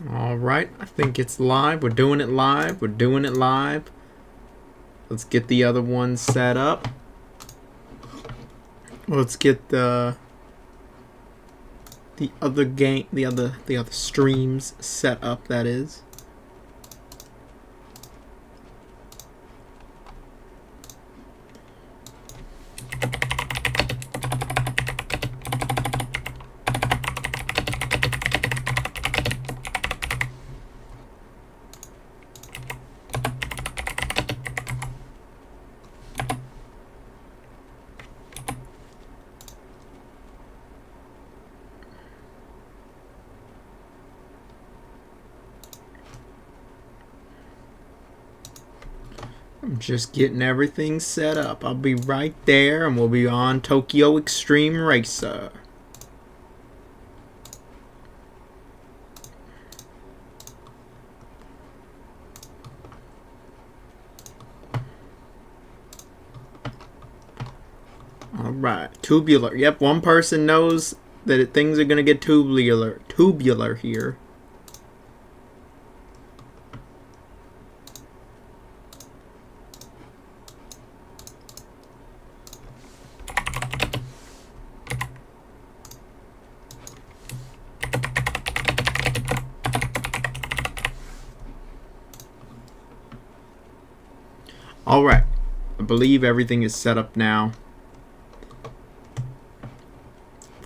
All right, I think it's live. We're doing it live. We're doing it live. Let's get the other one set up. Let's get the other game, the other streams set up. That is. I'm just getting everything set up. I'll be right there, and we'll be on Tokyo Xtreme Racer. All right, tubular. Yep, one person knows that things are gonna get tubular here. All right, I believe everything is set up now.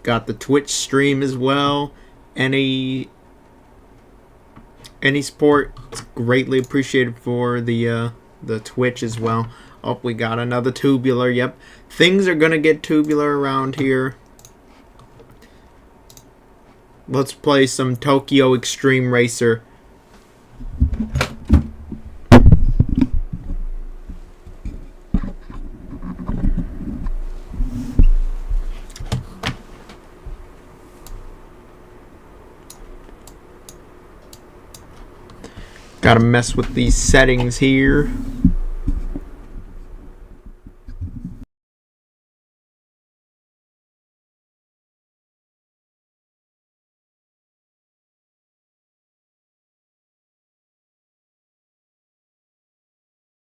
Got the Twitch stream as well. Any support is greatly appreciated for the Twitch as well. Oh, we got another tubular. Yep, things are gonna get tubular around here. Let's play some Tokyo Xtreme Racer. Gotta mess with these settings here.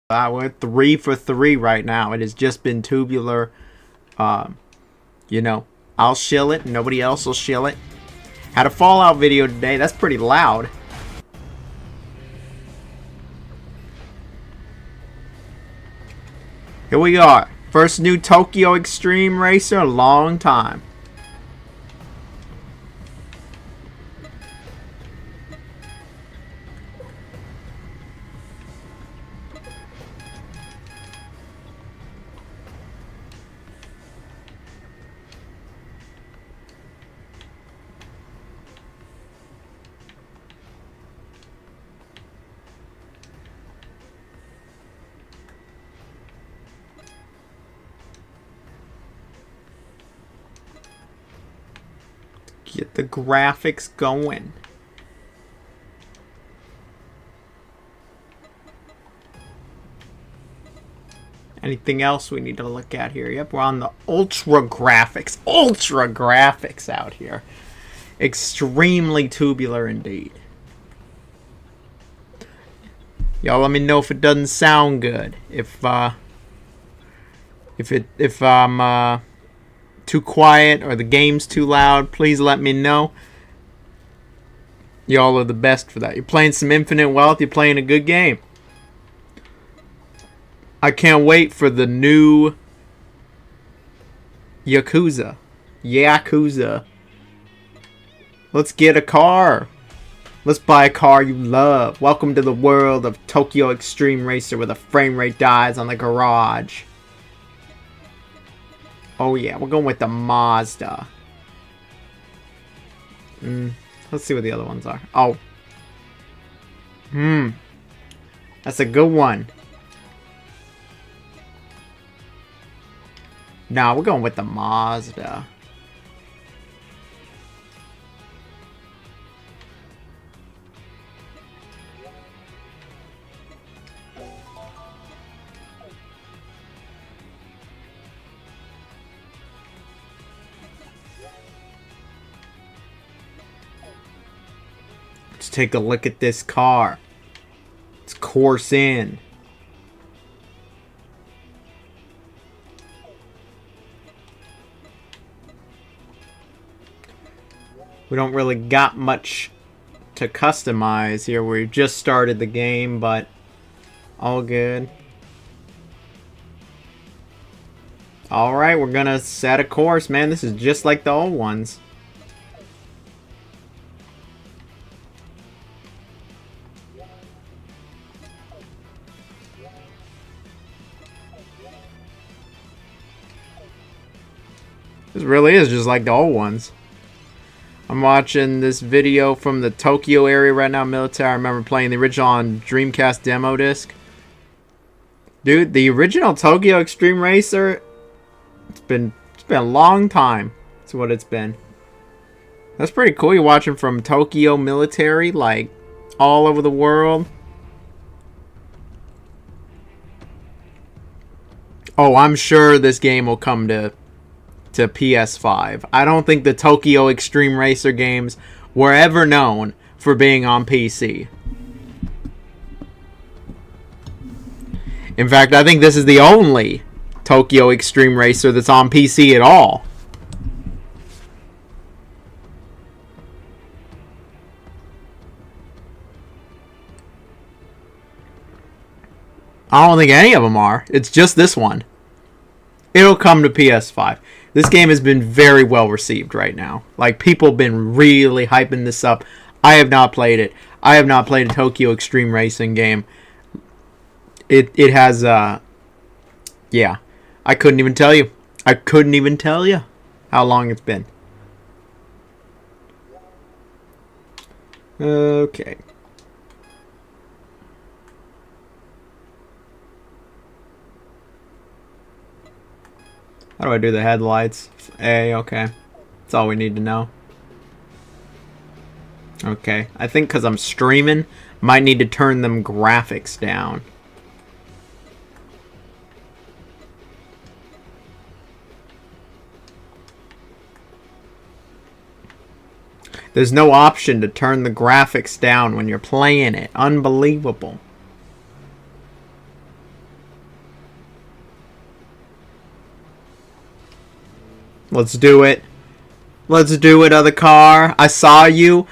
We're 3 for 3 right now. It has just been tubular. You know, I'll shill it. Nobody else will shill it. Had a Fallout video today. That's pretty loud. Here we are. First new Tokyo Xtreme Racer in a long time. Get the graphics going. Anything else we need to look at here? Yep, we're on the ultra graphics. Ultra graphics out here. Extremely tubular indeed. Y'all let me know if it doesn't sound good. If I'm too quiet or the game's too loud, please let me know. Y'all are the best for that. You're playing some Infinite Wealth, you're playing a good game. I can't wait for the new Yakuza. Let's get a car. Let's buy a car you love. Welcome to the world of Tokyo Xtreme Racer where the frame rate dies on the garage. Oh yeah, we're going with the Mazda. Let's see what the other ones are. Oh. That's a good one. No, we're going with the Mazda. Let's take a look at this car. Let's course in. We don't really got much to customize here. We just started the game, but all good. Alright, we're gonna set a course, man. This is just like the old ones. This really is just like the old ones. I'm watching this video from the Tokyo area right now, military. I remember playing the original on Dreamcast demo disc. Dude, the original Tokyo Xtreme Racer, it's been a long time. That's what it's been. That's pretty cool. You're watching from Tokyo military, like all over the world. Oh, I'm sure this game will come to PS5. I don't think the Tokyo Xtreme Racer games were ever known for being on PC. In fact, I think this is the only Tokyo Xtreme Racer that's on PC at all. I don't think any of them are. It's just this one. It'll come to PS5. This game has been very well received right now. Like, people have been really hyping this up. I have not played it. I have not played a Tokyo Xtreme Racing game. It has, yeah. I couldn't even tell you. I couldn't even tell you how long it's been. Okay. How do I do the headlights? A, okay. That's all we need to know. Okay. I think because I'm streaming, might need to turn them graphics down. There's no option to turn the graphics down when you're playing it. Unbelievable. Let's do it. Let's do it, other car. I saw you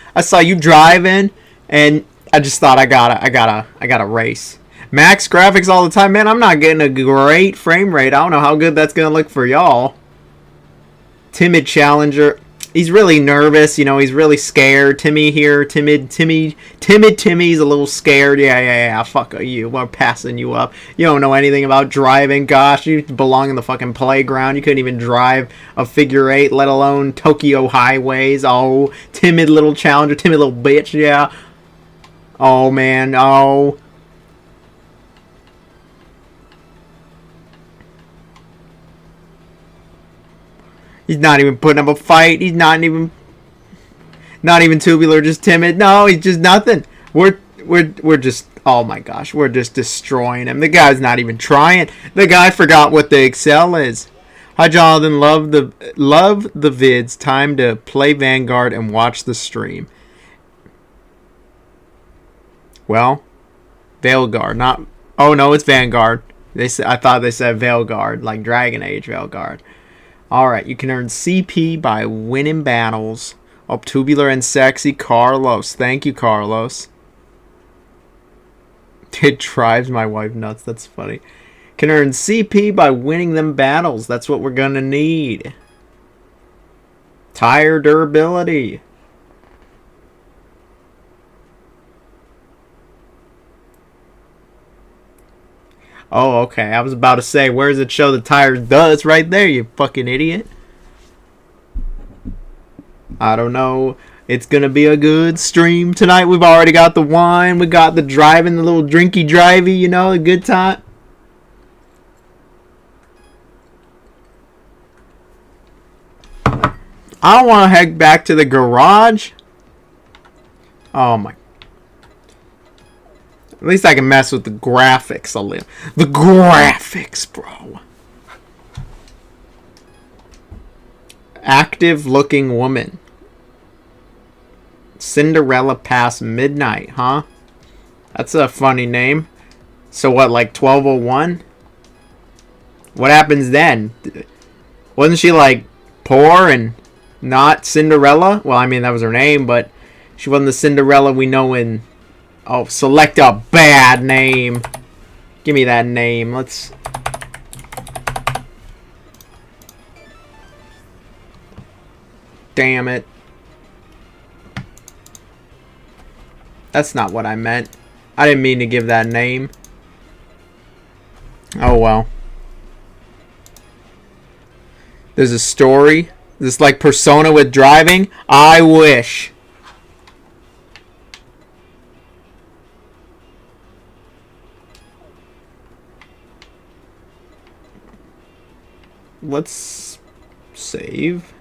driving, and I just thought I gotta race. Max graphics all the time, man. I'm not getting a great frame rate. I don't know how good that's gonna look for y'all. Timid challenger. He's really nervous, you know, he's really scared. Timmy here, timid Timmy's a little scared. Yeah, fuck you, we're passing you up. You don't know anything about driving, gosh, you belong in the fucking playground. You couldn't even drive a figure eight, let alone Tokyo highways. Oh, timid little challenger, timid little bitch, yeah. Oh, man, oh. He's not even putting up a fight. He's not even tubular, just timid. No, he's just nothing. We're just, oh my gosh, we're just destroying him. The guy's not even trying. The guy forgot what the Excel is. Hi Jonathan, love the vids. Time to play Vanguard and watch the stream. Well, Veilguard, not. Oh no, it's Vanguard. I thought they said Veilguard, like Dragon Age Veilguard. Alright, you can earn CP by winning battles. Oh, tubular and sexy Carlos. Thank you, Carlos. It drives my wife nuts. That's funny. Can earn CP by winning them battles. That's what we're gonna need. Tire durability. Oh, okay. I was about to say, where does it show the tires? Duh, it's right there, you fucking idiot. I don't know. It's gonna be a good stream tonight. We've already got the wine. We got the driving, the little drinky drivey, you know, a good time. I don't want to head back to the garage. Oh my. At least I can mess with the graphics a little. The graphics, bro. Active looking woman. Cinderella past midnight, huh? That's a funny name. So what, like 12:01? What happens then? Wasn't she like poor and not Cinderella? Well, I mean, that was her name, but she wasn't the Cinderella we know in... Oh, select a bad name. Give me that name. Let's... Damn it. That's not what I meant. I didn't mean to give that name. Oh well. There's a story. This like Persona with driving. I wish. Let's save.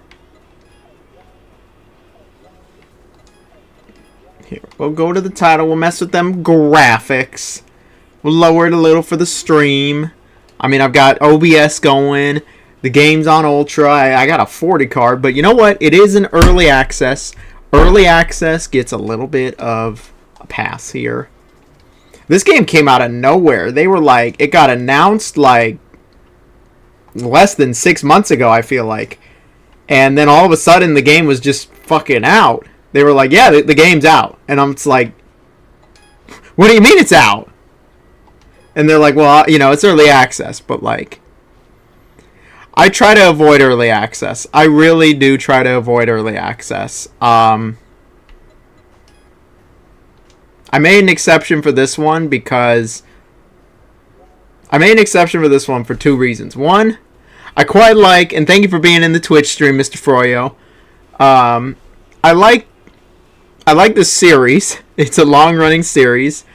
Here, we'll go to the title. We'll mess with them graphics. We'll lower it a little for the stream. I mean, I've got OBS going. The game's on Ultra. I got a 40 card, but you know what? It is an early access. Early access gets a little bit of a pass here. This game came out of nowhere. They were like, it got announced like less than 6 months ago, I feel like. And then all of a sudden, the game was just fucking out. They were like, yeah, the game's out. And I'm just like, what do you mean it's out? And they're like, well, you know, it's early access. But, like, I try to avoid early access. I really do try to avoid early access. I made an exception for this one because... I made an exception for this one for 2 reasons. One, I quite like, and thank you for being in the Twitch stream, Mr. Froyo. I like this series. It's a long-running series.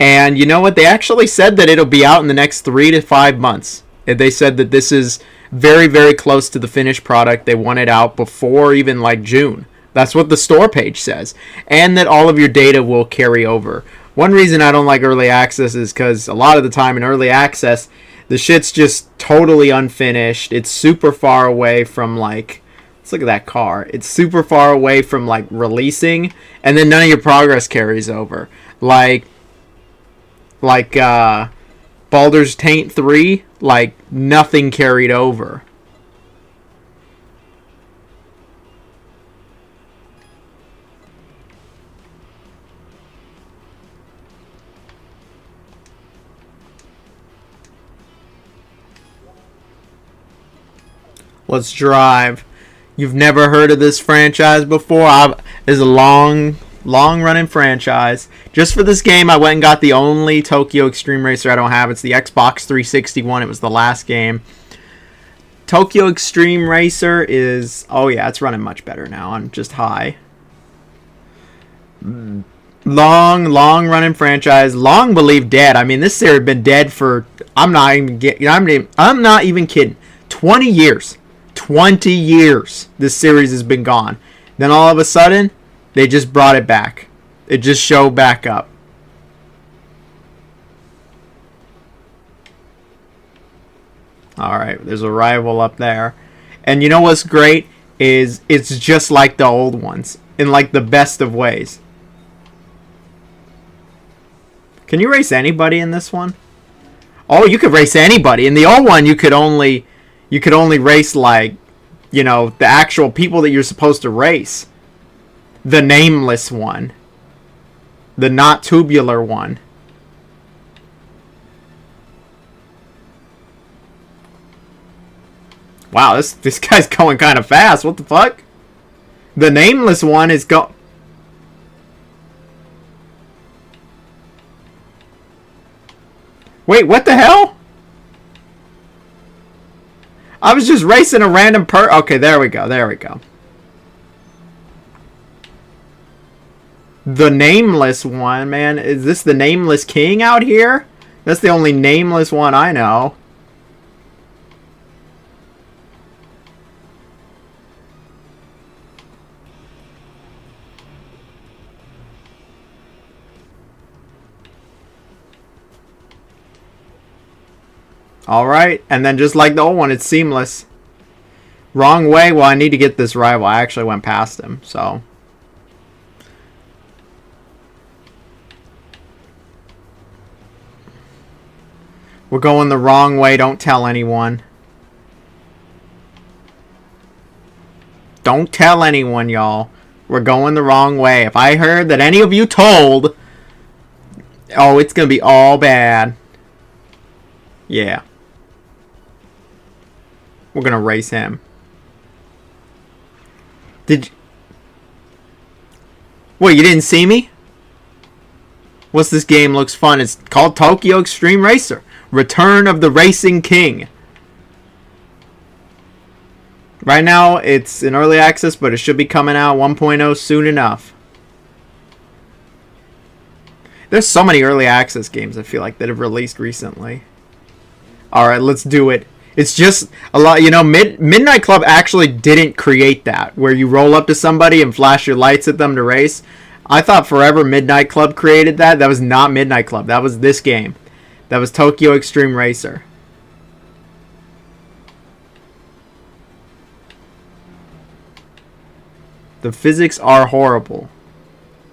And you know what? They actually said that it'll be out in the next 3 to 5 months. And they said that this is very, very close to the finished product. They want it out before even like June. That's what the store page says. And that all of your data will carry over. One reason I don't like early access is because a lot of the time in early access, the shit's just totally unfinished. It's super far away from like... Let's look at that car. It's super far away from like releasing, and then none of your progress carries over. Like Baldur's Taint 3, like nothing carried over. Let's drive. You've never heard of this franchise before? It's a long-running franchise. Just for this game, I went and got the only Tokyo Xtreme Racer I don't have. It's the Xbox 360 one. It was the last game. Tokyo Xtreme Racer is... Oh, yeah, it's running much better now. I'm just high. Long-running franchise. Long believed dead. I mean, this series has been dead for... I'm not even kidding. 20 years. 20 years this series has been gone. Then all of a sudden, they just brought it back. It just showed back up. Alright, there's a rival up there. And you know what's great? Is it's just like the old ones. In like the best of ways. Can you race anybody in this one? Oh, you could race anybody. In the old one, you could only race, like, you know, the actual people that you're supposed to race. The nameless one. The not tubular one. Wow, this guy's going kind of fast. What the fuck? The nameless one is Wait, what the hell? I was just racing a random Okay, there we go. There we go. The nameless one, man. Is this the nameless king out here? That's the only nameless one I know. Alright, and then just like the old one, it's seamless. Wrong way? Well, I need to get this rival. I actually went past him, so. We're going the wrong way. Don't tell anyone. Don't tell anyone, y'all. We're going the wrong way. If I heard that any of you told... Oh, it's going to be all bad. Yeah. We're going to race him. Did you... What, you didn't see me? What's this game? Looks fun. It's called Tokyo Xtreme Racer. Return of the Racing King. Right now, it's in early access, but it should be coming out 1.0 soon enough. There's so many early access games, I feel like, that have released recently. Alright, let's do it. It's just a lot, you know, Midnight Club actually didn't create that, where you roll up to somebody and flash your lights at them to race. I thought forever Midnight Club created that. That was not Midnight Club. That was this game. That was Tokyo Xtreme Racer. The physics are horrible.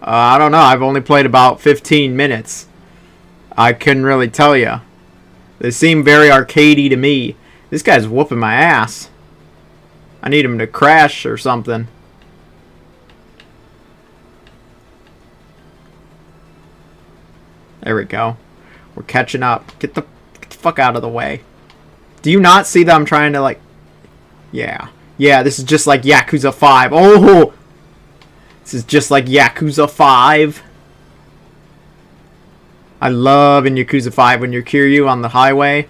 I don't know. I've only played about 15 minutes. I couldn't really tell you. They seem very arcadey to me. This guy's whooping my ass. I need him to crash or something. There we go. We're catching up. Get the fuck out of the way. Do you not see that I'm trying to, like... Yeah. Yeah, this is just like Yakuza 5. Oh! This is just like Yakuza 5. I love in Yakuza 5 when you're Kiryu on the highway.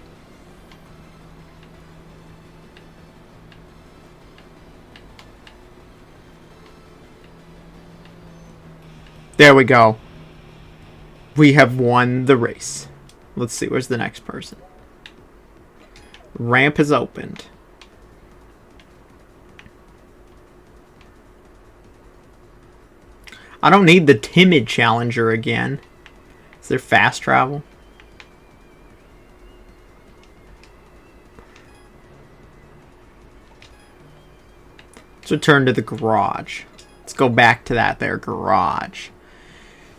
There we go. We have won the race. Let's see, where's the next person? Ramp has opened. I don't need the timid challenger again. Is there fast travel? Let's return to the garage. Let's go back to that there garage.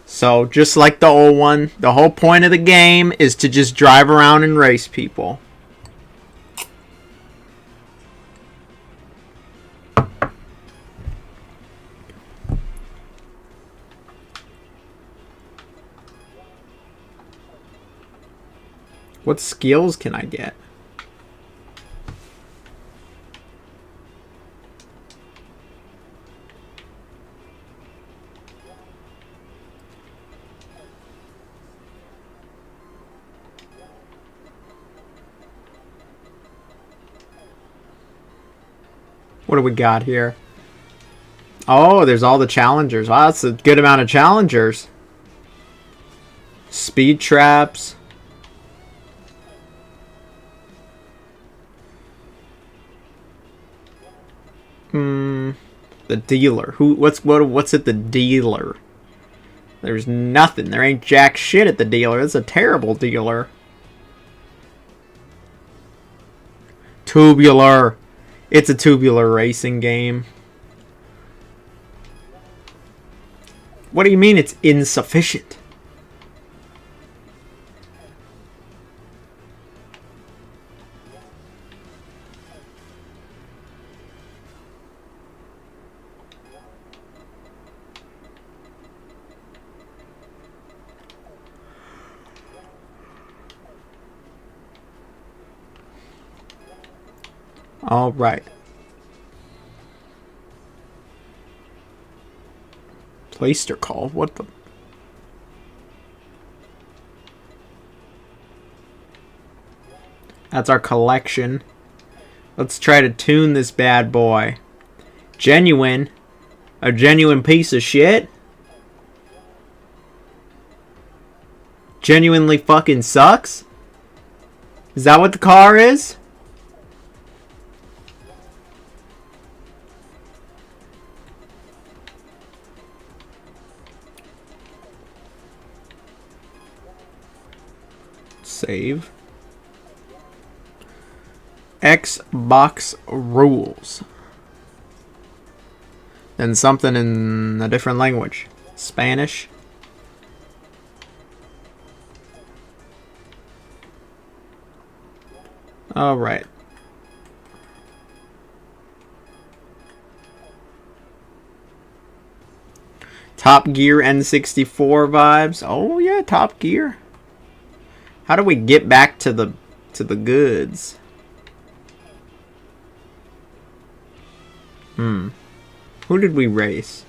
So, just like the old one, the whole point of the game is to just drive around and race people. What skills can I get? What do we got here? Oh, there's all the challengers. Wow, that's a good amount of challengers. Speed traps. The dealer. What's at the dealer? There's nothing. There ain't jack shit at the dealer. It's a terrible dealer. Tubular. It's a tubular racing game. What do you mean it's insufficient? All right. Placed or call? What the? That's our collection. Let's try to tune this bad boy. Genuine. A genuine piece of shit? Genuinely fucking sucks? Is that what the car is? Save. Xbox rules. Then something in a different language. Spanish. All right. Top Gear N64 vibes. Oh yeah, Top Gear. How do we get back to the goods? Who did we race?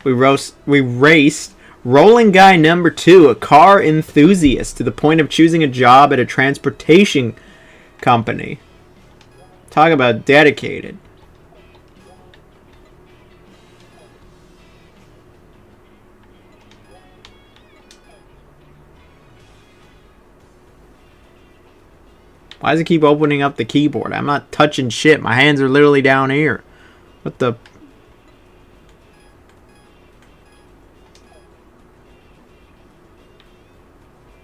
We raced Rolling Guy number 2, a car enthusiast to the point of choosing a job at a transportation company. Talk about dedicated. Why does it keep opening up the keyboard? I'm not touching shit. My hands are literally down here. What the...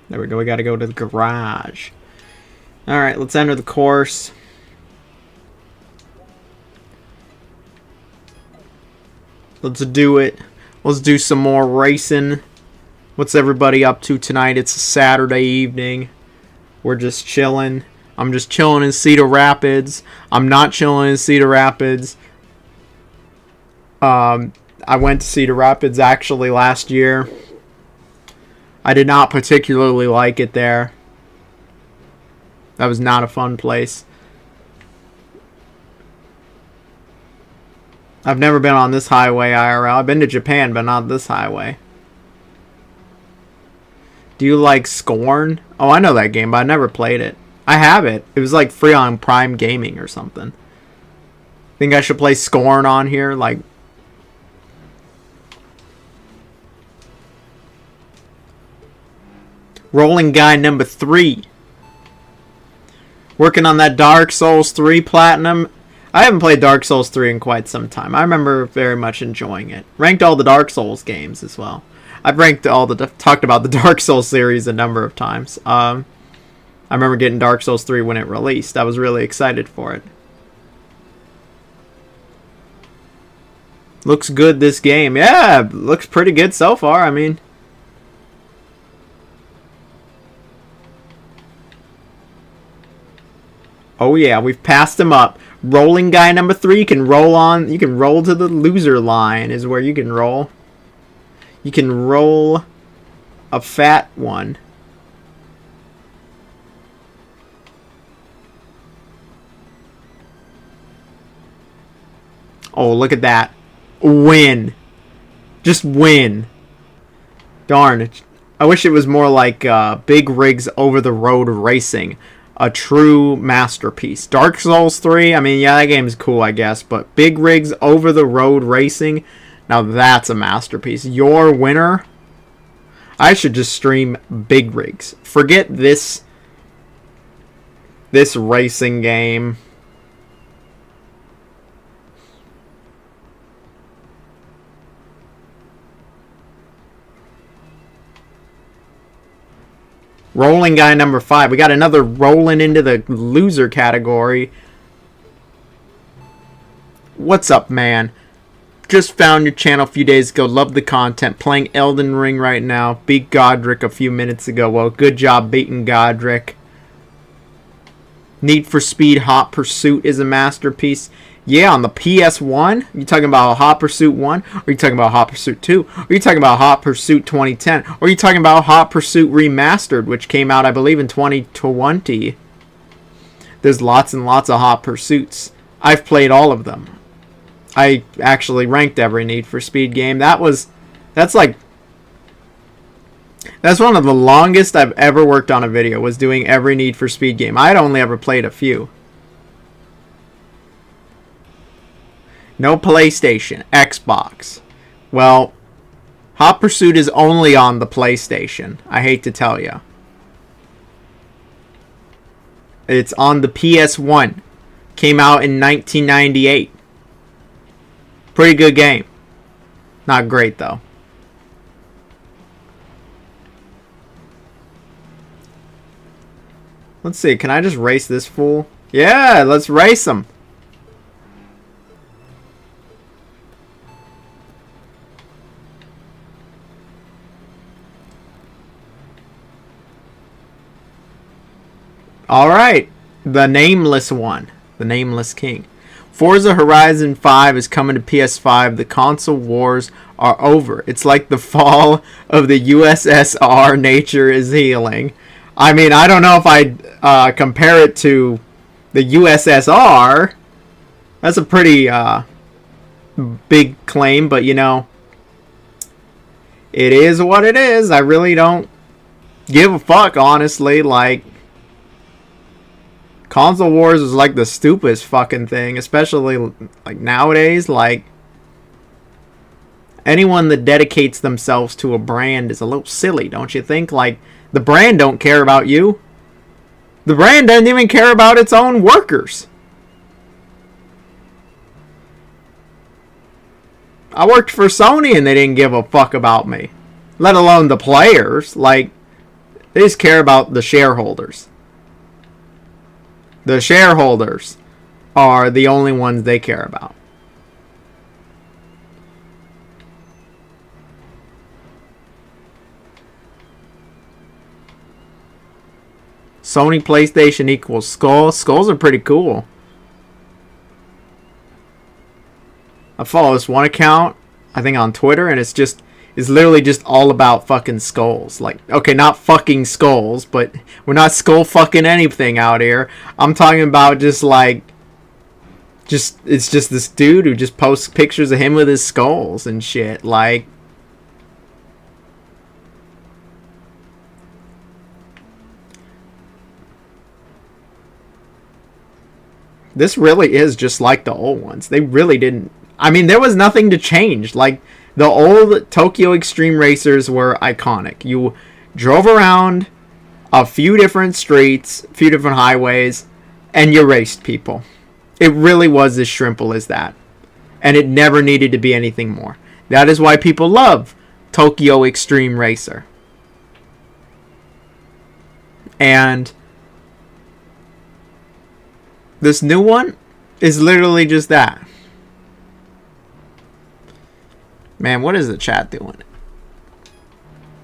There we go. We got to go to the garage. Alright, let's enter the course. Let's do it. Let's do some more racing. What's everybody up to tonight? It's a Saturday evening. We're just chilling. I'm just chilling in Cedar Rapids. I'm not chilling in Cedar Rapids. I went to Cedar Rapids actually last year. I did not particularly like it there. That was not a fun place. I've never been on this highway IRL. I've been to Japan, but not this highway. Do you like Scorn? Oh, I know that game, but I never played it. I have it. It was like free on Prime Gaming or something. Think I should play Scorn on here? Like... Rolling Guy number 3. Working on that Dark Souls 3 Platinum. I haven't played Dark Souls 3 in quite some time. I remember very much enjoying it. Ranked all the Dark Souls games as well. I've ranked all the... talked about the Dark Souls series a number of times. I remember getting Dark Souls 3 when it released. I was really excited for it. Looks good, this game. Yeah, looks pretty good so far. I mean... Oh yeah, we've passed him up. Rolling Guy number 3, you can roll on. You can roll to the loser line is where you can roll. You can roll a fat one. Oh, look at that. Win. Just win. Darn. I wish it was more like Big Rigs Over the Road Racing. A true masterpiece. Dark Souls 3, I mean, yeah, that game is cool, I guess. But Big Rigs Over the Road Racing, now that's a masterpiece. Your winner? I should just stream Big Rigs. Forget this racing game. Rolling Guy number 5. We got another rolling into the loser category. What's up, man? Just found your channel a few days ago. Love the content. Playing Elden Ring right now. Beat Godric a few minutes ago. Well, good job beating Godric. Need for Speed Hot Pursuit is a masterpiece. Yeah, on the PS1? You talking about Hot Pursuit 1? Or are you talking about Hot Pursuit 2? Or are you talking about Hot Pursuit 2010? Or are you talking about Hot Pursuit Remastered, which came out, I believe, in 2020? There's lots and lots of Hot Pursuits. I've played all of them. I actually ranked every Need for Speed game. That's one of the longest I've ever worked on a video, was doing every Need for Speed game. I'd only ever played a few. No PlayStation, Xbox. Well, Hot Pursuit is only on the PlayStation. I hate to tell you. It's on the PS1. Came out in 1998. Pretty good game. Not great, though. Let's see. Can I just race this fool? Yeah, let's race him. All right. The nameless one. The nameless king. Forza Horizon 5 is coming to PS5. The console wars are over. It's like the fall of the USSR. Nature is healing. I mean, I don't know if I'd compare it to the USSR. That's a pretty big claim, but you know, it is what it is. I really don't give a fuck, honestly. Like, console wars is like the stupidest fucking thing, especially like nowadays. Like, anyone that dedicates themselves to a brand is a little silly, don't you think? Like, the brand don't care about you. The brand doesn't even care about its own workers. I worked for Sony and they didn't give a fuck about me. Let alone the players. Like, they just care about the shareholders. The shareholders are the only ones they care about. Sony PlayStation equals Skulls. Skulls are pretty cool. I follow this one account, I think on Twitter, and it's literally just all about fucking skulls. Like, okay, not fucking skulls, but we're not skull fucking anything out here. I'm talking about just like, it's just this dude who just posts pictures of him with his skulls and shit. Like, this really is just like the old ones. They really didn't. I mean, there was nothing to change. Like, the old Tokyo Xtreme racers were iconic. You drove around a few different streets, a few different highways, and you raced people. It really was as simple as that. And it never needed to be anything more. That is why people love Tokyo Xtreme Racer. And this new one is literally just that. Man, what is the chat doing?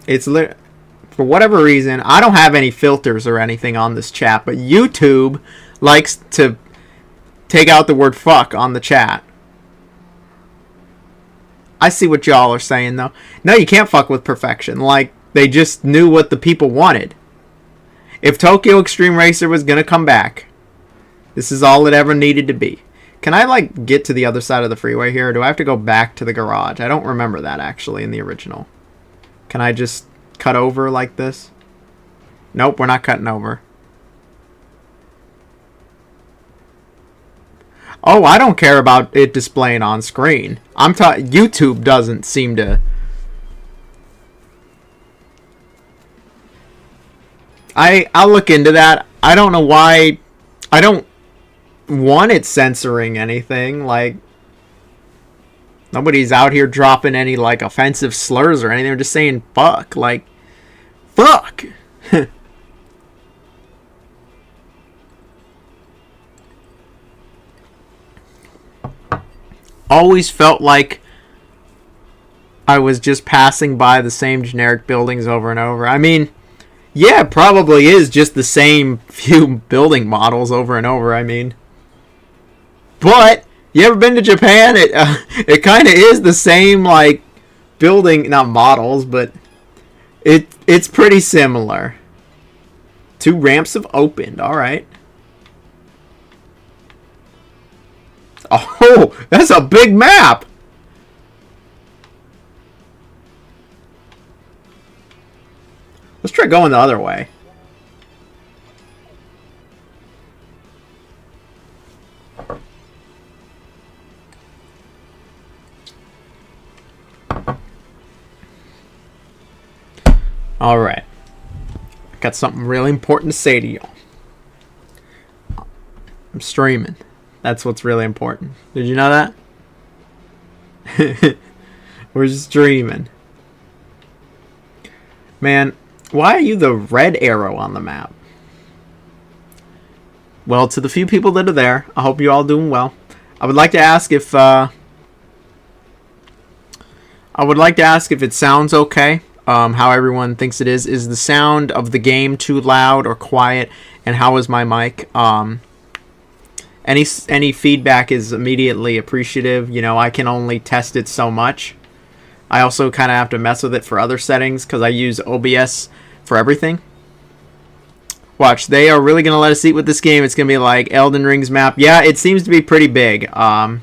It's for whatever reason, I don't have any filters or anything on this chat, but YouTube likes to take out the word fuck on the chat. I see what y'all are saying, though. No, you can't fuck with perfection. Like, they just knew what the people wanted. If Tokyo Xtreme Racer was going to come back, this is all it ever needed to be. Can I, like, get to the other side of the freeway here? Or do I have to go back to the garage? I don't remember that, actually, in the original. Can I just cut over like this? Nope, we're not cutting over. Oh, I don't care about it displaying on screen. YouTube doesn't seem to... I'll look into that. I don't know why... I don't want it censoring anything. Like, nobody's out here dropping any, like, offensive slurs or anything. They're just saying fuck. Like, fuck! Always felt like I was just passing by the same generic buildings over and over. I mean, yeah, it probably is just the same few building models over and over. I mean, but you ever been to Japan? It kind of is the same, like, building, not models, but it's pretty similar. 2 ramps have opened. All right. Oh, that's a big map. Let's try going the other way. All right. I got something really important to say to y'all. I'm streaming. That's what's really important. Did you know that? We're streaming. Man, why are you the red arrow on the map? Well, to the few people that are there, I hope you're all doing well. I would like to ask if it sounds okay. How everyone thinks it is. Is the sound of the game too loud or quiet? and how was my mic. Any feedback is immediately appreciative. You know, I can only test it so much. I also kind of have to mess with it for other settings because I use OBS for everything. Watch, they are really going to let us eat with this game. It's going to be like Elden Ring's map. Yeah, it seems to be pretty big. And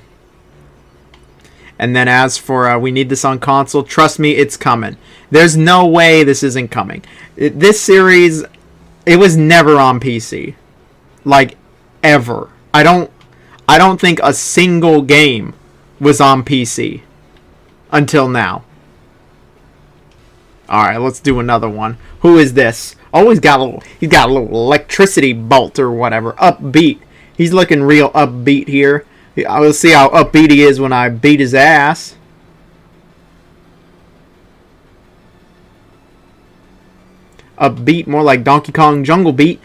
then as for we need this on console, trust me, it's coming. There's no way this isn't coming. This series, it was never on PC. Like, ever. I don't think a single game was on PC until now. Alright, let's do another one. Who is this? Oh, he's got a little electricity bolt or whatever. Upbeat. He's looking real upbeat here. I will see how upbeat he is when I beat his ass. Upbeat, more like Donkey Kong Jungle Beat.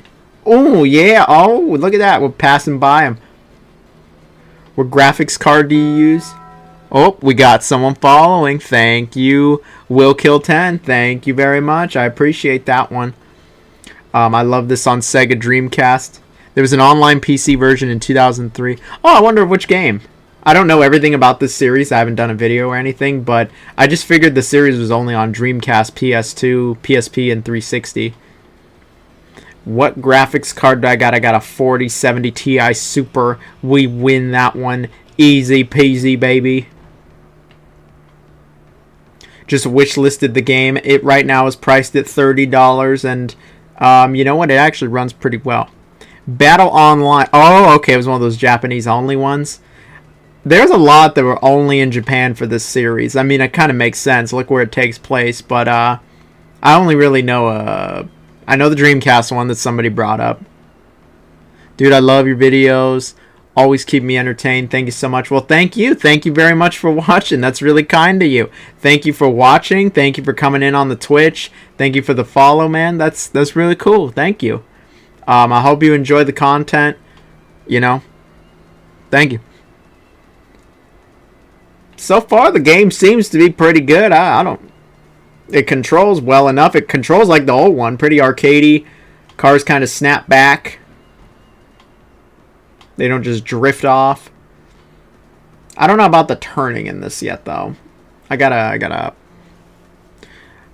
Oh, yeah. Oh, look at that. We're passing by him. What graphics card do you use? Oh, we got someone following. Thank you. Will Kill 10. Thank you very much. I appreciate that one. I love this on Sega Dreamcast. There was an online PC version in 2003. Oh, I wonder which game. I don't know everything about this series. I haven't done a video or anything, but I just figured the series was only on Dreamcast, PS2, PSP, and 360. What graphics card do I got? I got a 4070 Ti Super. We win that one. Easy peasy, baby. Just wishlisted the game. It right now is priced at $30, and you know what? It actually runs pretty well. Battle Online. Oh, okay. It was one of those Japanese only ones. There's a lot that were only in Japan for this series. I mean, it kind of makes sense. Look where it takes place. But I only really know... I know the Dreamcast one that somebody brought up. Dude, I love your videos. Always keep me entertained. Thank you so much. Well, thank you. Thank you very much for watching. That's really kind of you. Thank you for watching. Thank you for coming in on the Twitch. Thank you for the follow, man. That's really cool. Thank you. I hope you enjoy the content. You know. Thank you. So far, the game seems to be pretty good. I don't... It controls well enough. It controls like the old one. Pretty arcadey. Cars kind of snap back. They don't just drift off. I don't know about the turning in this yet, though. I have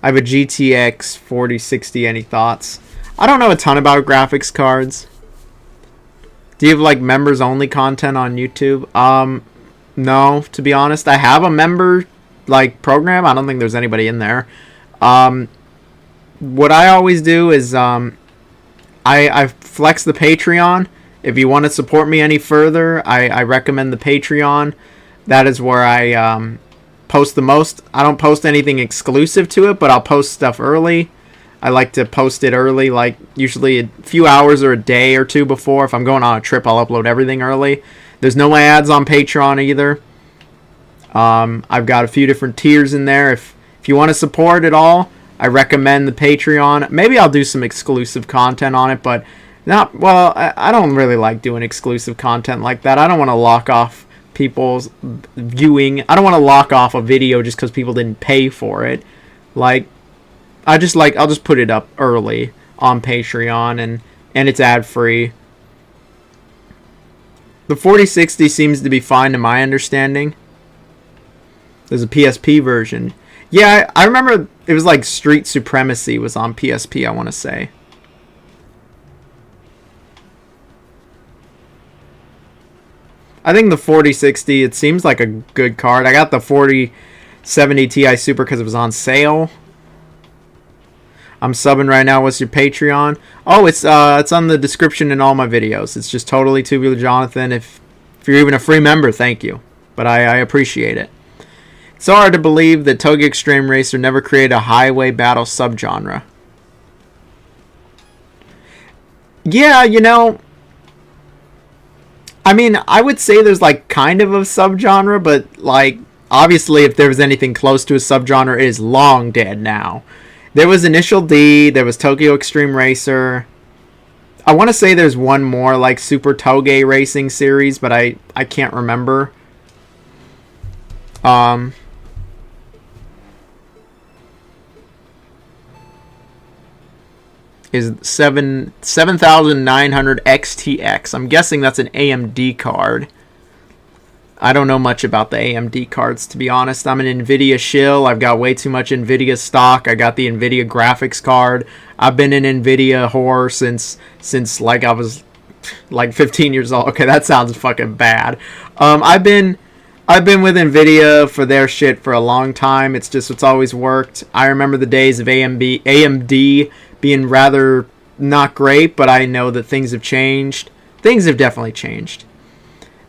a GTX 4060. Any thoughts? I don't know a ton about graphics cards. Do you have like members only content on YouTube? No, to be honest. I have a member like program. I don't think there's anybody in there. What I always do is I flex the Patreon. If you want to support me any further, I recommend the Patreon. That is where I post the most. I don't post anything exclusive to it, but I'll post stuff early. I like to post it early, like usually a few hours or a day or two before. If I'm going on a trip, I'll upload everything early. There's no ads on Patreon either. I've got a few different tiers in there. If you want to support it all, I recommend the Patreon. Maybe I'll do some exclusive content on it, but not, well, I don't really like doing exclusive content like that. I don't want to lock off people's viewing. I don't want to lock off a video just because people didn't pay for it. Like, I'll just put it up early on Patreon, and it's ad-free. The 4060 seems to be fine to my understanding. There's a PSP version. Yeah, I remember it was like Street Supremacy was on PSP, I want to say. I think the 4060, it seems like a good card. I got the 4070 Ti Super because it was on sale. I'm subbing right now. What's your Patreon? Oh, it's on the description in all my videos. It's just totally Tubular Jonathan. If you're even a free member, thank you. But I appreciate it. It's hard to believe that Tokyo Xtreme Racer never created a highway battle subgenre. Yeah, you know, I mean, I would say there's like kind of a subgenre, but like obviously if there was anything close to a subgenre, it is long dead now. There was Initial D, there was Tokyo Xtreme Racer. I want to say there's one more like Super Toge Racing series, but I can't remember. is 7900 XTX. I'm guessing that's an AMD card. I don't know much about the AMD cards, to be honest. I'm an NVIDIA shill. I've got way too much NVIDIA stock. I got the NVIDIA graphics card. I've been an NVIDIA whore since like I was like 15 years old. Okay, that sounds fucking bad. I've been with NVIDIA for their shit for a long time. It's always worked. I remember the days of AMD being rather not great, but I know that things have changed. Things have definitely changed.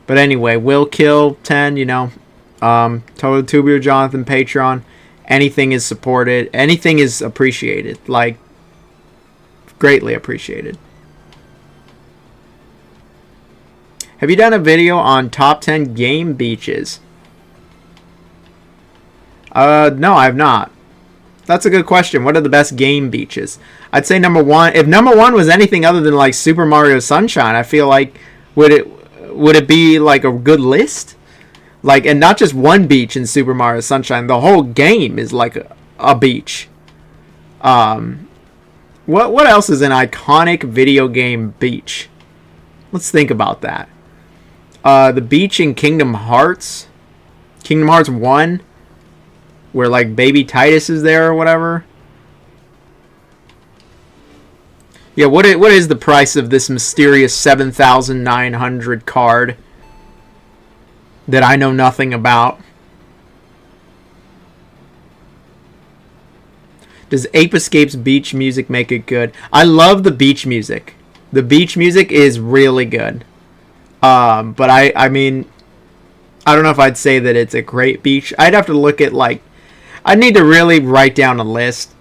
But anyway, Will Kill 10, you know, Total Tubular Jonathan, Patreon, anything is supported, anything is appreciated, like, greatly appreciated. Have you done a video on top 10 game beaches? No, I have not. That's a good question. What are the best game beaches? I'd say number one. If number one was anything other than like Super Mario Sunshine, I feel like would it be like a good list? Like, and not just one beach in Super Mario Sunshine. The whole game is like a beach. What else is an iconic video game beach? Let's think about that. The beach in Kingdom Hearts 1, where like Baby Titus is there or whatever. Yeah, what is the price of this mysterious 7,900 card that I know nothing about? Does Ape Escape's beach music make it good? I love the beach music. The beach music is really good. But I mean, I don't know if I'd say that it's a great beach. I'd have to look at like, I'd need to really write down a list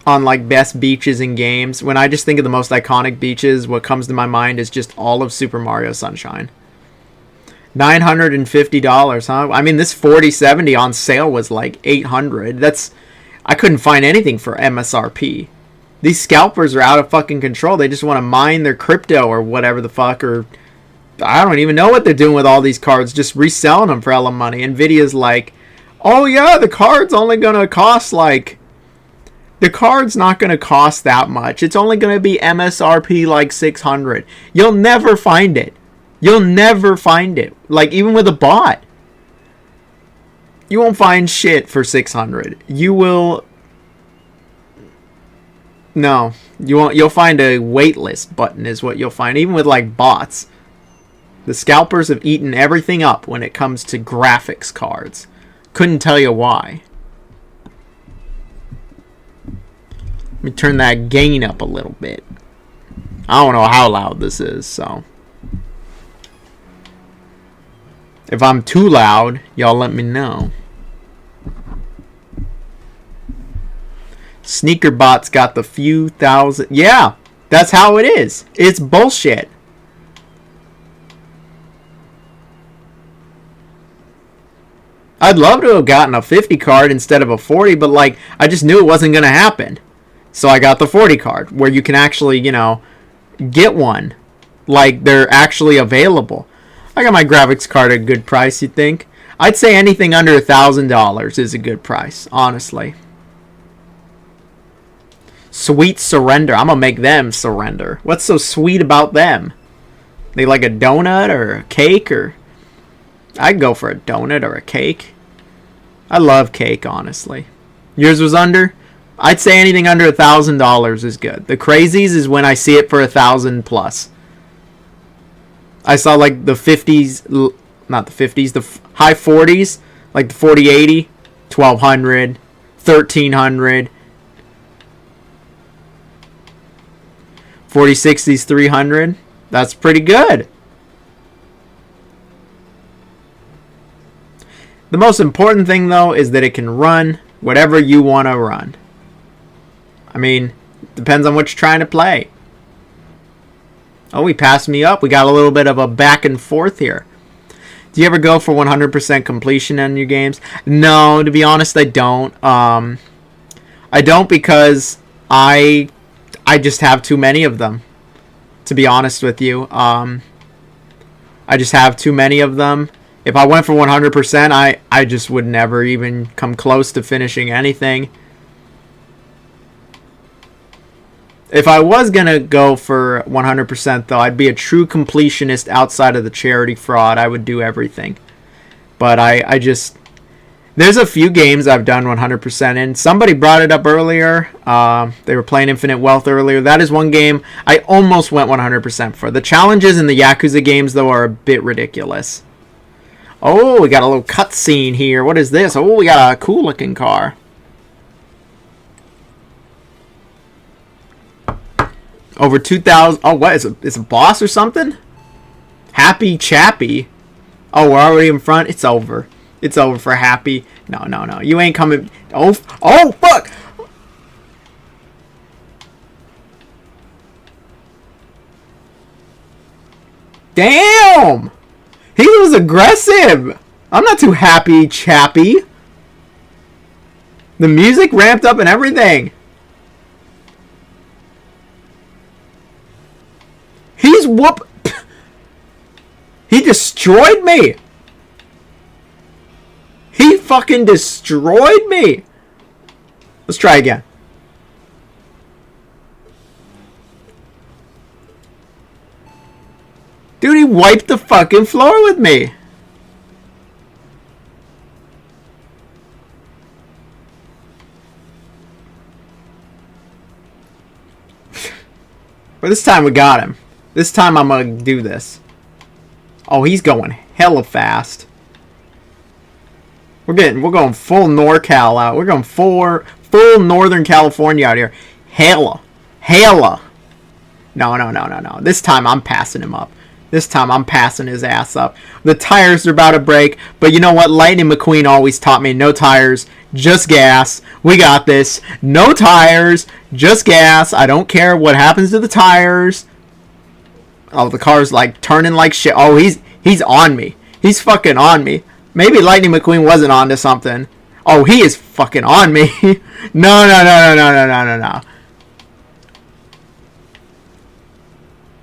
on like best beaches in games. When I just think of the most iconic beaches, what comes to my mind is just all of Super Mario Sunshine. $950, huh? I mean, this 4070 on sale was like $800. I couldn't find anything for MSRP. These scalpers are out of fucking control. They just want to mine their crypto or whatever the fuck, or I don't even know what they're doing with all these cards, just reselling them for hella money. Nvidia's like, oh yeah, the card's only gonna cost like, the card's not gonna cost that much. It's only gonna be MSRP like 600. You'll never find it. You'll never find it. Like, even with a bot, you won't find shit for 600. You will. No, you won't. You'll find a waitlist button is what you'll find. Even with like bots, the scalpers have eaten everything up when it comes to graphics cards. Couldn't tell you why. Let me turn that gain up a little bit. I don't know how loud this is, so if I'm too loud, y'all let me know. Sneakerbot's got the few thousand. Yeah, that's how it is. It's bullshit. I'd love to have gotten a 50 card instead of a 40, but like, I just knew it wasn't going to happen. So I got the 40 card, where you can actually, you know, get one. Like, they're actually available. I got my graphics card at a good price, you'd think. I'd say anything under $1,000 is a good price, honestly. Sweet Surrender. I'm going to make them surrender. What's so sweet about them? They like a donut or a cake? Or I'd go for a donut or a cake. I love cake, honestly. Yours was under? I'd say anything under $1,000 is good. The crazies is when I see it for 1,000 plus. I saw like the 50s, not the 50s, the high 40s, like the 4080, 1,200, 1,300. 4060s, 300. That's pretty good. The most important thing, though, is that it can run whatever you want to run. I mean, depends on what you're trying to play. Oh, he passed me up. We got a little bit of a back and forth here. Do you ever go for 100% completion on your games? No, to be honest, I don't. I don't because I just have too many of them, to be honest with you. I just have too many of them. If I went for 100%, I just would never even come close to finishing anything. If I was going to go for 100% though, I'd be a true completionist outside of the charity fraud. I would do everything. But I just... There's a few games I've done 100% in. Somebody brought it up earlier. They were playing Infinite Wealth earlier. That is one game I almost went 100% for. The challenges in the Yakuza games, though, are a bit ridiculous. Oh, we got a little cutscene here. What is this? Oh, we got a cool-looking car. Over 2,000... Oh, what? It's a boss or something? Happy Chappy. Oh, we're already in front? It's over. It's over for Happy. No. You ain't coming... Oh, fuck! Damn! He was aggressive! I'm not too happy, Chappy. The music ramped up and everything. He's whoop... He destroyed me! He fucking destroyed me! Let's try again. Dude, he wiped the fucking floor with me! But this time we got him. This time I'm gonna do this. Oh, he's going hella fast. We're going full NorCal out. We're going full Northern California out here. Hella. No. This time I'm passing him up. This time I'm passing his ass up. The tires are about to break, but you know what? Lightning McQueen always taught me no tires, just gas. We got this. No tires, just gas. I don't care what happens to the tires. Oh, the car's like turning like shit. Oh, he's on me. He's fucking on me. Maybe Lightning McQueen wasn't onto something. Oh, he is fucking on me. No.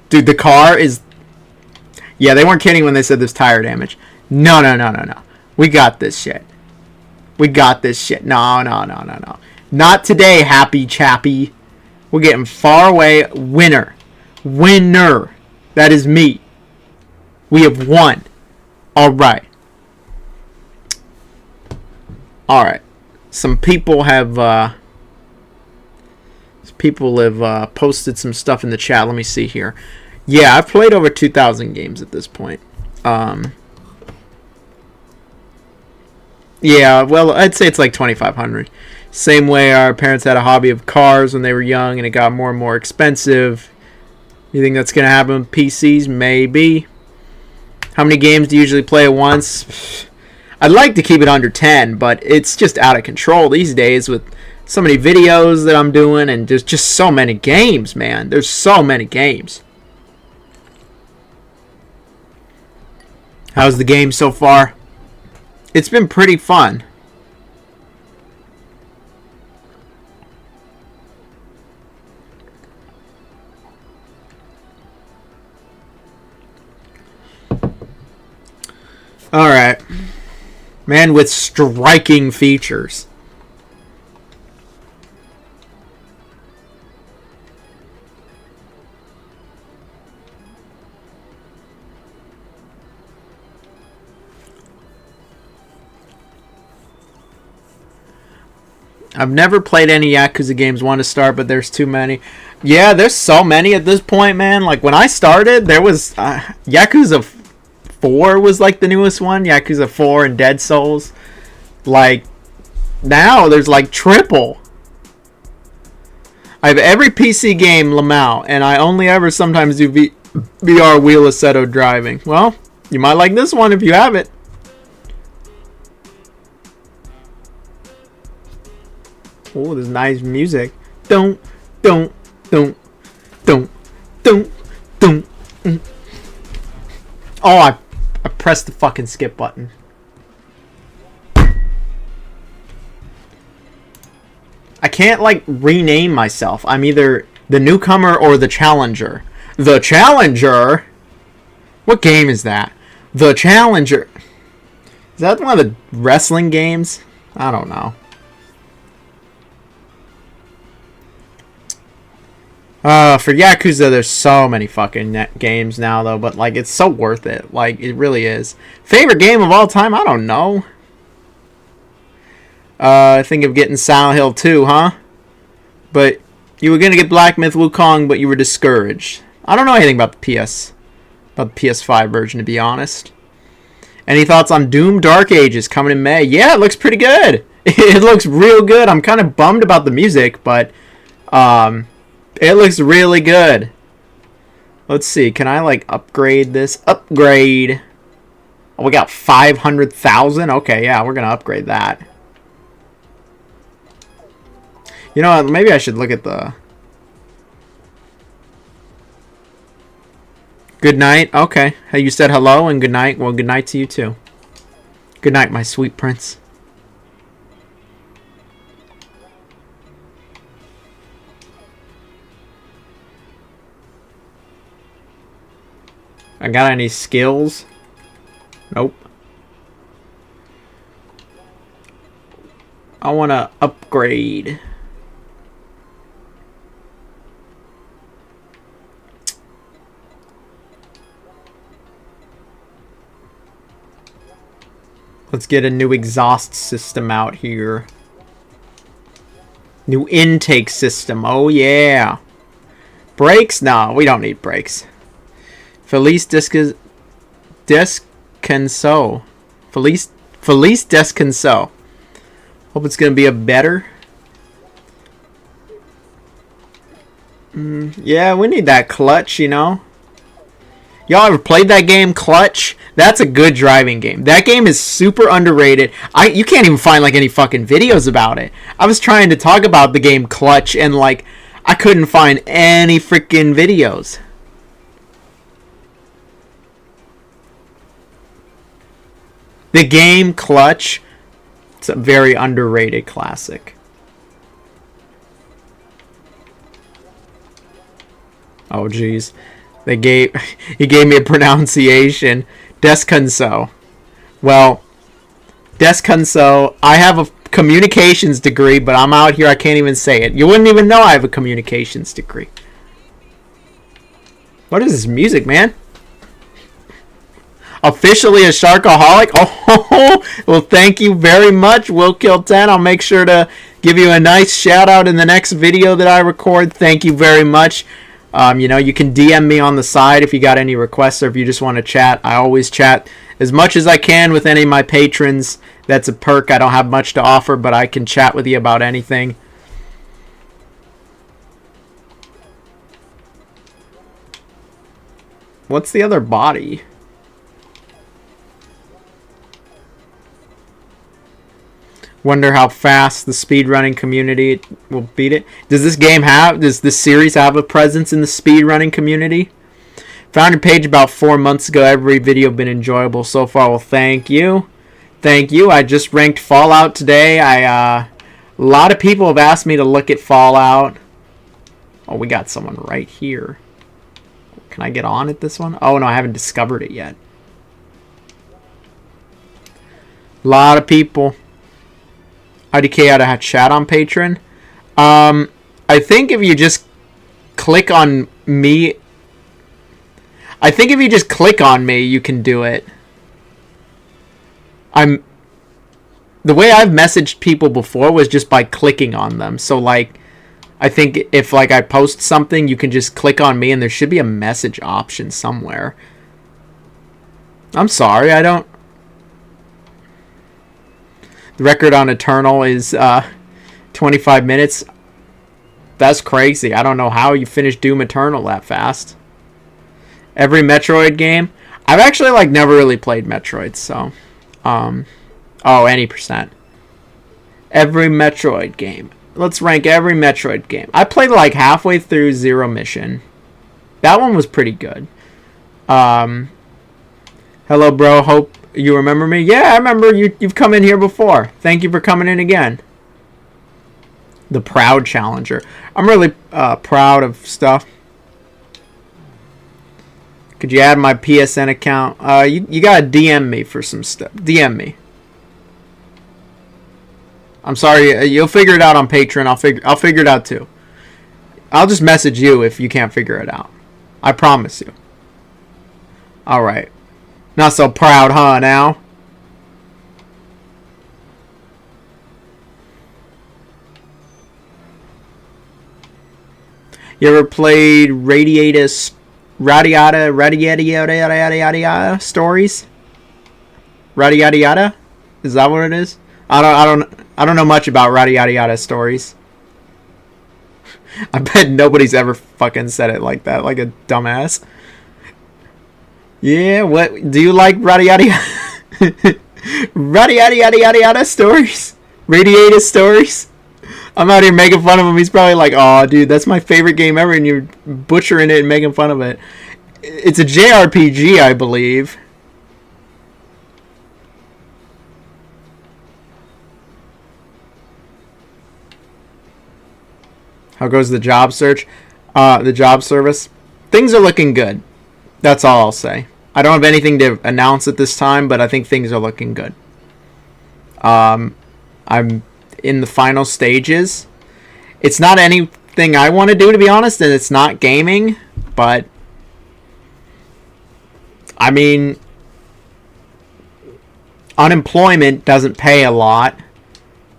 Dude, the car is... Yeah, they weren't kidding when they said there's tire damage. No. We got this shit. No. Not today, Happy Chappy. We're getting far away. Winner. That is me. We have won. Alright. Some people have posted some stuff in the chat. Let me see here. Yeah, I've played over 2,000 games at this point. Yeah, well, I'd say it's like 2,500. Same way our parents had a hobby of cars when they were young, and it got more and more expensive. You think that's going to happen with PCs? Maybe. How many games do you usually play at once? I'd like to keep it under 10, but it's just out of control these days with so many videos that I'm doing, and there's just so many games, man. There's so many games. How's the game so far? It's been pretty fun. Alright. Man with striking features. I've never played any Yakuza games. Want to start, but there's too many. Yeah, there's so many at this point, man. Like, when I started, there was... Yakuza 4 was, like, the newest one. Yakuza 4 and Dead Souls. Like, now there's, like, triple. I have every PC game, Lamau, and I only ever sometimes do VR Wheel Assetto driving. Well, you might like this one if you have it. Oh, there's nice music. Don't. Oh, I pressed the fucking skip button. I can't, like, rename myself. I'm either the newcomer or the challenger. The Challenger? What game is that? The Challenger. Is that one of the wrestling games? I don't know. For Yakuza, there's so many fucking games now, though, but, like, it's so worth it. Like, it really is. Favorite game of all time? I don't know. I think of getting Silent Hill 2, huh? But you were going to get Black Myth Wukong, but you were discouraged. I don't know anything about the PS5 version, to be honest. Any thoughts on Doom Dark Ages coming in May? Yeah, it looks pretty good. It looks real good. I'm kind of bummed about the music, but it looks really good. Let's see. Can I, like, upgrade this? Upgrade. Oh, we got 500,000? Okay, yeah, we're going to upgrade that. You know what? Maybe I should look at the... Good night. Okay. Hey, you said hello and good night. Well, good night to you, too. Good night, my sweet prince. I got any skills? Nope. I want to upgrade. Let's get a new exhaust system out here. New intake system. Oh, yeah. Brakes? No, we don't need brakes. Felice Descanso. Felice Descanso. Hope it's going to be a better. Yeah, we need that clutch, you know. Y'all ever played that game, Clutch? That's a good driving game. That game is super underrated. You can't even find, like, any fucking videos about it. I was trying to talk about the game Clutch, and, like, I couldn't find any freaking videos. The game Clutch, it's a very underrated classic. Oh, jeez. He gave me a pronunciation. Descanso. Well, Descanso, I have a communications degree, but I'm out here, I can't even say it. You wouldn't even know I have a communications degree. What is this music, man? Officially a Sharkaholic? Oh, well, thank you very much, Will Kill 10. I'll make sure to give you a nice shout out in the next video that I record. Thank you very much. You know, you can DM me on the side if you got any requests or if you just want to chat. I always chat as much as I can with any of my patrons. That's a perk. I don't have much to offer, but I can chat with you about anything. What's the other body? Wonder how fast the speedrunning community will beat it. Does this series have a presence in the speedrunning community? Found your page about 4 months ago. Every video been enjoyable so far. Well, thank you. Thank you. I just ranked Fallout today. A lot of people have asked me to look at Fallout. Oh, we got someone right here. Can I get on at this one? Oh, no, I haven't discovered it yet. A lot of people. IDK out of chat on Patreon. I think if you just click on me, you can do it. The way I've messaged people before was just by clicking on them. So, like, I think if, like, I post something, you can just click on me and there should be a message option somewhere. I'm sorry, I don't... The record on Eternal is 25 minutes. That's crazy. I don't know how you finished Doom Eternal that fast. Every Metroid game? I've actually, like, never really played Metroid, so... Oh, any percent. Every Metroid game. Let's rank every Metroid game. I played, like, halfway through Zero Mission. That one was pretty good. Hello, bro. Hope you remember me. Yeah, I remember you. You've come in here before. Thank you for coming in again. The Proud Challenger. I'm really proud of stuff. Could you add my PSN account? You gotta DM me for some stuff. DM me. I'm sorry. You'll figure it out on Patreon. I'll figure it out too. I'll just message you if you can't figure it out. I promise you. Alright. Not so proud, huh, now? You ever played Radiata stories? Radiata? Is that what it is? I don't know much about Radiata stories. I bet nobody's ever fucking said it like that, like a dumbass. Yeah, what do you like Radiata stories? Radiata stories? I'm out here making fun of him. He's probably like, "Oh, dude, that's my favorite game ever," and you're butchering it and making fun of it. It's a JRPG, I believe. How goes the job search? The job service? Things are looking good. That's all I'll say. I don't have anything to announce at this time, but I think things are looking good. I'm in the final stages. It's not anything I want to do, to be honest, and it's not gaming, but I mean, unemployment doesn't pay a lot,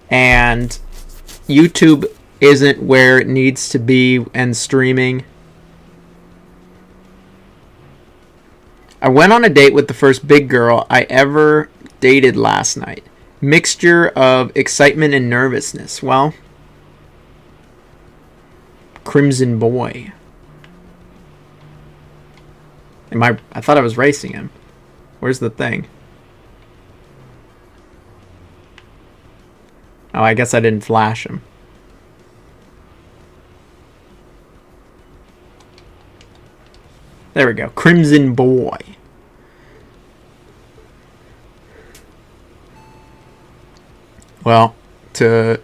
and YouTube isn't where it needs to be, and streaming. I went on a date with the first big girl I ever dated last night. Mixture of excitement and nervousness. Well, Crimson Boy. I thought I was racing him. Where's the thing? Oh, I guess I didn't flash him. There we go. Crimson Boy. Well, to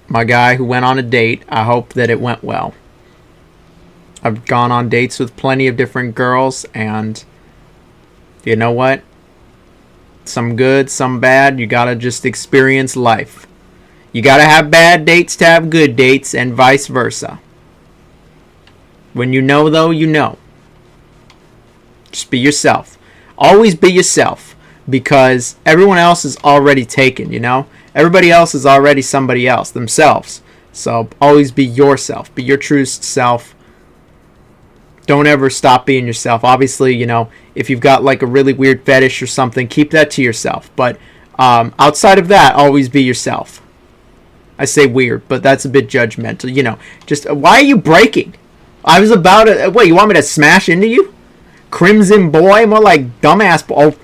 my guy who went on a date, I hope that it went well. I've gone on dates with plenty of different girls, and you know what? Some good, some bad. You gotta just experience life. You gotta have bad dates to have good dates, and vice versa. When you know, though, you know. Just be yourself. Always be yourself, because everyone else is already taken, you know? Everybody else is already somebody else, themselves. So always be yourself. Be your true self. Don't ever stop being yourself. Obviously, you know, if you've got like a really weird fetish or something, keep that to yourself. But outside of that, always be yourself. I say weird, but that's a bit judgmental. You know, just why are you breaking? I was about to... Wait, you want me to smash into you? Crimson Boy? More like dumbass... Oh.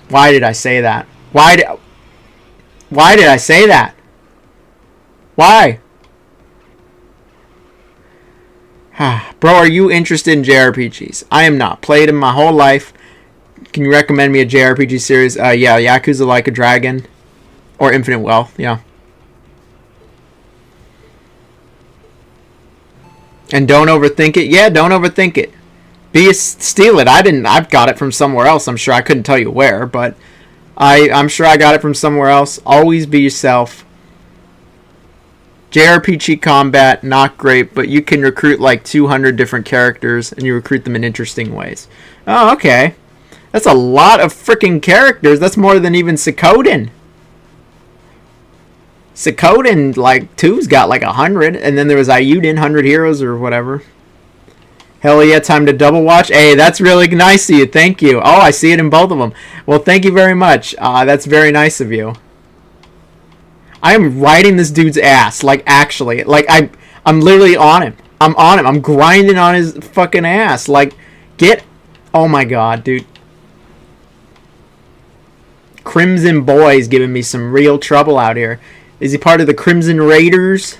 Why did I say that? Why did I say that? Why? Bro, are you interested in JRPGs? I am not. Played them my whole life. Can you recommend me a JRPG series? Yeah, Yakuza Like a Dragon. Or Infinite Wealth, yeah. And don't overthink it. Yeah, don't overthink it. Steal it. I've got it from somewhere else. I'm sure I couldn't tell you where, but I'm sure I got it from somewhere else. Always be yourself. JRPG combat, not great, but you can recruit like 200 different characters, and you recruit them in interesting ways. Oh, okay. That's a lot of freaking characters. That's more than even Suikoden. Suikoden, like, 2's got like 100, and then there was Ayuden, 100 Heroes or whatever. Hell yeah, time to double watch. Hey, that's really nice of you. Thank you. Oh, I see it in both of them. Well, thank you very much. That's very nice of you. I am riding this dude's ass. Like, actually. Like, I'm literally on him. I'm on him. I'm grinding on his fucking ass. Like, get... Oh my god, dude. Crimson Boy's giving me some real trouble out here. Is he part of the Crimson Raiders?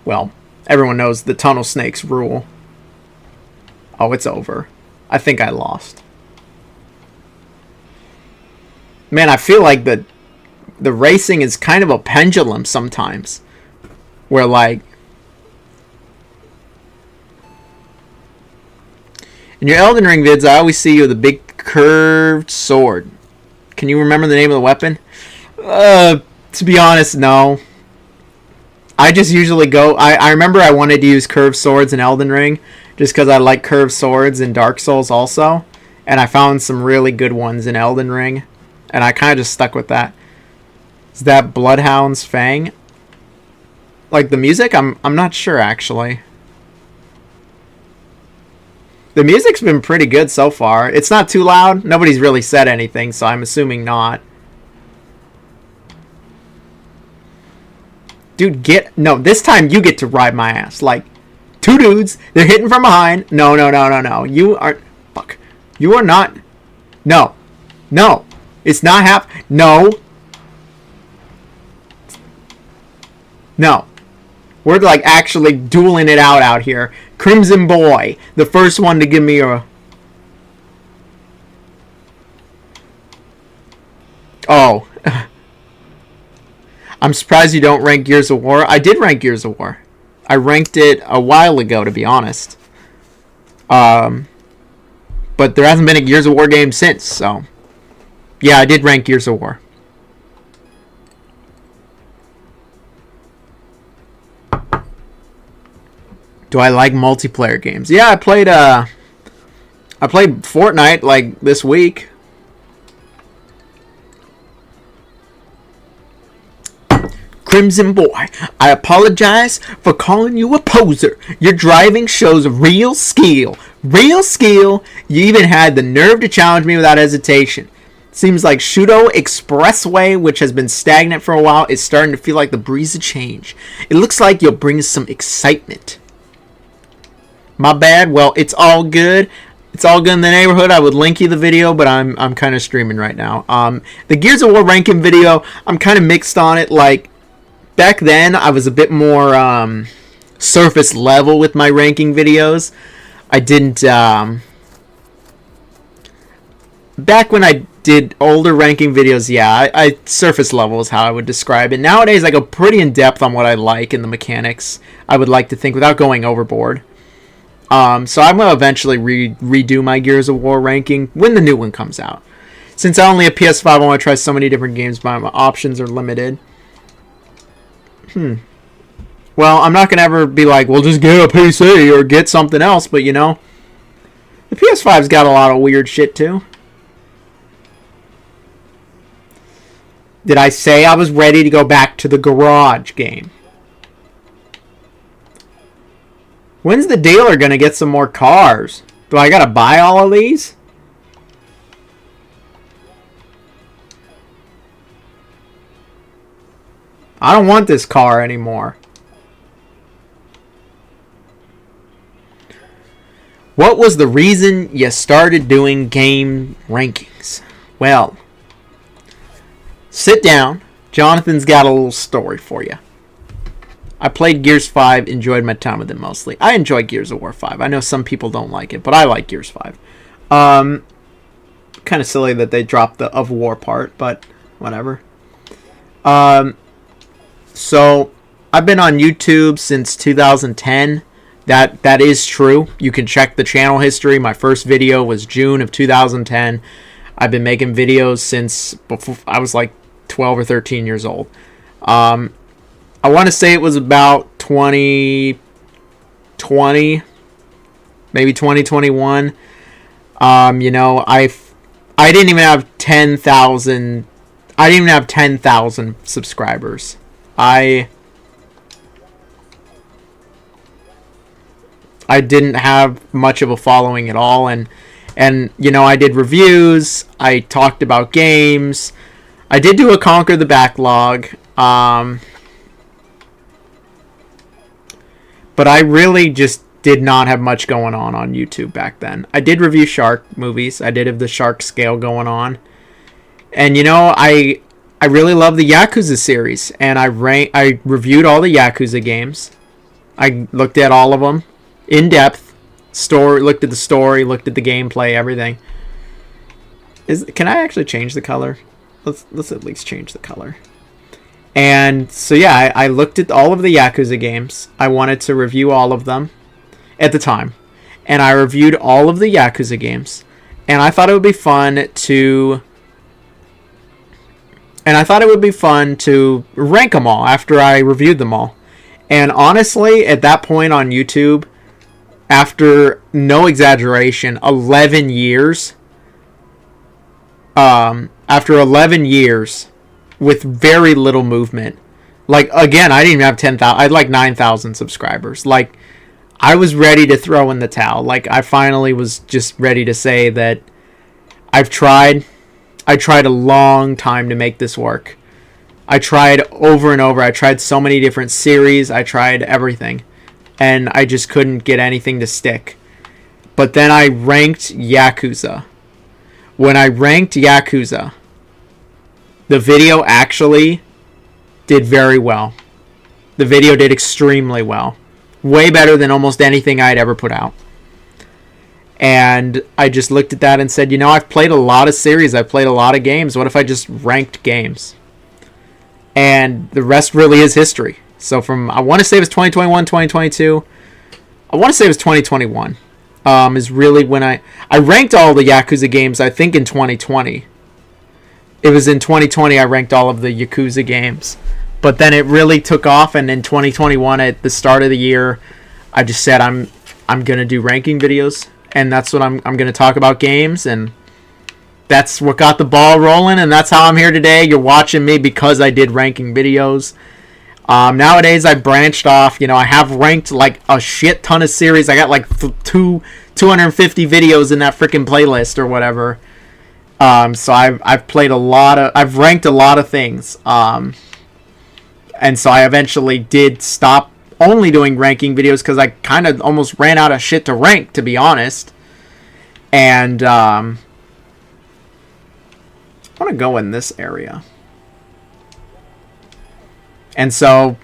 Well... Everyone knows the tunnel snakes rule. Oh, it's over. I think I lost. Man, I feel like the racing is kind of a pendulum sometimes. Where, like... In your Elden Ring vids, I always see you with a big curved sword. Can you remember the name of the weapon? To be honest, no. I just usually go... I remember I wanted to use curved swords in Elden Ring, just because I like curved swords in Dark Souls also. And I found some really good ones in Elden Ring. And I kind of just stuck with that. Is that Bloodhound's Fang? Like the music? I'm not sure, actually. The music's been pretty good so far. It's not too loud. Nobody's really said anything, so I'm assuming not. Dude, no, this time you get to ride my ass. Like, two dudes, they're hitting from behind. No. You are... Fuck. You are not... No. No. It's not No. No. We're, like, actually dueling it out here. Crimson Boy, the first one to give me a... Oh. I'm surprised you don't rank Gears of War. I did rank Gears of War. I ranked it a while ago, to be honest. But there hasn't been a Gears of War game since, so... Yeah, I did rank Gears of War. Do I like multiplayer games? Yeah, I played Fortnite, like, this week. Crimson Boy, I apologize for calling you a poser. Your driving shows real skill. Real skill. You even had the nerve to challenge me without hesitation. Seems like Shudo Expressway, which has been stagnant for a while, is starting to feel like the breeze of change. It looks like you'll bring some excitement. My bad. Well, it's all good. It's all good in the neighborhood. I would link you the video, but I'm kind of streaming right now. The Gears of War ranking video, I'm kind of mixed on it. Like, back then, I was a bit more surface level with my ranking videos. I didn't... Back when I did older ranking videos, yeah, I surface level is how I would describe it. Nowadays, I go pretty in-depth on what I like and the mechanics, I would like to think, without going overboard. So I'm going to eventually redo my Gears of War ranking when the new one comes out. Since I only have PS5, I want to try so many different games, but my options are limited. Well, I'm not going to ever be like, well, just get a PC or get something else, but you know, the PS5's got a lot of weird shit too. Did I say I was ready to go back to the garage game? When's the dealer going to get some more cars? Do I got to buy all of these? I don't want this car anymore. What was the reason you started doing game rankings? Well, sit down. Jonathan's got a little story for you. I played Gears 5, enjoyed my time with it mostly. I enjoy Gears of War 5. I know some people don't like it, but I like Gears 5. Kind of silly that they dropped the of war part, but whatever. So, I've been on YouTube since 2010. That is true. You can check the channel history. My first video was June of 2010. I've been making videos since before I was like 12 or 13 years old. I want to say it was about 2020, maybe 2021. You know, I didn't even have 10,000. I didn't even have 10,000 subscribers. I didn't have much of a following at all, and you know, I did reviews. I talked about games. I did do a Conquer the Backlog. But I really just did not have much going on YouTube back then. I did review shark movies. I did have the shark scale going on. And, you know, I really love the Yakuza series. And I reviewed all the Yakuza games. I looked at all of them in depth. Looked at the story, looked at the gameplay, everything. Can I actually change the color? Let's at least change the color. And so, yeah, I looked at all of the Yakuza games. I wanted to review all of them at the time. And I reviewed all of the Yakuza games. And I thought it would be fun to And I thought it would be fun to rank them all after I reviewed them all. And honestly, at that point on YouTube, after, no exaggeration, 11 years, after 11 years with very little movement, like, again, I didn't even have 10,000, I had like 9,000 subscribers. Like, I was ready to throw in the towel. Like, I finally was just ready to say that I tried a long time to make this work. I tried over and over. I tried so many different series. I tried everything. And I just couldn't get anything to stick. But then I ranked Yakuza. When I ranked Yakuza, the video actually did very well. The video did extremely well. Way better than almost anything I'd ever put out. And I just looked at that and said, you know, I've played a lot of series. I've played a lot of games. What if I just ranked games? And the rest really is history. So from, I want to say it was 2021, 2022. I want to say it was 2021. Is really when I ranked all the Yakuza games, I think, in 2020. It was in 2020 I ranked all of the Yakuza games. But then it really took off, and in 2021, at the start of the year, I just said I'm going to do ranking videos. And that's what I'm going to talk about games, and that's what got the ball rolling, and that's how I'm here today. You're watching me because I did ranking videos. Nowadays, I branched off. You know, I have ranked like a shit ton of series. I got like 250 videos in that freaking playlist or whatever. So I've played a lot of, I've ranked a lot of things. And so I eventually did stop only doing ranking videos because I kind of almost ran out of shit to rank, to be honest. And I want to go in this area. And so,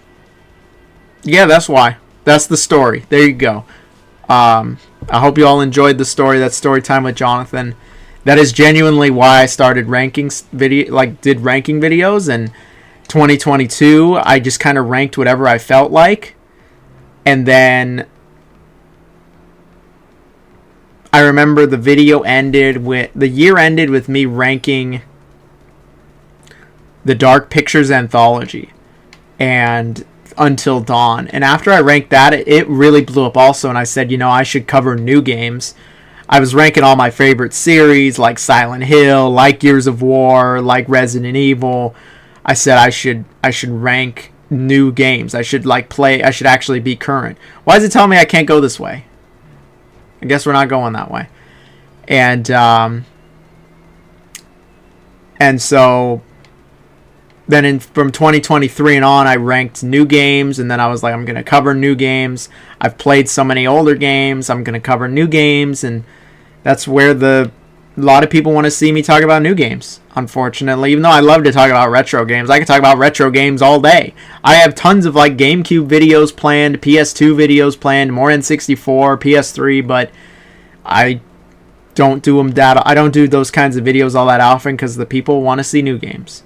yeah, that's why. That's the story. There you go. I hope you all enjoyed the story. That's story time with Jonathan. That is genuinely why I started did ranking videos. And 2022, I just kind of ranked whatever I felt like. And then I remember the year ended with me ranking the Dark Pictures Anthology and Until Dawn. And after I ranked that, it really blew up also. And I said, you know, I should cover new games. I was ranking all my favorite series like Silent Hill, like Gears of War, like Resident Evil. I said I should rank new games. I should actually be current. Why is it telling me I can't go this way? I guess we're not going that way. And so then from 2023 and on, I ranked new games, and then I was like, I'm going to cover new games. I've played so many older games. I'm going to cover new games, and that's where a lot of people want to see me talk about new games, unfortunately. Even though I love to talk about retro games, I can talk about retro games all day. I have tons of like GameCube videos planned, PS2 videos planned, more N64, PS3, but I don't do I don't do those kinds of videos all that often because the people want to see new games.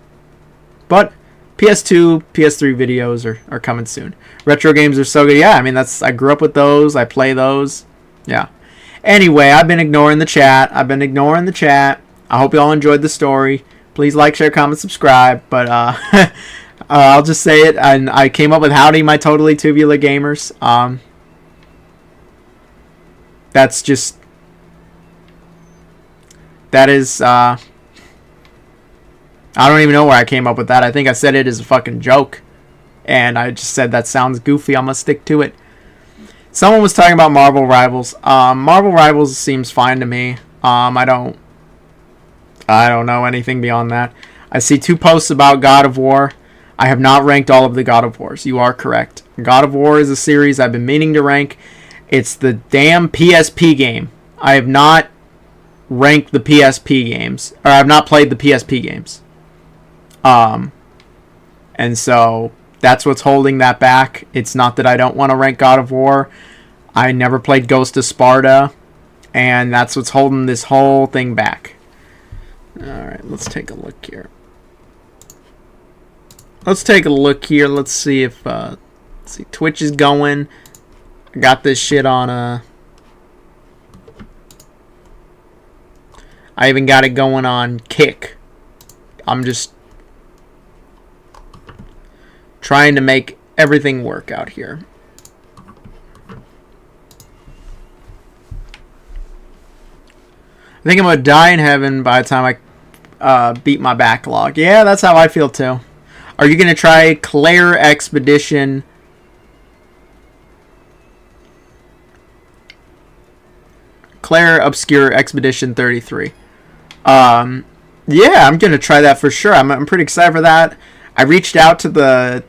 But PS2, PS3 videos are coming soon. Retro games are so good. Yeah, I mean, I grew up with those. I play those. Yeah. Anyway, I've been ignoring the chat. I hope you all enjoyed the story. Please like, share, comment, subscribe. But I'll just say it. And I came up with howdy, my totally tubular gamers. That is I don't even know where I came up with that. I think I said it as a fucking joke. And I just said that sounds goofy. I'm going to stick to it. Someone was talking about Marvel Rivals. Marvel Rivals seems fine to me. I don't know anything beyond that. I see 2 posts about God of War. I have not ranked all of the God of Wars. You are correct. God of War is a series I've been meaning to rank. It's the damn PSP game. I have not ranked the PSP games. Or I have not played the PSP games. And so that's what's holding that back. It's not that I don't want to rank God of War. I never played Ghost of Sparta, and that's what's holding this whole thing back. Alright, let's take a look here. Let's see if Twitch is going. I got this shit on I even got it going on Kick. I'm just Trying to make everything work out here. I think I'm going to die in heaven by the time I beat my backlog. Yeah, that's how I feel too. Are you going to try Claire Expedition? Claire Obscure Expedition 33. Yeah, I'm going to try that for sure. I'm pretty excited for that. I reached out to their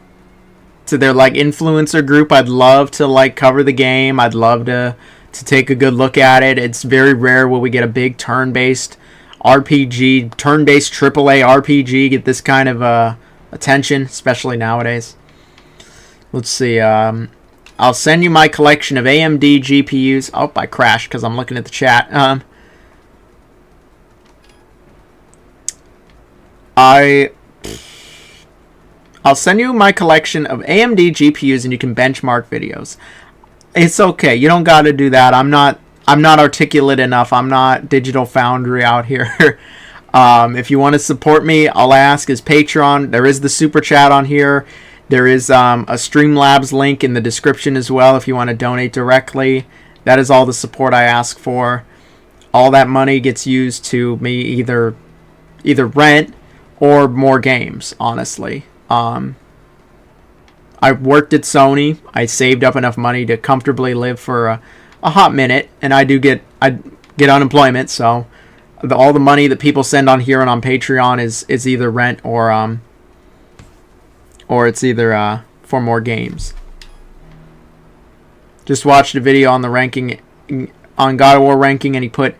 like influencer group. I'd love to like cover the game. I'd love to take a good look at it. It's very rare where we get a big turn-based RPG, turn-based AAA RPG get this kind of attention, especially nowadays. Let's see. I'll send you my collection of AMD GPUs. Oh, I crashed because I'm looking at the chat. I'll send you my collection of AMD GPUs and you can benchmark videos. It's okay. You don't got to do that. I'm not articulate enough. I'm not Digital Foundry out here. If you want to support me, all I ask is Patreon. There is the super chat on here. There is a Streamlabs link in the description as well if you want to donate directly. That is all the support I ask for. All that money gets used to me either rent or more games, honestly. I worked at Sony. I saved up enough money to comfortably live for a hot minute, and I get unemployment, so all the money that people send on here and on Patreon is either rent or it's either for more games. Just watched a video on the ranking on God of War ranking, and he put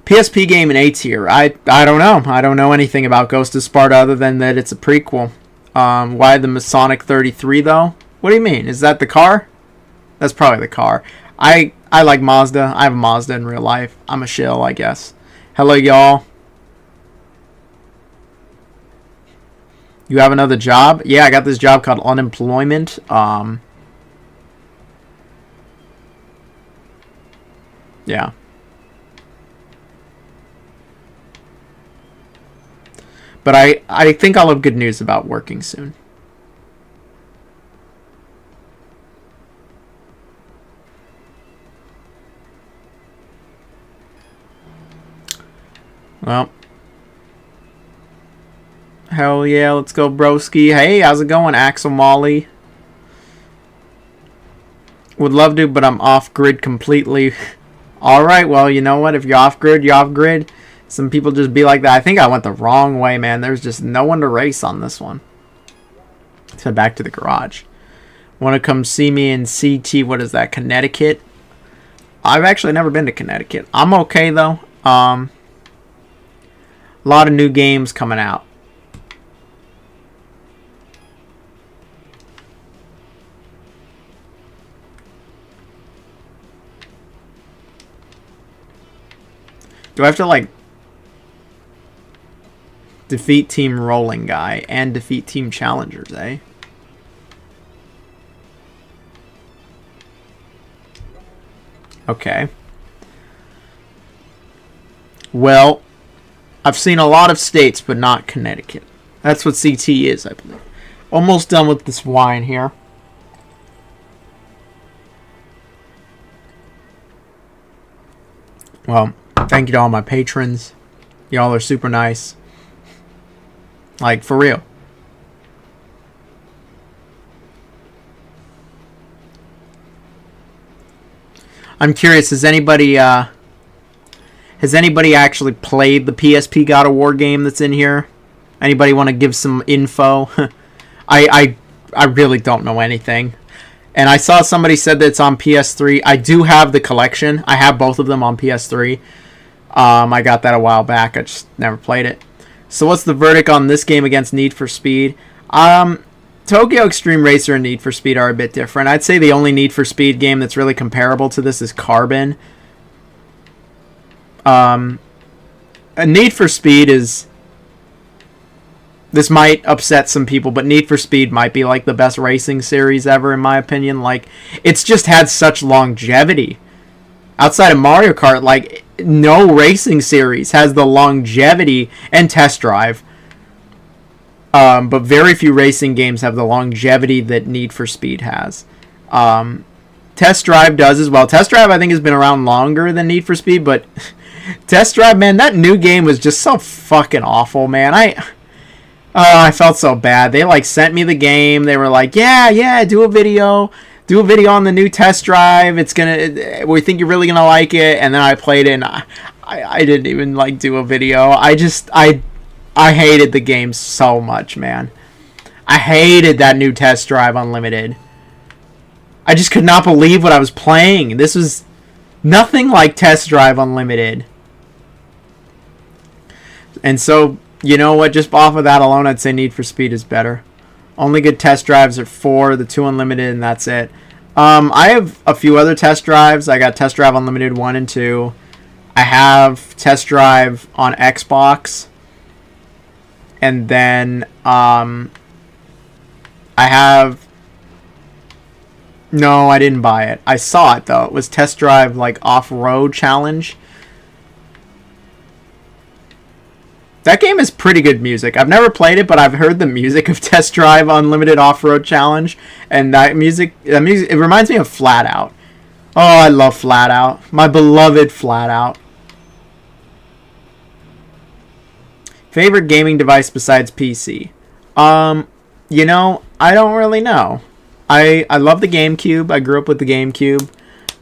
PSP game in A tier. I don't know. I don't know anything about Ghost of Sparta other than that it's a prequel. Why the Masonic 33 though? What do you mean? Is that the car? That's probably the car. I like Mazda. I have a Mazda in real life. I'm a shill, I guess. Hello, y'all. You have another job? Yeah, I got this job called unemployment. Yeah. But I think I'll have good news about working soon. Well. Hell yeah, let's go broski. Hey, how's it going, Axel Molly? Would love to, but I'm off-grid completely. Alright, well, you know what? If you're off-grid, you're off-grid. Some people just be like that. I think I went the wrong way, man. There's just no one to race on this one. Let's head back to the garage. Want to come see me in CT, what is that, Connecticut? I've actually never been to Connecticut. I'm okay, though. A lot of new games coming out. Do I have to, like, defeat Team Rolling Guy and defeat Team Challengers, eh? Okay. Well, I've seen a lot of states, but not Connecticut. That's what CT is, I believe. Almost done with this wine here. Well, thank you to all my patrons. Y'all are super nice. Like, for real. I'm curious, has anybody actually played the PSP God of War game that's in here? Anybody want to give some info? I really don't know anything. And I saw somebody said that it's on PS3. I do have the collection. I have both of them on PS3. I got that a while back. I just never played it. So what's the verdict on this game against Need for Speed? Tokyo Xtreme Racer and Need for Speed are a bit different. I'd say the only Need for Speed game that's really comparable to this is Carbon. A Need for Speed is... This might upset some people, but Need for Speed might be like the best racing series ever, in my opinion. Like, it's just had such longevity. Outside of Mario Kart, like, no racing series has the longevity and Test Drive But very few racing games have the longevity that Need for Speed has. Test Drive does as well. Test Drive, I think, has been around longer than Need for Speed, but Test Drive, man, that new game was just so fucking awful, man. I felt so bad. They like sent me the game. They were like, yeah, do a video on the new Test Drive. We think you're really gonna like it. And then I played it, and I didn't even like do a video. I hated the game so much, man. I hated that new Test Drive Unlimited. I just could not believe what I was playing. This was nothing like Test Drive Unlimited. And so, you know what? Just off of that alone, I'd say Need for Speed is better. Only good test drives are 4, the 2 Unlimited, and that's it. I have a few other test drives. I got Test Drive Unlimited 1 and 2. I have Test Drive on Xbox. And then I have... No, I didn't buy it. I saw it, though. It was Test Drive, like, Off-Road Challenge. That game is pretty good music. I've never played it, but I've heard the music of Test Drive Unlimited Off-Road Challenge. And that music, it reminds me of Flat Out. Oh, I love Flat Out. My beloved Flat Out. Favorite gaming device besides PC? You know, I don't really know. I love the GameCube. I grew up with the GameCube.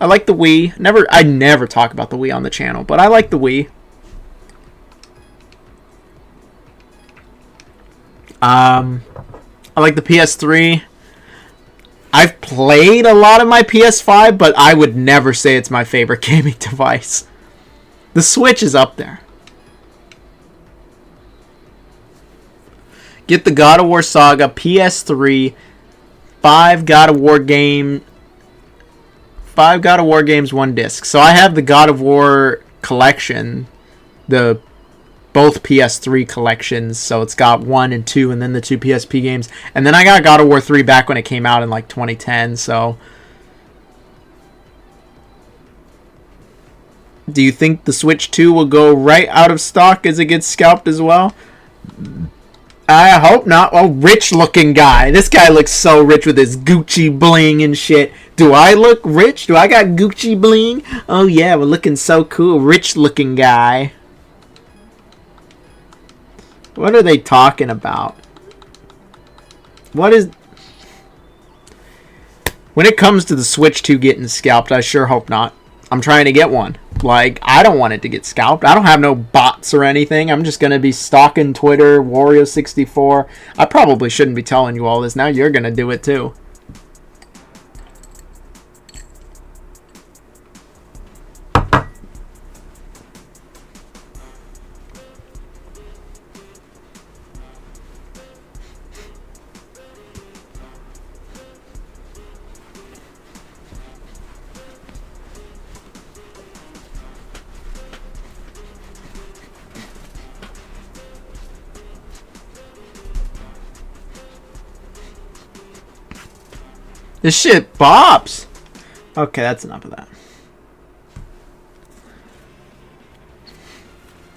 I like the Wii. I never talk about the Wii on the channel, but I like the Wii. I like the PS3. I've played a lot of my PS5, but I would never say it's my favorite gaming device. The Switch is up there. Get the God of War Saga PS3, 5 God of War games, 1 disc. So I have the God of War collection, both PS3 collections, so it's got 1 and 2, and then the 2 PSP games. And then I got God of War 3 back when it came out in like 2010, so... Do you think the Switch 2 will go right out of stock as it gets scalped as well? I hope not. Oh, rich-looking guy. This guy looks so rich with his Gucci bling and shit. Do I look rich? Do I got Gucci bling? Oh yeah, we're looking so cool. Rich-looking guy. What are they talking about? What is... When it comes to the Switch 2 getting scalped, I sure hope not. I'm trying to get one. Like, I don't want it to get scalped. I don't have no bots or anything. I'm just going to be stalking Twitter, Wario64. I probably shouldn't be telling you all this. Now you're going to do it too. This shit bops. Okay, that's enough of that.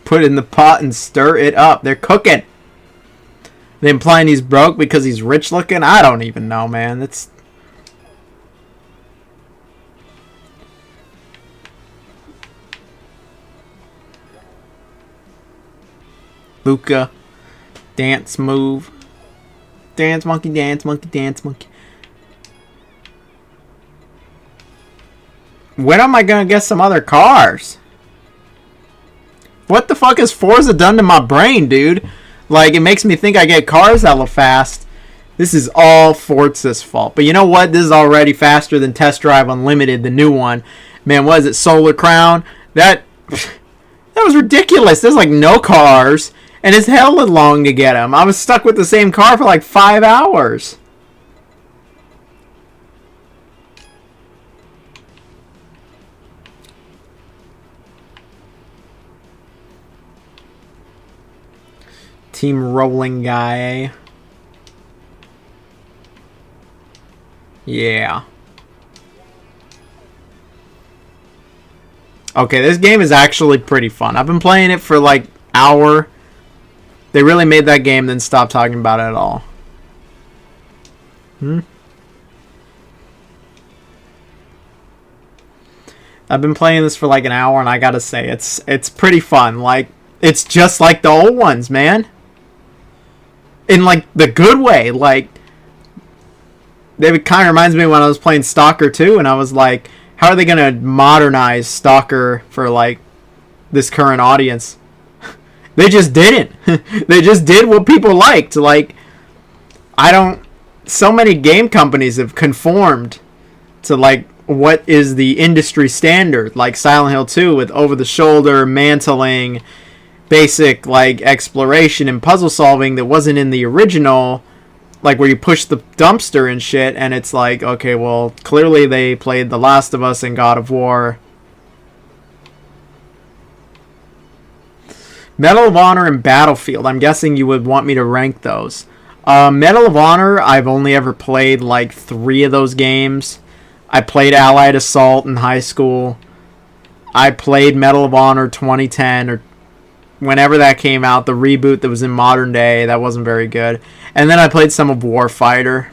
Put it in the pot and stir it up. They're cooking. They implying he's broke because he's rich looking? I don't even know, man. That's... Luca. Dance move. Dance monkey, dance monkey, dance monkey. When am I gonna get some other cars? What the fuck has Forza done to my brain, dude? Like, it makes me think I get cars hella fast. This is all Forza's fault. But you know what? This is already faster than Test Drive Unlimited, the new one. Man, what is it? Solar Crown? That was ridiculous. There's like no cars. And it's hella long to get them. I was stuck with the same car for like 5 hours. Team rolling guy. Yeah. Okay, this game is actually pretty fun. I've been playing it for like hour. They really made that game, then stopped talking about it at all. I've been playing this for like an hour, and I gotta say, it's pretty fun. Like, it's just like the old ones, man. In like the good way. Like, it kind of reminds me when I was playing Stalker 2, and I was like, how are they gonna modernize Stalker for like this current audience? They just didn't. They just did what people liked. Like, so many game companies have conformed to like what is the industry standard, like Silent Hill 2 with over-the-shoulder mantling, basic like exploration and puzzle solving that wasn't in the original, like where you push the dumpster and shit. And it's like, okay, well, clearly they played The Last of Us and God of War. Medal of Honor and Battlefield. I'm guessing you would want me to rank those. Medal of Honor, I've only ever played like 3 of those games. I played Allied Assault in high school. I played Medal of Honor 2010 or whenever that came out, the reboot that was in modern day. That wasn't very good. And then I played some of Warfighter.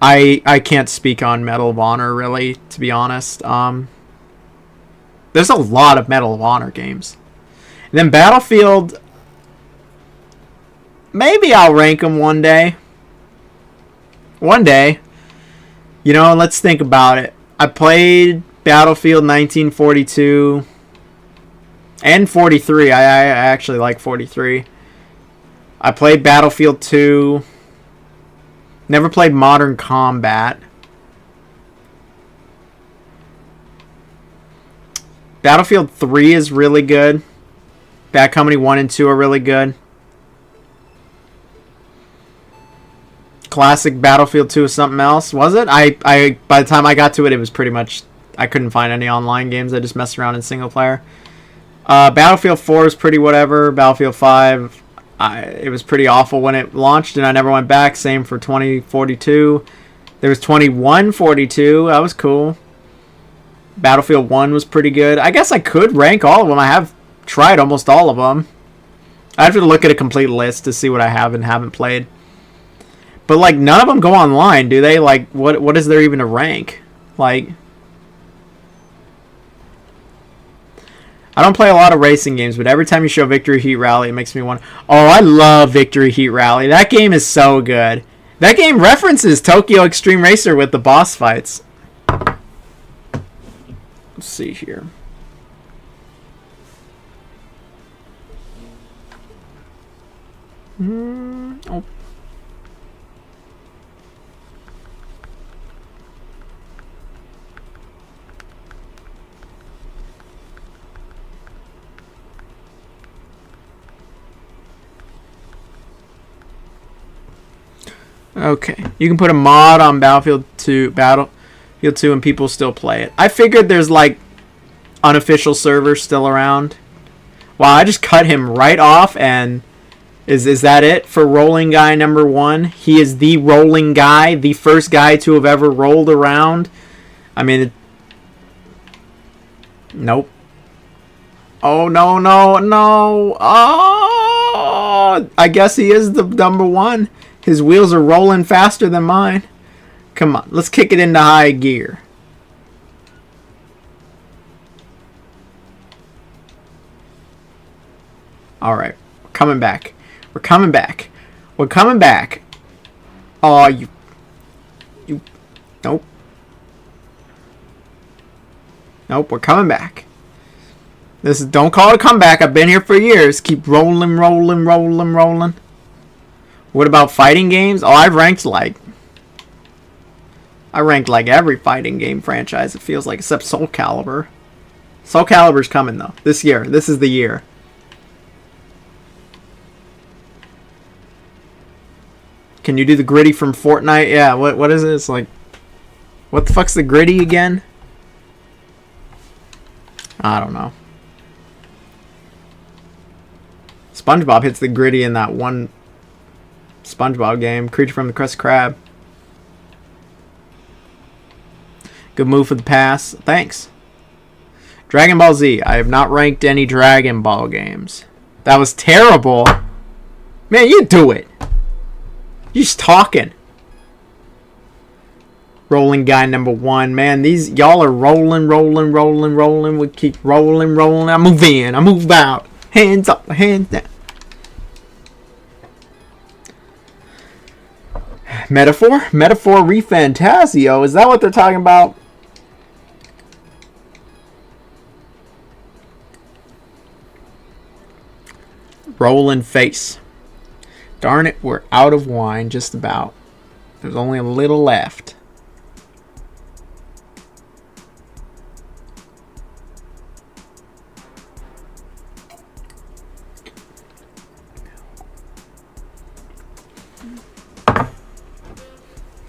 I can't speak on Medal of Honor, really, to be honest. There's a lot of Medal of Honor games. And then Battlefield, maybe I'll rank them one day. One day. You know, let's think about it. I played Battlefield 1942 and 43. I actually like 43. I played Battlefield 2. Never played Modern Combat. Battlefield 3 is really good. Bad Company 1 and 2 are really good. Classic Battlefield 2 is something else. Was it? I by the time I got to it, it was pretty much, I couldn't find any online games. I just messed around in single player. Battlefield 4 is pretty whatever. Battlefield 5, it was pretty awful when it launched, and I never went back. Same for 2042. There was 2142. That was cool. Battlefield 1 was pretty good. I guess I could rank all of them. I have tried almost all of them. I have to look at a complete list to see what I have and haven't played. But, like, none of them go online, do they? Like, what is there even to rank? Like, I don't play a lot of racing games, but every time you show Victory Heat Rally, it makes me want... Oh, I love Victory Heat Rally. That game is so good. That game references Tokyo Xtreme Racer with the boss fights. Let's see here. Oh. Okay, you can put a mod on Battlefield 2, and people still play it. I figured there's like unofficial servers still around. Wow, I just cut him right off, and is that it for rolling guy number 1? He is the rolling guy, the first guy to have ever rolled around. I mean, nope. Oh no. Oh, I guess he is the number 1. His wheels are rolling faster than mine. Come on, let's kick it into high gear. Alright, we're coming back. We're coming back. We're coming back. Oh, you... Nope. Nope, we're coming back. Don't call it a comeback. I've been here for years. Keep rolling. What about fighting games? Oh, I ranked like every fighting game franchise, it feels like, except Soul Calibur. Soul Calibur's coming, though. This year. This is the year. Can you do the gritty from Fortnite? Yeah, what is it? It's like... What the fuck's the gritty again? I don't know. SpongeBob hits the gritty in that one SpongeBob game. Creature from the Krusty Krab. Good move for the pass. Thanks. Dragon Ball Z. I have not ranked any Dragon Ball games. That was terrible. Man, you do it. You just talking. Rolling guy number 1. Man, these y'all are rolling. We keep rolling. I move in. I move out. Hands up, hands down. Metaphor refantasio. Is that what they're talking about? Rolling face. Darn it, we're out of wine just about. There's only a little left.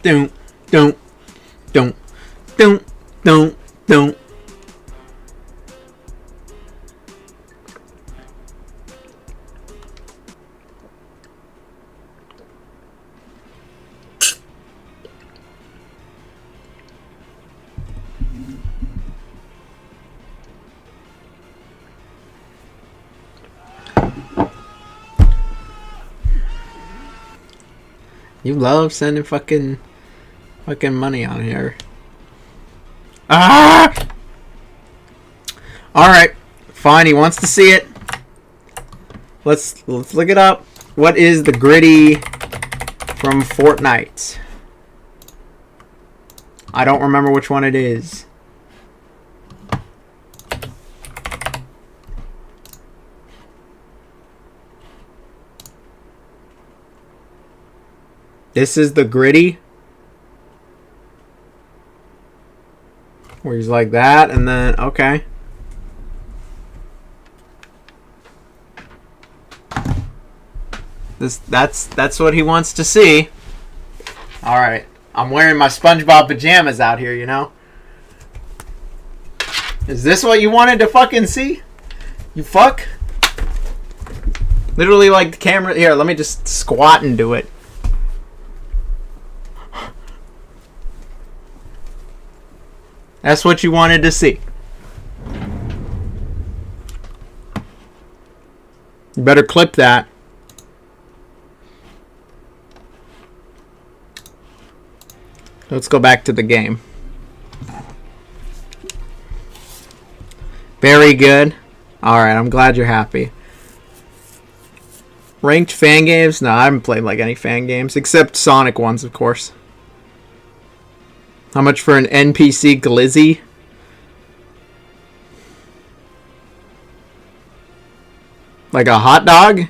Don't. You love sending fucking money on here. Ah! Alright. Fine, he wants to see it. Let's look it up. What is the gritty from Fortnite? I don't remember which one it is. This is the gritty. Where he's like that, and then, okay. That's what he wants to see. Alright. I'm wearing my SpongeBob pajamas out here, you know? Is this what you wanted to fucking see? You fuck? Literally like the camera. Here, let me just squat and do it. That's what you wanted to see. You better clip that. Let's go back to the game. Very good. Alright, I'm glad you're happy. Ranked fan games? No, I haven't played like any fan games. Except Sonic ones, of course. How much for an NPC glizzy? Like a hot dog?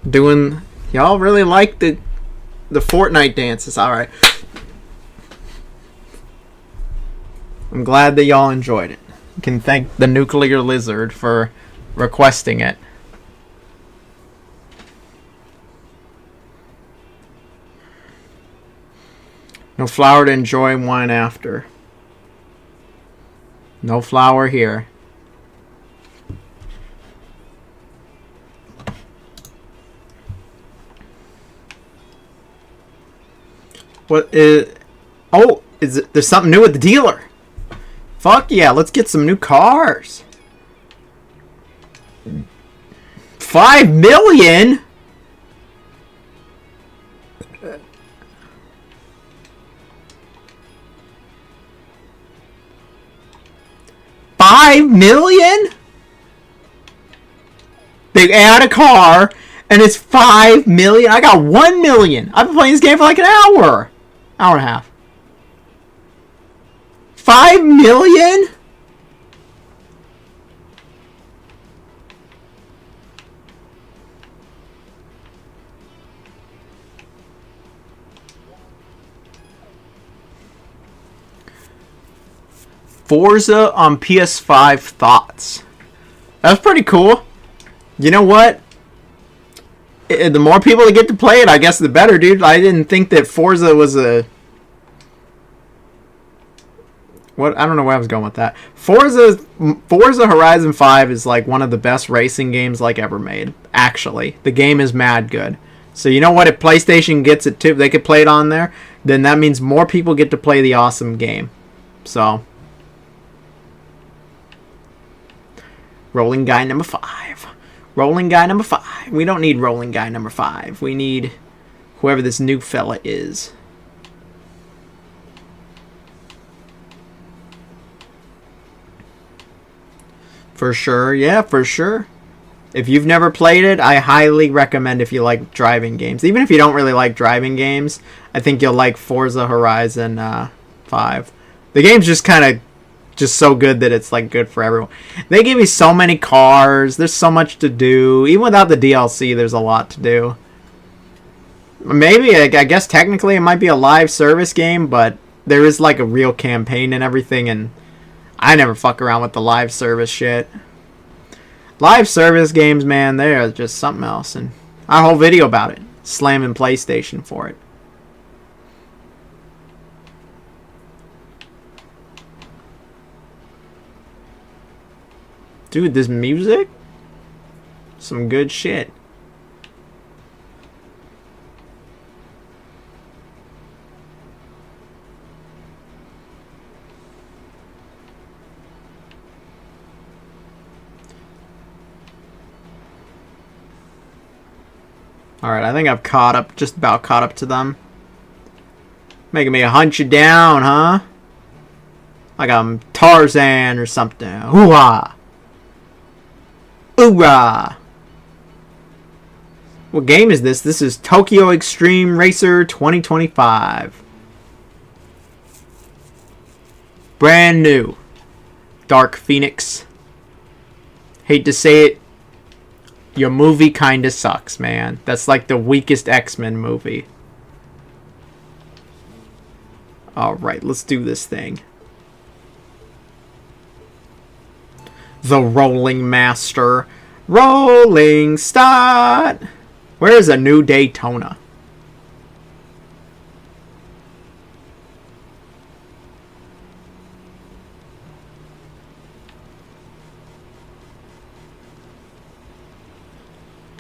Doing... Y'all really like the Fortnite dances. Alright. I'm glad that y'all enjoyed it. You can thank the Nuclear Lizard for requesting it. No flour to enjoy wine after. No flour here. What is... Oh, is it, there's something new at the dealer. Fuck yeah, let's get some new cars. 5 million? $5 million? They add a car and it's 5 million. I got 1 million. I've been playing this game for like an hour. Hour and a half. 5 million? Forza on PS5 thoughts. That's pretty cool. You know what? The more people that get to play it, I guess the better, dude. I didn't think that Forza was a... What? I don't know where I was going with that. Forza Horizon 5 is like one of the best racing games like ever made. Actually, the game is mad good. So you know what? If PlayStation gets it too, they could play it on there. Then that means more people get to play the awesome game. So, rolling guy number 5. Rolling guy number 5. We don't need rolling guy number 5. We need whoever this new fella is. For sure. Yeah, for sure. If you've never played it, I highly recommend if you like driving games. Even if you don't really like driving games, I think you'll like Forza Horizon 5. The game's just kind of just so good that it's like good for everyone. They give you so many cars. There's so much to do. Even without the DLC, there's a lot to do. Maybe, I guess technically it might be a live service game, but there is like a real campaign and everything, and I never fuck around with the live service shit. Live service games, man, they're just something else, and I have a whole video about it. Slamming PlayStation for it. Dude, this music? Some good shit. Alright, I think I've caught up, just about caught up to them. Making me hunt you down, huh? Like I'm Tarzan or something. Hoo-ha! Hoorah! What game is this? This is Tokyo Xtreme Racer 2025. Brand new. Dark Phoenix. Hate to say it. Your movie kinda sucks, man. That's like the weakest X-Men movie. Alright, let's do this thing. The Rolling Master. Rolling start. Where is a new Daytona?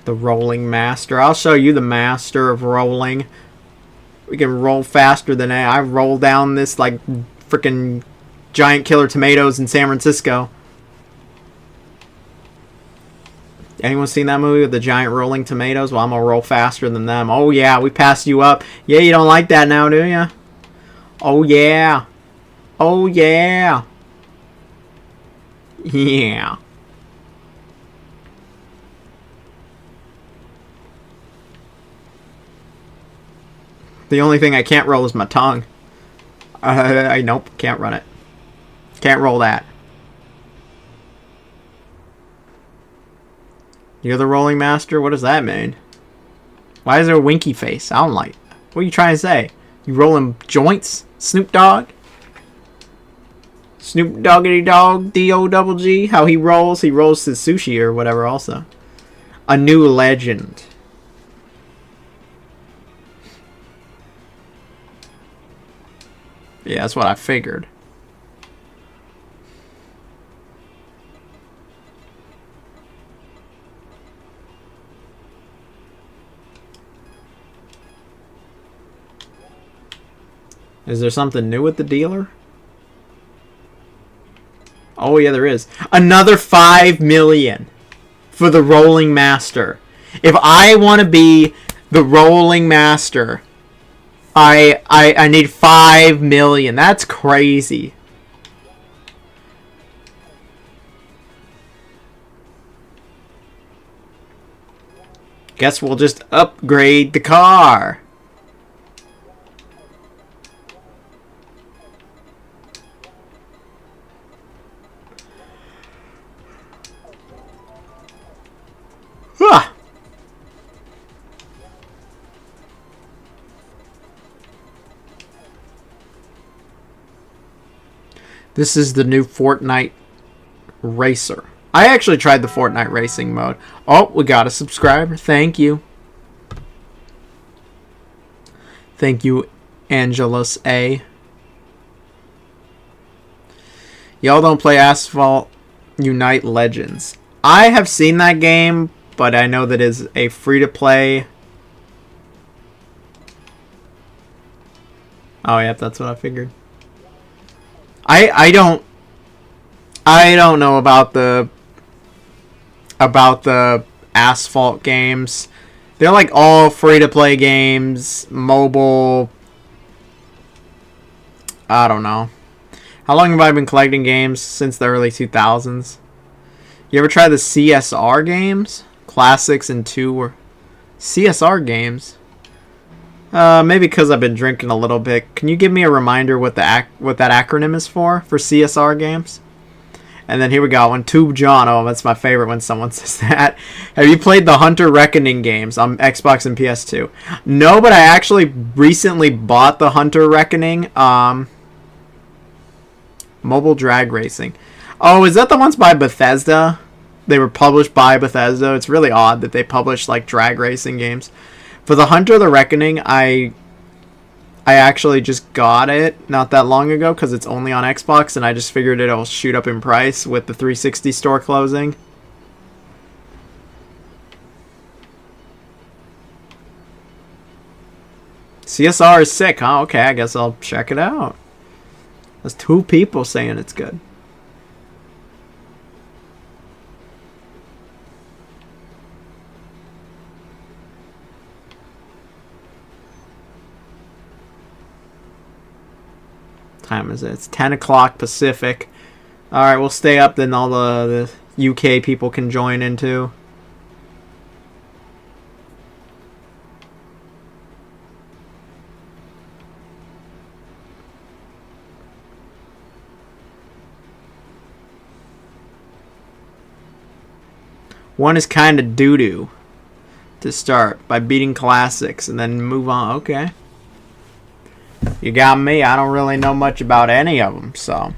The Rolling Master. I'll show you the master of rolling. We can roll faster than I roll down this like freaking giant killer tomatoes in San Francisco. Anyone seen that movie with the giant rolling tomatoes? Well, I'm gonna roll faster than them. Oh yeah, we passed you up. Yeah, you don't like that now, do ya? Oh yeah. Oh yeah. Yeah. The only thing I can't roll is my tongue. Nope, can't run it. Can't roll that. You're the rolling master? What does that mean? Why is there a winky face? I don't like. What are you trying to say? You rolling joints? Snoop Dogg? Snoop Doggity Dogg, D-O-double-G? How he rolls his sushi or whatever also. A new legend. Yeah, that's what I figured. Is there something new with the dealer? Oh yeah, there is. Another 5 million for the Rolling Master. If I want to be the Rolling Master, I need 5 million. That's crazy. Guess we'll just upgrade the car. Ah. This is the new Fortnite Racer. I actually tried the Fortnite racing mode. Oh, we got a subscriber. Thank you. Thank you, Angelus A. Y'all don't play Asphalt Unite Legends. I have seen that game, but I know that is a free-to-play. Oh, yeah, that's what I figured. I don't know about the Asphalt games. They're like all free to play games, mobile. I don't know. How long have I been collecting games? Since the early 2000s. You ever try the CSR games? Classics and 2 were CSR games. Maybe because I've been drinking a little bit. Can you give me a reminder what that acronym is for CSR games? And then here we go. On Tube John. Oh, that's my favorite when someone says that. Have you played the Hunter Reckoning games on Xbox and PS2? No, but I actually recently bought the Hunter Reckoning. Mobile Drag Racing. Oh, is that the ones by Bethesda? They were published by Bethesda. It's really odd that they publish like drag racing games. For the Hunter the Reckoning, I actually just got it not that long ago because it's only on Xbox, and I just figured it'll shoot up in price with the 360 store closing. CSR is sick, huh? Okay, I guess I'll check it out. There's 2 people saying it's good. Time is it? It's 10 o'clock Pacific. Alright, we'll stay up, then all the UK people can join in too. One is kind of doo-doo to start by beating classics and then move on. Okay. You got me. I don't really know much about any of them, so.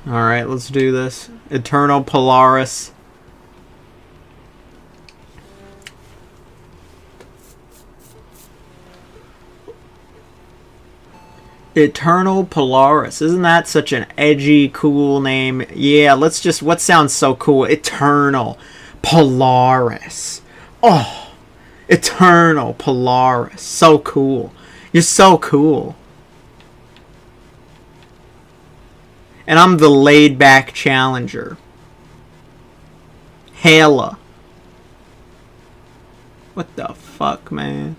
Alright, let's do this. Eternal Polaris. Eternal Polaris. Isn't that such an edgy, cool name? Yeah, let's just... What sounds so cool? Eternal Polaris. Oh, Eternal Polaris. So cool. You're so cool. And I'm the laid-back challenger. Hella. What the fuck, man?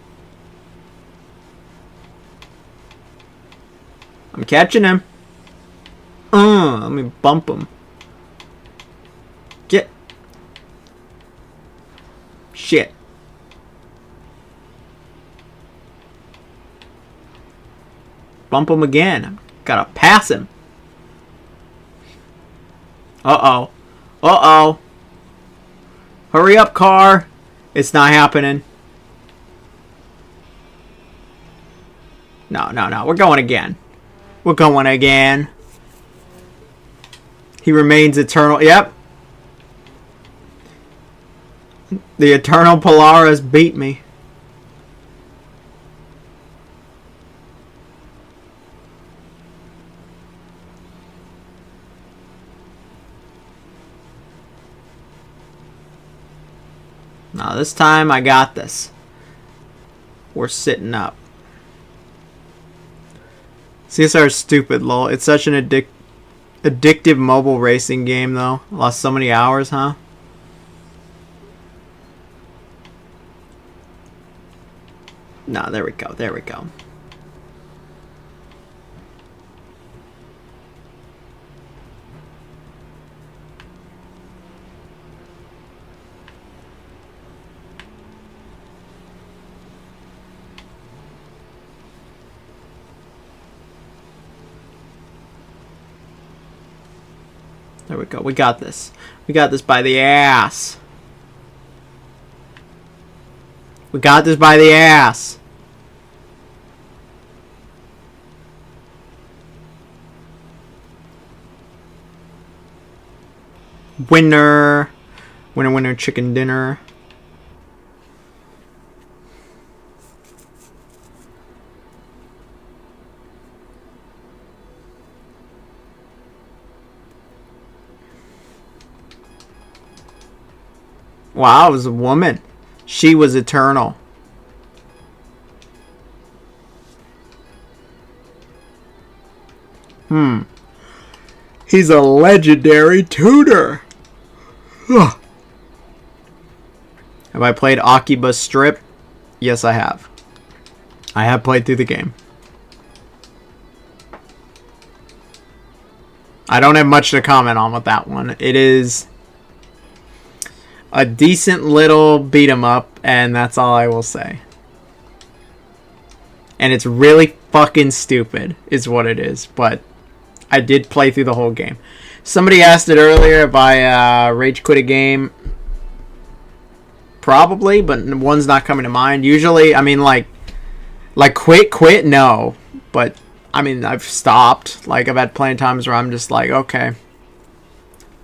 I'm catching him. Let me bump him. Get. Shit. Bump him again. Gotta pass him. Uh-oh. Uh-oh. Hurry up, car. It's not happening. No, no, no. We're going again. We're going again. He remains eternal. Yep. The Eternal Polaris beat me. Now this time I got this. We're sitting up. CSR is stupid, lol. It's such an addictive mobile racing game, though. Lost so many hours, huh? No, there we go. There we go. There we go. We got this. We got this by the ass. We got this by the ass. Winner. Winner, winner, chicken dinner. Wow, it was a woman. She was eternal. He's a legendary tutor. Have I played Akiba Strip? Yes, I have. I have played through the game. I don't have much to comment on with that one. It is a decent little beat 'em up, and that's all I will say. And it's really fucking stupid, is what it is. But I did play through the whole game. Somebody asked it earlier if I rage quit a game. Probably, but one's not coming to mind. Usually, I mean, like quit, no. But I mean, I've stopped. Like, I've had plenty of times where I'm just like, okay,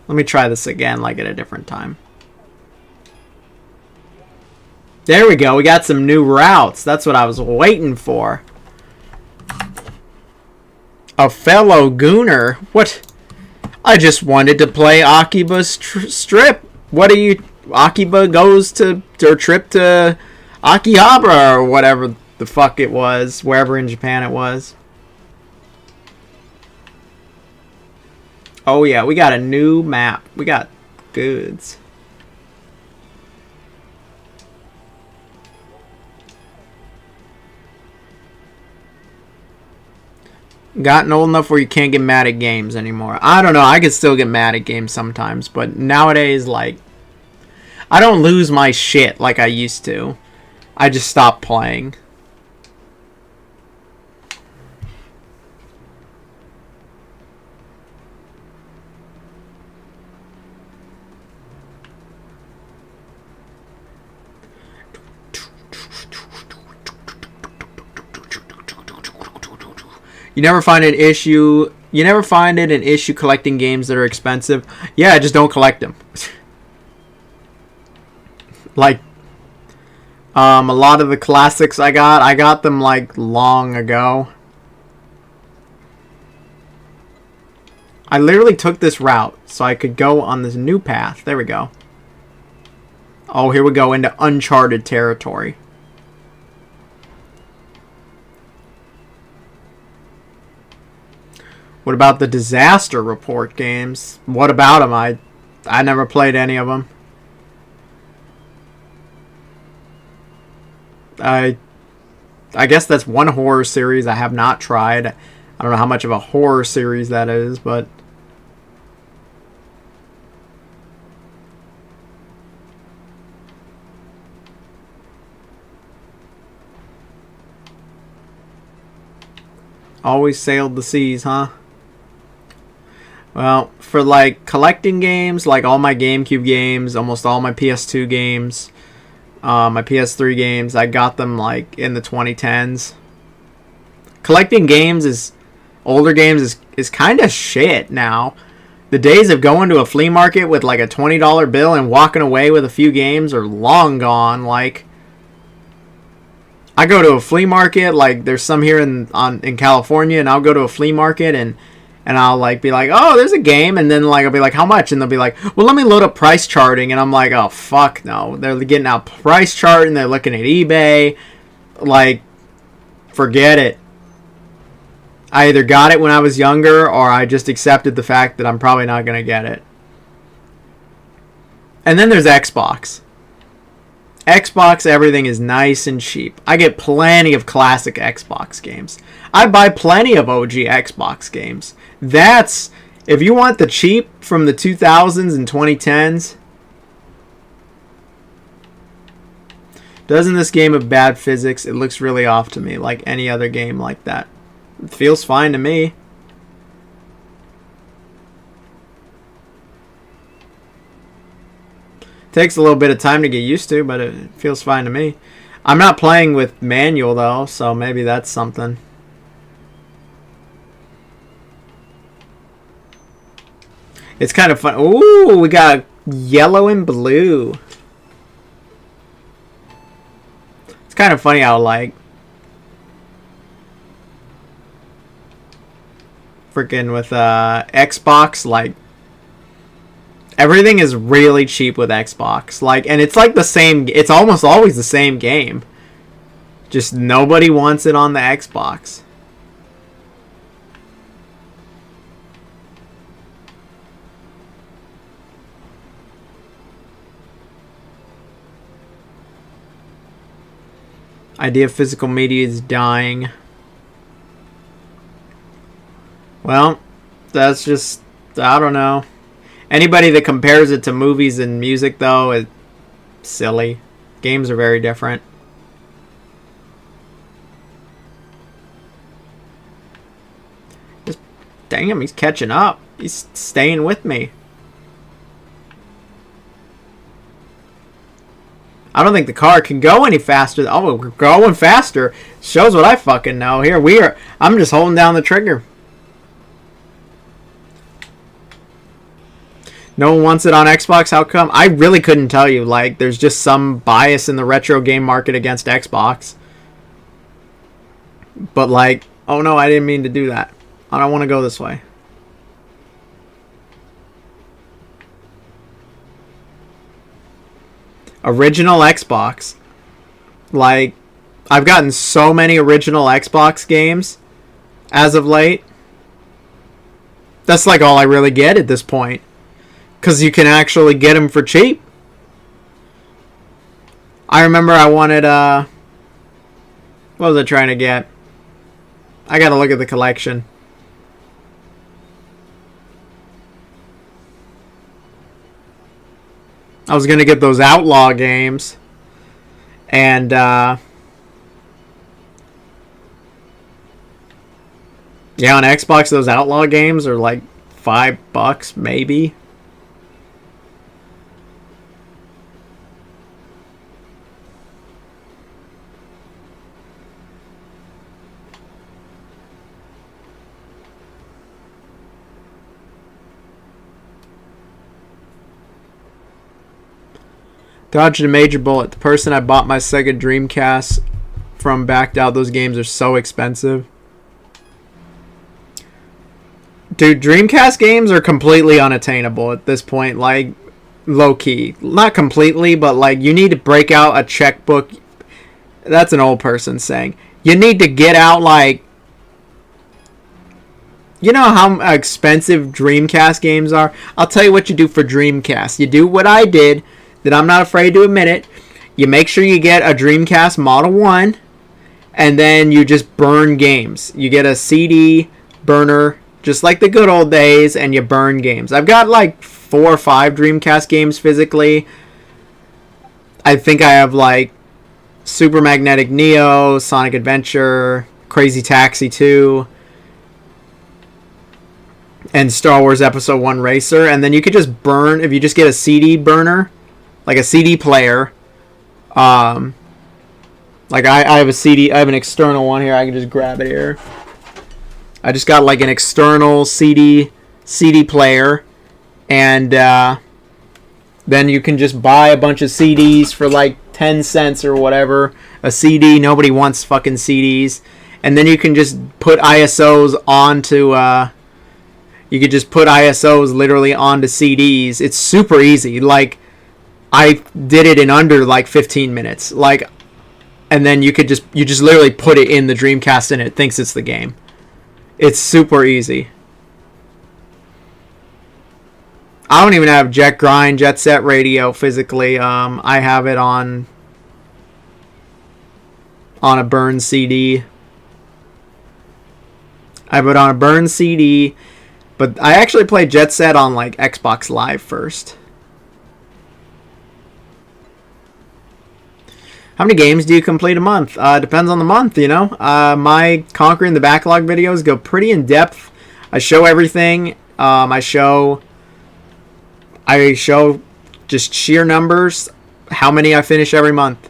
let me try this again, like at a different time. There we go. We got some new routes. That's what I was waiting for. A fellow gooner? What? I just wanted to play Akiba's Strip. What are you... Akiba goes to... or trip to Akihabara or whatever the fuck it was. Wherever in Japan it was. Oh yeah, we got a new map. We got goods. Gotten old enough where you can't get mad at games anymore. I don't know. I could still get mad at games sometimes. But nowadays, like, I don't lose my shit like I used to. I just stop playing. You never find an issue. You never find it an issue collecting games that are expensive. Yeah, I just don't collect them. Like, a lot of the classics I got them like long ago. I literally took this route so I could go on this new path. There we go. Oh, here we go into uncharted territory. What about the Disaster Report games? What about them? I never played any of them. I guess that's one horror series I have not tried. I don't know how much of a horror series that is, but... Always sailed the seas, huh? Well, for like collecting games, like all my GameCube games, almost all my PS2 games, my PS3 games, I got them like in the 2010s. Collecting games is, older games is kind of shit now. The days of going to a flea market with like a $20 bill and walking away with a few games are long gone. Like, I go to a flea market, like there's some here in California, and I'll go to a flea market and I'll like be like, oh, there's a game, and then like I'll be like, how much? And they'll be like, well, let me load up price charting, and I'm like, oh fuck no, they're getting out price chart and they're looking at eBay, like, forget it. I either got it when I was younger or I just accepted the fact that I'm probably not gonna get it. And then there's Xbox. Xbox, everything is nice and cheap. I get plenty of classic Xbox games. I buy plenty of OG Xbox games. That's, if you want the cheap from the 2000s and 2010s. Doesn't this game have bad physics? It looks really off to me, like any other game like that. It feels fine to me. Takes a little bit of time to get used to, but it feels fine to me. I'm not playing with manual though, so maybe that's something. It's kind of fun. Ooh, we got yellow and blue. It's kind of funny how like freaking with Xbox, like Everything is really cheap with Xbox. Like, and it's like the same. It's almost always the same game. Just nobody wants it on the Xbox. Idea of physical media is dying. Well, that's just, I don't know. Anybody that compares it to movies and music, though, is silly. Games are very different. Just, damn, he's catching up. He's staying with me. I don't think the car can go any faster. Oh, we're going faster. Shows what I fucking know. Here we are. I'm just holding down the trigger. No one wants it on Xbox. How come? I really couldn't tell you. Like, there's just some bias in the retro game market against Xbox. But like, oh no, I didn't mean to do that. I don't want to go this way. Original Xbox. Like, I've gotten so many original Xbox games as of late. That's like all I really get at this point. Because you can actually get them for cheap. I remember I wanted, what was I trying to get? I gotta look at the collection. I was gonna get those Outlaw games. And, yeah, on Xbox, those Outlaw games are like $5 maybe. Dodged a major bullet. The person I bought my Sega Dreamcast from backed out. Those games are so expensive. Dude, Dreamcast games are completely unattainable at this point. Like, low-key. Not completely, but like, you need to break out a checkbook. That's an old person saying. You need to get out, like, you know how expensive Dreamcast games are? I'll tell you what you do for Dreamcast. You do what I did, that I'm not afraid to admit it. You make sure you get a Dreamcast Model 1, and then you just burn games. You get a CD burner, just like the good old days, and you burn games. I've got like 4 or 5 Dreamcast games physically. I think I have like Super Magnetic Neo, Sonic Adventure, Crazy Taxi 2, and Star Wars Episode 1 Racer. And then you could just burn, if you just get a CD burner, like a CD player. Like I have a CD, I have an external one here. I can just grab it here. I just got like an external CD player, and then you can just buy a bunch of CDs for like 10 cents or whatever. A CD, nobody wants fucking CDs. And then you can just put ISOs onto, you could just put ISOs literally onto CDs. It's super easy. Like, I did it in under like 15 minutes. Like, and then you just literally put it in the Dreamcast and it thinks it's the game. It's super easy. I don't even have Jet Set Radio physically. I have it on a burned CD. I have it on a burned CD, but I actually play Jet Set on like Xbox Live first. How many games do you complete a month? Depends on the month, you know. My Conquering the Backlog videos go pretty in depth. I show everything. I show just sheer numbers, how many I finish every month.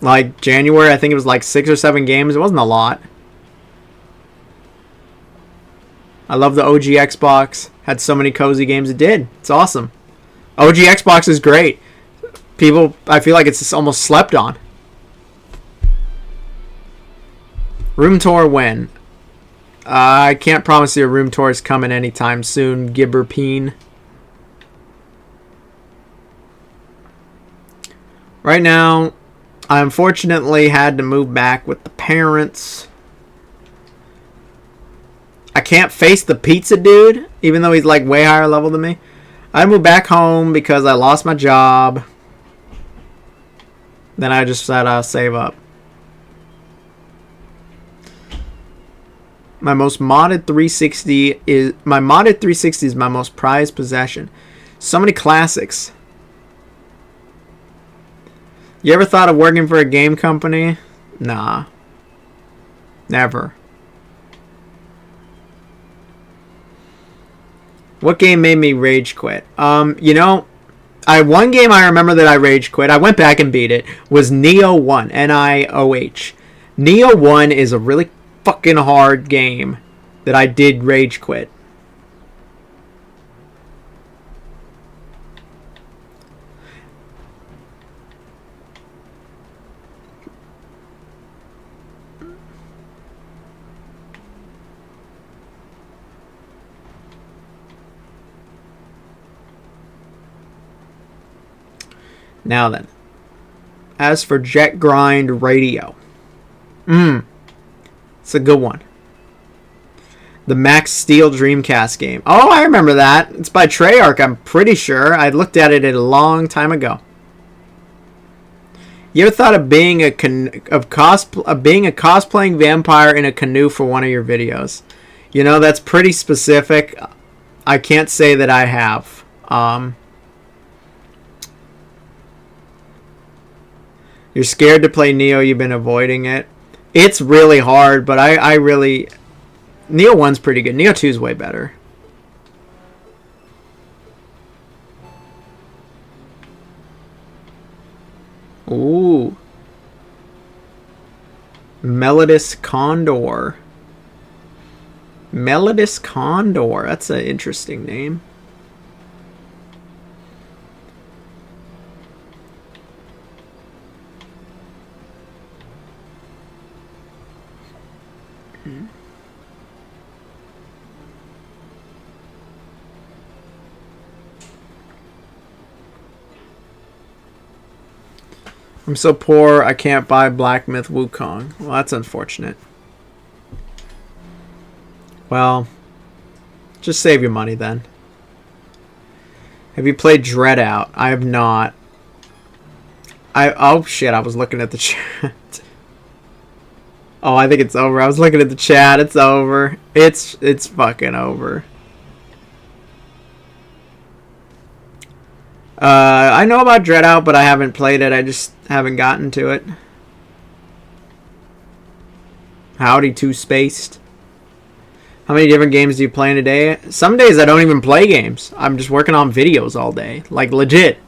Like January, I think it was like 6 or 7 games. It wasn't a lot. I love the OG Xbox. Had so many cozy games. It did. It's awesome. OG Xbox is great. People, I feel like it's almost slept on. Room tour when? I can't promise you a room tour is coming anytime soon, Gibberpeen. Right now, I unfortunately had to move back with the parents. I can't face the pizza dude, even though he's like way higher level than me. I moved back home because I lost my job. Then I just said I'll save up. My most modded 360 is my most prized possession. So many classics. You ever thought of working for a game company? Nah. Never. What game made me rage quit? You know, one game I remember that I rage quit. I went back and beat it. Was Nioh 1. Nioh. Nioh 1 is a really fucking hard game that I did rage quit. Now then, as for Jet Grind Radio, it's a good one. The Max Steel Dreamcast game. Oh, I remember that. It's by Treyarch, I'm pretty sure. I looked at it a long time ago. You ever thought of being a cosplaying vampire in a canoe for one of your videos? You know, that's pretty specific. I can't say that I have. You're scared to play Nioh, you've been avoiding it. It's really hard, but I really... Nioh 1's pretty good. Nioh 2's way better. Ooh. Melodus Condor. Melodus Condor. That's an interesting name. I'm so poor I can't buy Black Myth Wukong. Well, that's unfortunate. Well, just save your money then. Have you played Dread Out? I have not. Oh shit, I was looking at the chat. Oh, I think it's over. I was looking at the chat. It's over. It's fucking over. I know about Dread Out, but I haven't played it. I just haven't gotten to it. Howdy, Too Spaced. How many different games do you play in a day? Some days I don't even play games. I'm just working on videos all day. Like, legit.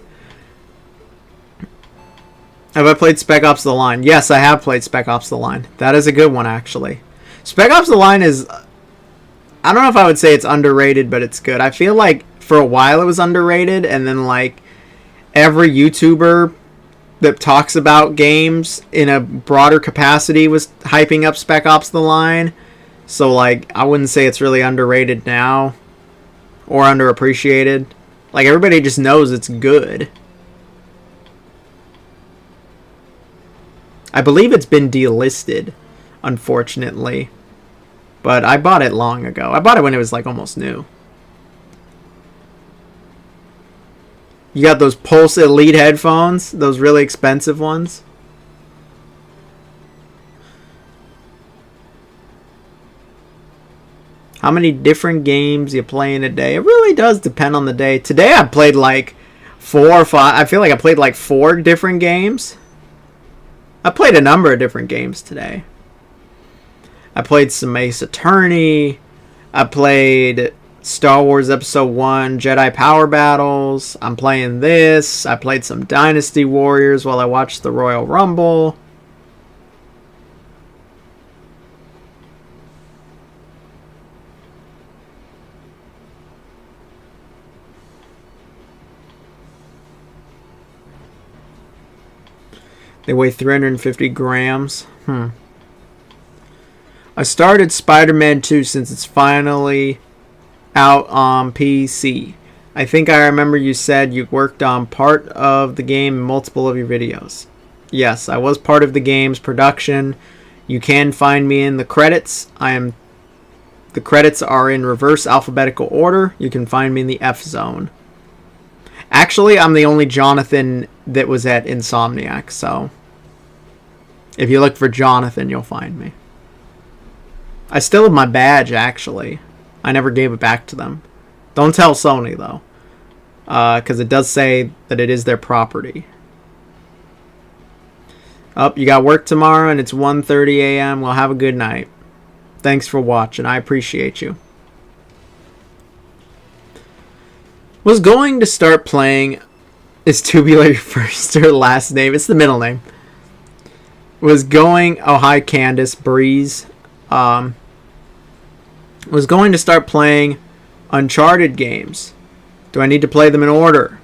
Have I played Spec Ops The Line? Yes, I have played Spec Ops The Line. That is a good one, actually. Spec Ops The Line is... I don't know if I would say it's underrated, but it's good. I feel like for a while it was underrated, and then, like, every YouTuber that talks about games in a broader capacity was hyping up Spec Ops The Line. So, like, I wouldn't say it's really underrated now or underappreciated. Like, everybody just knows it's good. I believe it's been delisted, unfortunately. But I bought it long ago. I bought it when it was, like, almost new. You got those Pulse Elite headphones, those really expensive ones. How many different games you play in a day? It really does depend on the day. Today I played like 4 or 5. I feel like I played like 4 different games. I played a number of different games today. I played some Ace Attorney. I played Star Wars Episode 1 Jedi Power Battles. I'm playing this. I played some Dynasty Warriors while I watched the Royal Rumble. They weigh 350 grams. I I started Spider-Man 2 since it's finally out on PC. I think I remember you said you worked on part of the game in multiple of your videos. Yes, I was part of the game's production. You can find me in the credits. The credits are in reverse alphabetical order. You can find me in the F zone. Actually, I'm the only Jonathan that was at Insomniac, so if you look for Jonathan, you'll find me. I still have my badge, actually. I never gave it back to them. Don't tell Sony, though, because it does say that it is their property. Oh, you got work tomorrow, and it's 1:30 a.m. Well, have a good night. Thanks for watching. I appreciate you. Was going to start playing... Is Tubular your first or last name? It's the middle name. Was going... Oh, hi, Candace. Breeze. Was going to start playing Uncharted games. Do I need to play them in order?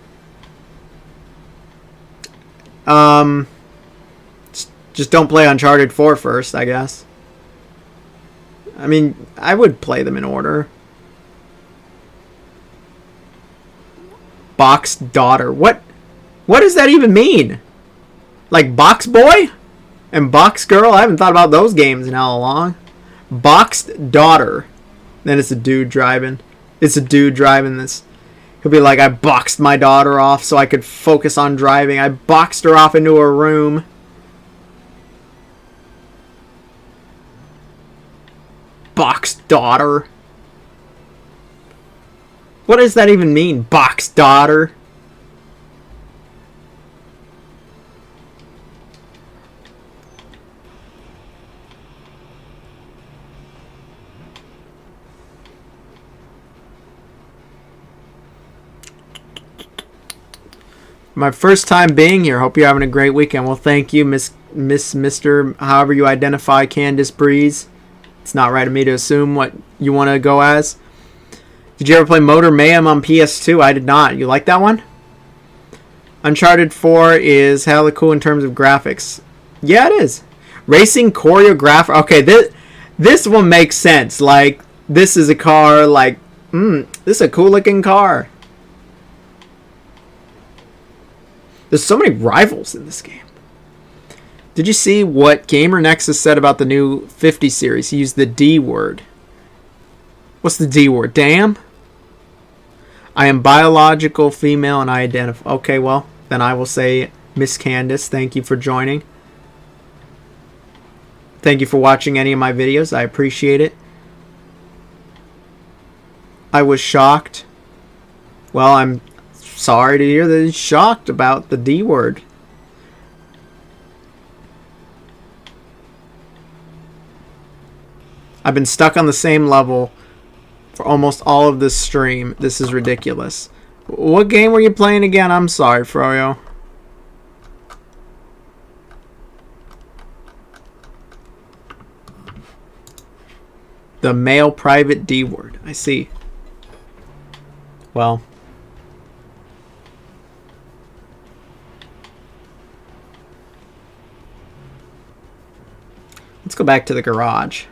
Just don't play Uncharted 4 first, I guess. I mean, I would play them in order. Boxed daughter. What does that even mean? Like Box Boy and Box Girl? I haven't thought about those games in how long. Boxed daughter. Then it's a dude driving. It's a dude driving this. He'll be like, I boxed my daughter off so I could focus on driving. I boxed her off into her room. Boxed daughter. What does that even mean? Boxed daughter. My first time being here. Hope you're having a great weekend. Well, thank you, Mr. However you identify, Candace Breeze. It's not right of me to assume what you want to go as. Did you ever play Motor Mayhem on PS2? I did not. You like that one? Uncharted 4 is hella cool in terms of graphics. Yeah, it is. Racing choreographer. Okay, this one makes sense. Like, this is a car, like, this is a cool looking car. There's so many rivals in this game. Did you see what Gamer Nexus said about the new 50 series? He used the D word. What's the D word? Damn? I am biological female and I identify... Okay, well, then I will say Miss Candace, thank you for joining. Thank you for watching any of my videos. I appreciate it. I was shocked. Well, I'm sorry to hear that he's shocked about the D word. I've been stuck on the same level for almost all of this stream. This is ridiculous. What game were you playing again? I'm sorry, Froyo. The male private D word. I see. Well. Let's go back to the garage.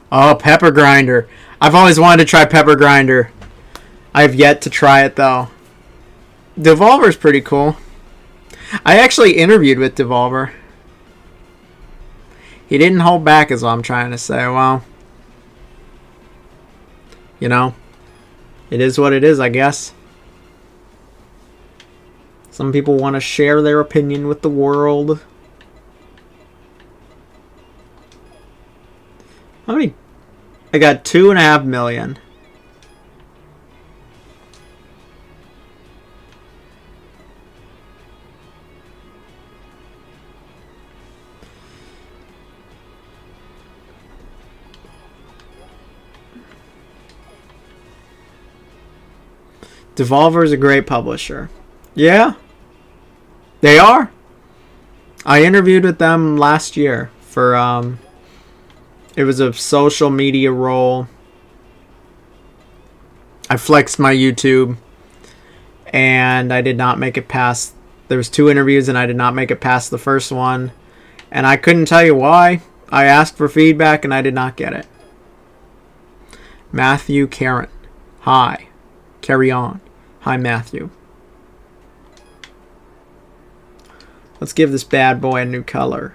Oh, Pepper Grinder. I've always wanted to try Pepper Grinder. I have yet to try it, though. Devolver's pretty cool. I actually interviewed with Devolver. He didn't hold back, is what I'm trying to say. Well, you know, it is what it is, I guess. Some people want to share their opinion with the world. How many? I got 2.5 million. Devolver is a great publisher. Yeah, they are. I interviewed with them last year for it was a social media role. I flexed my YouTube and I did not make it past. There was 2 interviews and I did not make it past the first one, and I couldn't tell you why. I asked for feedback and I did not get it. Matthew Karen. Hi. Carry on. Hi, Matthew. Let's give this bad boy a new color.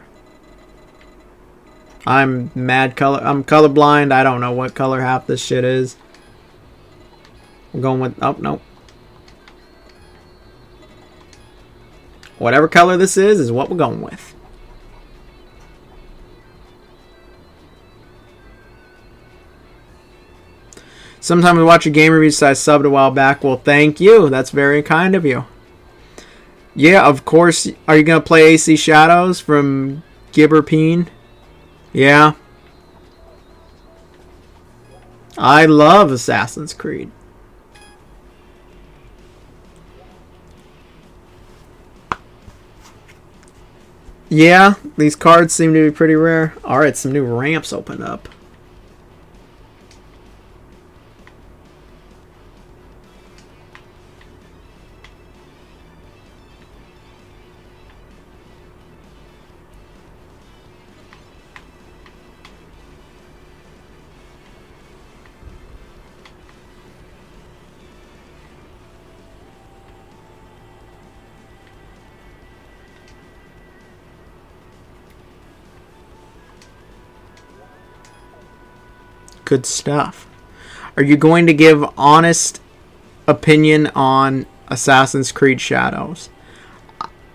I'm colorblind. I don't know what color half this shit is. I'm going with... Oh, no. Whatever color this is what we're going with. Sometimes we watch a game review, so I subbed a while back. Well, thank you. That's very kind of you. Yeah, of course. Are you going to play AC Shadows from Gibberpeen? Yeah. I love Assassin's Creed. Yeah, these cards seem to be pretty rare. Alright, some new ramps opened up. Good stuff. Are you going to give honest opinion on Assassin's Creed Shadows?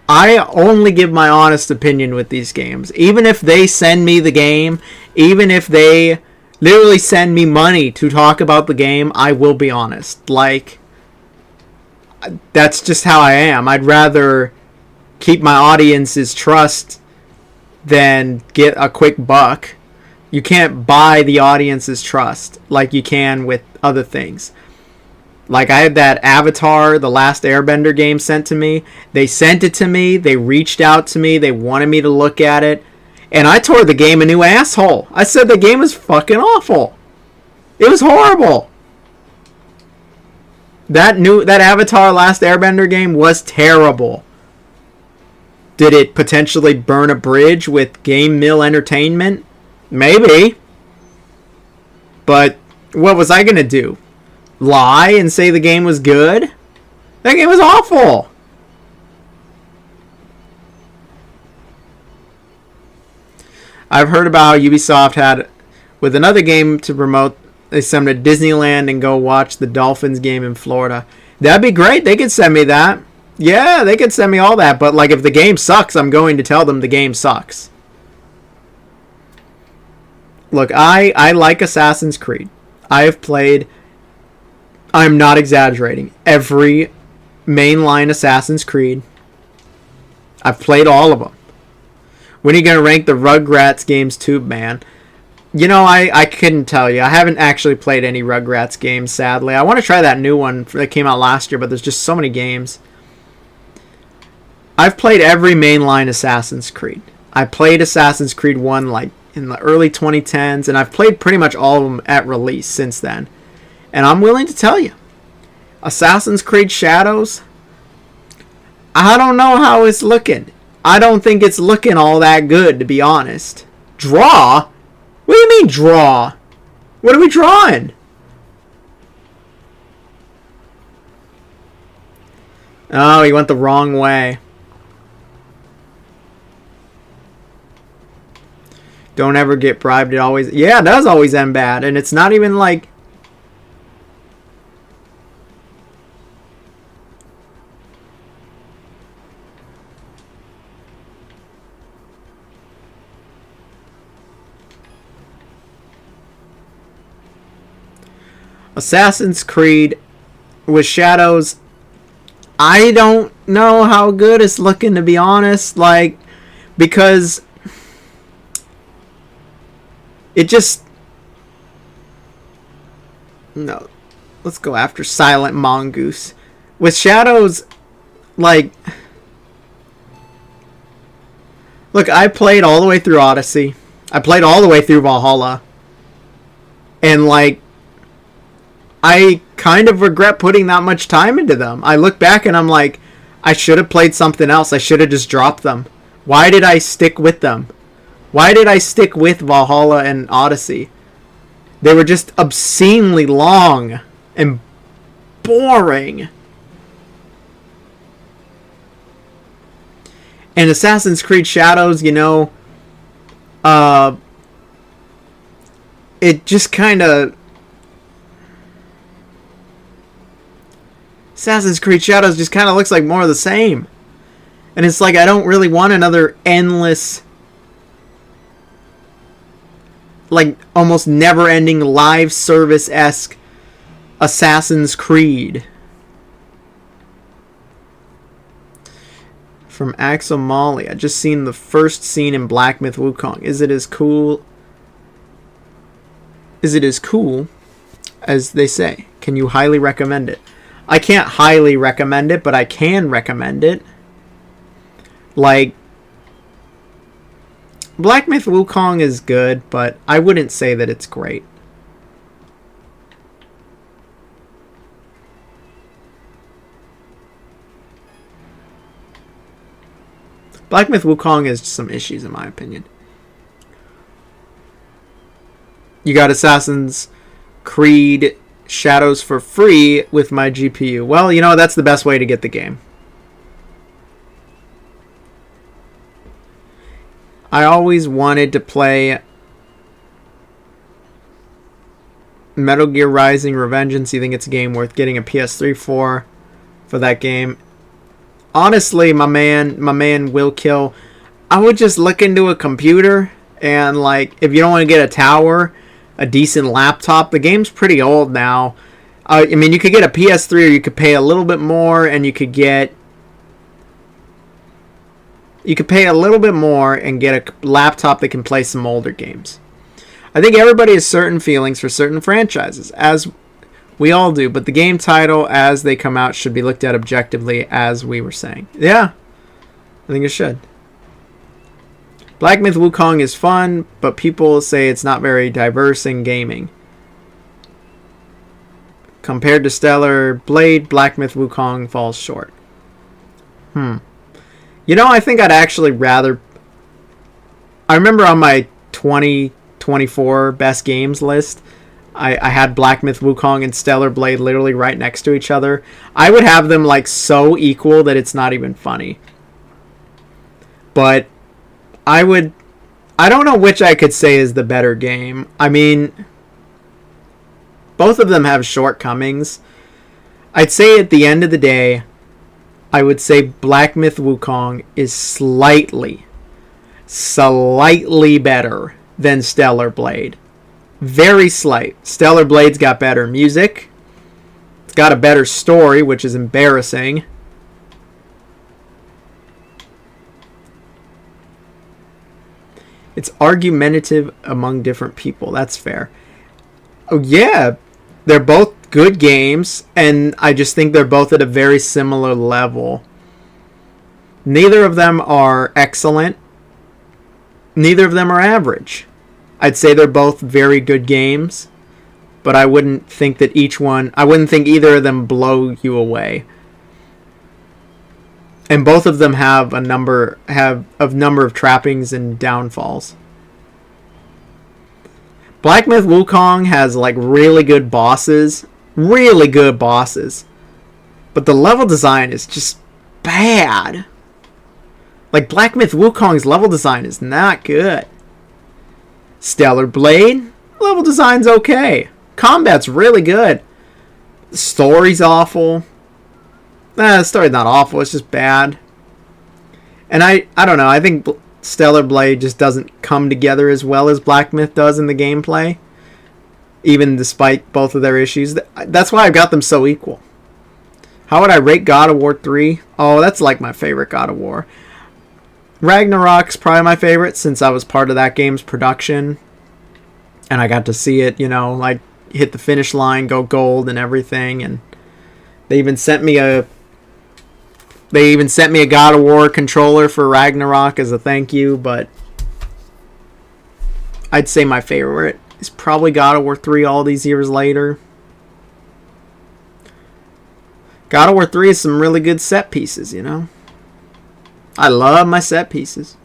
I only give my honest opinion with these games. Even if they send me the game, even if they literally send me money to talk about the game, I will be honest. Like, that's just how I am. I'd rather keep my audience's trust than get a quick buck. You can't buy the audience's trust like you can with other things. Like, I had that Avatar, The Last Airbender game sent to me. They sent it to me. They reached out to me. They wanted me to look at it. And I tore the game a new asshole. I said the game was fucking awful. It was horrible. That Avatar Last Airbender game was terrible. Did it potentially burn a bridge with Game Mill Entertainment? Maybe. But what was I going to do? Lie and say the game was good? That game was awful. I've heard about Ubisoft had, with another game to promote, they send them to Disneyland and go watch the Dolphins game in Florida. That'd be great. They could send me that. Yeah, they could send me all that. But like, if the game sucks, I'm going to tell them the game sucks. Look, I like Assassin's Creed. I have played, I'm not exaggerating, every mainline Assassin's Creed. I've played all of them. When are you going to rank the Rugrats games too, man? You know, I couldn't tell you. I haven't actually played any Rugrats games, sadly. I want to try that new one that came out last year, but there's just so many games. I've played every mainline Assassin's Creed. I played Assassin's Creed 1 like in the early 2010s, and I've played pretty much all of them at release since then. And I'm willing to tell you, Assassin's Creed Shadows, I don't know how it's looking. I don't think it's looking all that good, to be honest. Draw? What do you mean draw? What are we drawing? Oh, he went the wrong way. Don't ever get bribed. It always... Yeah, it does always end bad. And it's not even like... Assassin's Creed with Shadows, I don't know how good it's looking, to be honest. Like, because... it just... No. Let's go after Silent Mongoose. With Shadows, like... Look, I played all the way through Odyssey. I played all the way through Valhalla. And, like... I kind of regret putting that much time into them. I look back and I'm like, I should have played something else. I should have just dropped them. Why did I stick with them? Why did I stick with Valhalla and Odyssey? They were just obscenely long and boring. And Assassin's Creed Shadows, you know, it just kind of... Assassin's Creed Shadows just kind of looks like more of the same. And it's like, I don't really want another endless, like, almost never-ending live service-esque Assassin's Creed. From Axel Molly. I just seen the first scene in Black Myth Wukong. Is it as cool? Is it as cool as they say? Can you highly recommend it? I can't highly recommend it, but I can recommend it. Like, Black Myth Wukong is good, but I wouldn't say that it's great. Black Myth Wukong has some issues, in my opinion. You got Assassin's Creed Shadows for free with my GPU. Well, you know, that's the best way to get the game. I always wanted to play Metal Gear Rising: Revengeance. You think it's a game worth getting a PS3 for that game? Honestly, my man will kill. I would just look into a computer and, like, if you don't want to get a tower, a decent laptop. The game's pretty old now. I mean, you could get a PS3 or you could pay a little bit more and you could pay a little bit more and get a laptop that can play some older games. I think everybody has certain feelings for certain franchises, as we all do, but the game title as they come out should be looked at objectively, as we were saying. Yeah, I think it should. Black Myth Wukong is fun, but people say it's not very diverse in gaming. Compared to Stellar Blade, Black Myth Wukong falls short. You know, I think I'd actually rather... I remember on my 2024 best games list, I had Black Myth Wukong and Stellar Blade literally right next to each other. I would have them, like, so equal that it's not even funny. But I don't know which I could say is the better game. I mean, both of them have shortcomings. I'd say at the end of the day, I would say Black Myth Wukong is slightly better than Stellar Blade. Very slight. Stellar Blade's got better music. It's got a better story, which is embarrassing. It's argumentative among different people. That's fair. Oh, yeah. They're both good games, and I just think they're both at a very similar level. Neither of them are excellent. Neither of them are average. I'd say they're both very good games, but I wouldn't think that I wouldn't think either of them blow you away. And both of them have a number of trappings and downfalls. Black Myth Wukong has, like, really good bosses. Really good bosses. But the level design is just bad. Like, Black Myth Wukong's level design is not good. Stellar Blade, level design's okay. Combat's really good. The story's awful. The story's not awful, it's just bad. And I don't know, I think Stellar Blade just doesn't come together as well as Black Myth does in the gameplay. Even despite both of their issues. That's why I've got them so equal. How would I rate God of War 3? Oh, that's like my favorite God of War. Ragnarok's probably my favorite since I was part of that game's production. And I got to see it, you know, like, hit the finish line, go gold and everything. And they even sent me a God of War controller for Ragnarok as a thank you, but I'd say my favorite is probably God of War 3 all these years later. God of War 3 is some really good set pieces, you know. I love my set pieces.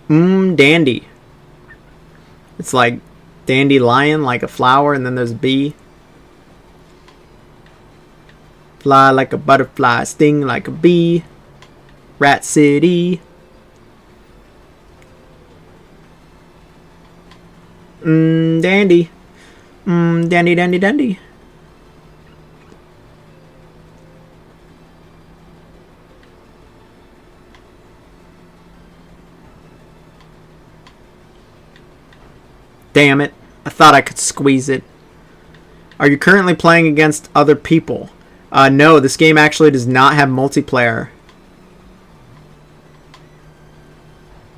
Dandy. It's like dandelion, like a flower, and then there's a bee. Fly like a butterfly, sting like a bee. Rat City. Dandy. Dandy, dandy, dandy. Damn it. I thought I could squeeze it. Are you currently playing against other people? No, this game actually does not have multiplayer.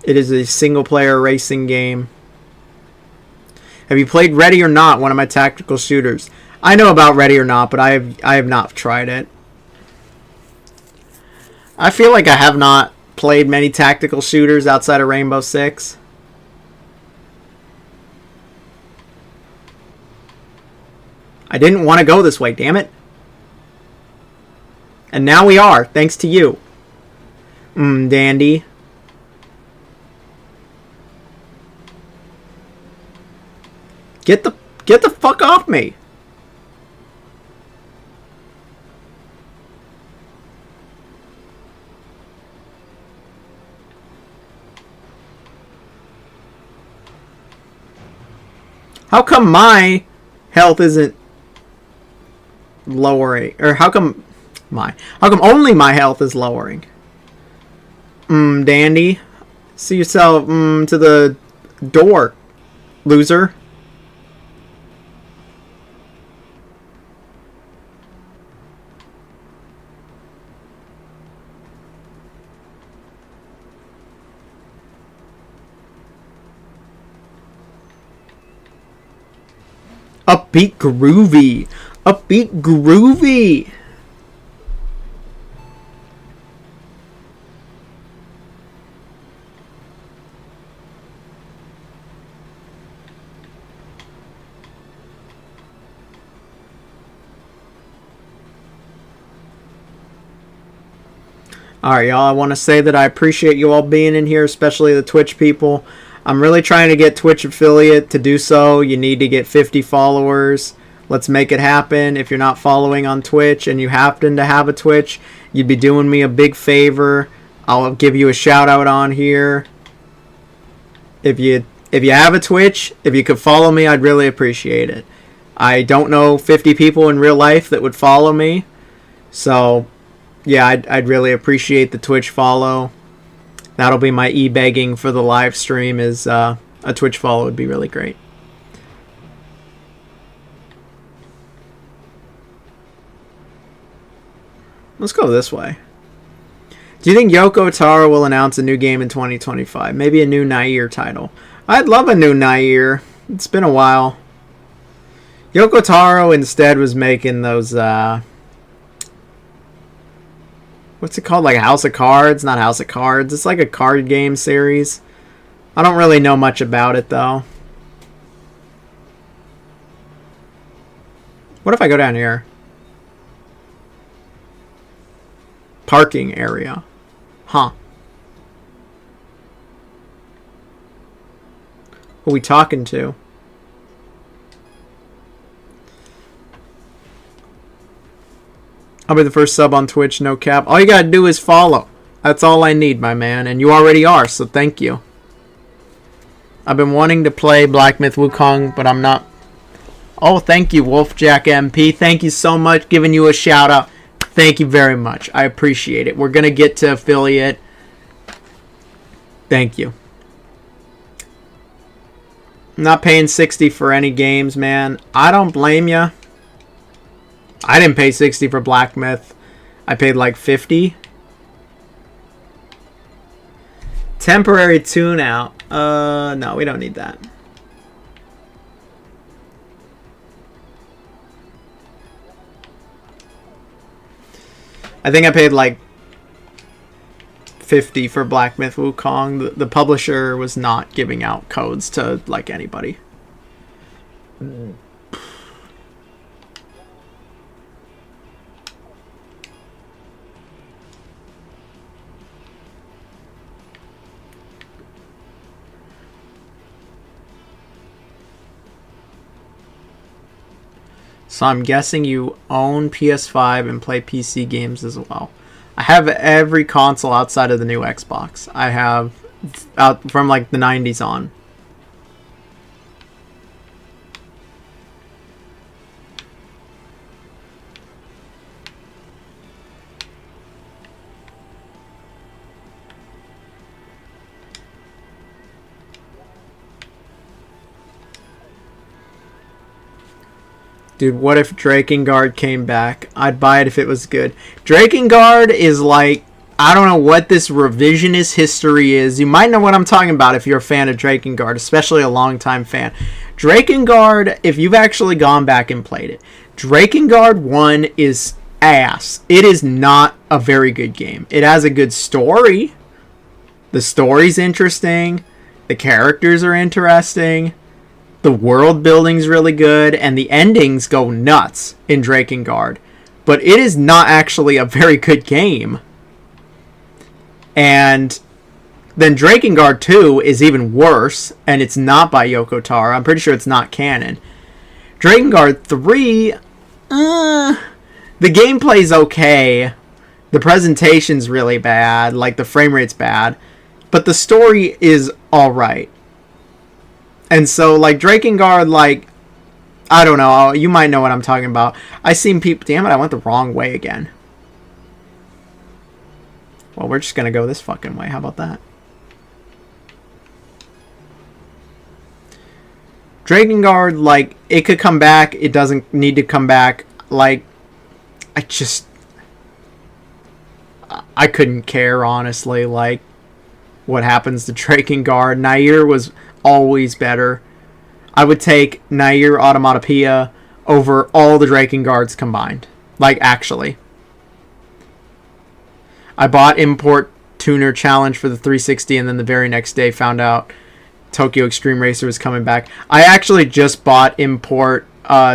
It is a single-player racing game. Have you played Ready or Not, one of my tactical shooters? I know about Ready or Not, but I have not tried it. I feel like I have not played many tactical shooters outside of Rainbow Six. I didn't want to go this way, damn it. And now we are, thanks to you. Dandy. Get the fuck off me. How come my health isn't lowering? Or how come only my health is lowering? Dandy. See yourself to the door, loser. Upbeat groovy. Upbeat groovy. Alright, y'all, I want to say that I appreciate you all being in here, especially the Twitch people. I'm really trying to get Twitch affiliate. To do so, you need to get 50 followers. Let's make it happen. If you're not following on Twitch and you happen to have a Twitch, you'd be doing me a big favor. I'll give you a shout out on here. If you have a Twitch, if you could follow me, I'd really appreciate it. I don't know 50 people in real life that would follow me. So, yeah, I'd really appreciate the Twitch follow. That'll be my e-begging for the live stream, is a Twitch follow would be really great. Let's go this way. Do you think Yoko Taro will announce a new game in 2025? Maybe a new Nair title. I'd love a new Nair. It's been a while. Yoko Taro instead was making those, what's it called? Like House of Cards? Not House of Cards. It's like a card game series. I don't really know much about it, though. What if I go down here? Parking area. Huh. Who are we talking to? I'll be the first sub on Twitch, no cap. All you gotta do is follow. That's all I need, my man. And you already are, so thank you. I've been wanting to play Black Myth Wukong, but I'm not... Oh, thank you, Wolfjack MP. Thank you so much. Giving you a shout out. Thank you very much. I appreciate it. We're gonna get to affiliate. Thank you. I'm not paying 60 for any games, man. I don't blame ya. I didn't pay 60 for Black Myth. I paid like 50. Temporary tune out. No, we don't need that. I think I paid like 50 for Black Myth Wukong. The publisher was not giving out codes to like anybody. So I'm guessing you own PS5 and play PC games as well. I have every console outside of the new Xbox. I have out from like the 90s on. Dude, what if Drakengard came back? I'd buy it if it was good. Drakengard is like, I don't know what this revisionist history is. You might know what I'm talking about if you're a fan of Drakengard, especially a longtime fan. Drakengard, if you've actually gone back and played it, Drakengard 1 is ass. It is not a very good game. It has a good story. The story's interesting. The characters are interesting. The world building's really good, and the endings go nuts in Drakengard. But it is not actually a very good game. And then Drakengard 2 is even worse, and it's not by Yoko Taro. I'm pretty sure it's not canon. Drakengard 3, the gameplay's okay. The presentation's really bad, like the frame rate's bad. But the story is alright. And so, like, Drakengard, like, I don't know. You might know what I'm talking about. I seen people... Damn it, I went the wrong way again. Well, we're just going to go this fucking way. How about that? Drakengard, like, it could come back. It doesn't need to come back. Like, I couldn't care, honestly, like, what happens to Drakengard. Nair was always better. I would take Nair Automatopoeia over all the Drakengards combined. Like, actually. I bought Import Tuner Challenge for the 360, and then the very next day found out Tokyo Xtreme Racer was coming back. I actually just bought Import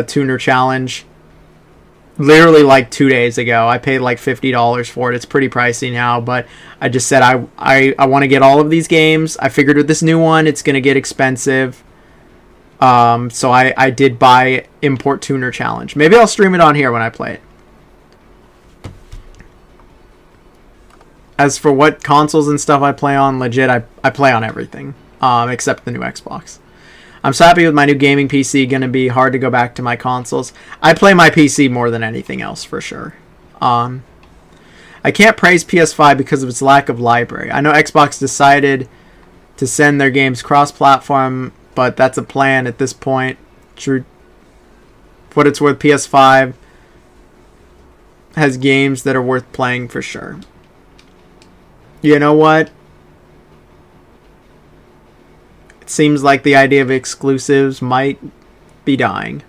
Tuner Challenge literally like 2 days ago. I paid like $50 for it. It's pretty pricey now, but I just said I want to get all of these games. I figured with this new one, it's going to get expensive. So I did buy Import Tuner Challenge. Maybe I'll stream it on here when I play it. As for what consoles and stuff I play on, legit, I play on everything, except the new Xbox. I'm so happy with my new gaming PC. Going to be hard to go back to my consoles. I play my PC more than anything else, for sure. I can't praise PS5 because of its lack of library. I know Xbox decided to send their games cross-platform, but that's a plan at this point. True. What it's worth, PS5 has games that are worth playing for sure. You know what? It seems like the idea of exclusives might be dying.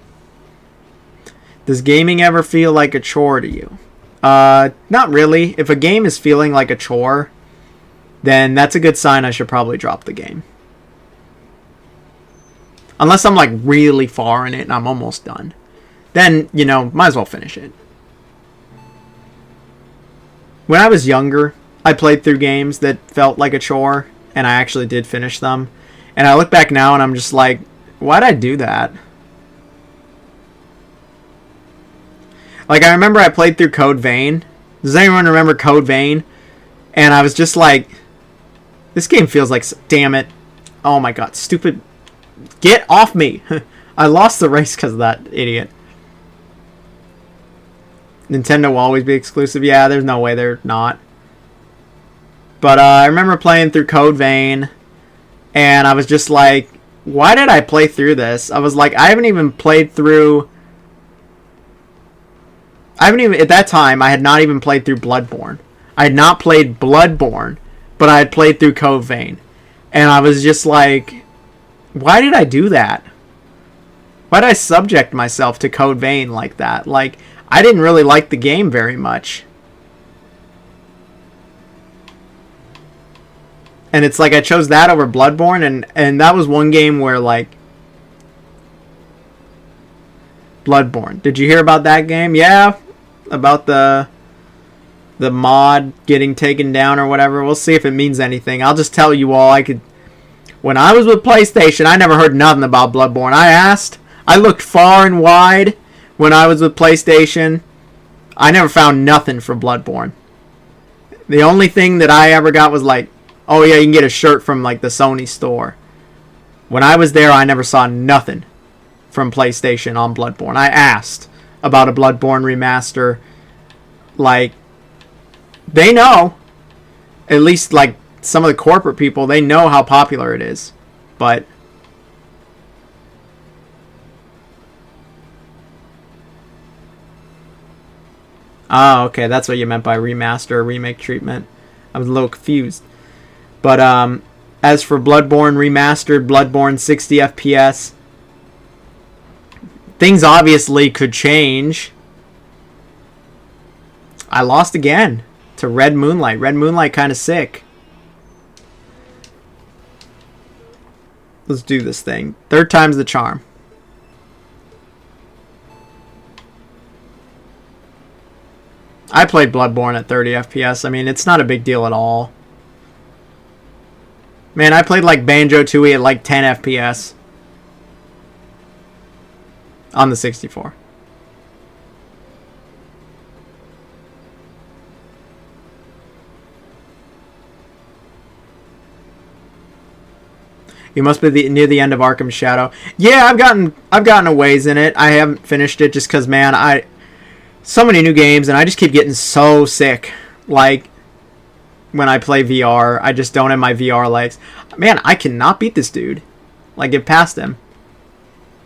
Does gaming ever feel like a chore to you? Not really. If a game is feeling like a chore, then that's a good sign I should probably drop the game. Unless I'm like really far in it and I'm almost done. Then, you know, might as well finish it. When I was younger, I played through games that felt like a chore, and I actually did finish them. And I look back now and I'm just like, why'd I do that? Like, I remember I played through Code Vein. Does anyone remember Code Vein? And I was just like, this game feels like, damn it. Oh my god, stupid. Get off me. I lost the race because of that idiot. Nintendo will always be exclusive. Yeah, there's no way they're not. But I remember playing through Code Vein, and I was just like, why did I play through this? I was like, I haven't even played through... at that time, I had not even played through Bloodborne. I had not played Bloodborne, but I had played through Code Vein. And I was just like, why did I do that? Why did I subject myself to Code Vein like that? Like, I didn't really like the game very much. And it's like I chose that over Bloodborne, and that was one game where, like... Bloodborne. Did you hear about that game? Yeah, about the mod getting taken down or whatever. We'll see if it means anything. I'll just tell you all, when I was with PlayStation, I never heard nothing about Bloodborne. I asked. I looked far and wide. when I was with PlayStation, I never found nothing for Bloodborne. The only thing that I ever got was like, oh yeah, you can get a shirt from like the Sony store. When I was there, I never saw nothing from PlayStation on Bloodborne. I asked about a Bloodborne remaster. Like, they know. At least like some of the corporate people, they know how popular it is. But oh, okay, that's what you meant by remaster or remake treatment. I was a little confused. But as for Bloodborne remastered, Bloodborne 60 FPS, things obviously could change. I lost again to Red Moonlight. Red Moonlight kind of sick. Let's do this thing. Third time's the charm. I played Bloodborne at 30 FPS. I mean, it's not a big deal at all. Man, I played like Banjo-Tooie at like 10 FPS. On the 64. You must be near the end of Arkham Shadow. Yeah, I've gotten a ways in it. I haven't finished it just because, man, so many new games, and I just keep getting so sick. Like, when I play VR, I just don't have my VR legs. Man, I cannot beat this dude. Like, get past him.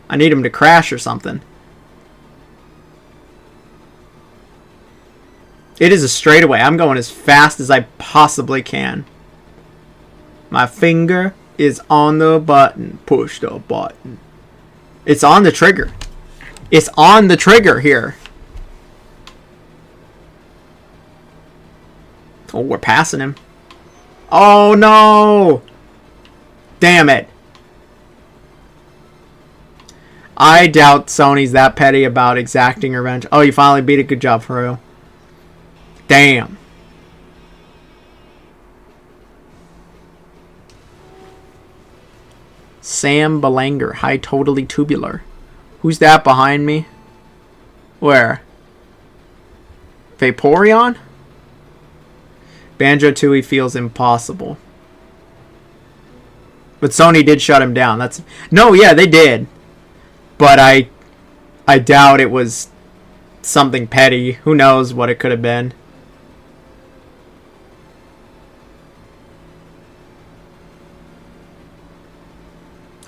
I need him to crash or something. It is a straightaway. I'm going as fast as I possibly can. My finger is on the button. Push the button. It's on the trigger. It's on the trigger here. Oh, we're passing him. Oh, no. Damn it. I doubt Sony's that petty about exacting revenge. Oh, you finally beat it. Good job, Faru. Damn. Sam Belanger. Hi, totally tubular. Who's that behind me? Where? Vaporeon? Banjo-Tooie feels impossible. But Sony did shut him down. That's no, yeah, they did. But I doubt it was something petty. Who knows what it could have been.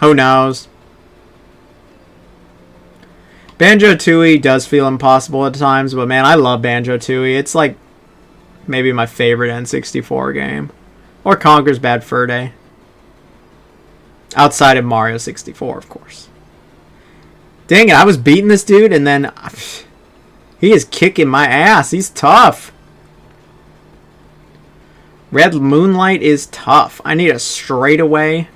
Who knows? Banjo-Tooie does feel impossible at times, but man, I love Banjo-Tooie. It's like maybe my favorite N64 game. Or Conker's Bad Fur Day. Outside of Mario 64, of course. Dang it, I was beating this dude, and then he is kicking my ass. He's tough. Red Moonlight is tough. I need a straightaway.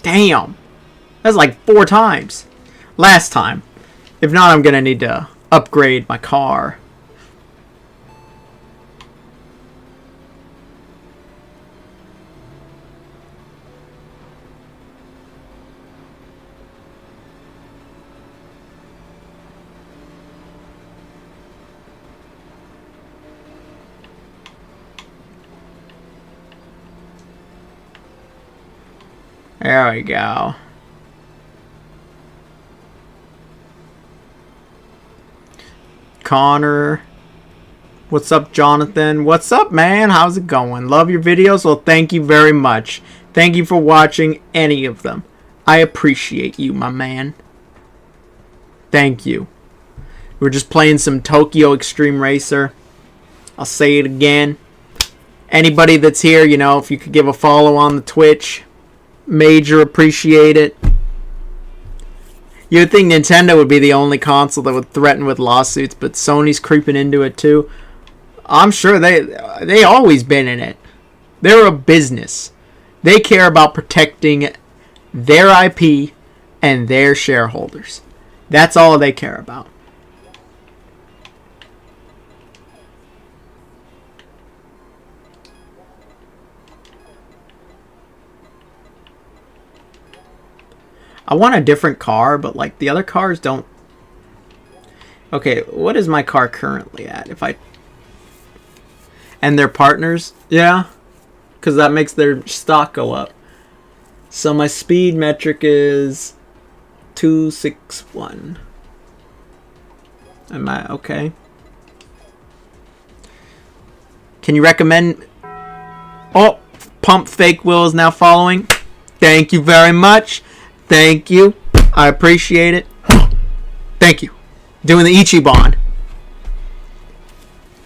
Damn. That's like 4 times. Last time. If not, I'm going to need to upgrade my car. There we go. Connor. What's up, Jonathan? What's up, man? How's it going? Love your videos? Well, thank you very much. Thank you for watching any of them. I appreciate you, my man. Thank you. We're just playing some Tokyo Xtreme Racer. I'll say it again. Anybody that's here, you know, if you could give a follow on the Twitch, major appreciate it. You'd think Nintendo would be the only console that would threaten with lawsuits, but Sony's creeping into it too. I'm sure they always been in it. They're a business. They care about protecting their IP and their shareholders. That's all they care about. I want a different car, but like the other cars don't. Okay, what is my car currently at? If I and their partners, yeah, because that makes their stock go up. So my speed metric is 261. Am I okay? Can you recommend? Oh, Pump Fake Will is now following. Thank you very much. Thank you. I appreciate it. Thank you. Doing the Ichiban.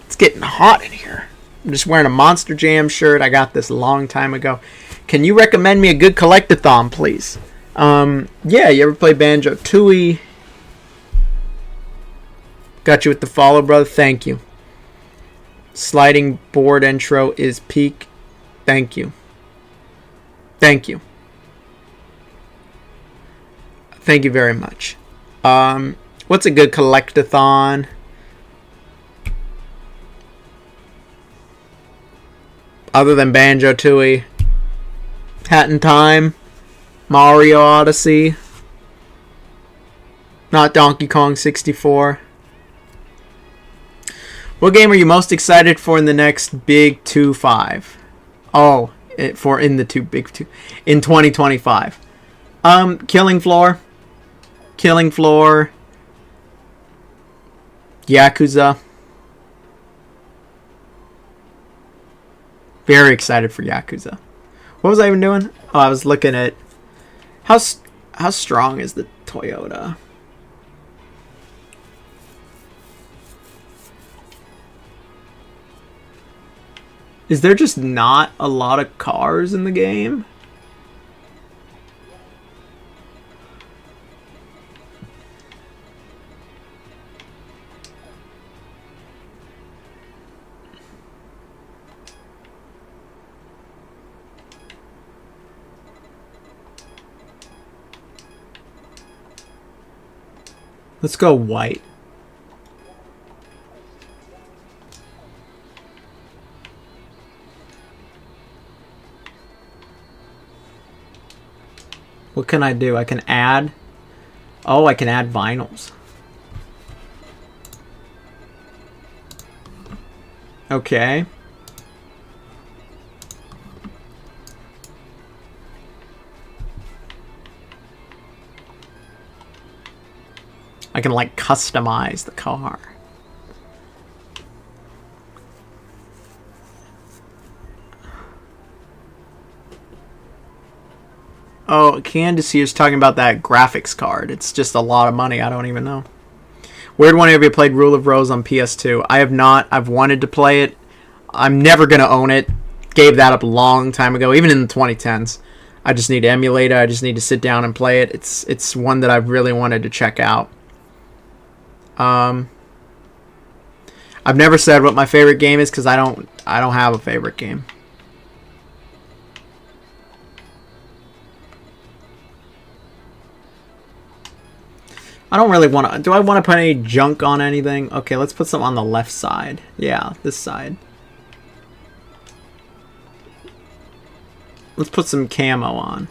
It's getting hot in here. I'm just wearing a Monster Jam shirt. I got this a long time ago. Can you recommend me a good collectathon, please? Yeah, you ever play Banjo-Tooie? Got you with the follow, brother. Thank you. Sliding board intro is peak. Thank you. Thank you. Thank you very much. What's a good collectathon? Other than Banjo-Tooie. Hat in Time. Mario Odyssey. Not Donkey Kong 64. What game are you most excited for in the next Big 2-5? Oh, in the Big 2 in 2025. Killing Floor. Killing Floor. Yakuza. Very excited for Yakuza. What was I even doing? Oh, I was looking at how strong is the Toyota? Is there just not a lot of cars in the game? Let's go white. What can I do? I can add. Oh, I can add vinyls. Okay. I can like customize the car. Oh, Candace here's talking about that graphics card. It's just a lot of money. I don't even know. Weird one. Have you played Rule of Rose on PS2? I have not. I've wanted to play it. I'm never going to own it. Gave that up a long time ago, even in the 2010s. I just need to emulate it. I just need to sit down and play it. It's one that I've really wanted to check out. I've never said what my favorite game is because I don't have a favorite game. I don't really want to. Do I want to put any junk on anything? Okay, let's put some on the left side. Yeah, this side. Let's put some camo on.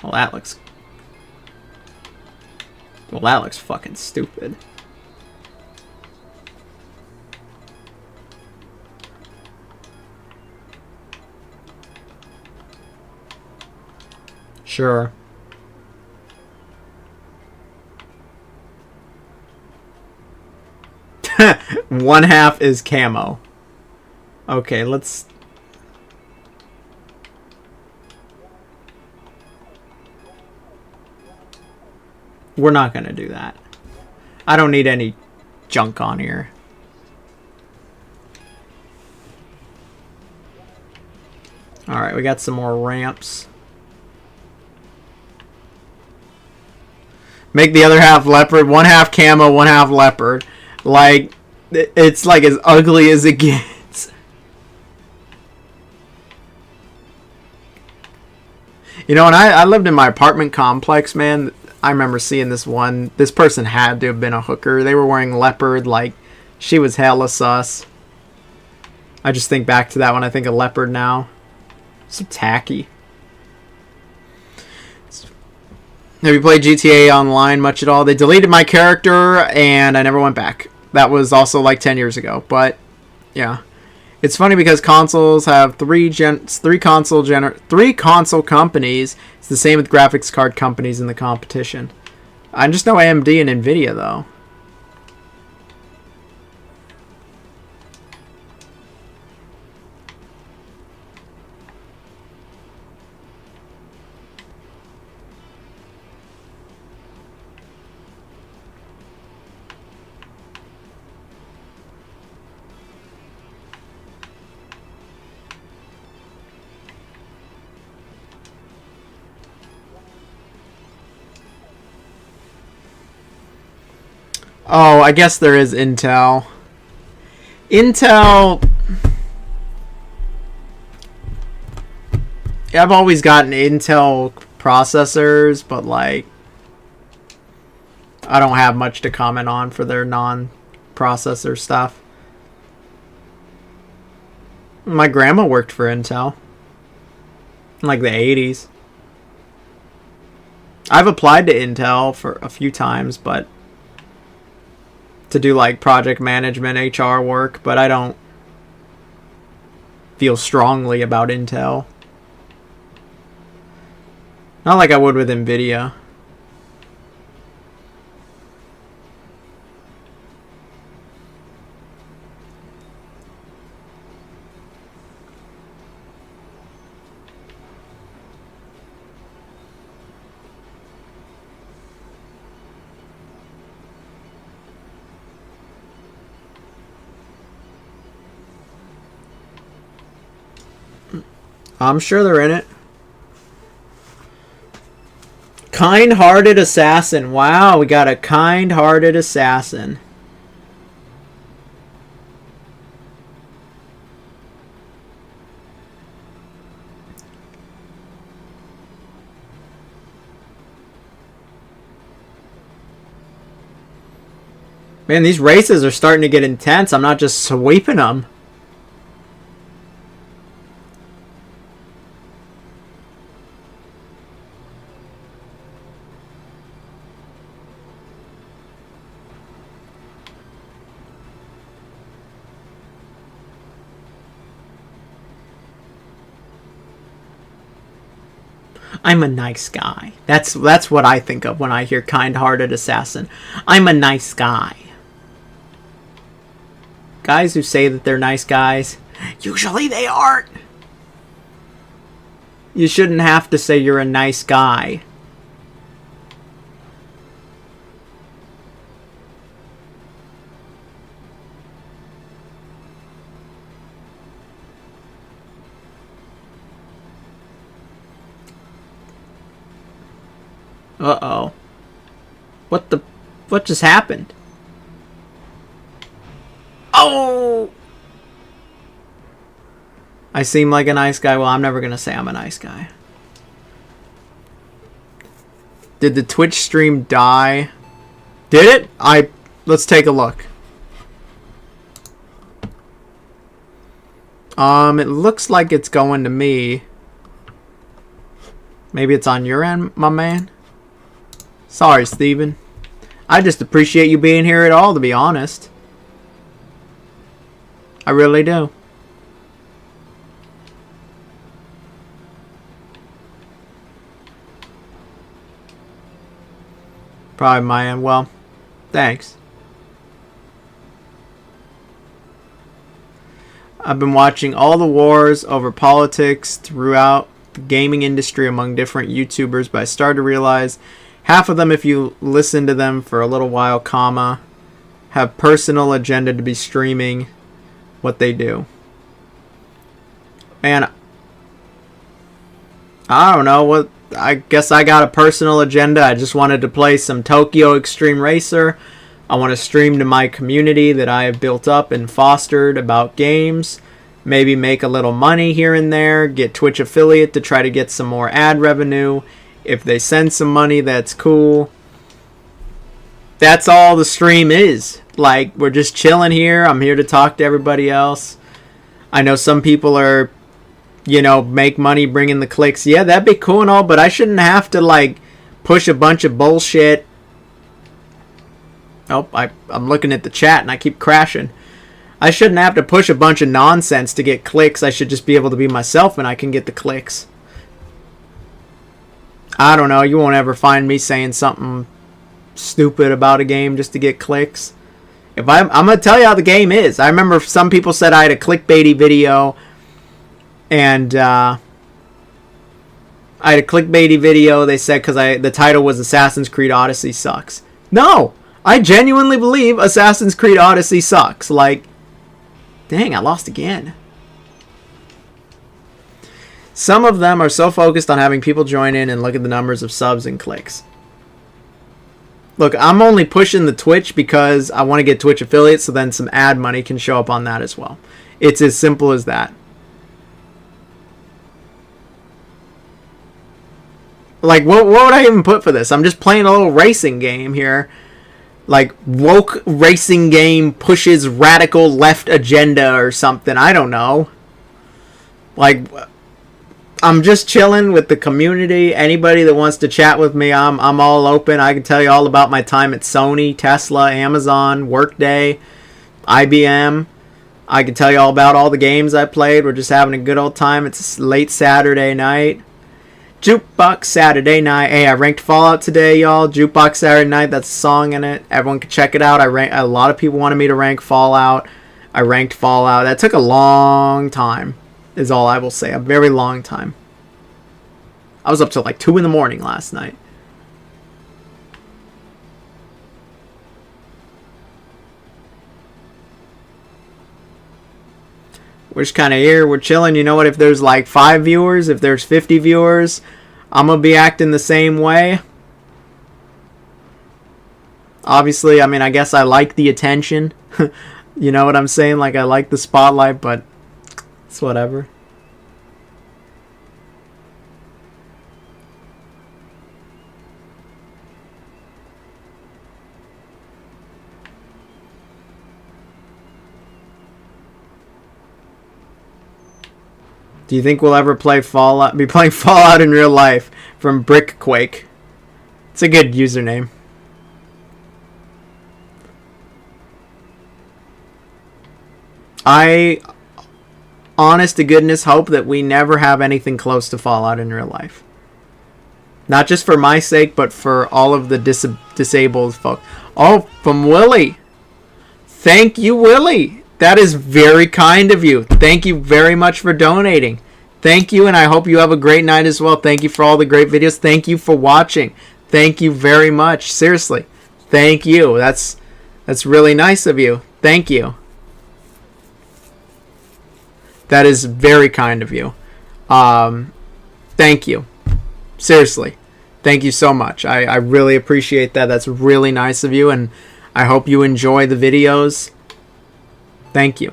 Well, that looks fucking stupid. Sure. One half is camo. Okay, let's... We're not gonna do that. I don't need any junk on here. Alright, we got some more ramps. Make the other half leopard. One half camo, one half leopard. Like, it's like as ugly as it gets. You know, and I lived in my apartment complex, man. I remember seeing this one. This person had to have been a hooker. They were wearing leopard. Like, she was hella sus. I just think back to that when I think of leopard now. So tacky. Have you played GTA Online much at all? They deleted my character and I never went back. That was also like 10 years ago. But yeah, it's funny because consoles have three console companies. It's the same with graphics card companies in the competition. I just know AMD and Nvidia though. Oh, I guess there is Intel. Intel... I've always gotten Intel processors, but like... I don't have much to comment on for their non-processor stuff. My grandma worked for Intel. In like the 80s. I've applied to Intel for a few times, but... to do like project management, HR work, but I don't feel strongly about Intel. Not like I would with Nvidia. I'm sure they're in it. Kind-hearted assassin. Wow, we got a kind-hearted assassin. Man, these races are starting to get intense. I'm not just sweeping them. I'm a nice guy. That's what I think of when I hear kind-hearted assassin. I'm a nice guy. Guys who say that they're nice guys, usually they aren't. You shouldn't have to say you're a nice guy. Uh-oh. What just happened? Oh! I seem like a nice guy. Well, I'm never gonna say I'm a nice guy. Did the Twitch stream die? Did it? Let's take a look. It looks like it's going to me. Maybe it's on your end, my man. Sorry, Steven. I just appreciate you being here at all, to be honest. I really do. Probably my end. Well, thanks. I've been watching all the wars over politics throughout the gaming industry among different YouTubers, but I started to realize half of them, if you listen to them for a little while, have personal agenda to be streaming what they do. And I don't know what. I guess I got a personal agenda. I just wanted to play some Tokyo Xtreme Racer. I want to stream to my community that I have built up and fostered about games. Maybe make a little money here and there. Get Twitch affiliate to try to get some more ad revenue. If they send some money, that's cool. That's all the stream is. Like, we're just chilling here. I'm here to talk to everybody else. I know some people are, you know, make money bringing the clicks. Yeah, that'd be cool and all, but I shouldn't have to, like, push a bunch of bullshit. Oh, I'm looking at the chat and I keep crashing. I shouldn't have to push a bunch of nonsense to get clicks. I should just be able to be myself and I can get the clicks. I don't know. You won't ever find me saying something stupid about a game just to get clicks. If I'm going to tell you how the game is. I remember some people said I had a clickbaity video. And I had a clickbaity video. They said because the title was Assassin's Creed Odyssey sucks. No! I genuinely believe Assassin's Creed Odyssey sucks. Like, dang, I lost again. Some of them are so focused on having people join in and look at the numbers of subs and clicks. Look, I'm only pushing the Twitch because I want to get Twitch affiliates so then some ad money can show up on that as well. It's as simple as that. Like, what would I even put for this? I'm just playing a little racing game here. Like, woke racing game pushes radical left agenda or something. I don't know. Like, I'm just chilling with the community. Anybody that wants to chat with me, I'm all open. I can tell you all about my time at Sony, Tesla, Amazon, Workday, IBM. I can tell you all about all the games I played. We're just having a good old time. It's late Saturday night. Jukebox Saturday Night. Hey, I ranked Fallout today, y'all. Jukebox Saturday Night. That's a song in it. Everyone can check it out. A lot of people wanted me to rank Fallout. I ranked Fallout. That took a long time, is all I will say. A very long time. I was up till like 2 in the morning last night. We're just kind of here. We're chilling. You know what? If there's like 5 viewers, if there's 50 viewers, I'm going to be acting the same way. Obviously, I mean, I guess I like the attention. You know what I'm saying? Like, I like the spotlight, but it's whatever. Do you think we'll ever play Fallout? Be playing Fallout in real life? From Brickquake. It's a good username. I, honest to goodness, hope that we never have anything close to Fallout in real life. Not just for my sake, but for all of the disabled folks. Oh, from Willie. Thank you, Willie. That is very kind of you. Thank you very much for donating. Thank you, and I hope you have a great night as well. Thank you for all the great videos. Thank you for watching. Thank you very much. Seriously. Thank you. That's really nice of you. Thank you. That is very kind of you. Thank you. Seriously. Thank you so much. I really appreciate that. That's really nice of you, and I hope you enjoy the videos. Thank you.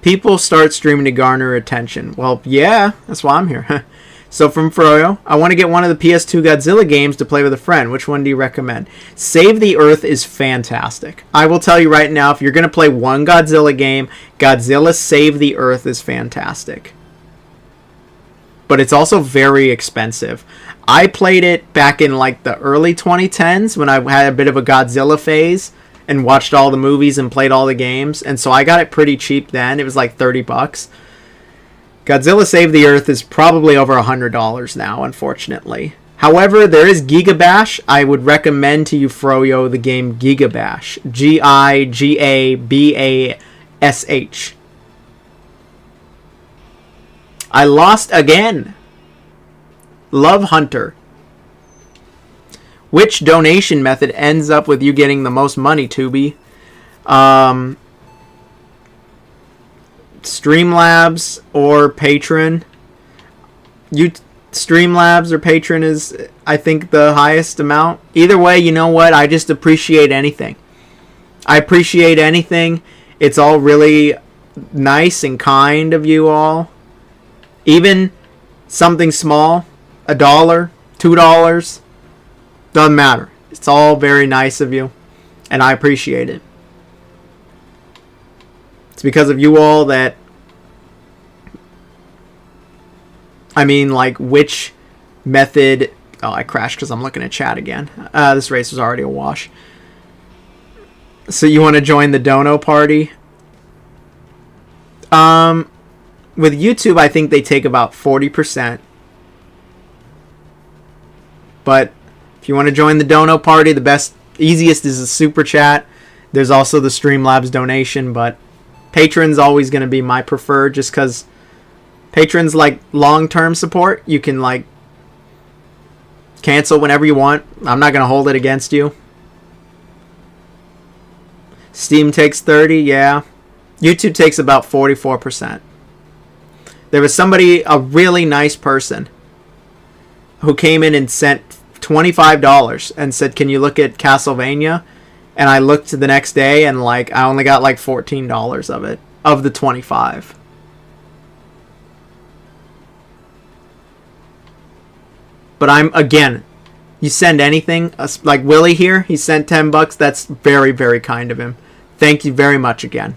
People start streaming to garner attention. Well, yeah, that's why I'm here. So from Froyo, I want to get one of the PS2 Godzilla games to play with a friend. Which one do you recommend? Save the Earth is fantastic. I will tell you right now, if you're going to play one Godzilla game, Godzilla Save the Earth is fantastic. But it's also very expensive. I played it back in like the early 2010s when I had a bit of a Godzilla phase and watched all the movies and played all the games, and so I got it pretty cheap then. It was like $30. Godzilla Save the Earth is probably over $100 now, unfortunately. However, there is Gigabash. I would recommend to you, Froyo, the game Gigabash. Gigabash. I lost again. Love Hunter. Which donation method ends up with you getting the most money, Tubi? Streamlabs or Patreon? Streamlabs or Patreon is, I think, the highest amount. Either way, you know what? I just appreciate anything. I appreciate anything. It's all really nice and kind of you all. Even something small, $1, $2. Doesn't matter. It's all very nice of you, and I appreciate it. It's because of you all that, I mean, like, which method Oh, I crashed because I'm looking at chat again. This race was already a wash. So you want to join the dono party? With YouTube, I think they take about 40%. But if you want to join the dono party, the easiest is a super chat. There's also the Streamlabs donation, but Patreon's always going to be my preferred, just because Patreon's like long-term support. You can like cancel whenever you want. I'm not going to hold it against you. Steam takes 30, yeah. YouTube takes about 44%. There was somebody, a really nice person, who came in and sent $25 and said, "Can you look at Castlevania?" And I looked the next day and like I only got like $14 of it, of the 25. But again, you send anything, like Willie here, he sent $10. That's very, very kind of him. Thank you very much again.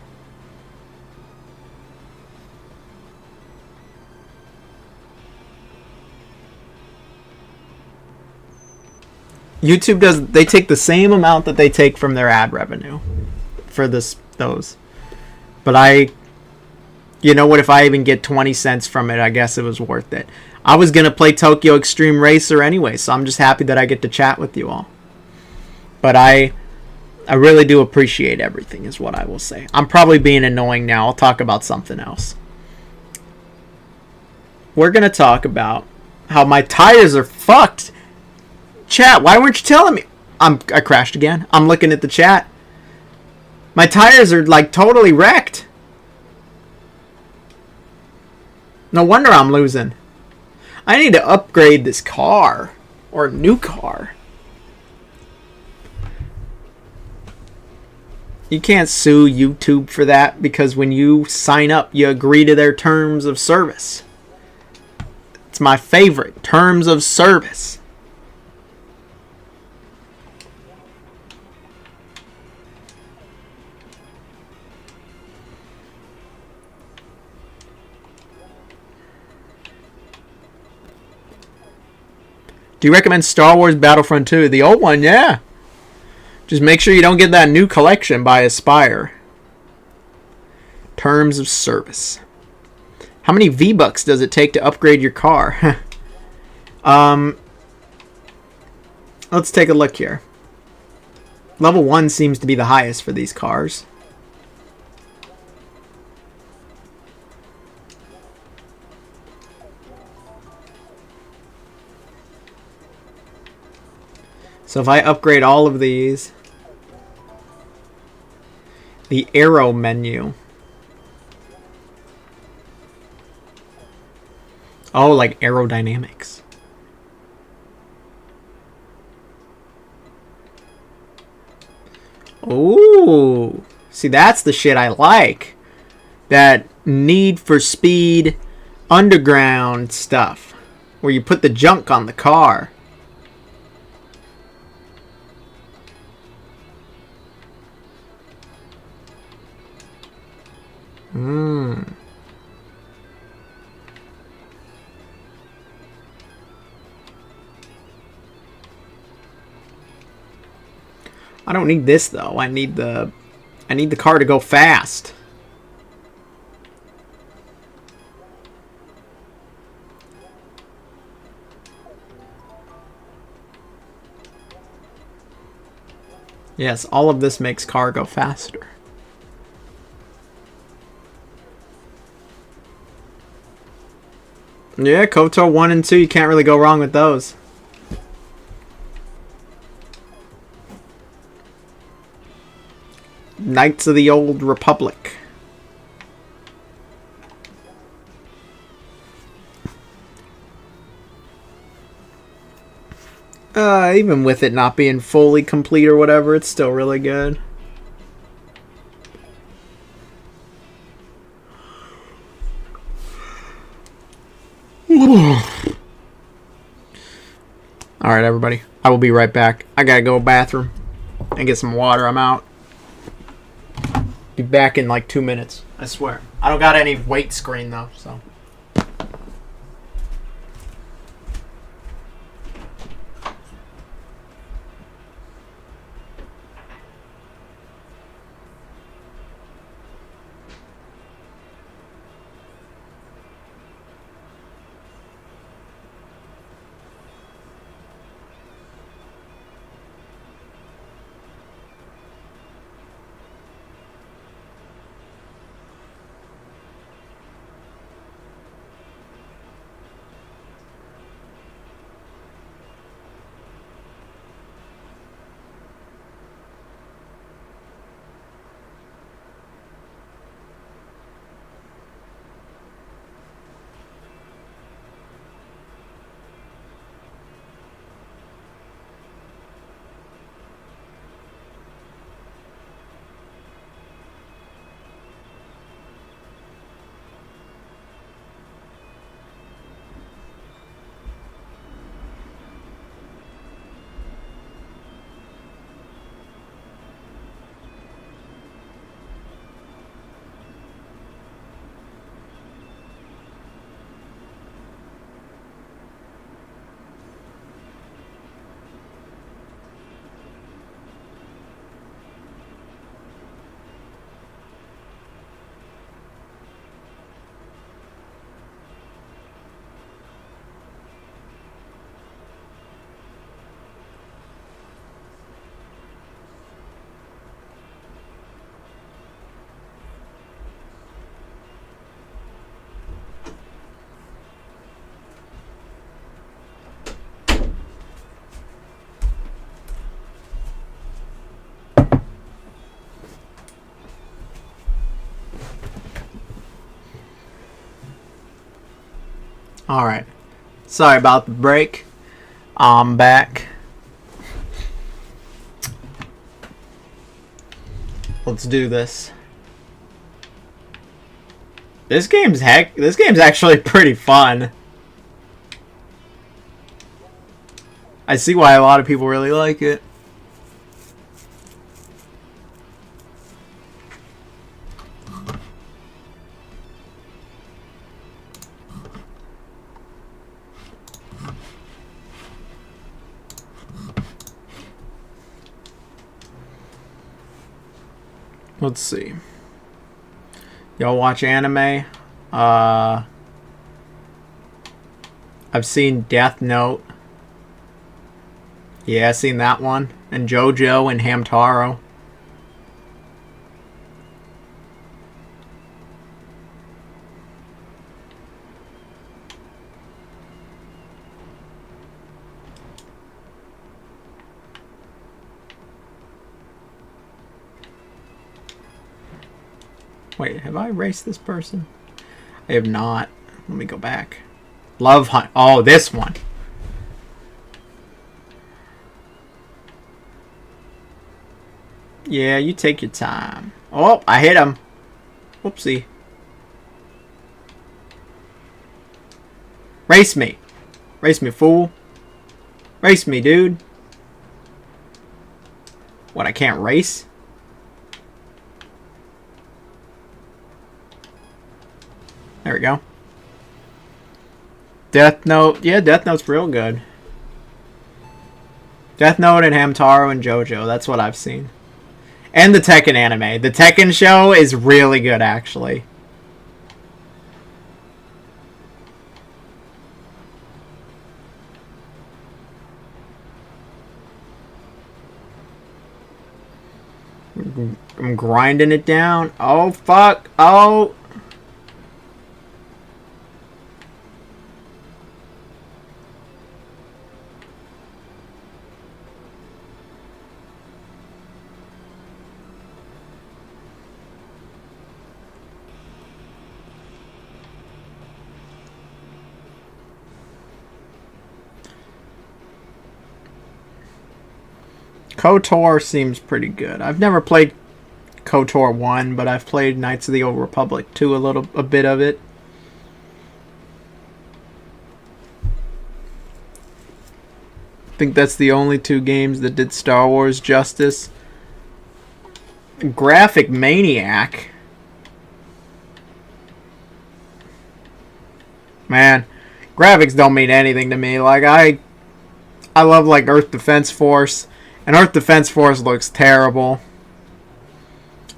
YouTube they take the same amount that they take from their ad revenue for those. But you know what, if I even get 20 cents from it, I guess it was worth it. I was going to play Tokyo Xtreme Racer anyway, so I'm just happy that I get to chat with you all. But I really do appreciate everything, is what I will say. I'm probably being annoying now. I'll talk about something else. We're going to talk about how my tires are fucked. Chat, why weren't you telling me? I crashed again. I'm looking at the chat. My tires are like totally wrecked. No wonder I'm losing. I need to upgrade this car. Or a new car. You can't sue YouTube for that, because when you sign up, you agree to their terms of service. It's my favorite. Terms of service. Do you recommend Star Wars Battlefront 2? The old one, yeah. Just make sure you don't get that new collection by Aspire. Terms of service. How many V-Bucks does it take to upgrade your car? Let's take a look here. Level 1 seems to be the highest for these cars. So if I upgrade all of these, the arrow menu. Oh, like aerodynamics. Ooh, see, that's the shit I like. That Need for Speed Underground stuff, where you put the junk on the car. I don't need this though. I need the car to go fast. Yes, all of this makes car go faster. Yeah, KOTOR 1 and 2, you can't really go wrong with those. Knights of the Old Republic. Even with it not being fully complete or whatever, it's still really good. Alright, everybody. I will be right back. I gotta go to the bathroom and get some water. I'm out. Be back in like 2 minutes. I swear. I don't got any weight screen though, so. Alright. Sorry about the break. I'm back. Let's do this. This game's actually pretty fun. I see why a lot of people really like it. Let's see. Y'all watch anime? I've seen Death Note. Yeah, I've seen that one. And JoJo and Hamtaro. Wait, have I erased this person? I have not. Let me go back. Love Hunt. Oh, this one. Yeah, you take your time. Oh, I hit him. Whoopsie. Race me. Race me, fool. Race me, dude. What, I can't race? There we go. Death Note. Yeah, Death Note's real good. Death Note and Hamtaro and JoJo. That's what I've seen. And the Tekken anime. The Tekken show is really good, actually. I'm grinding it down. Oh, fuck. Oh. KOTOR seems pretty good. I've never played KOTOR 1, but I've played Knights of the Old Republic 2, a bit of it. I think that's the only two games that did Star Wars justice. Graphic Maniac. Man, graphics don't mean anything to me. Like, I love, like, Earth Defense Force. And Earth Defense Force looks terrible.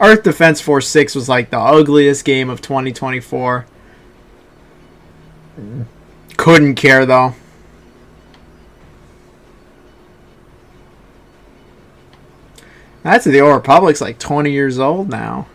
Earth Defense Force 6 was like the ugliest game of 2024. Couldn't care though. Knights of the Old Republic's like 20 years old now.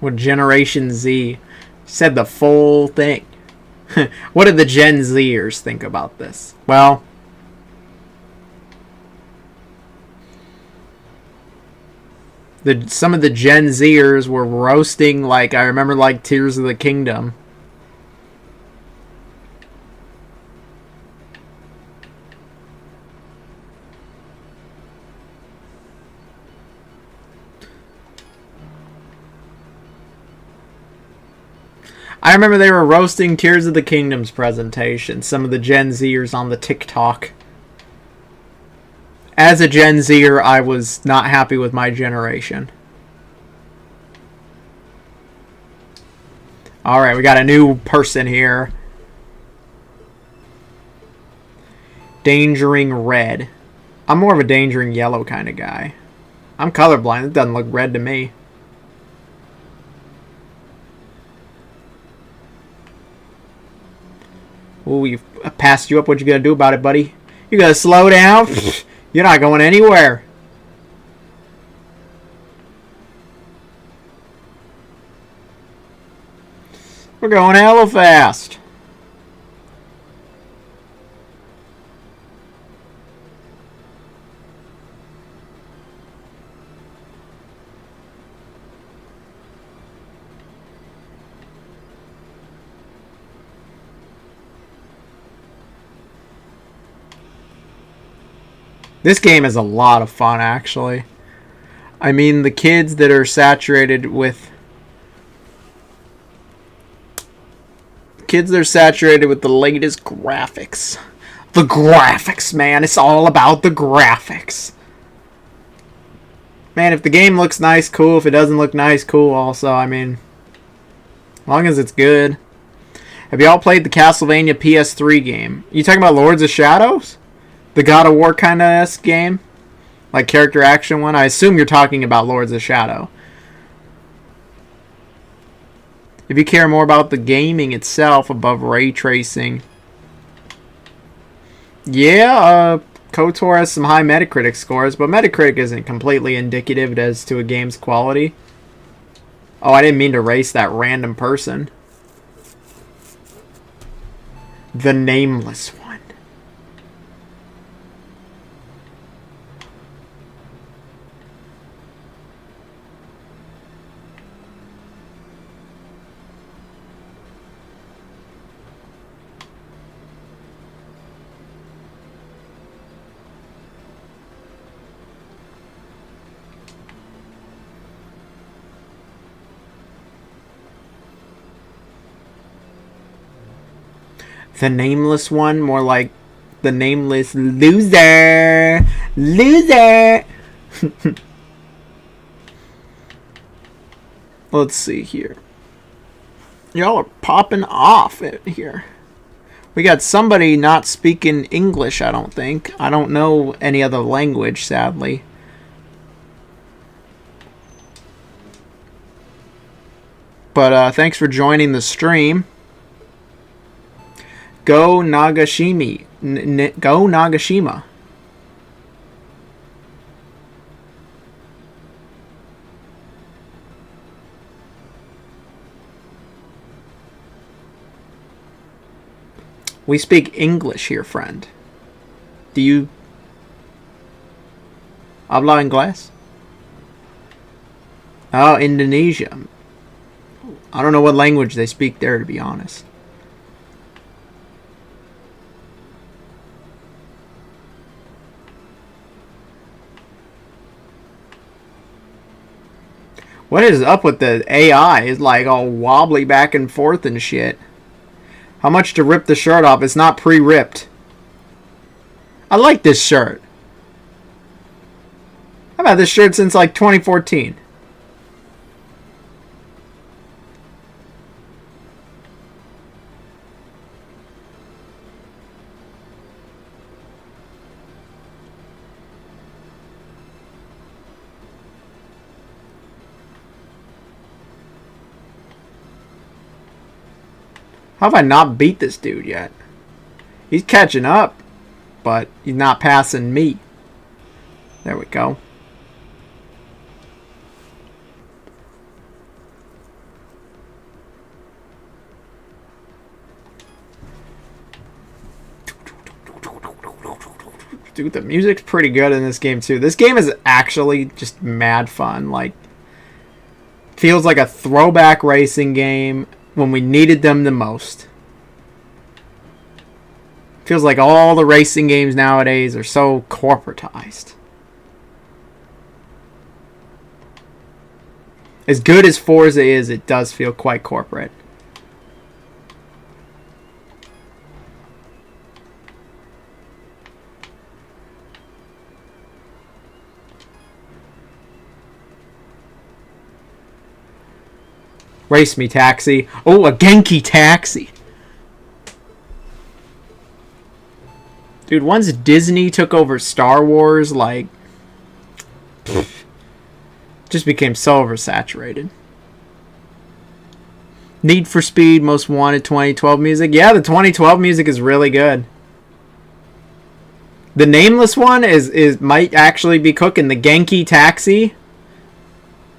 What Generation Z said the full thing. What did the Gen Zers think about this? Well, some of the Gen Zers were roasting, like, I remember, like, Tears of the Kingdom. I remember they were roasting Tears of the Kingdom's presentation, some of the Gen Zers on the TikTok. As a Gen Zer, I was not happy with my generation. Alright, we got a new person here. Dangering red. I'm more of a dangering yellow kind of guy. I'm colorblind. It doesn't look red to me. Oh, we passed you up. What you gonna do about it, buddy? You gotta slow down? You're not going anywhere. We're going hella fast. This game is a lot of fun, actually. I mean, the kids that are saturated with... Kids that are saturated with the latest graphics. The graphics, man. It's all about the graphics. Man, if the game looks nice, cool. If it doesn't look nice, cool also. I mean, as long as it's good. Have y'all played the Castlevania PS3 game? You talking about Lords of Shadows? The God of War kind of game? Like character action one? I assume you're talking about Lords of Shadow. If you care more about the gaming itself above ray tracing. Yeah, KOTOR has some high Metacritic scores, but Metacritic isn't completely indicative as to a game's quality. Oh, I didn't mean to race that random person. The nameless one. The nameless one, more like the nameless loser. Loser! Let's see here. Y'all are popping off here. We got somebody not speaking English, I don't think. I don't know any other language, sadly. But thanks for joining the stream. Go Nagashima. Go Nagashima. We speak English here, friend. Do you habla inglés? Oh, Indonesia. I don't know what language they speak there, to be honest. What is up with the AI? It's like all wobbly back and forth and shit. How much to rip the shirt off? It's not pre-ripped. I like this shirt. I've had this shirt since like 2014. How have I not beat this dude yet? He's catching up, but he's not passing me. There we go. Dude, the music's pretty good in this game too. This game is actually just mad fun. Like, feels like a throwback racing game when we needed them the most. Feels like all the racing games nowadays are so corporatized. As good as Forza is, it does feel quite corporate. Race me, taxi. Oh, a Genki taxi. Dude, once Disney took over Star Wars, like, just became so oversaturated. Need for Speed, Most Wanted 2012 music. Yeah, the 2012 music is really good. The Nameless one is might actually be cooking. The Genki Taxi.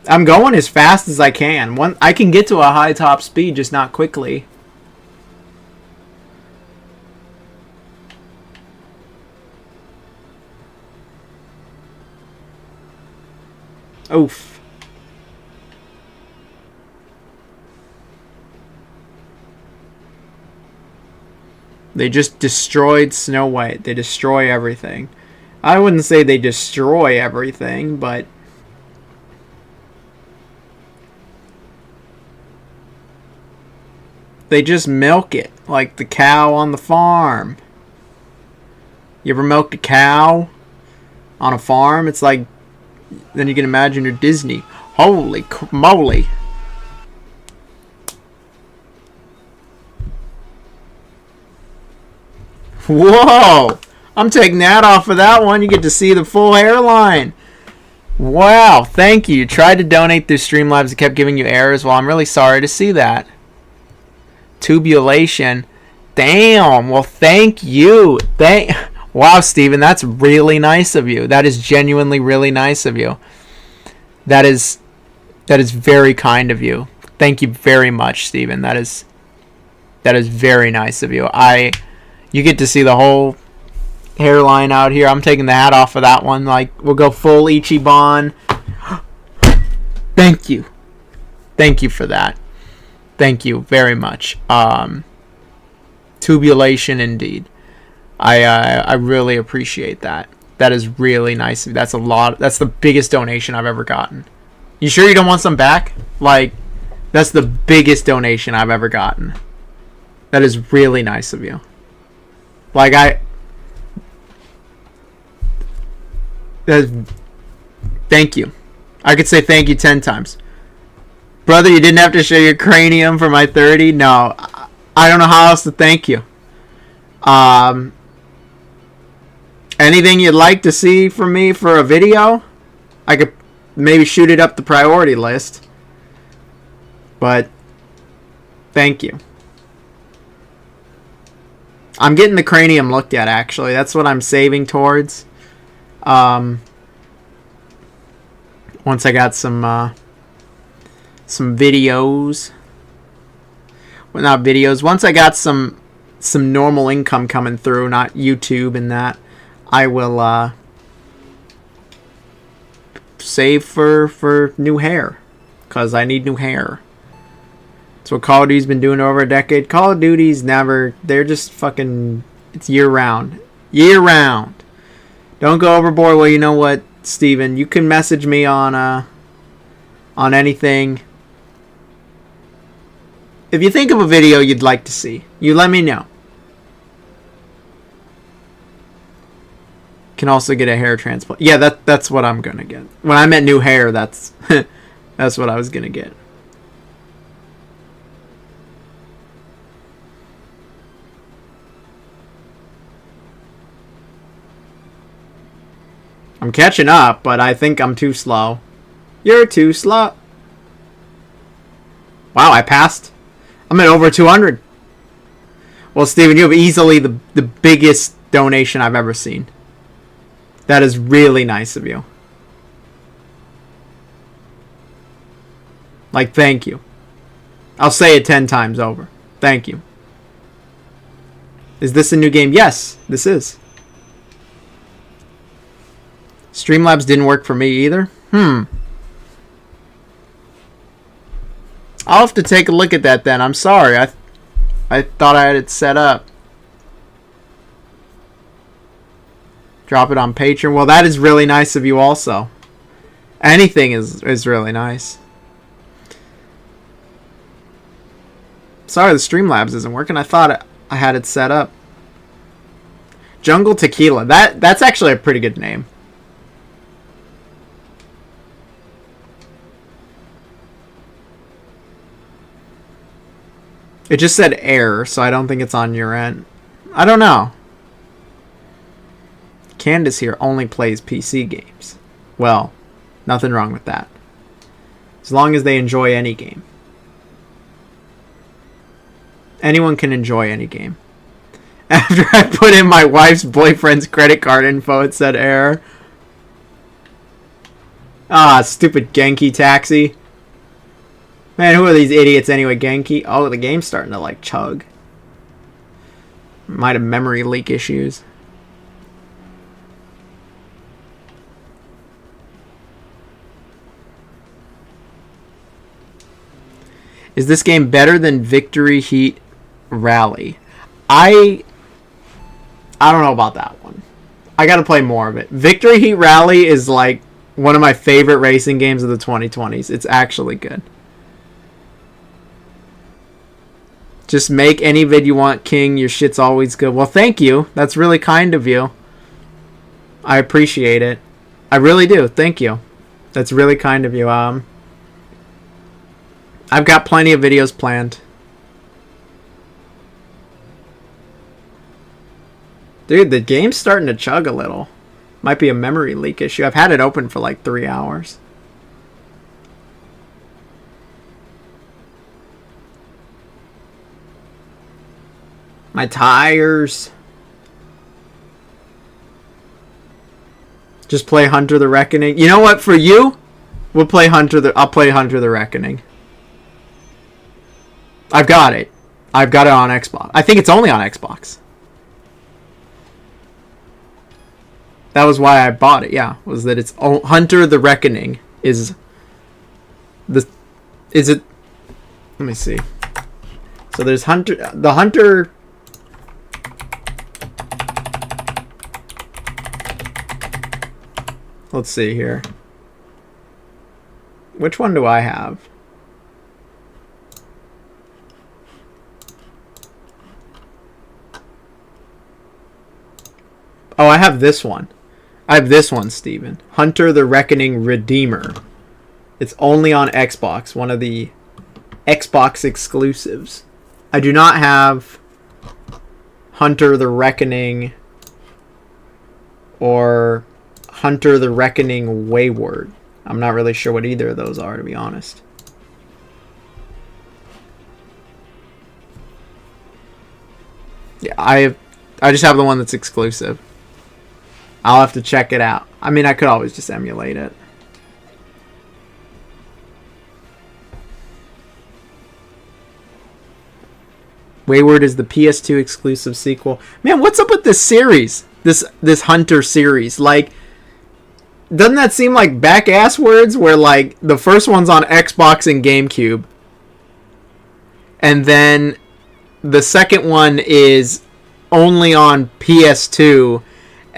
I'm going as fast as I can. I can get to a high top speed, just not quickly. Oof. They just destroyed Snow White. They destroy everything. I wouldn't say they destroy everything, but... they just milk it, like the cow on the farm. You ever milked a cow on a farm? It's like... then you can imagine you're Disney. Holy moly. Whoa! I'm taking that off of that one. You get to see the full hairline. Wow, thank you. Tried to donate through Streamlabs. It kept giving you errors. Well, I'm really sorry to see that. Tubulation. Damn. Well, thank you. Wow, Steven, that's really nice of you. That is genuinely really nice of you. That is very kind of you. Thank you very much, Steven. That is very nice of you. You get to see the whole hairline out here. I'm taking the hat off of that one. Like, we'll go full Ichiban. Thank you. Thank you for that. Thank you very much. Tubulation indeed. I really appreciate that. That is really nice. That's a lot. That's the biggest donation I've ever gotten. You sure you don't want some back? Like, that's the biggest donation I've ever gotten. That is really nice of you. Like, thank you. I could say thank you 10 times. Brother, you didn't have to show your cranium for my 30? No. I don't know how else to thank you. Anything you'd like to see from me for a video? I could maybe shoot it up the priority list. But, thank you. I'm getting the cranium looked at, actually. That's what I'm saving towards. Once I got some videos. Well, not videos. Once I got some normal income coming through, not YouTube and that, I will save for new hair. Because I need new hair. That's what Call of Duty's been doing over a decade. Call of Duty's never... they're just fucking... it's year-round. Year-round. Don't go overboard. Well, you know what, Steven? You can message me on anything. If you think of a video you'd like to see, you let me know. Can also get a hair transplant. Yeah, that's what I'm gonna get. When I meant new hair, that's that's what I was gonna get. I'm catching up, but I think I'm too slow. You're too slow. Wow, I passed. I'm at over 200. Well, Steven, you have easily the biggest donation I've ever seen. That is really nice of you. Like, thank you. I'll say it 10 times over. Thank you. Is this a new game? Yes, this is. Streamlabs didn't work for me either. I'll have to take a look at that then. I'm sorry. I thought I had it set up. Drop it on Patreon. Well, that is really nice of you also. Anything is really nice. Sorry the Streamlabs isn't working. I thought I had it set up. Jungle Tequila. That's actually a pretty good name. It just said error, so I don't think it's on your end. I don't know. Candace here only plays PC games. Well, nothing wrong with that. As long as they enjoy any game. Anyone can enjoy any game. After I put in my wife's boyfriend's credit card info, it said error. Ah, stupid Genki taxi. Man, who are these idiots anyway? Genki. Oh, the game's starting to like chug. Might have memory leak issues. Is this game better than Victory Heat Rally? I don't know about that one. I gotta play more of it. Victory Heat Rally is like one of my favorite racing games of the 2020s. It's actually good. Just make any vid you want, King. Your shit's always good. Well, thank you. That's really kind of you. I appreciate it. I really do. Thank you. That's really kind of you. I've got plenty of videos planned. Dude, the game's starting to chug a little. Might be a memory leak issue. I've had it open for like 3 hours. My tires. Just play Hunter the Reckoning. You know what? For you, we'll play I'll play Hunter the Reckoning. I've got it. I've got it on Xbox. I think it's only on Xbox. That was why I bought it. Yeah, was that it's Hunter the Reckoning is the is it? Let me see. So there's the Hunter. Let's see here. Which one do I have? Oh, I have this one. I have this one, Steven. Hunter the Reckoning Redeemer. It's only on Xbox. One of the Xbox exclusives. I do not have Hunter the Reckoning or Hunter the Reckoning Wayward. I'm not really sure what either of those are, to be honest. Yeah, I just have the one that's exclusive. I'll have to check it out. I mean, I could always just emulate it. Wayward is the PS2 exclusive sequel. Man, what's up with this series? This Hunter series. Like, doesn't that seem like back-ass words? Where, like, the first one's on Xbox and GameCube. And then the second one is only on PS2.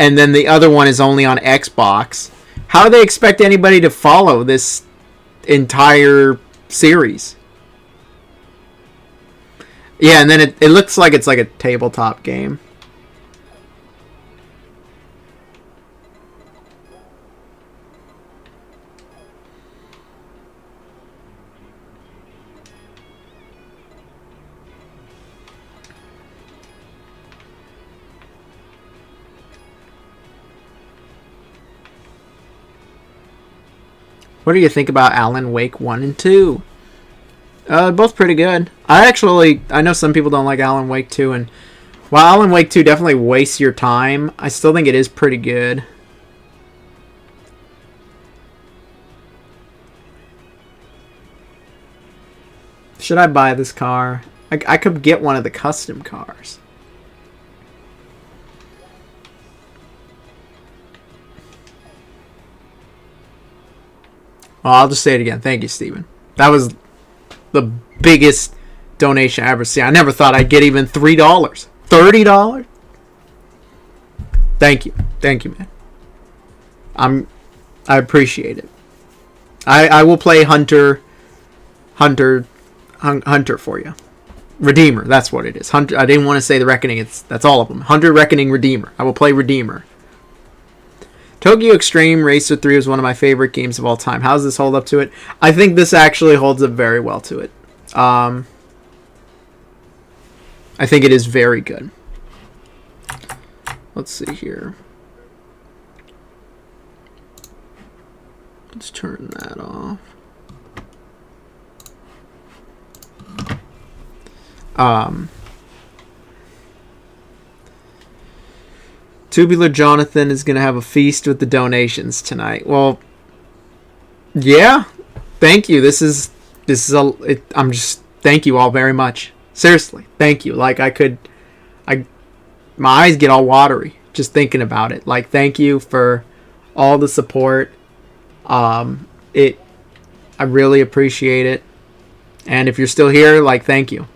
And then the other one is only on Xbox. How do they expect anybody to follow this entire series? Yeah, and then it looks like it's like a tabletop game. What do you think about Alan Wake 1 and 2? Both pretty good. I know some people don't like Alan Wake 2, and while Alan Wake 2 definitely wastes your time, I still think it is pretty good. Should I buy this car? I could get one of the custom cars. Well, I'll just say it again. Thank you, Steven. That was the biggest donation I ever seen. I never thought I'd get even $3. $30? Thank you. Thank you, man. I appreciate it. I will play Hunter for you. Redeemer, that's what it is. Hunter. I didn't want to say the Reckoning. That's all of them. Hunter, Reckoning, Redeemer. I will play Redeemer. Tokyo Xtreme Racer 3 is one of my favorite games of all time. How does this hold up to it? I think this actually holds up very well to it. I think it is very good. Let's see here. Let's turn that off. Tubular Jonathan is gonna have a feast with the donations tonight. Well, yeah. Thank you. I'm just thank you all very much. Seriously, thank you. Like my eyes get all watery just thinking about it. Like, thank you for all the support. I really appreciate it. And if you're still here, like, thank you.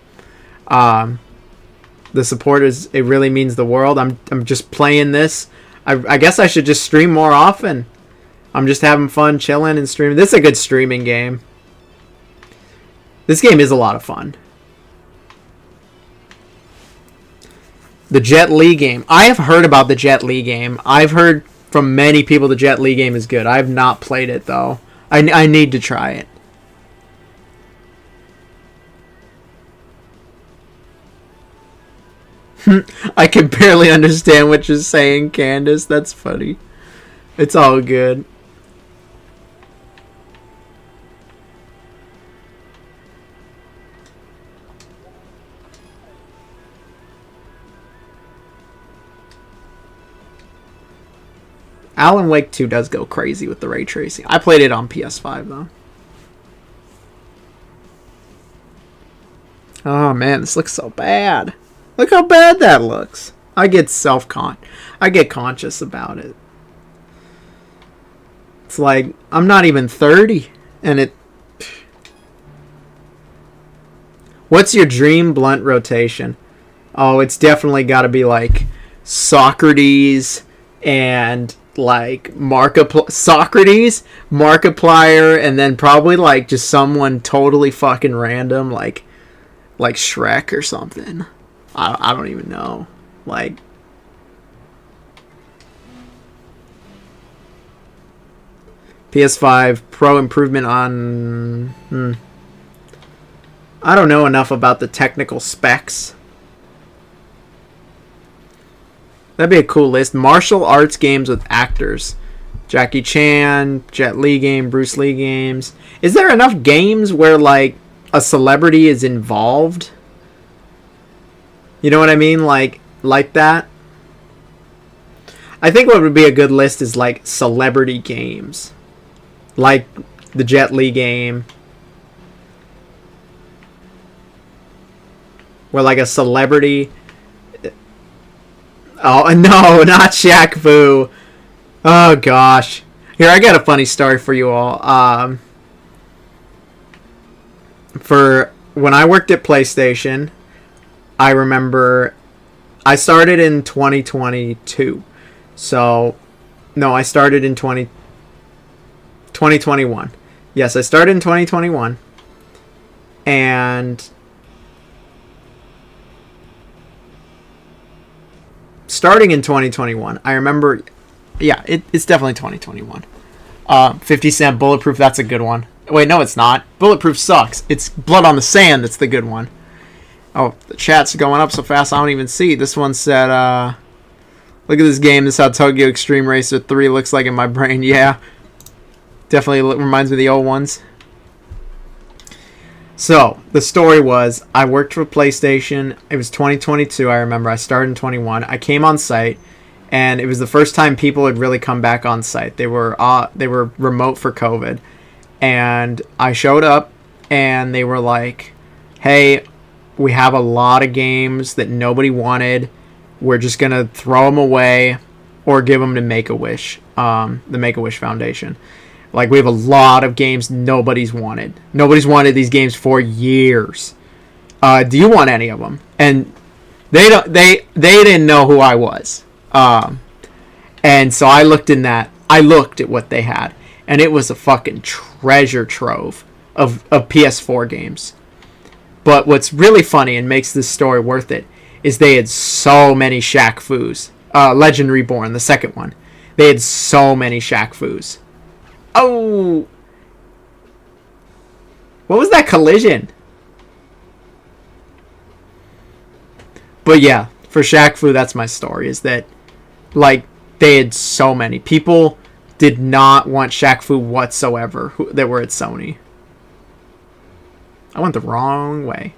The support it really means the world. I'm just playing this. I guess I should just stream more often. I'm just having fun chilling and streaming. This is a good streaming game. This game is a lot of fun. The Jet Li game. I have heard about the Jet Li game. I've heard from many people the Jet Li game is good. I have not played it, though. I need to try it. I can barely understand what you're saying, Candace. That's funny. It's all good. Alan Wake 2 does go crazy with the ray tracing. I played it on PS5, though. Oh, man, this looks so bad. Look how bad that looks. I get conscious about it. It's like, I'm not even 30, and it... What's your dream blunt rotation? Oh, it's definitely got to be, like, Socrates and... like Socrates, Markiplier, and then probably like just someone totally fucking random, like Shrek or something. I don't even know. Like, PS5 Pro improvement on. I don't know enough about the technical specs. That'd be a cool list. Martial arts games with actors. Jackie Chan, Jet Li game, Bruce Lee games. Is there enough games where, like, a celebrity is involved? You know what I mean? Like that? I think what would be a good list is, like, celebrity games. Like the Jet Li game. Where, like, a celebrity... Oh, no, not Shaq Fu. Oh, gosh. Here, I got a funny story for you all. For when I worked at PlayStation, I remember I started in 2022. So, no, I started in 2021. Yes, I started in 2021. And... starting in 2021, I remember, yeah, it's definitely 2021. 50 Cent Bulletproof, that's a good one. Wait, no, it's not. Bulletproof sucks. It's Blood on the Sand that's the good one. Oh, the chat's going up so fast I don't even see. This one said, look at this game. This is how Tokyo Xtreme Racer 3 looks like in my brain. Yeah, definitely reminds me of the old ones. So, the story was, I worked for PlayStation. It was 2022, I remember. I started in 21. I came on site, and it was the first time people had really come back on site. They were remote for COVID. And I showed up, and they were like, hey, we have a lot of games that nobody wanted. We're just going to throw them away or give them to Make-A-Wish, the Make-A-Wish Foundation. Like, we have a lot of games nobody's wanted. Nobody's wanted these games for years. Do you want any of them? And they didn't know who I was. And so I looked at what they had, and it was a fucking treasure trove of PS4 games. But what's really funny and makes this story worth it is they had so many Shaq Fu's. Legend Reborn, the second one. They had so many Shaq Fu's. Oh! What was that collision? But yeah, for Shaq Fu, that's my story. Is that, like, they had so many. People did not want Shaq Fu whatsoever that were at Sony. I went the wrong way.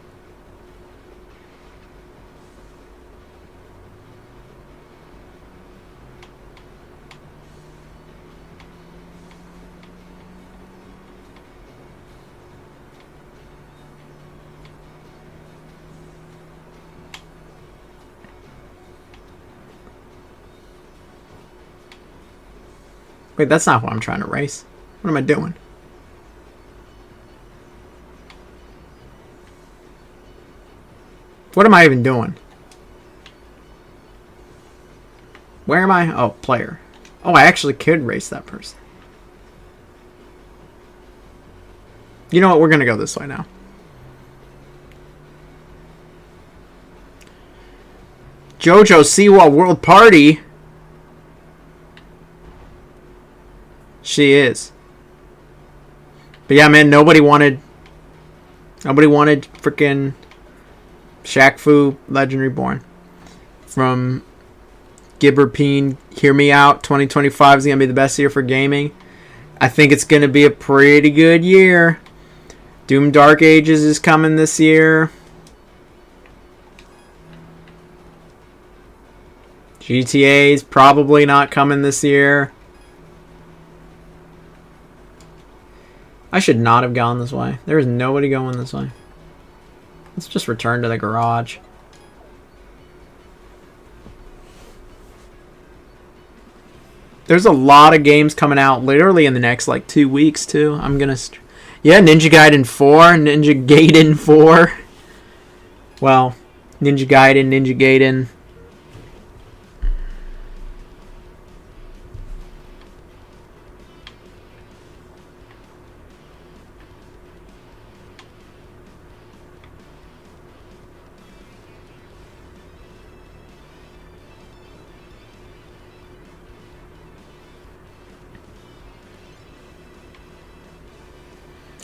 Wait, that's not what I'm trying to race. What am I doing? What am I even doing? Where am I? Oh, player. Oh, I actually could race that person. You know what? We're going to go this way now. JoJo Siwa World Party. She is. But yeah, man, nobody wanted freaking Shaq Fu Legend Reborn. From Gibberpeen, hear me out. 2025 is going to be the best year for gaming. I think it's going to be a pretty good year. Doom Dark Ages is coming this year. GTA's probably not coming this year. I should not have gone this way. There is nobody going this way. Let's just return to the garage. There's a lot of games coming out literally in the next like 2 weeks too. I'm gonna... Yeah, Ninja Gaiden 4, Ninja Gaiden 4. Well, Ninja Gaiden.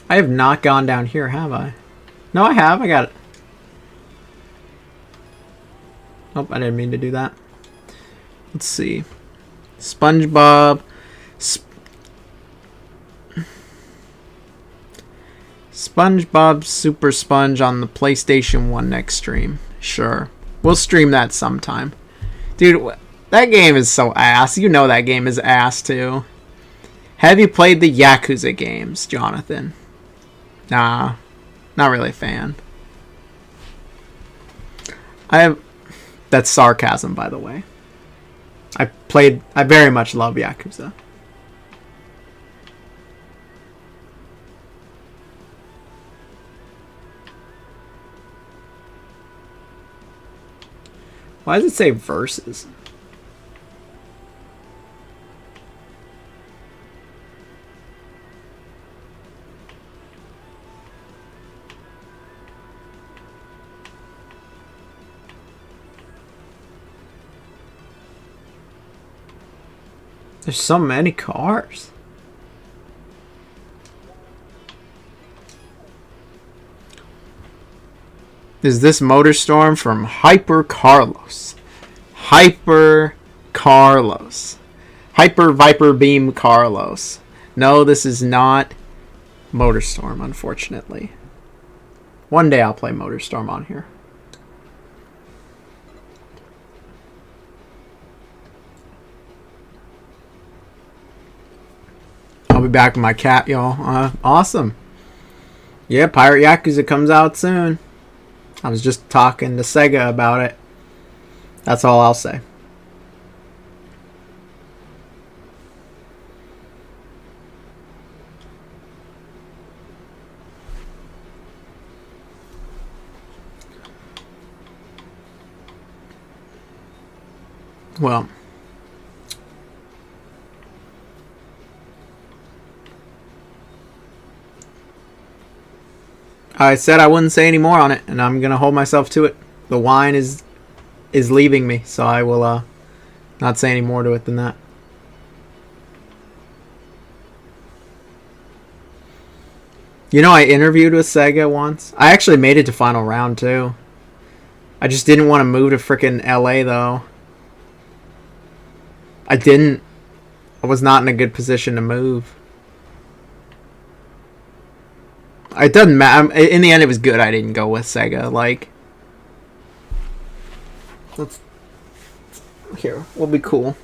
I have not gone down here, have I? No, I have. I got it. Nope, I didn't mean to do that. Let's see. SpongeBob. SpongeBob Super Sponge on the PlayStation 1 Xtreme. Sure. We'll stream that sometime. Dude, that game is so ass. You know that game is ass, too. Have you played the Yakuza games, Jonathan? Nah, not really a fan. That's sarcasm, by the way. I very much love Yakuza. Why does it say versus? There's so many cars. Is this Motorstorm from Hyper Carlos? Hyper Carlos. Hyper Viper Beam Carlos. No, this is not Motorstorm, unfortunately. One day I'll play Motorstorm on here. I'll be back with my cat, y'all. Awesome. Yeah, Pirate Yakuza comes out soon. I was just talking to Sega about it. That's all I'll say. Well, I said I wouldn't say any more on it, and I'm gonna hold myself to it. The wine is leaving me, so I will not say any more to it than that. You know, I interviewed with Sega once. I actually made it to final round too. I just didn't want to move to frickin' LA though. I was not in a good position to move. It doesn't matter. In the end, it was good I didn't go with Sega. Like, here, we'll be cool.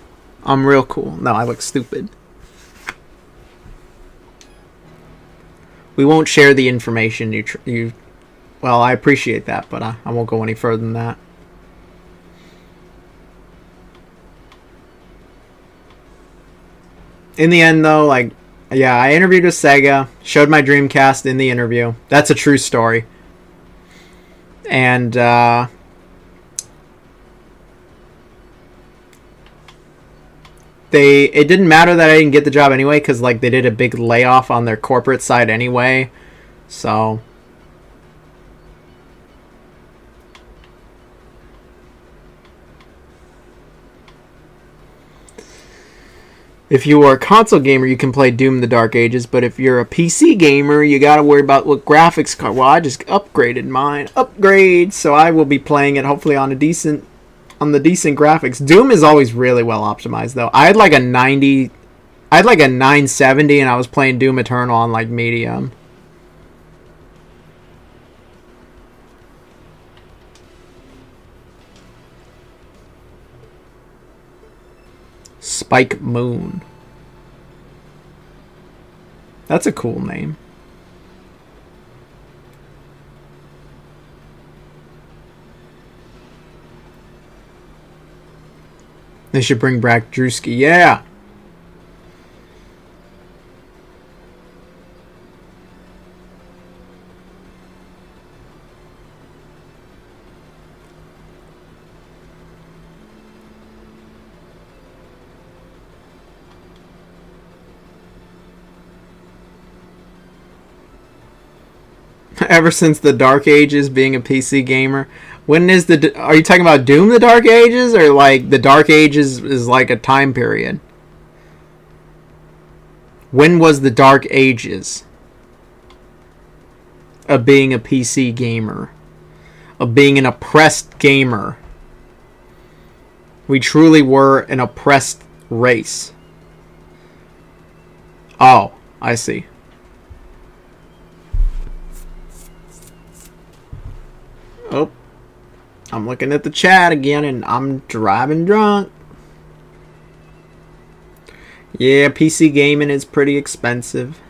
I'm real cool. No, I look stupid. We won't share the information you. Well, I appreciate that, but I won't go any further than that. in the end, though, like, yeah, I interviewed with Sega, showed my Dreamcast in the interview. That's a true story. And, it didn't matter that I didn't get the job anyway, because, like, they did a big layoff on their corporate side anyway. So, if you are a console gamer, you can play Doom: The Dark Ages, but if you're a PC gamer, you gotta worry about what graphics card. Well, I just upgraded mine. Upgrade! So I will be playing it hopefully on the decent graphics. Doom is always really well optimized, though. I had like a 970, and I was playing Doom Eternal on like medium. Spike Moon. That's a cool name. They should bring back Drewski. Yeah. Ever since the Dark Ages, being a PC gamer. When is are you talking about Doom: The Dark Ages, or like the Dark Ages is like a time period? When was the Dark Ages of being a PC gamer? Of being an oppressed gamer? We truly were an oppressed race. Oh, I see. Oh, I'm looking at the chat again, and I'm driving drunk. Yeah, PC gaming is pretty expensive.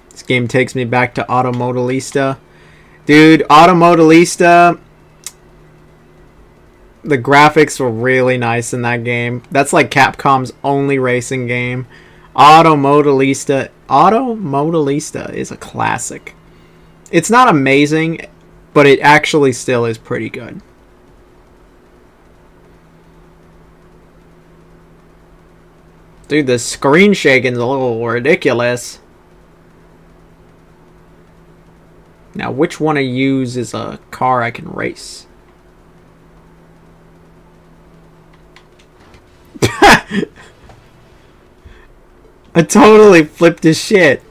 This game takes me back to Automodalista. Dude, Automodalista, the graphics were really nice in that game. That's like Capcom's only racing game. Automodalista is a classic. It's not amazing, but it actually still is pretty good. Dude, the screen shaking's a little ridiculous. Now, which one I use is a car I can race? I totally flipped his shit.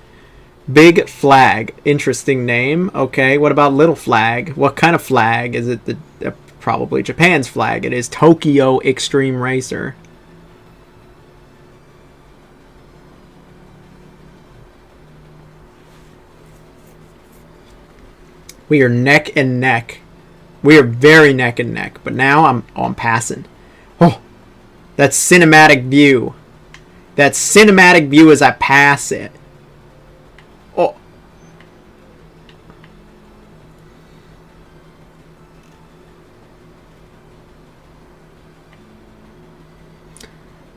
Big Flag. Interesting name. Okay, what about Little Flag? What kind of flag? Is it probably Japan's flag? It is Tokyo Xtreme Racer. We are neck and neck. We are very neck and neck. But now I'm passing. Oh, that cinematic view. That cinematic view as I pass it. Oh.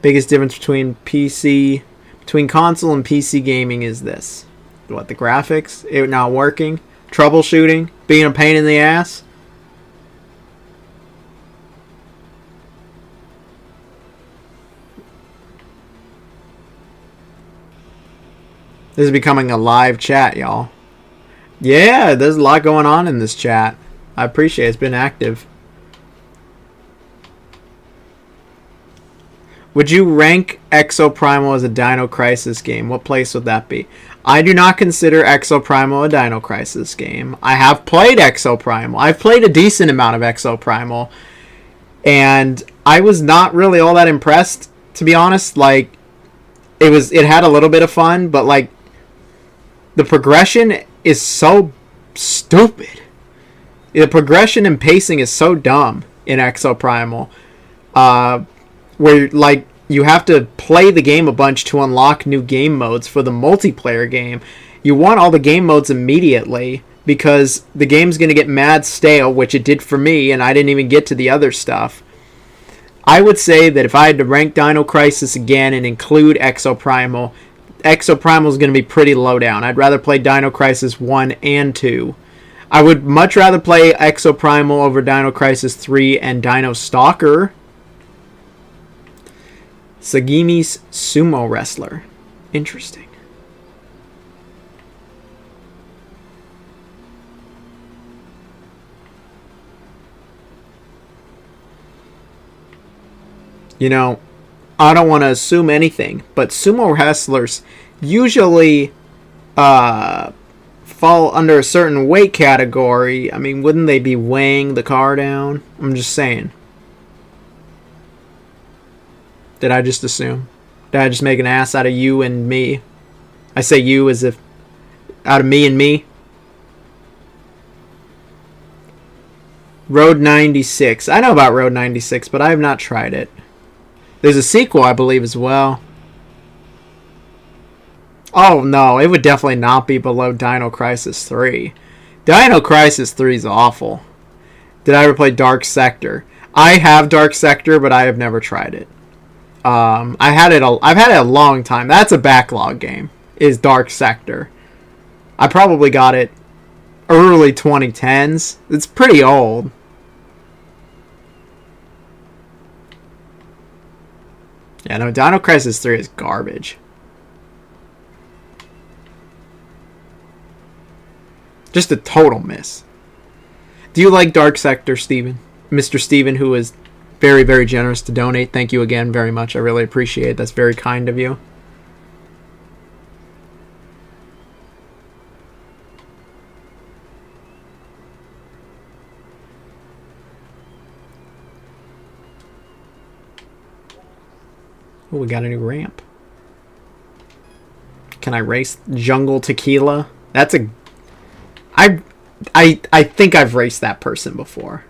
Biggest difference between console and PC gaming is this. What, the graphics? It not working? Troubleshooting? Being a pain in the ass? This is becoming a live chat, y'all. Yeah, there's a lot going on in this chat. I appreciate it. It's been active. Would you rank Exoprimal as a Dino Crisis game? What place would that be? I do not consider Exoprimal a Dino Crisis game. I have played Exoprimal. I've played a decent amount of Exoprimal. And I was not really all that impressed, to be honest. Like, it had a little bit of fun, but like, the progression is so stupid. The progression and pacing is so dumb in Exoprimal. Where, like, you have to play the game a bunch to unlock new game modes for the multiplayer game. You want all the game modes immediately because the game's going to get mad stale, which it did for me, and I didn't even get to the other stuff. I would say that if I had to rank Dino Crisis again and include Exoprimal, Exoprimal is going to be pretty low down. I'd rather play Dino Crisis 1 and 2. I would much rather play Exoprimal over Dino Crisis 3 and Dino Stalker. Sagimi's Sumo Wrestler. Interesting. You know, I don't want to assume anything, but sumo wrestlers usually fall under a certain weight category. I mean, wouldn't they be weighing the car down? I'm just saying. Did I just assume? Did I just make an ass out of you and me? I say you as if out of me and me. Road 96. I know about Road 96, but I have not tried it. There's a sequel, I believe, as well. Oh, no. It would definitely not be below Dino Crisis 3. Dino Crisis 3 is awful. Did I ever play Dark Sector? I have Dark Sector, but I have never tried it. I've had it a long time. That's a backlog game, is Dark Sector. I probably got it early 2010s. It's pretty old. Yeah, no, Dino Crisis 3 is garbage. Just a total miss. Do you like Dark Sector, Steven? Mr. Steven, who is very, very generous to donate. Thank you again very much. I really appreciate it. That's very kind of you. Oh, we got a new ramp. Can I race Jungle Tequila? That's a... I think I've raced that person before.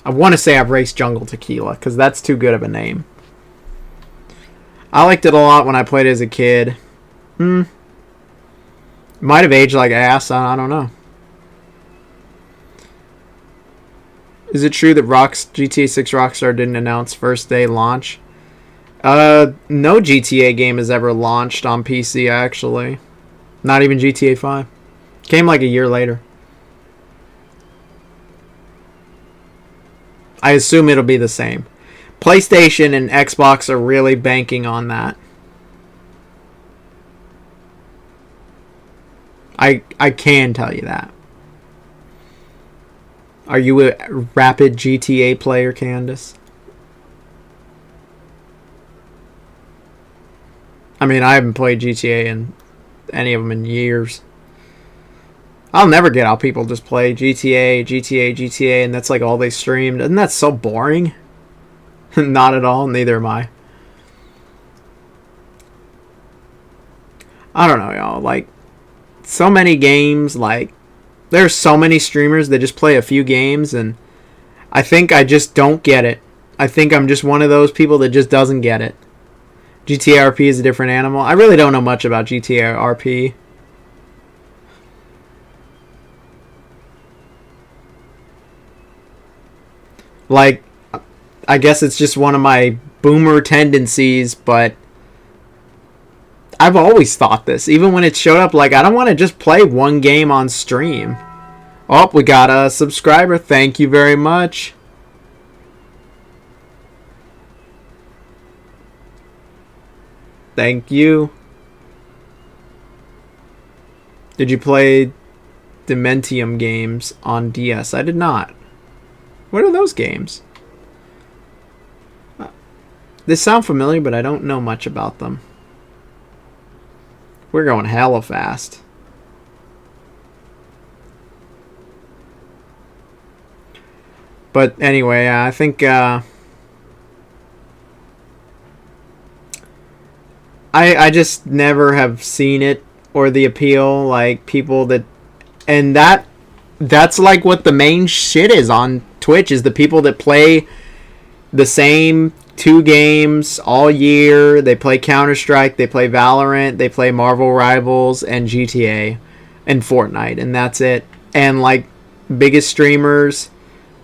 I want to say I've raced Jungle Tequila, because that's too good of a name. I liked it a lot when I played as a kid. Might have aged like ass, I don't know. Is it true that GTA 6 Rockstar didn't announce first day launch? No GTA game has ever launched on PC, actually. Not even GTA 5. Came like a year later. I assume it'll be the same. PlayStation and Xbox are really banking on that. I can tell you that. Are you a rapid GTA player, Candace? I mean, I haven't played GTA in any of them in years. I'll never get how people just play GTA, and that's like all they streamed. Isn't that so boring? Not at all. Neither am I. I don't know, y'all. Like, so many games, like, there's so many streamers that just play a few games, and I think I just don't get it. I think I'm just one of those people that just doesn't get it. GTA RP is a different animal. I really don't know much about GTA RP. Like, I guess it's just one of my boomer tendencies, but I've always thought this. Even when it showed up, like, I don't want to just play one game on stream. Oh, we got a subscriber. Thank you very much. Thank you. Did you play Dementium games on DS? I did not. What are those games? They sound familiar, but I don't know much about them. We're going hella fast. But anyway, I think I just never have seen it or the appeal, like people that, and that's like what the main shit is on Twitch, is the people that play the same 2 games all year. They play Counter-Strike, they play Valorant, they play Marvel Rivals and GTA and Fortnite, and that's it. And like biggest streamers,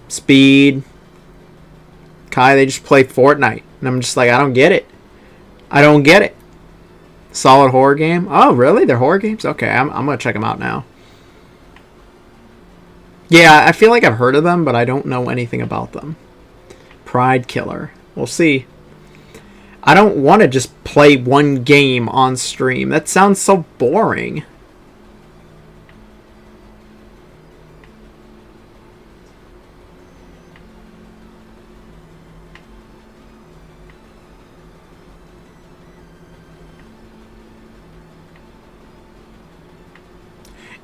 Speed, Kai, they just play Fortnite. And I'm just like, I don't get it. I don't get it. Solid horror game? Oh, really? They're horror games? Okay, I'm going to check them out now. Yeah, I feel like I've heard of them, but I don't know anything about them. Pride Killer. We'll see. I don't want to just play one game on stream. That sounds so boring.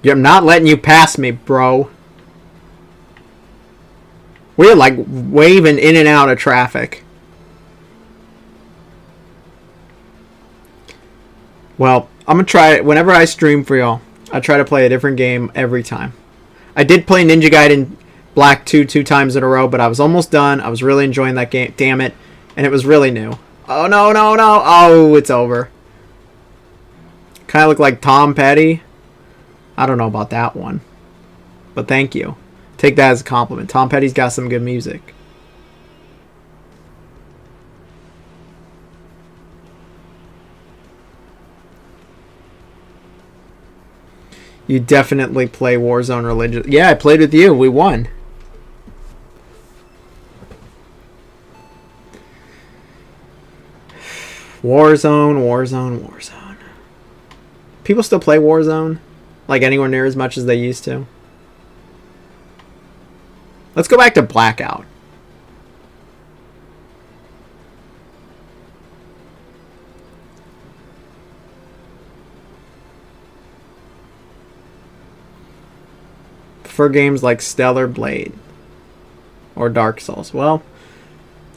I'm not letting you pass me, bro. We're like waving in and out of traffic. Well, I'm going to try it. Whenever I stream for y'all, I try to play a different game every time. I did play Ninja Gaiden Black 2 times in a row, but I was almost done. I was really enjoying that game. Damn it. And it was really new. Oh, no, no, no. Oh, it's over. Kind of look like Tom Petty. I don't know about that one. But thank you. Take that as a compliment. Tom Petty's got some good music. You definitely play Warzone religiously. Yeah, I played with you. We won. Warzone, Warzone, Warzone. People still play Warzone? Like anywhere near as much as they used to? Let's go back to Blackout. For games like Stellar Blade or Dark Souls. Well,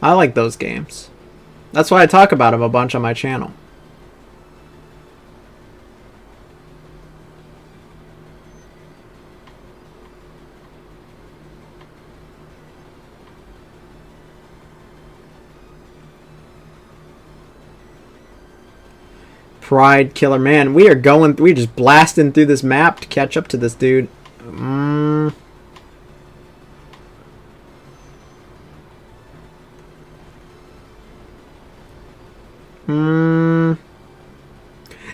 I like those games. That's why I talk about them a bunch on my channel. Pride Killer. Man, we're just blasting through this map to catch up to this dude.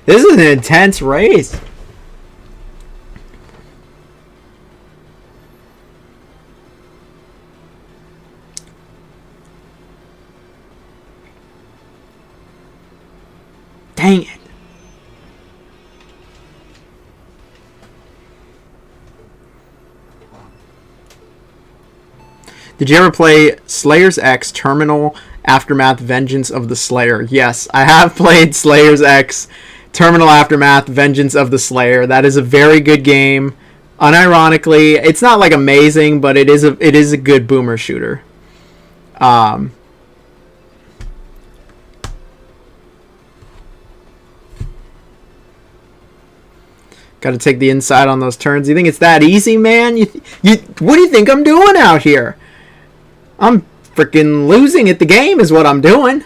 This is an intense race. Dang it. Did you ever play Slayer's X Terminal Aftermath Vengeance of the Slayer? Yes, I have played Slayer's X Terminal Aftermath Vengeance of the Slayer. That is a very good game. Unironically, it's not like amazing, but it is a good boomer shooter. Got to take the inside on those turns. You think it's that easy, man? What do you think I'm doing out here? I'm freaking losing at the game is what I'm doing.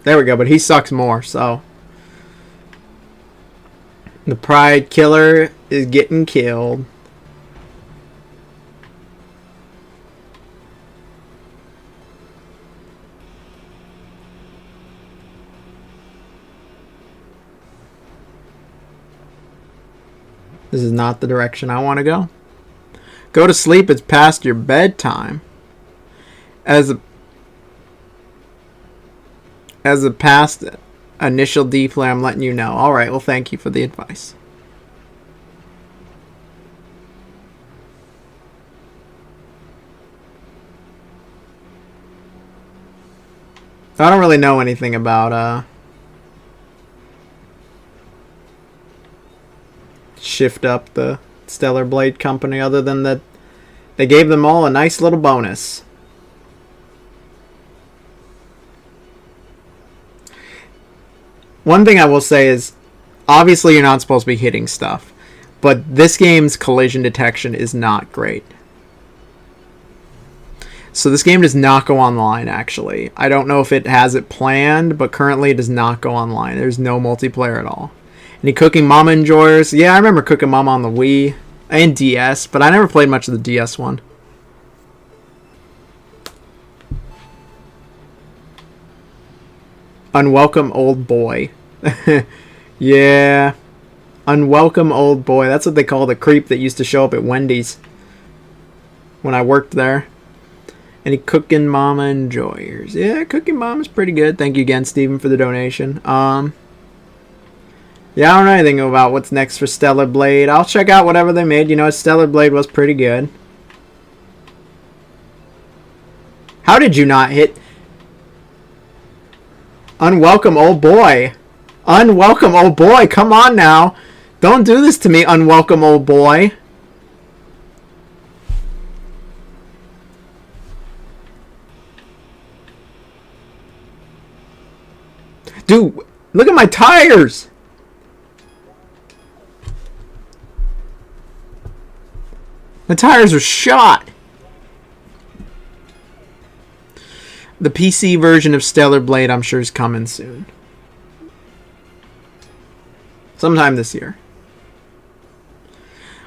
There we go, but he sucks more, so. The Pride Killer is getting killed. This is not the direction I want to go. Go to sleep, it's past your bedtime. As a past initial D-play, I'm letting you know. Alright, well thank you for the advice. I don't really know anything about Shift Up, the Stellar Blade company, other than that they gave them all a nice little bonus. One thing I will say is, obviously you're not supposed to be hitting stuff, but this game's collision detection is not great. So this game does not go online, actually. I don't know if it has it planned, but currently it does not go online. There's no multiplayer at all. Any Cooking Mama enjoyers? Yeah, I remember Cooking Mama on the Wii and DS, but I never played much of the DS one. Unwelcome old boy. Yeah. Unwelcome old boy. That's what they call the creep that used to show up at Wendy's when I worked there. Any Cooking Mama enjoyers? Yeah, Cooking Mama's pretty good. Thank you again, Steven, for the donation. Yeah, I don't know anything about what's next for Stellar Blade. I'll check out whatever they made. You know, Stellar Blade was pretty good. How did you not hit... Unwelcome old boy. Unwelcome old boy. Come on now. Don't do this to me, unwelcome old boy. Dude, look at my tires. The tires are shot. The PC version of Stellar Blade, I'm sure, is coming soon. Sometime this year.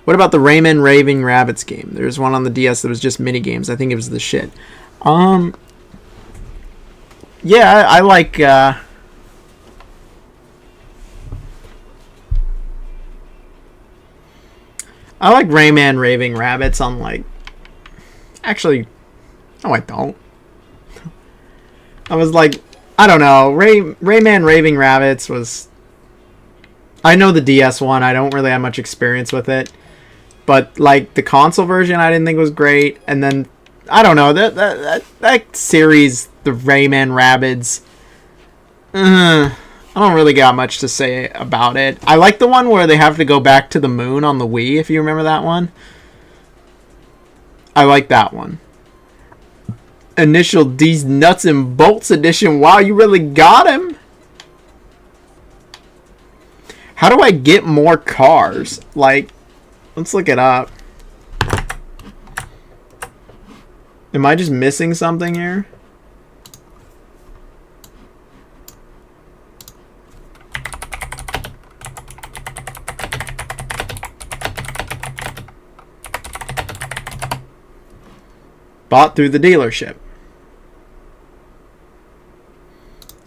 What about the Rayman Raving Rabbids game? There's one on the DS that was just mini games. I think it was the shit. Yeah, I like Rayman Raving Rabbids on, like... Actually, no, I don't. I was like, I don't know. Rayman Raving Rabbids was... I know the DS one. I don't really have much experience with it. But, like, the console version I didn't think was great. And then, I don't know. That series, the Rayman Rabbids... I don't really got much to say about it. I like the one where they have to go back to the moon on the Wii, if you remember that one. I like that one. Initial D's Nuts and Bolts edition. Wow, you really got him. How do I get more cars? Like, let's look it up. Am I just missing something here? Bought through the dealership.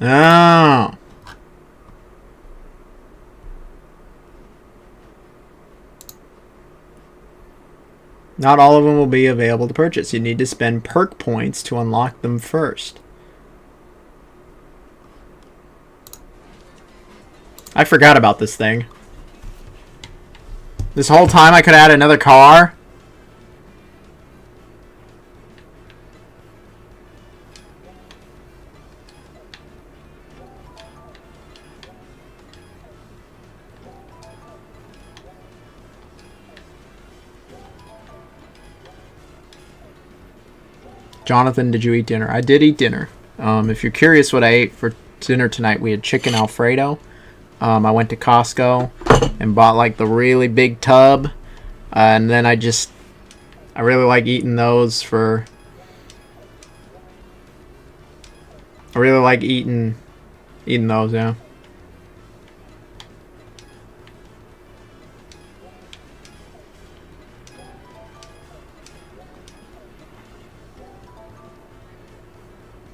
Oh. Not all of them will be available to purchase. You need to spend perk points to unlock them first. I forgot about this thing. This whole time I could add another car? Jonathan, did you eat dinner? I did eat dinner. If you're curious what I ate for dinner tonight, we had chicken Alfredo. I went to Costco and bought like the really big tub. And then I really like eating those for... I really like eating those, yeah.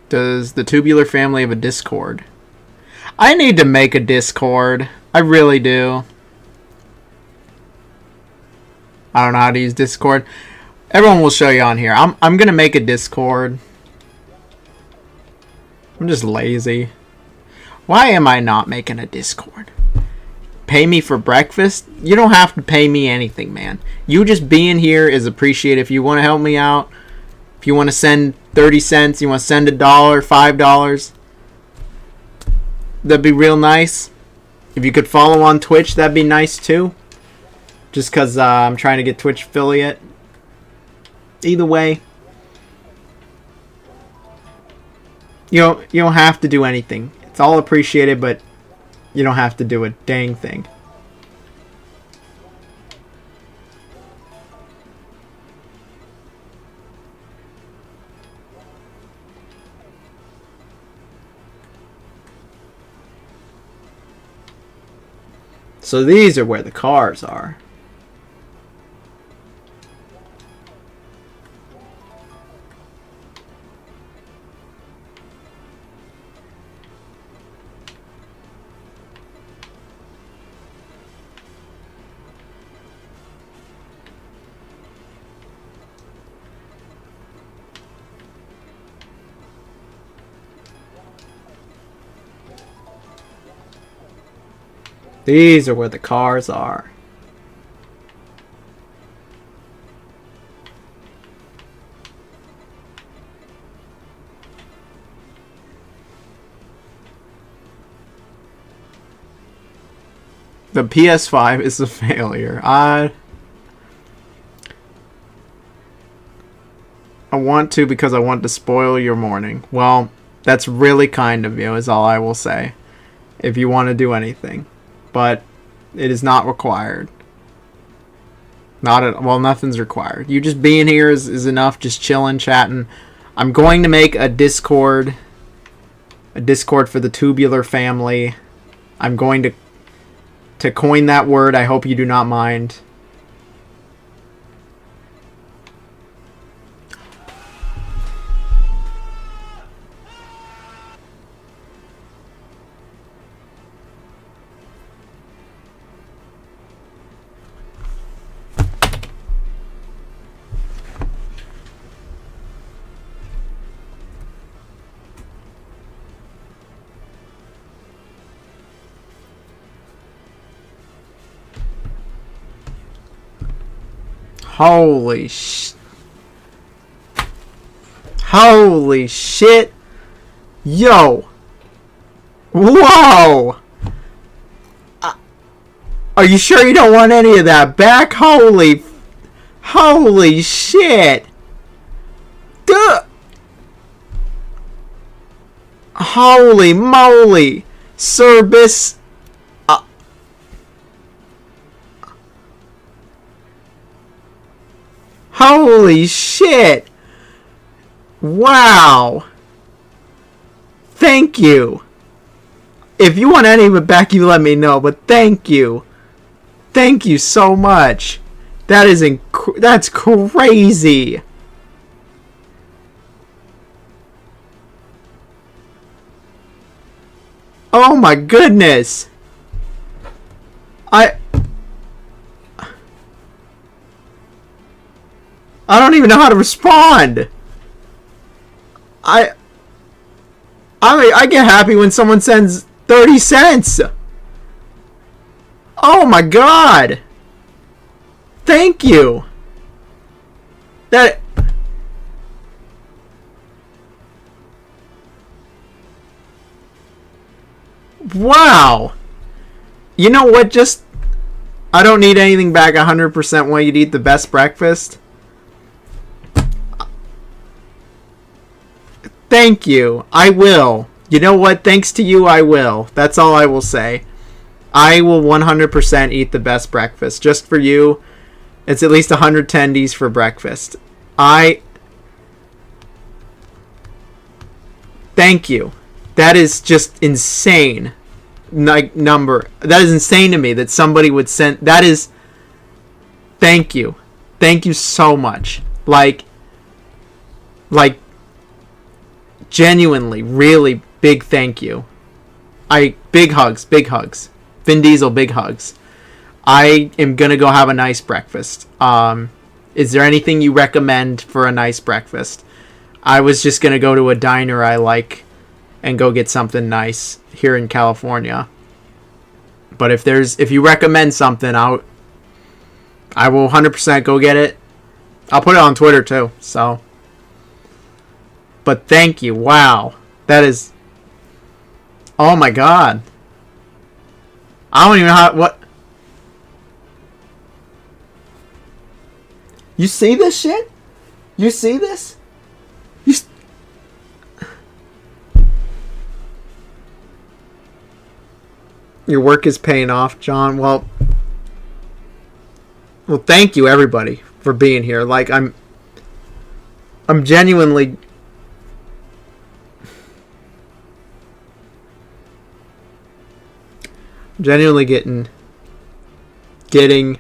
Does the Tubular family have a Discord? I need to make a Discord. I really do. I don't know how to use Discord. Everyone will show you on here. I'm gonna make a Discord. I'm just lazy. Why am I not making a Discord? Pay me for breakfast? You don't have to pay me anything, man. You just being here is appreciated. If you want to help me out, if you want to send 30 cents, you want to send $1, $5, that'd be real nice. If you could follow on Twitch, that'd be nice too. Just because I'm trying to get Twitch affiliate. Either way, you don't have to do anything. It's all appreciated, but you don't have to do a dang thing. So these are where the cars are. These are where the cars are. The PS5 is a failure. I want to because I want to spoil your morning. Well, that's really kind of you, is all I will say. If you want to do anything. But it is not required. Well, nothing's required. You just being here is enough. Just chilling, chatting. I'm going to make a Discord for the tubular family. I'm going to coin that word. I hope you do not mind. Holy shit. Yo. Whoa. Are you sure you don't want any of that back? Holy shit. Duh. Holy moly. Service. Holy shit. Wow. Thank you. If you want any of it back, you let me know. But thank you. Thank you so much. That's crazy. Oh my goodness. I don't even know how to respond. I get happy when someone sends 30 cents. Oh my god. Thank you. Wow. You know what? I don't need anything back 100% when you'd eat the best breakfast. Thank you. I will. You know what? Thanks to you, I will. That's all I will say. I will 100% eat the best breakfast. Just for you. It's at least 100 tendies for breakfast. Thank you. That is just insane. Number. That is insane to me that somebody would send. That is. Thank you. Thank you so much. Like. Genuinely, really big thank you. Big hugs. Vin Diesel, big hugs. I am gonna go have a nice breakfast. Is there anything you recommend for a nice breakfast? I was just gonna go to a diner I like and go get something nice here in California. But if you recommend something, I will 100% go get it. I'll put it on Twitter too. So. But thank you. Wow. That is... Oh my god. I don't even know what... You see this shit? You see this? Your work is paying off, John. Well, thank you, everybody, for being here. Like, I'm genuinely... getting getting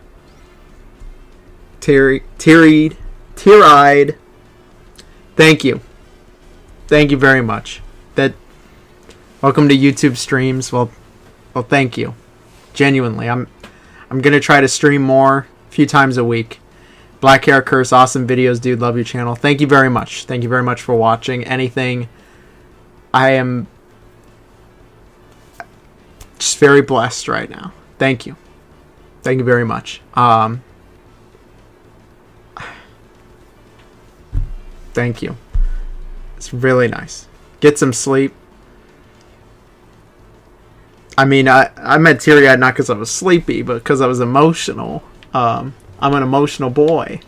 teary-eyed. Thank you. Thank you very much. Welcome to YouTube streams. Well, thank you. Genuinely, I'm gonna try to stream more, a few times a week. Black Hair Curse, awesome videos, dude. Love your channel. Thank you very much. Thank you very much for watching. Anything. I am just very blessed right now. Thank you. Thank you very much. Thank you. It's really nice. Get some sleep. I mean, I meant teary-eyed not because I was sleepy, but because I was emotional. I'm an emotional boy.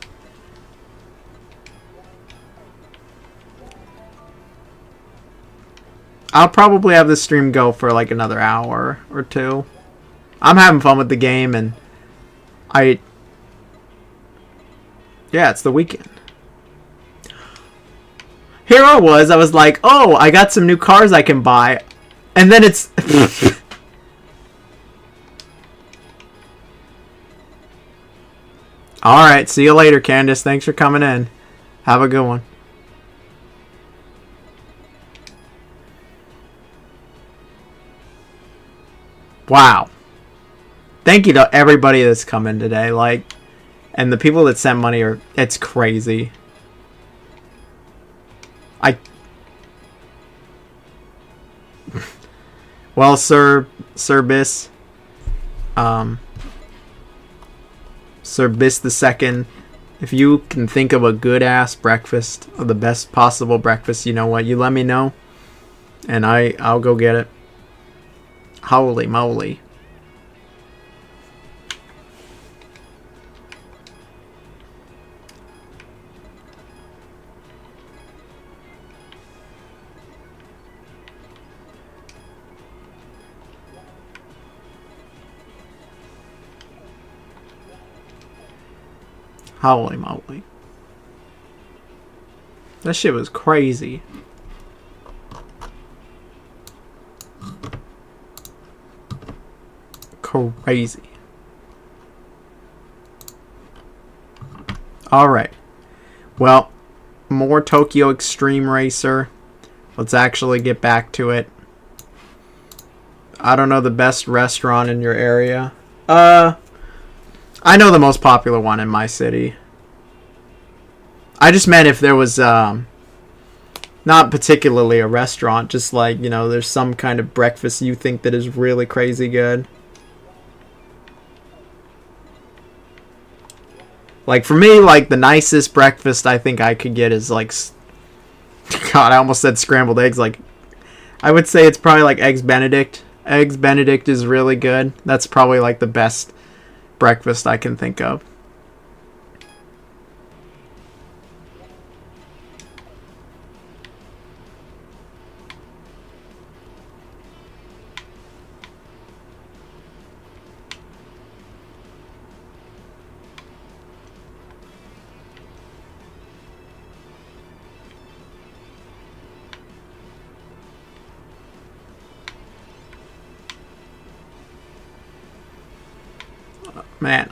I'll probably have this stream go for like another hour or two. I'm having fun with the game, and yeah, it's the weekend. Here I was like, oh, I got some new cars I can buy. And then it's... Alright, see you later, Candace. Thanks for coming in. Have a good one. Wow. Thank you to everybody that's come in today. Like, and the people that sent money are... It's crazy. Well, Sir Bis. Sir Bis the Second. If you can think of a good-ass breakfast, or the best possible breakfast, you know what? You let me know. And I'll go get it. Holy moly. Holy moly. That shit was crazy. Crazy. Alright. Well, more Tokyo Xtreme Racer. Let's actually get back to it. I don't know the best restaurant in your area. I know the most popular one in my city. I just meant if there was, not particularly a restaurant, just like, you know, there's some kind of breakfast you think that is really crazy good. Like, for me, like, the nicest breakfast I think I could get is, like, God, I almost said scrambled eggs. Like, I would say it's probably, like, Eggs Benedict. Eggs Benedict is really good. That's probably, like, the best breakfast I can think of. Man,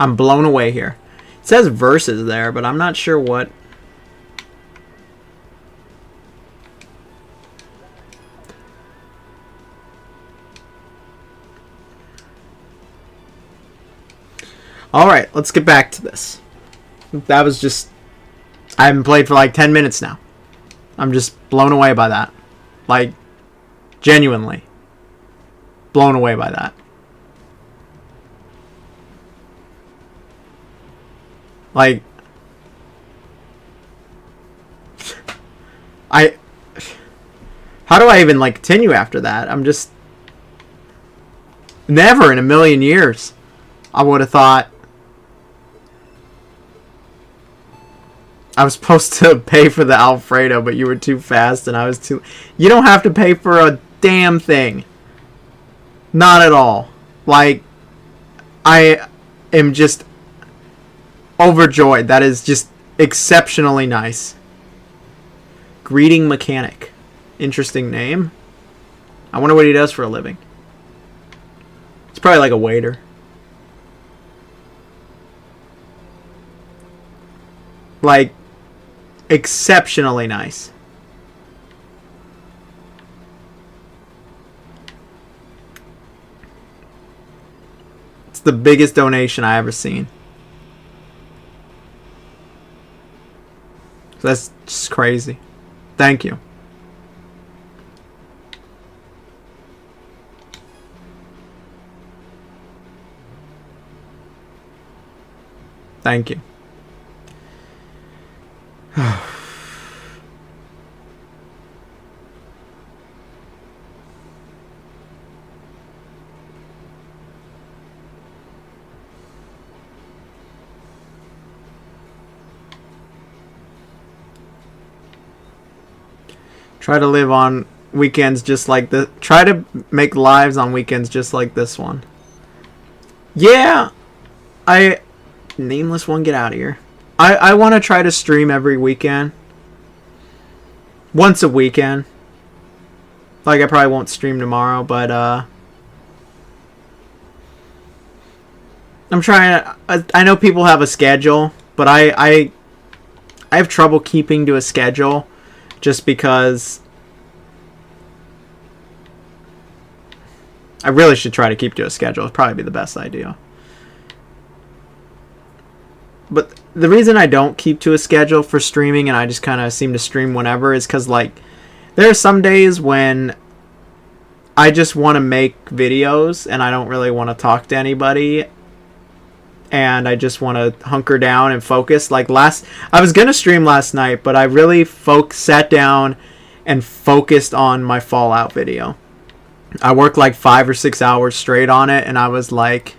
I'm blown away here. It says verses there, but I'm not sure what. Alright, let's get back to this. That was just... I haven't played for like 10 minutes now. I'm just blown away by that. Like, genuinely. Blown away by that. Like, how do I even, like, continue after that? I'm just... Never in a million years I would have thought I was supposed to pay for the Alfredo, but you were too fast and I was too... You don't have to pay for a damn thing. Not at all. Like, I am just overjoyed. That is just exceptionally nice. Greeting Mechanic. Interesting name. I wonder what he does for a living. It's probably like a waiter. Like, exceptionally nice. It's the biggest donation I ever seen. So that's just crazy. Thank you. Thank you. Try to live on weekends just like this. Try to make lives on weekends just like this one. Yeah, nameless one, get out of here. I want to try to stream every weekend. Once a weekend. Like, I probably won't stream tomorrow, but I'm trying to, I know people have a schedule, but I have trouble keeping to a schedule just because I really should try to keep to a schedule. It'd probably be the best idea. But the reason I don't keep to a schedule for streaming and I just kind of seem to stream whenever is because, like, there are some days when I just want to make videos and I don't really want to talk to anybody and I just want to hunker down and focus. Like, I was going to stream last night, but I really sat down and focused on my Fallout video. I worked like 5 or 6 hours straight on it and I was like,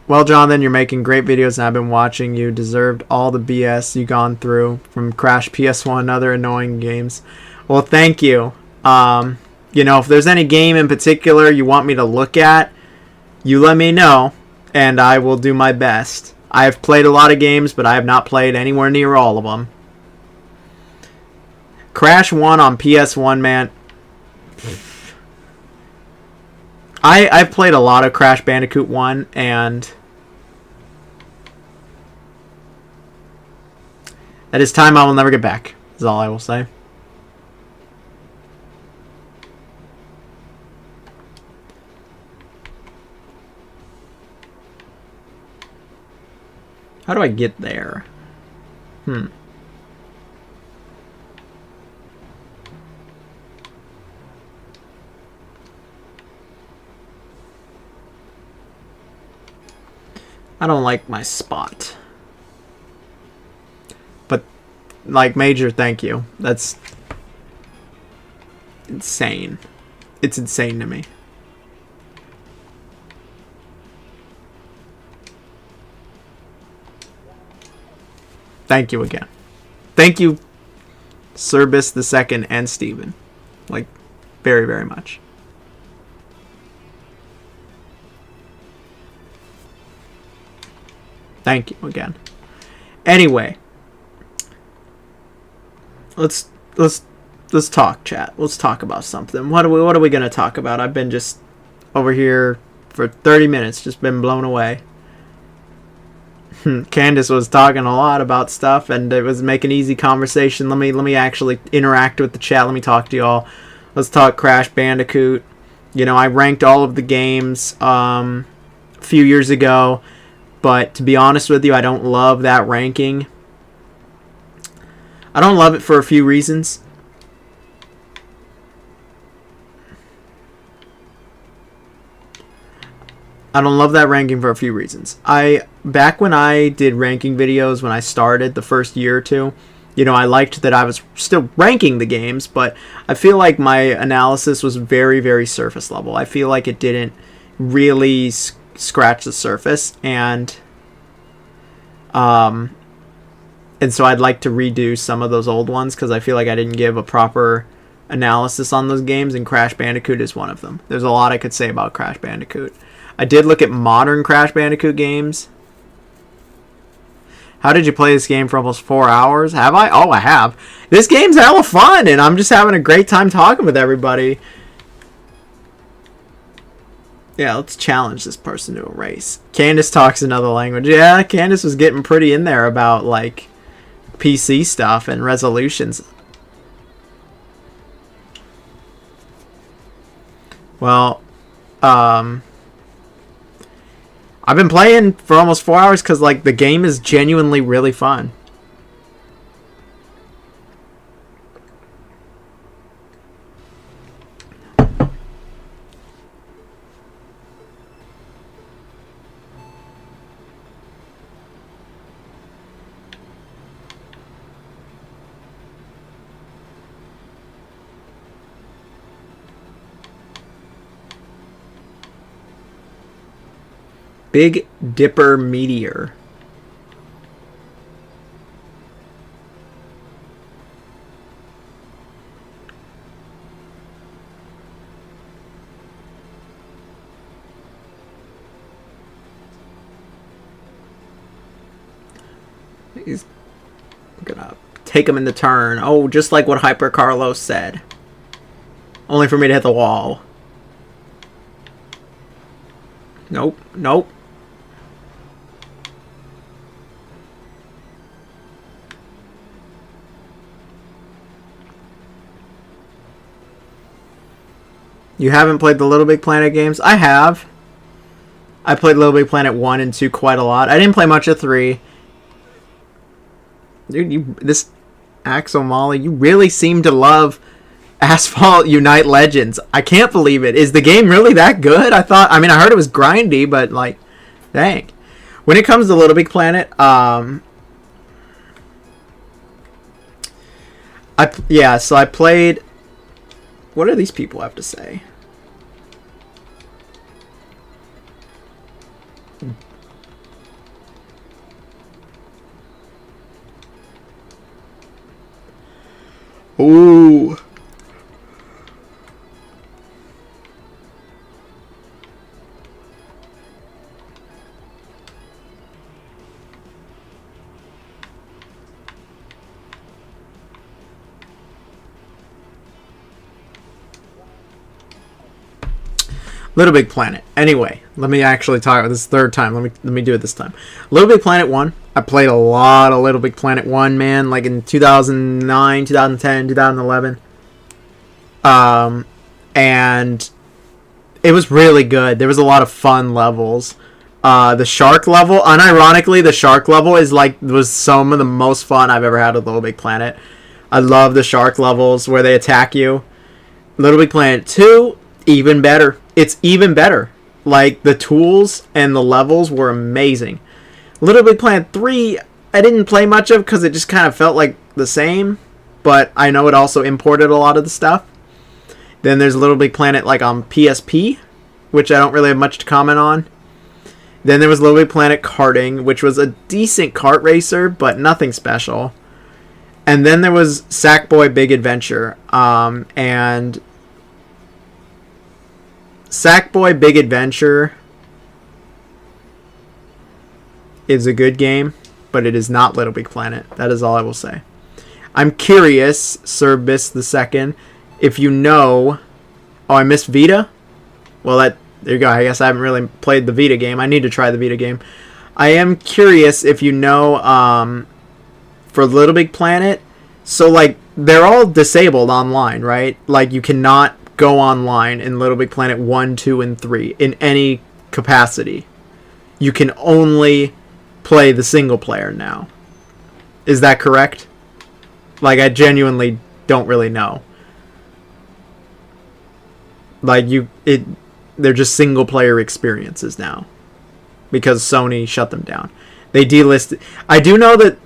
well, Jonathan, you're making great videos and I've been watching you. Deserved all the BS you gone through from Crash PS1 and other annoying games. Well, thank you. You know, if there's any game in particular you want me to look at, you let me know and I will do my best. I have played a lot of games, but I have not played anywhere near all of them. Crash 1 on PS1, man. I've played a lot of Crash Bandicoot 1, and that is time I will never get back, is all I will say. How do I get there? I don't like my spot. But, like, major thank you. That's insane. It's insane to me. Thank you again. Thank you, Cerbis II and Steven. Like, very, very much. Thank you again. Anyway, let's talk, chat. Let's talk about something. What are we gonna talk about? I've been just over here for 30 minutes, just been blown away. Candace was talking a lot about stuff, and it was making easy conversation. Let me actually interact with the chat. Let me talk to y'all. Let's talk Crash Bandicoot. You know, I ranked all of the games a few years ago. But to be honest with you, I don't love that ranking. I don't love it for a few reasons. I don't love that ranking for a few reasons. Back when I did ranking videos, when I started the first year or two, you know, I liked that I was still ranking the games, but I feel like my analysis was very, very surface level. I feel like it didn't really scratch the surface, and so I'd like to redo some of those old ones because I feel like I didn't give a proper analysis on those games, and Crash Bandicoot is one of them. There's a lot I could say about Crash Bandicoot. I did look at modern Crash Bandicoot games. How did you play this game for almost 4 hours? Have I? Oh, I have. This game's hella fun, and I'm just having a great time talking with everybody. Yeah, let's challenge this person to a race. Candace talks another language. Yeah, Candace was getting pretty in there about, like, PC stuff and resolutions. Well, I've been playing for almost 4 hours because, like, the game is genuinely really fun. Big Dipper Meteor. He's gonna take him in the turn. Oh, just like what Hyper Carlos said. Only for me to hit the wall. Nope, nope. You haven't played the Little Big Planet games? I have. I played Little Big Planet 1 and 2 quite a lot. I didn't play much of 3. Dude, this Axel Molly, you really seem to love Asphalt Unite Legends. I can't believe it. Is the game really that good? I heard it was grindy, but, like, dang. When it comes to Little Big Planet, so I played... What do these people have to say? Ooh. Little Big Planet. Anyway, let me actually talk about this third time. Let me do it this time. Little Big Planet 1. I played a lot of Little Big Planet 1, man, like in 2009, 2010, 2011. And it was really good. There was a lot of fun levels. The shark level, unironically, the shark level was some of the most fun I've ever had with Little Big Planet. I love the shark levels where they attack you. Little Big Planet 2, even better. It's even better. Like, the tools and the levels were amazing. Little Big Planet 3, I didn't play much of because it just kind of felt like the same. But I know it also imported a lot of the stuff. Then there's Little Big Planet, like, on PSP, which I don't really have much to comment on. Then there was Little Big Planet Karting, which was a decent kart racer, but nothing special. And then there was Sackboy Big Adventure. And Sackboy Big Adventure is a good game, but it is not Little Big Planet. That is all I will say. I'm curious, Sir Biss II, if you know... Oh, I missed Vita? Well, there you go. I guess I haven't really played the Vita game. I need to try the Vita game. I am curious if you know, for Little Big Planet, so, like, they're all disabled online, right? Like, you cannot go online in Little Big Planet 1, 2, and 3 in any capacity. You can only play the single player now. Is that correct? Like, I genuinely don't really know. Like, they're just single player experiences now because Sony shut them down. They delisted. I do know that,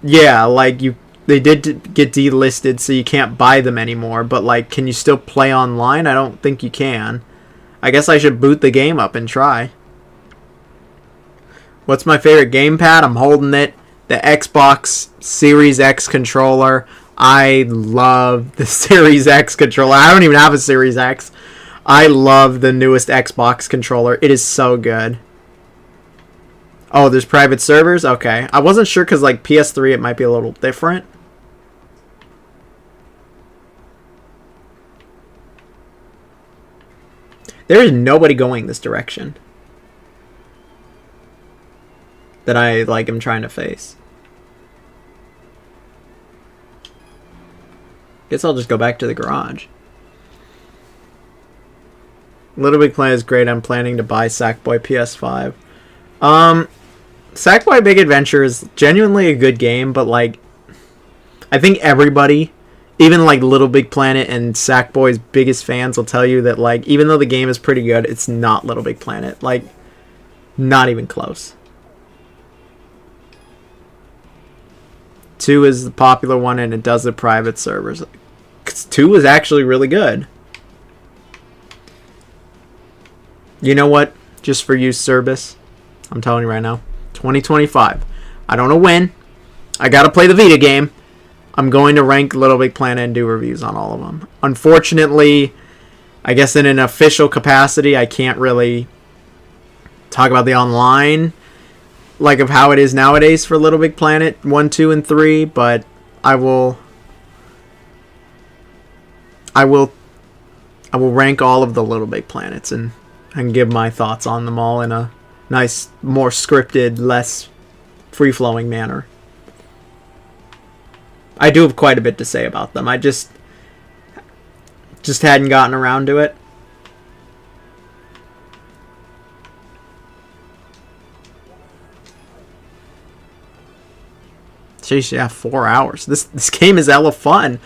yeah, like, they did get delisted, so you can't buy them anymore, but, like, can you still play online? I don't think you can. I guess I should boot the game up and try. What's my favorite gamepad? I'm holding it. The Xbox Series X controller. I love the Series X controller. I don't even have a Series X. I love the newest Xbox controller. It is so good. Oh, there's private servers? Okay. I wasn't sure because, like, PS3, it might be a little different. There is nobody going this direction that I like am trying to face. Guess I'll just go back to the garage. Little Big Planet is great. I'm planning to buy Sackboy PS5. Sackboy Big Adventure is genuinely a good game, but like, I think everybody, even like Little Big Planet and Sackboy's biggest fans, will tell you that like, even though the game is pretty good, it's not Little Big Planet. Like, not even close. 2 is the popular one, and it does the private servers. 2 is actually really good. You know what? Just for you, Service, I'm telling you right now, 2025. I don't know when. I gotta play the Vita game. I'm going to rank Little Big Planet and do reviews on all of them. Unfortunately, I guess in an official capacity, I can't really talk about the online, like of how it is nowadays for Little Big Planet 1, 2, and 3, but I will rank all of the Little Big Planets and give my thoughts on them all in a nice, more scripted, less free-flowing manner. I do have quite a bit to say about them. I just hadn't gotten around to it. Jeez, yeah, 4 hours. This game is hella fun.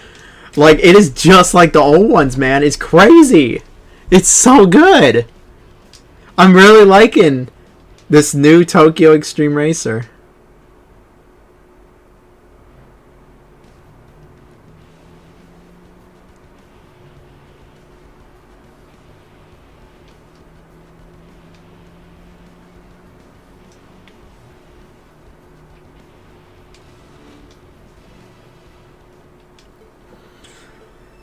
Like, it is just like the old ones, man. It's crazy. It's so good. I'm really liking this new Tokyo Xtreme Racer.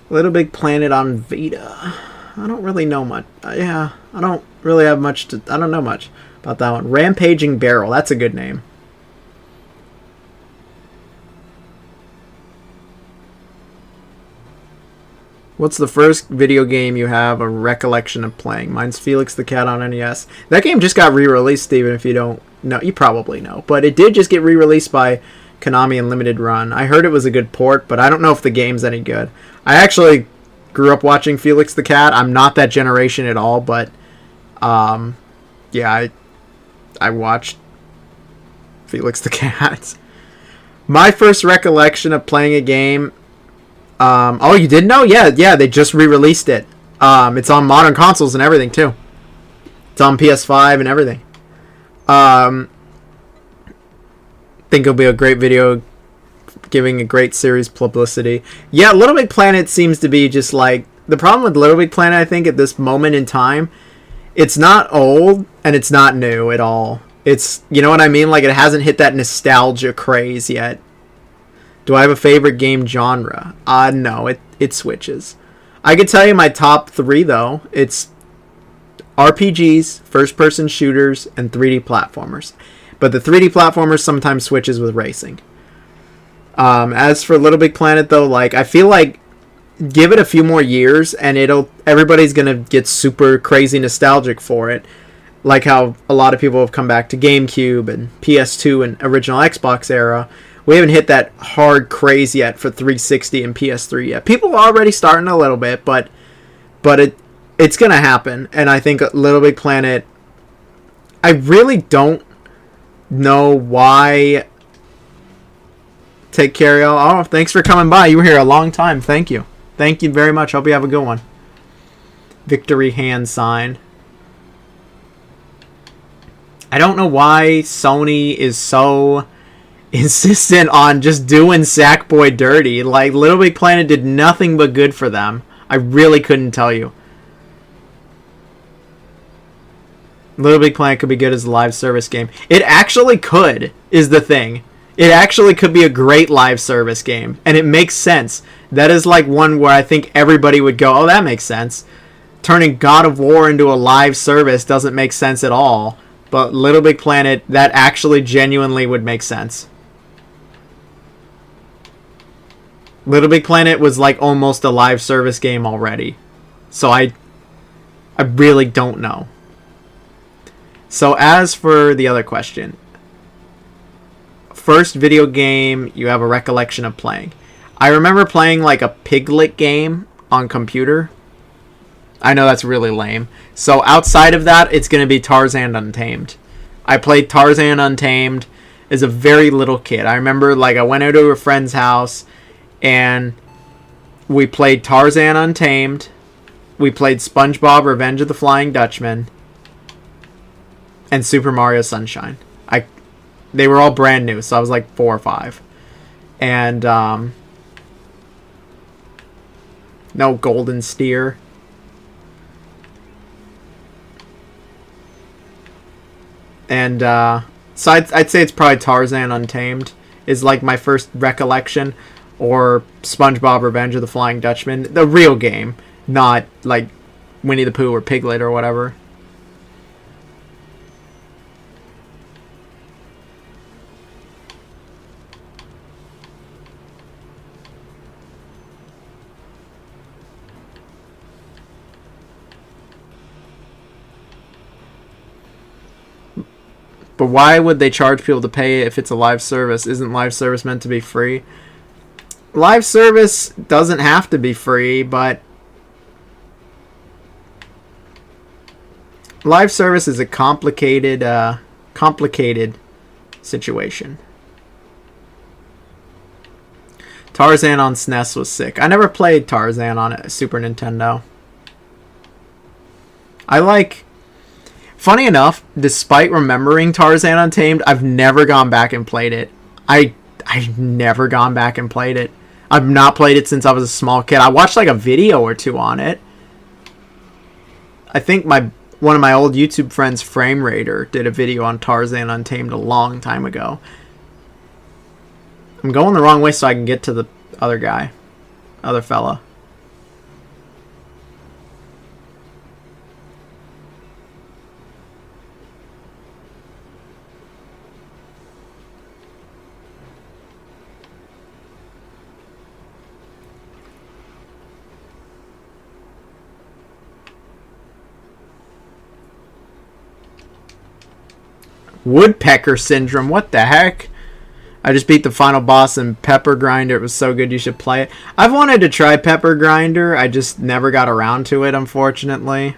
Little Big Planet on Vita. I don't really know much. Yeah, I don't really have much to... I don't know much about that one. Rampaging Barrel. That's a good name. What's the first video game you have a recollection of playing? Mine's Felix the Cat on NES. That game just got re-released, Steven, if you don't know. You probably know. But it did just get re-released by Konami in limited run. I heard it was a good port, but I don't know if the game's any good. I actually grew up watching Felix the Cat. I'm not that generation at all, but yeah, I watched Felix the Cat. My first recollection of playing a game... oh, you didn't know? Yeah, they just re-released it. It's on modern consoles and everything, too. It's on PS5 and everything. Think it'll be a great video, giving a great series publicity. Yeah, Little Big Planet seems to be just like... The problem with Little Big Planet, I think, at this moment in time, it's not old and it's not new at all. It's, you know what I mean? Like, it hasn't hit that nostalgia craze yet. Do I have a favorite game genre? No, it switches. I could tell you my top 3, though. It's RPGs, first-person shooters, and 3D platformers. But the 3D platformers sometimes switches with racing. As for Little Big Planet, though, like, I feel like give it a few more years and everybody's gonna get super crazy nostalgic for it, like how a lot of people have come back to GameCube and PS2 and original Xbox era. We haven't hit that hard craze yet for 360 and PS3 yet. People are already starting a little bit, but it's gonna happen. And I think Little Big Planet, I really don't know why. Take care, y'all. Oh, thanks for coming by. You were here a long time. Thank you. Thank you very much. Hope you have a good one. Victory hand sign. I don't know why Sony is so insistent on just doing Sackboy dirty. Like, Little Big Planet did nothing but good for them. I really couldn't tell you. Little Big Planet could be good as a live service game. It actually could, is the thing. It actually could be a great live service game, and it makes sense. That is like one where I think everybody would go, oh, that makes sense. Turning God of War into a live service doesn't make sense at all, but Little Big Planet, that actually genuinely would make sense. Little Big Planet was like almost a live service game already. So I really don't know. So as for the other question, first video game you have a recollection of playing. I remember playing like a Piglet game on computer. I know that's really lame. So outside of that, it's going to be Tarzan Untamed. I played Tarzan Untamed as a very little kid. I remember like I went out to a friend's house and we played Tarzan Untamed. We played SpongeBob Revenge of the Flying Dutchman and Super Mario Sunshine. They were all brand new, so I was like 4 or 5. And no Golden Steer. And so I'd say it's probably Tarzan Untamed is like my first recollection, or SpongeBob Revenge of the Flying Dutchman, the real game, not like Winnie the Pooh or Piglet or whatever. But why would they charge people to pay if it's a live service? Isn't live service meant to be free? Live service doesn't have to be free, but live service is a complicated situation. Tarzan on SNES was sick. I never played Tarzan on a Super Nintendo. Funny enough, despite remembering Tarzan Untamed, I've never gone back and played it. I've never gone back and played it. I've not played it since I was a small kid. I watched like a video or two on it. I think one of my old YouTube friends, Frame Raider, did a video on Tarzan Untamed a long time ago. I'm going the wrong way so I can get to the other guy. Other fella. Woodpecker Syndrome, what the heck? I just beat the final boss in Pepper Grinder. It was so good, you should play it. I've wanted to try Pepper Grinder. I just never got around to it, unfortunately.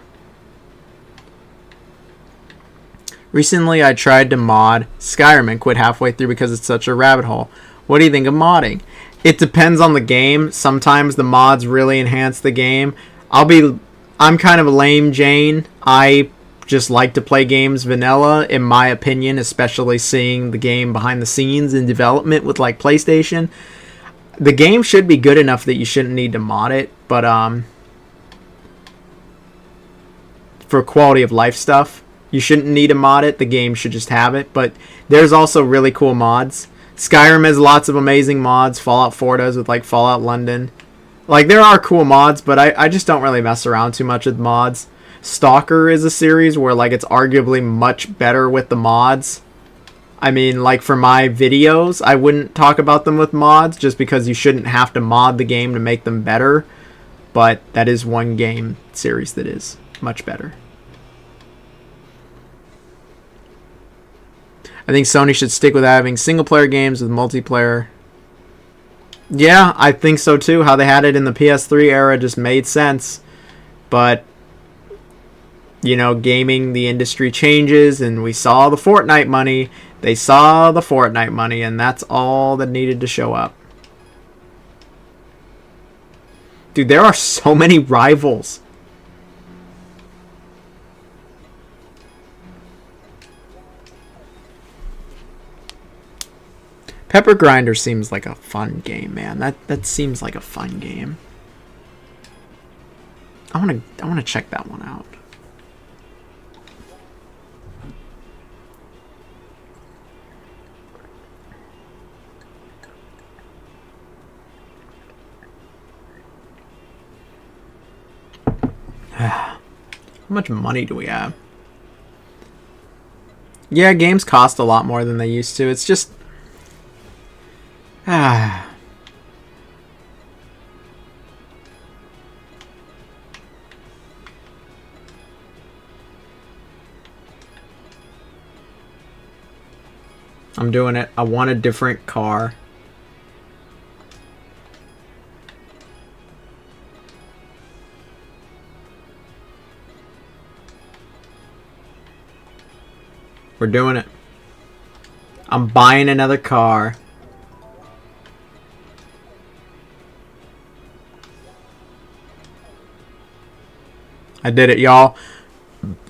Recently, I tried to mod Skyrim and quit halfway through because it's such a rabbit hole. What do you think of modding? It depends on the game. Sometimes the mods really enhance the game. I'm kind of a lame Jane. I just like to play games vanilla, in my opinion, especially seeing the game behind the scenes in development with like PlayStation. The game should be good enough that you shouldn't need to mod it, but for quality of life stuff, you shouldn't need to mod it. The game should just have it, but there's also really cool mods. Skyrim has lots of amazing mods. Fallout 4 does with like Fallout London. Like, there are cool mods, but I just don't really mess around too much with mods. Stalker is a series where like it's arguably much better with the mods. I mean, like for my videos, I wouldn't talk about them with mods just because you shouldn't have to mod the game to make them better. But that is one game series that is much better. I think Sony should stick with having single-player games with multiplayer. Yeah, I think so too. How they had it in the PS3 era just made sense. But you know, gaming, the industry changes, and we saw the Fortnite money. They saw the Fortnite money, and that's all that needed to show up. Dude, there are so many rivals. Pepper Grinder seems like a fun game, man. That seems like a fun game. I wanna check that one out. How much money do we have? Yeah, games cost a lot more than they used to. It's just I'm doing it. I want a different car. We're doing it. I'm buying another car. I did it, y'all.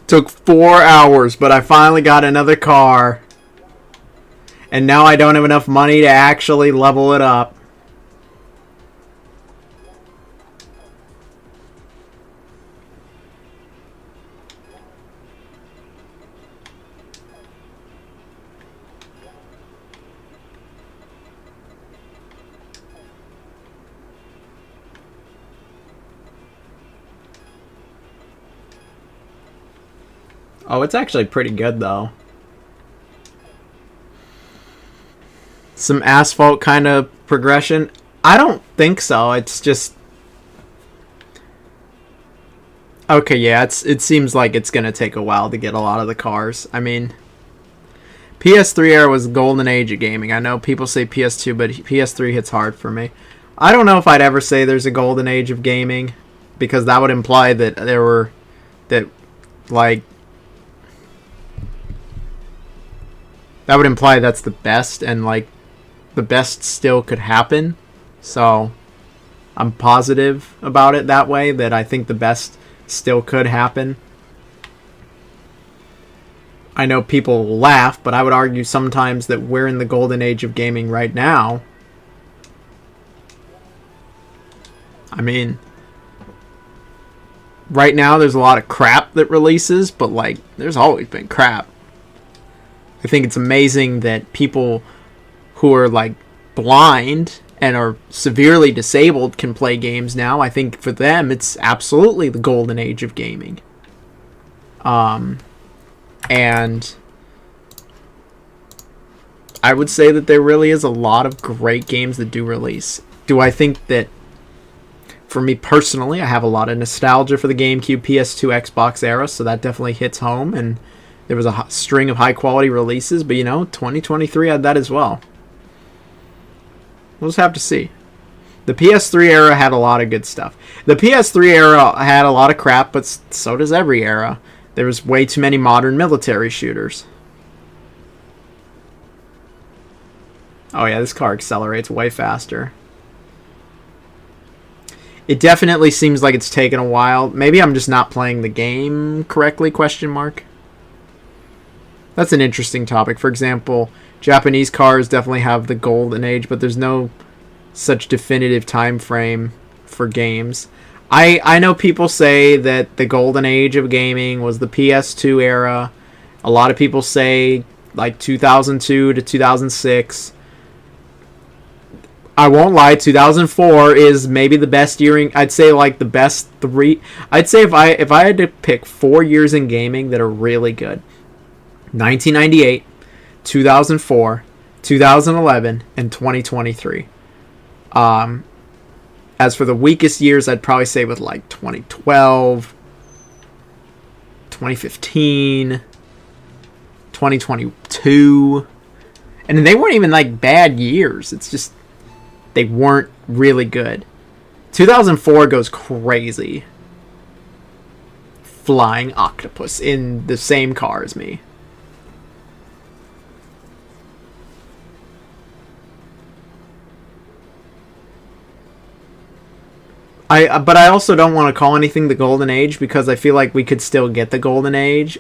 Took 4 hours, but I finally got another car. And now I don't have enough money to actually level it up. Oh, it's actually pretty good, though. Some asphalt kind of progression. I don't think so. It's just... Okay, yeah, it seems like it's going to take a while to get a lot of the cars. I mean, PS3 era was the golden age of gaming. I know people say PS2, but PS3 hits hard for me. I don't know if I'd ever say there's a golden age of gaming, because that would imply that there were... that, like... That would imply that's the best, and, like, the best still could happen. So, I'm positive about it that way, that I think the best still could happen. I know people will laugh, but I would argue sometimes that we're in the golden age of gaming right now. I mean, right now there's a lot of crap that releases, but, like, there's always been crap. I think it's amazing that people who are, like, blind and are severely disabled can play games now. I think for them, it's absolutely the golden age of gaming. And I would say that there really is a lot of great games that do release. Do I think that, for me personally, I have a lot of nostalgia for the GameCube, PS2, Xbox era, so that definitely hits home, and there was a string of high-quality releases, but, you know, 2023 had that as well. We'll just have to see. The PS3 era had a lot of good stuff. The PS3 era had a lot of crap, but so does every era. There was way too many modern military shooters. Oh yeah, this car accelerates way faster. It definitely seems like it's taken a while. Maybe I'm just not playing the game correctly, question mark. That's an interesting topic. For example, Japanese cars definitely have the golden age, but there's no such definitive time frame for games. I know people say that the golden age of gaming was the PS2 era. A lot of people say like 2002 to 2006. I won't lie, 2004 is maybe the best year. I'd say like the best three. I'd say if I had to pick 4 years in gaming that are really good, 1998, 2004, 2011, and 2023. As for the weakest years, I'd probably say with like 2012, 2015, 2022. And they weren't even like bad years. It's just they weren't really good. 2004 goes crazy. Flying octopus in the same car as me. But I also don't want to call anything the golden age, because I feel like we could still get the golden age.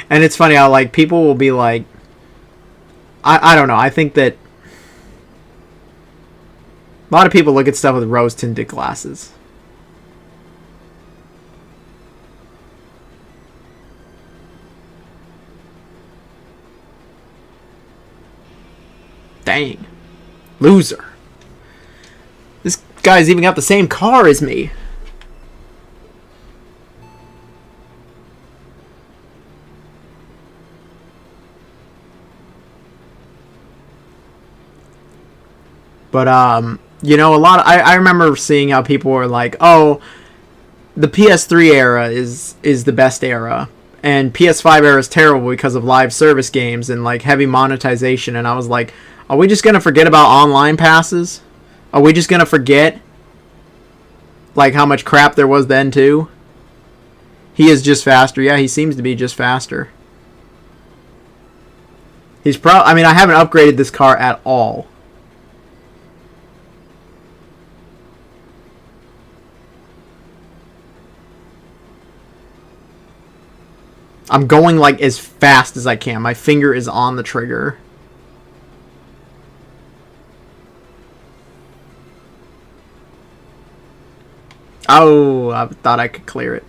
And it's funny how, like, people will be like, I don't know, I think that a lot of people look at stuff with rose-tinted glasses. Dang. Loser. This guy's even got the same car as me. But, You know, a lot of, I remember seeing how people were like, oh, the PS3 era is the best era, and PS5 era is terrible because of live service games and like heavy monetization. And I was like, are we just gonna forget about online passes? Are we just gonna forget like how much crap there was then too? He is just faster. Yeah, he seems to be just faster. He's I mean, I haven't upgraded this car at all. I'm going like as fast as I can. My finger is on the trigger. Oh, I thought I could clear it.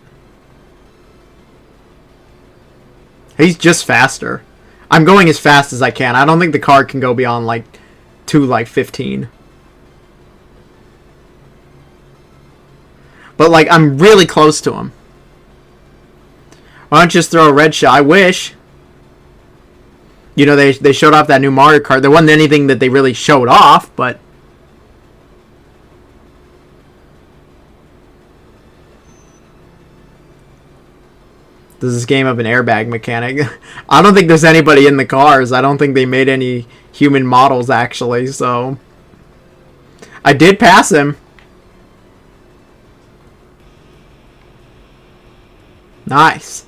He's just faster. I'm going as fast as I can. I don't think the car can go beyond like 15. But like I'm really close to him. Why don't you just throw a red shot? I wish. You know, they showed off that new Mario Kart. There wasn't anything that they really showed off, but... Does this game have an airbag mechanic? I don't think there's anybody in the cars. I don't think they made any human models, actually, so... I did pass him. Nice.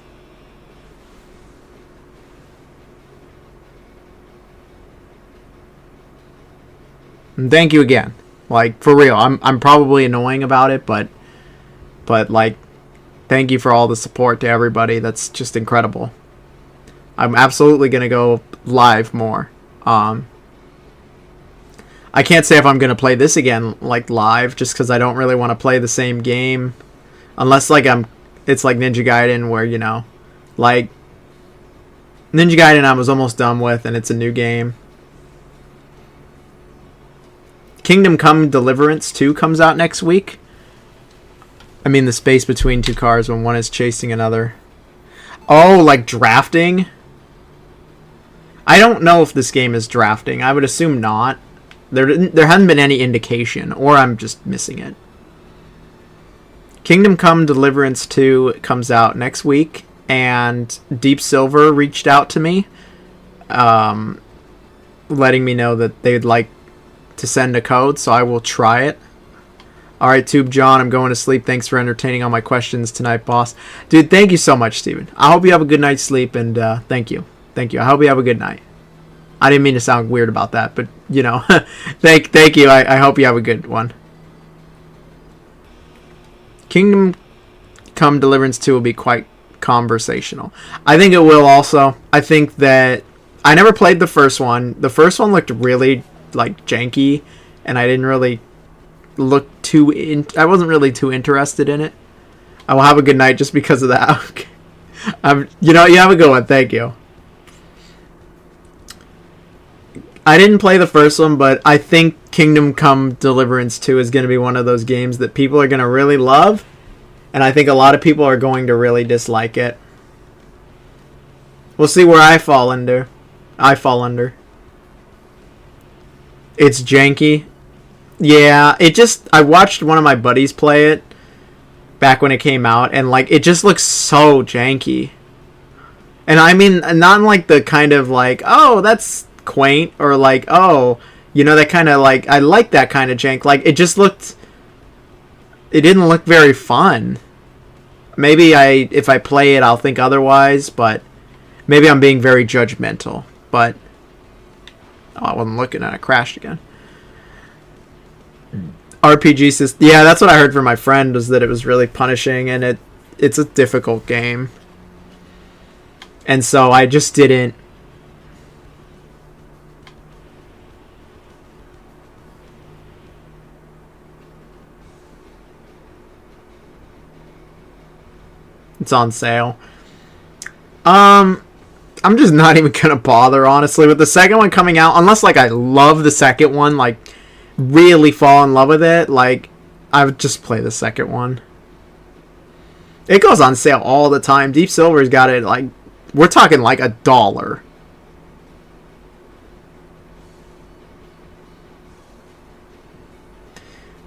And thank you again. Like, for real. I'm probably annoying about it, but like, thank you for all the support to everybody. That's just incredible. I'm absolutely going to go live more. I can't say if I'm going to play this again, like, live, just because I don't really want to play the same game. Unless, like, it's like Ninja Gaiden, where, you know, like, Ninja Gaiden I was almost done with, and it's a new game. Kingdom Come Deliverance 2 comes out next week. I mean the space between two cars when one is chasing another. Oh, like drafting? I don't know if this game is drafting. I would assume not. There hasn't been any indication, or I'm just missing it. Kingdom Come Deliverance 2 comes out next week, and Deep Silver reached out to me, letting me know that they'd like to send a code, so I will try it. Alright, Tube John, I'm going to sleep. Thanks for entertaining all my questions tonight, boss. Dude, thank you so much, Steven. I hope you have a good night's sleep, and thank you. Thank you. I hope you have a good night. I didn't mean to sound weird about that, but, you know, thank you. I hope you have a good one. Kingdom Come Deliverance 2 will be quite conversational. I think it will also. I think that... I never played the first one. The first one looked really, like, janky, and I didn't really look I wasn't really too interested in it. I will have a good night just because of that. You know, you have a good one. Thank you. I didn't play the first one, but I think Kingdom Come Deliverance 2 is going to be one of those games that people are going to really love, and I think a lot of people are going to really dislike it. We'll see where I fall under. It's janky. Yeah, I watched one of my buddies play it back when it came out, and like it just looks so janky. And I mean, not like the kind of like, oh, that's quaint, or like, oh, you know, that kind of like, I like that kind of jank. Like it didn't look very fun. Maybe if I play it, I'll think otherwise, but maybe I'm being very judgmental. But oh, I wasn't looking at it. Crashed again. RPG system. Yeah, that's what I heard from my friend, was that it was really punishing, and it's a difficult game. And so I just didn't. It's on sale. I'm just not even gonna bother, honestly, with the second one coming out, unless like I love the second one, like really fall in love with it. Like I would just play the second one. It goes on sale all the time. Deep Silver's got it like, we're talking like $1.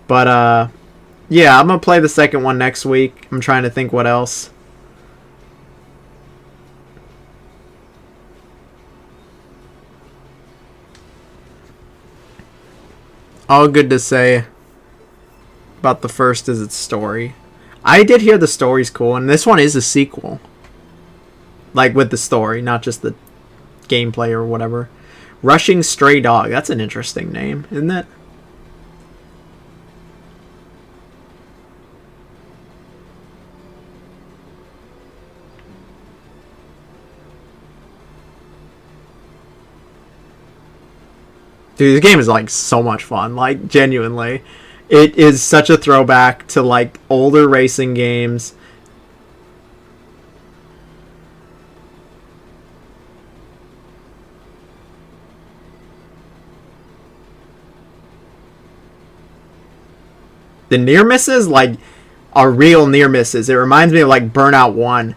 But yeah, I'm gonna play the second one next week. I'm trying to think what else. All good to say about the first is its story. I did hear the story's cool, and this one is a sequel. Like, with the story, not just the gameplay or whatever. Rushing Stray Dog. That's an interesting name, isn't it? Dude, this game is, like, so much fun. Like, genuinely. It is such a throwback to, like, older racing games. The near misses, like, are real near misses. It reminds me of, like, Burnout 1,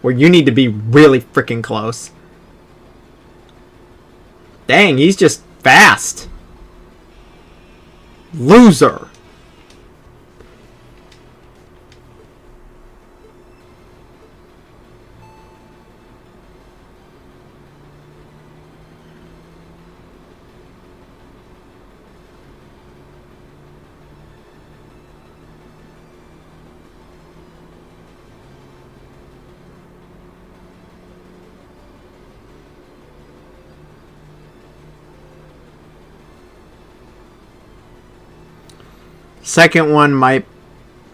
where you need to be really freaking close. Dang, he's just fast. Loser. Second one might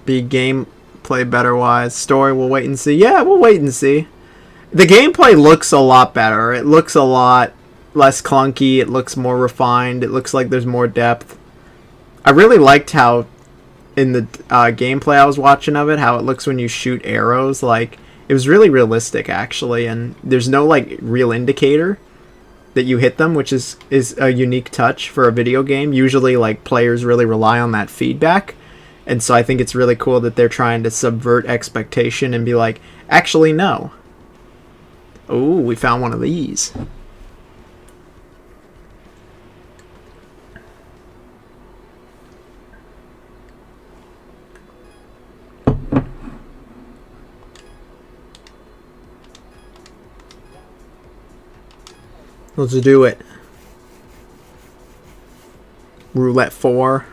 be gameplay better wise. Story, we'll wait and see. Yeah, we'll wait and see. The gameplay looks a lot better. It looks a lot less clunky. It looks more refined. It looks like there's more depth. I really liked how in the gameplay I was watching of it, how it looks when you shoot arrows. Like, it was really realistic, actually. And there's no, like, real indicator that you hit them, which is a unique touch for a video game. Usually, like, players really rely on that feedback, and so I think it's really cool that they're trying to subvert expectation and be like, actually, no. Oh, we found one of these. Let's do it. Roulette 4.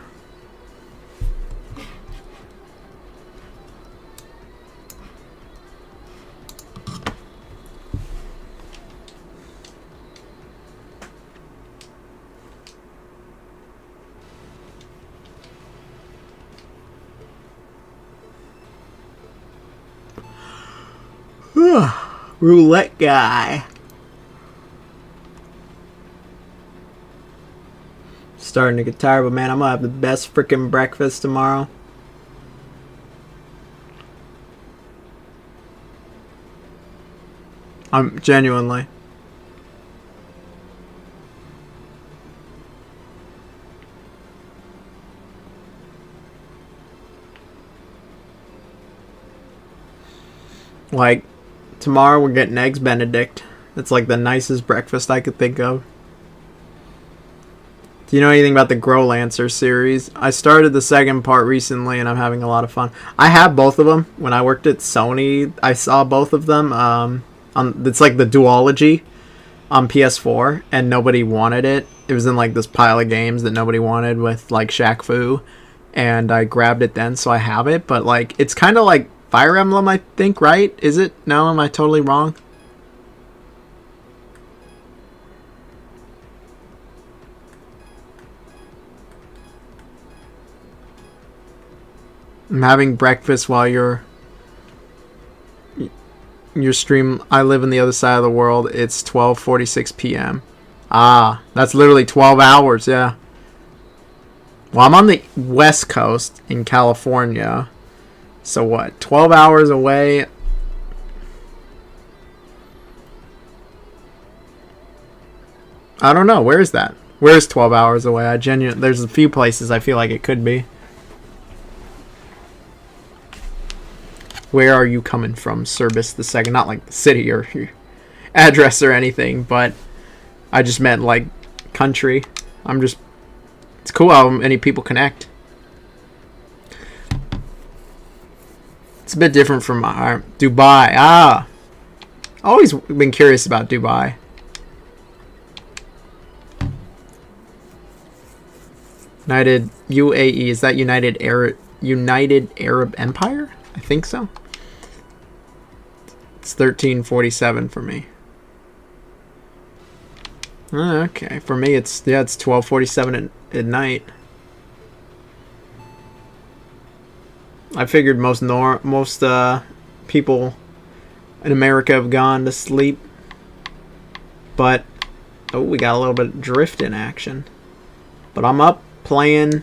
Roulette guy. Starting to get tired, but man, I'm gonna have the best freaking breakfast tomorrow. I'm genuinely. Like, tomorrow we're getting Eggs Benedict. It's like the nicest breakfast I could think of. Do you know anything about the Growlancer series? I started the second part recently, and I'm having a lot of fun. I have both of them. When I worked at Sony, I saw both of them. It's like the duology on PS4, and nobody wanted it. It was in like this pile of games that nobody wanted with like Shaq Fu, and I grabbed it then, so I have it. But like, it's kind of like Fire Emblem, I think, right? Is it? No, am I totally wrong? I'm having breakfast while your stream. I live on the other side of the world. It's 12:46 p.m. Ah, that's literally 12 hours, yeah. Well, I'm on the West Coast in California. So what? 12 hours away. I don't know. Where is that? Where is 12 hours away? There's a few places I feel like it could be. Where are you coming from, Service the Second? Not like the city or your address or anything, but I just meant like country. It's cool how many people connect. It's a bit different from Dubai. Ah, always been curious about Dubai. United UAE, is that United Arab Empire? I think so. It's 1347 for me. Okay, for me it's 1247 at night. I figured most people in America have gone to sleep, but oh, we got a little bit of drift in action. But I'm up playing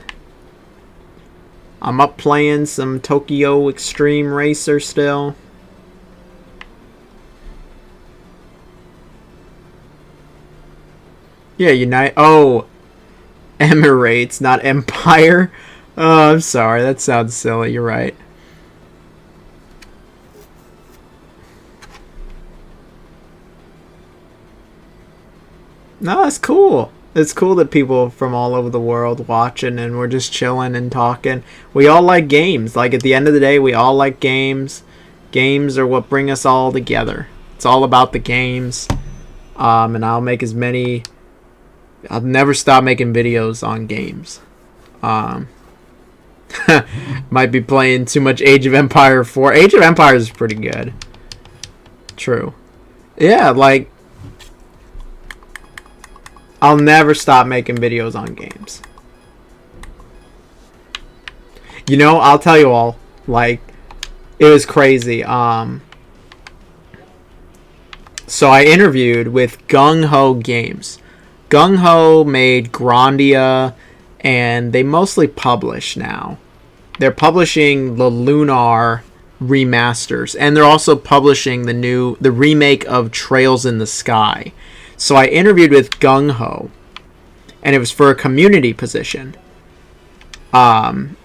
some Tokyo Xtreme Racer still. Yeah, Emirates, not Empire. Oh, I'm sorry. That sounds silly. You're right. No, it's cool. It's cool that people from all over the world watching and we're just chilling and talking. We all like games. Like, at the end of the day, we all like games. Games are what bring us all together. It's all about the games. And I'll never stop making videos on games. Might be playing too much Age of Empire 4. Age of Empires is pretty good. True. Yeah, like, I'll never stop making videos on games. You know, I'll tell you all, like, it was crazy. So I interviewed with Gung Ho Games. Gung Ho made Grandia, and they mostly publish now. They're publishing the Lunar remasters, and they're also publishing the remake of Trails in the Sky. So I interviewed with Gung Ho, and it was for a community position, like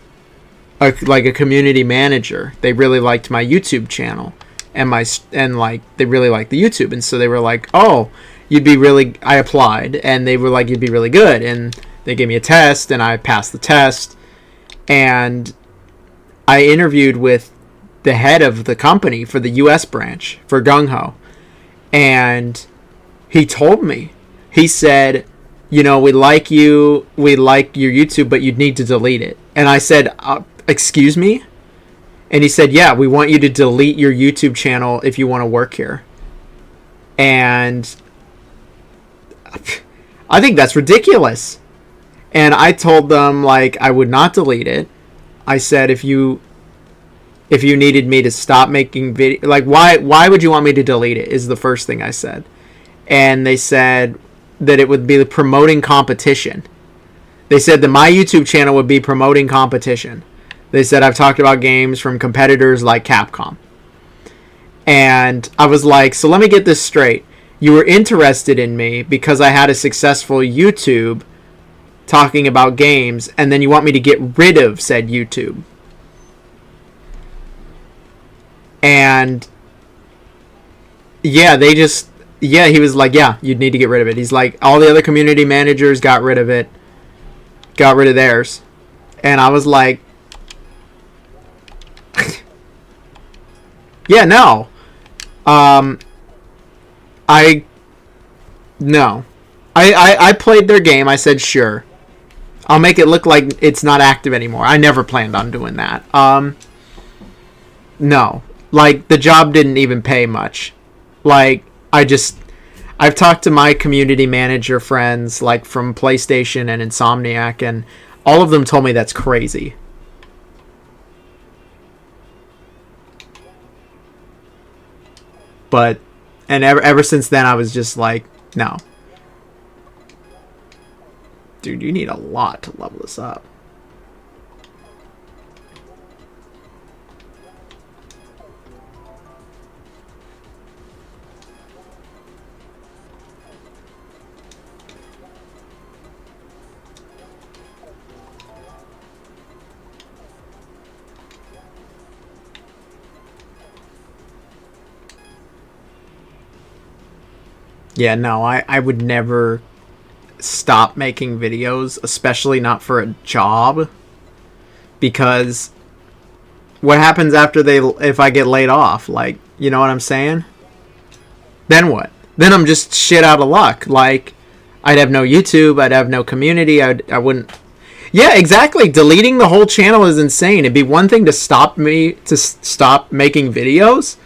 a community manager. They really liked my YouTube channel, and they really liked the YouTube, and so they were like, "Oh, I applied, and they were like, you'd be really good," and they gave me a test, and I passed the test, and I interviewed with the head of the company for the U.S. branch for Gung Ho, and he told me, he said, we like your YouTube, but you'd need to delete it. And I said, excuse me? And he said, yeah, we want you to delete your YouTube channel if you want to work here. And I think that's ridiculous. And I told them, like, I would not delete it. I said, if you needed me to stop making video, like, why would you want me to delete it, is the first thing I said. And they said that it would be promoting competition. They said that my YouTube channel would be promoting competition. They said I've talked about games from competitors like Capcom. And I was like, so let me get this straight. You were interested in me because I had a successful YouTube talking about games, and then you want me to get rid of said YouTube. And yeah, he was like, yeah, you'd need to get rid of it. He's like, all the other community managers got rid of it. Got rid of theirs. And I was like, yeah, no. I played their game. I said, sure. I'll make it look like it's not active anymore. I never planned on doing that. No. Like, the job didn't even pay much. Like, I've talked to my community manager friends, like, from PlayStation and Insomniac, and all of them told me that's crazy. But, and ever since then, I was just like, no. Dude, you need a lot to level this up. Yeah, no, I would never stop making videos, especially not for a job, because what happens after if I get laid off? Like, you know what I'm saying? Then what? Then I'm just shit out of luck. Like, I'd have no YouTube. I'd have no community. I wouldn't. Yeah, exactly. Deleting the whole channel is insane. It'd be one thing to stop making videos,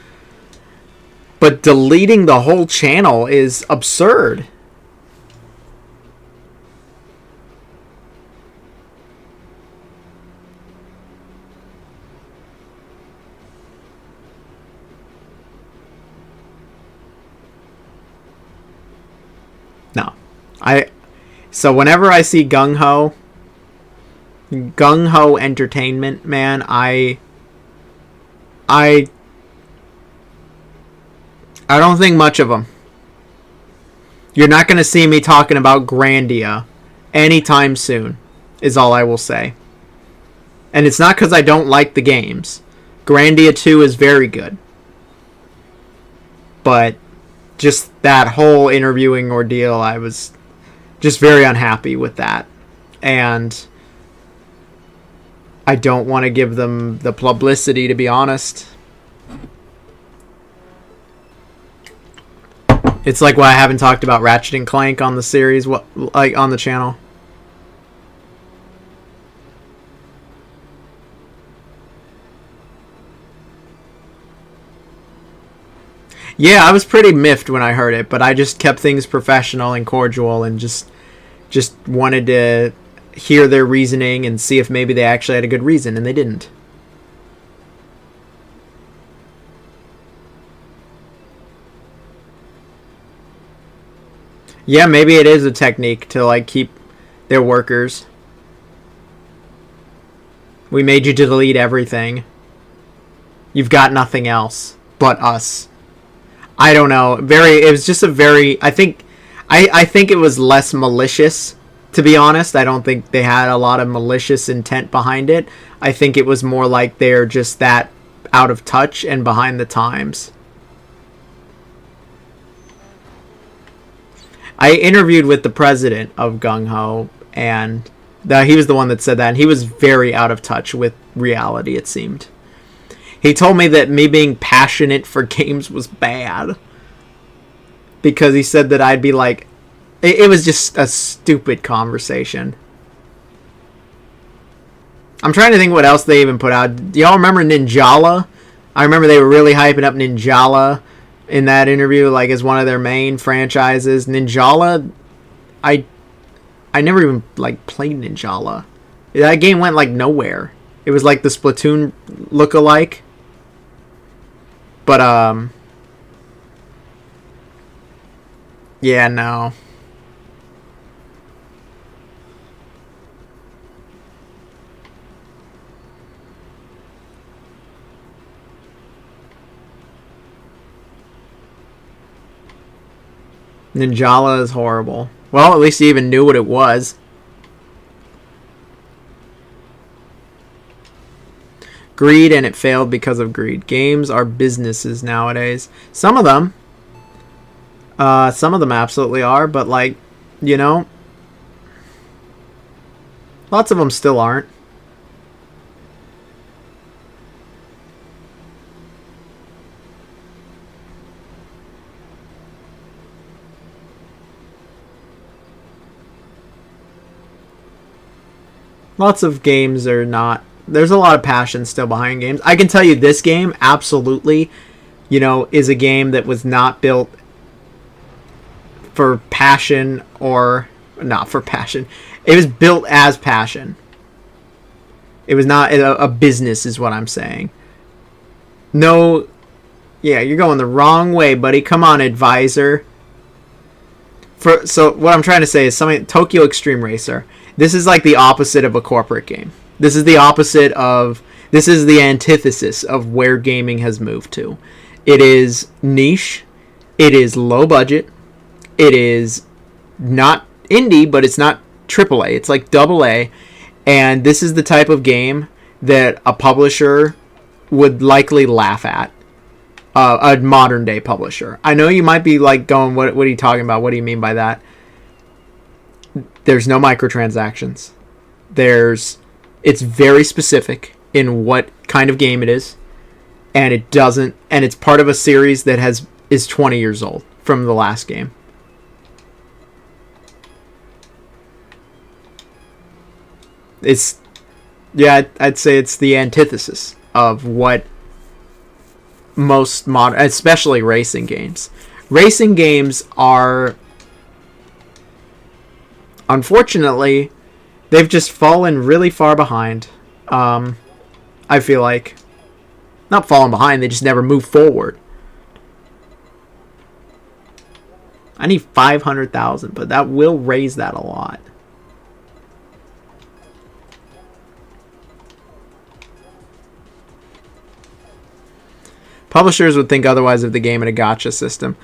but deleting the whole channel is absurd. No. So whenever I see Gung Ho Entertainment, man, I don't think much of them. You're not going to see me talking about Grandia anytime soon, is all I will say. And it's not because I don't like the games. Grandia 2 is very good. But just that whole interviewing ordeal, I was just very unhappy with that. And I don't want to give them the publicity, to be honest. It's like why I haven't talked about Ratchet and Clank on the series, like on the channel. Yeah, I was pretty miffed when I heard it, but I just kept things professional and cordial and just wanted to hear their reasoning and see if maybe they actually had a good reason, and they didn't. Yeah, maybe it is a technique to like keep their workers. We made you delete everything. You've got nothing else but us. I don't know. It was just a very. I think it was less malicious, to be honest. I don't think they had a lot of malicious intent behind it. I think it was more like they're just that out of touch and behind the times. I interviewed with the president of Gung Ho, and he was the one that said that, and he was very out of touch with reality, it seemed. He told me that me being passionate for games was bad, because he said that I'd be like... It was just a stupid conversation. I'm trying to think what else they even put out. Do y'all remember Ninjala? I remember they were really hyping up Ninjala in that interview, like as one of their main franchises. Ninjala, I never even like played Ninjala. That game went like nowhere. It was like the Splatoon look-alike. But yeah, no. Ninjala is horrible. Well, at least he even knew what it was. Greed, and it failed because of greed. Games are businesses nowadays. Some of them absolutely are, but like, you know, lots of them still aren't. Lots of games are not... There's a lot of passion still behind games. I can tell you this game, absolutely, you know, is a game that was not built for passion or... Not for passion. It was built as passion. It was not a business, is what I'm saying. No... Yeah, you're going the wrong way, buddy. Come on, advisor. So what I'm trying to say is something... Tokyo Xtreme Racer... This is like the opposite of a corporate game. This is the opposite of... This is the antithesis of where gaming has moved to. It is niche. It is low budget. It is not indie, but it's not AAA. It's like AA. And this is the type of game that a publisher would likely laugh at. A modern day publisher. I know you might be like going, what are you talking about? What do you mean by that? There's no microtransactions. It's very specific. in what kind of game it is, and it doesn't, and it's part of a series that is 20 years old from the last game. It's, yeah, I'd say it's the antithesis of what most modern, especially racing games. Racing games are, unfortunately, they've just fallen really far behind. I feel like, not fallen behind, they just never move forward. I need 500,000, but that will raise that a lot. Publishers would think otherwise if the game had a gacha system.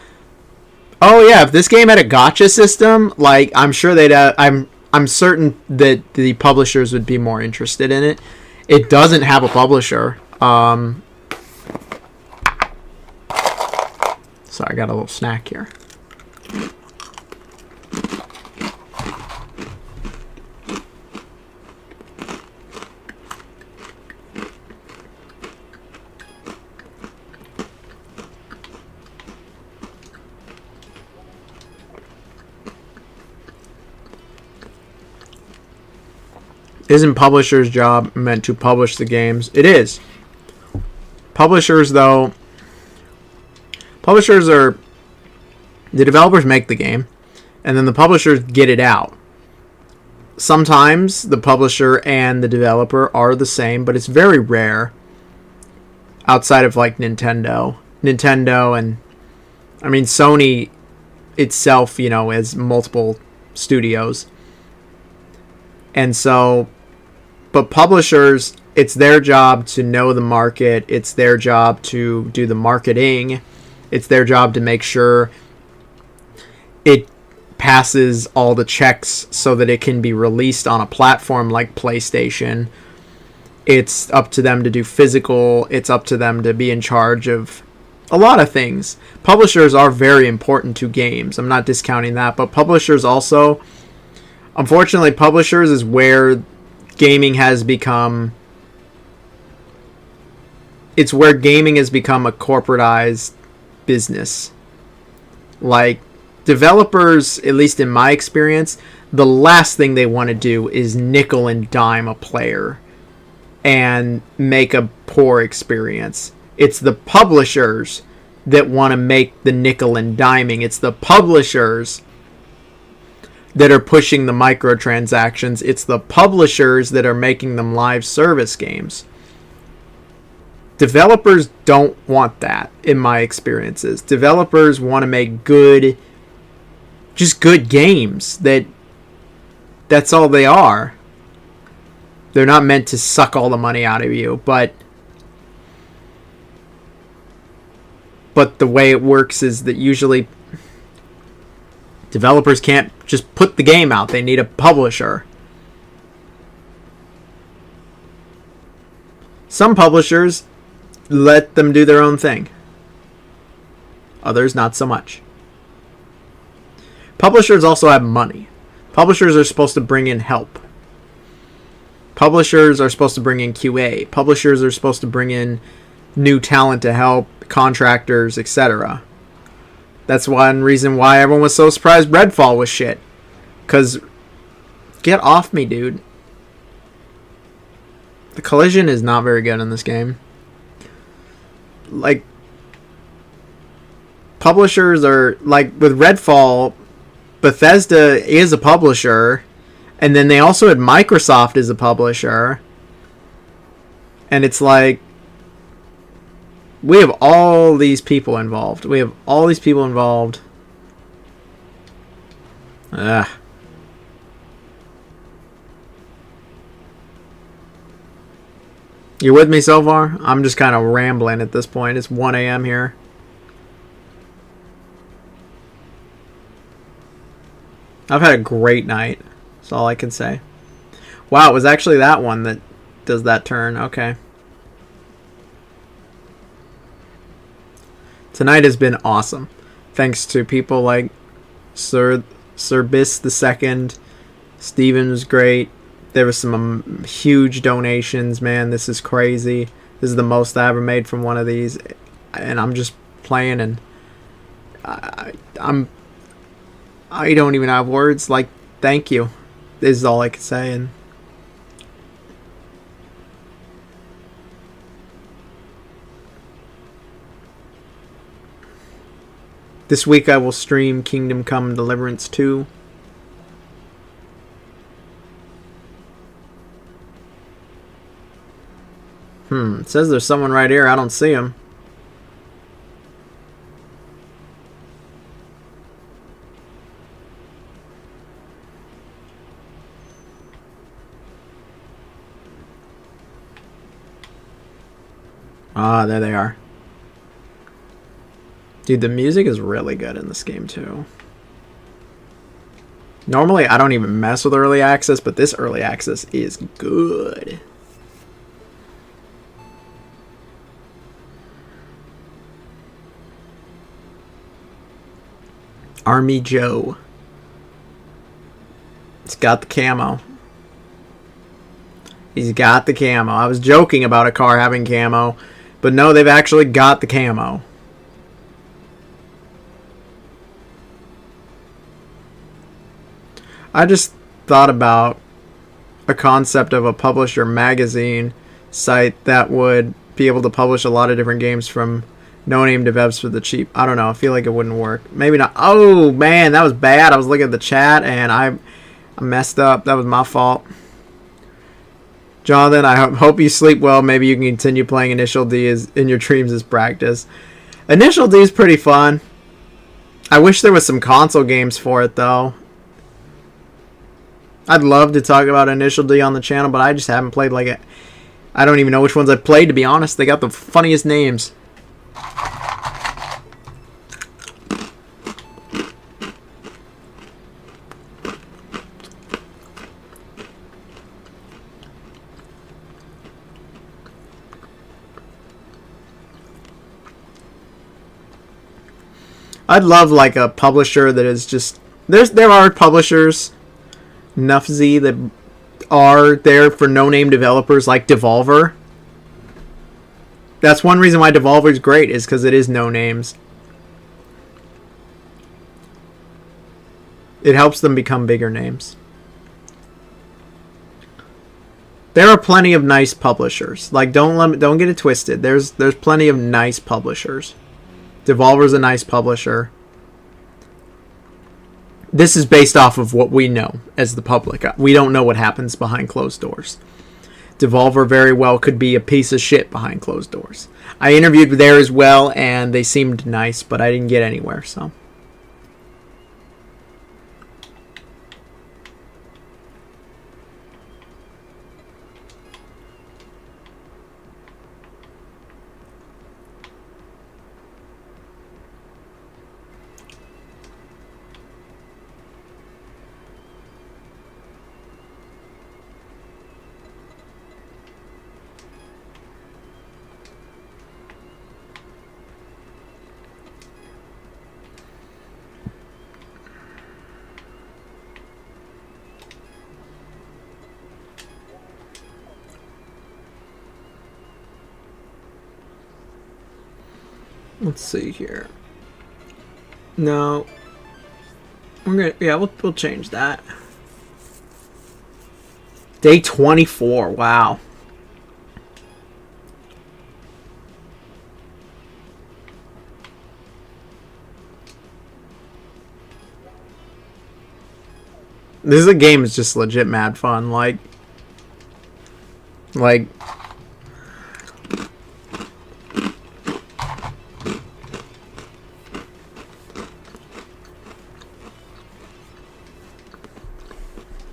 Oh yeah, if this game had a gacha system, like, I'm sure they'd. I'm certain that the publishers would be more interested in it. It doesn't have a publisher. Sorry, I got a little snack here. Isn't publisher's job meant to publish the games? It is. Publishers, though, publishers are, the developers make the game, and then the publishers get it out. Sometimes the publisher and the developer are the same, but it's very rare outside of like Nintendo. Nintendo and, I mean, Sony itself, you know, has multiple studios. And so, but publishers, it's their job to know the market. It's their job to do the marketing. It's their job to make sure it passes all the checks so that it can be released on a platform like PlayStation. It's up to them to do physical. It's up to them to be in charge of a lot of things. Publishers are very important to games. I'm not discounting that, but publishers also, unfortunately, publishers is where gaming has become, it's where gaming has become a corporatized business. Like, developers, at least in my experience, the last thing they want to do is nickel and dime a player and make a poor experience. It's the publishers that want to make the nickel and diming. It's the publishers that are pushing the microtransactions. It's the publishers that are making them live service games. Developers don't want that, in my experiences. Developers want to make good, just good games. That's all they are. They're not meant to suck all the money out of you, but the way it works is that usually developers can't just put the game out. They need a publisher. Some publishers let them do their own thing. Others, not so much. Publishers also have money. Publishers are supposed to bring in help. Publishers are supposed to bring in QA. Publishers are supposed to bring in new talent to help, contractors, etc. That's one reason why everyone was so surprised Redfall was shit. Because, get off me, dude. The collision is not very good in this game. Like, publishers are, like, with Redfall, Bethesda is a publisher, and then they also had Microsoft as a publisher. And it's like, we have all these people involved. Ugh. You with me so far? I'm just kind of rambling at this point. It's 1 a.m. here. I've had a great night. That's all I can say. Wow, it was actually that one that does that turn. Okay. Tonight has been awesome. Thanks to people like Sir Bis II. Steven was great. There was some huge donations, man. This is crazy. This is the most I ever made from one of these, and I'm just playing, and I don't even have words. Like, thank you. This is all I can say. And this week I will stream Kingdom Come Deliverance 2. It says there's someone right here. I don't see him. Ah, there they are. Dude, the music is really good in this game, too. Normally, I don't even mess with early access, but this early access is good. Army Joe. It's got the camo. He's got the camo. I was joking about a car having camo, but no, they've actually got the camo. I just thought about a concept of a publisher magazine site that would be able to publish a lot of different games from no-name devs for the cheap. I don't know. I feel like it wouldn't work. Maybe not. Oh, man, that was bad. I was looking at the chat, and I messed up. That was my fault. Jonathan, I hope you sleep well. Maybe you can continue playing Initial D in your dreams as practice. Initial D is pretty fun. I wish there was some console games for it, though. I'd love to talk about Initial D on the channel, but I just haven't played like it. I don't even know which ones I've played, to be honest. They got the funniest names. I'd love like a publisher that is just there are publishers, Nuffzy, that are there for no-name developers like Devolver. That's one reason why Devolver is great, is because it is no names. It helps them become bigger names. There are plenty of nice publishers. Like, don't get it twisted. There's plenty of nice publishers. Devolver's a nice publisher. This is based off of what we know as the public. We don't know what happens behind closed doors. Devolver very well could be a piece of shit behind closed doors. I interviewed there as well, and they seemed nice, but I didn't get anywhere, so. Let's see here. No. We'll change that. Day 24. Wow. This is a game that's just legit mad fun. Like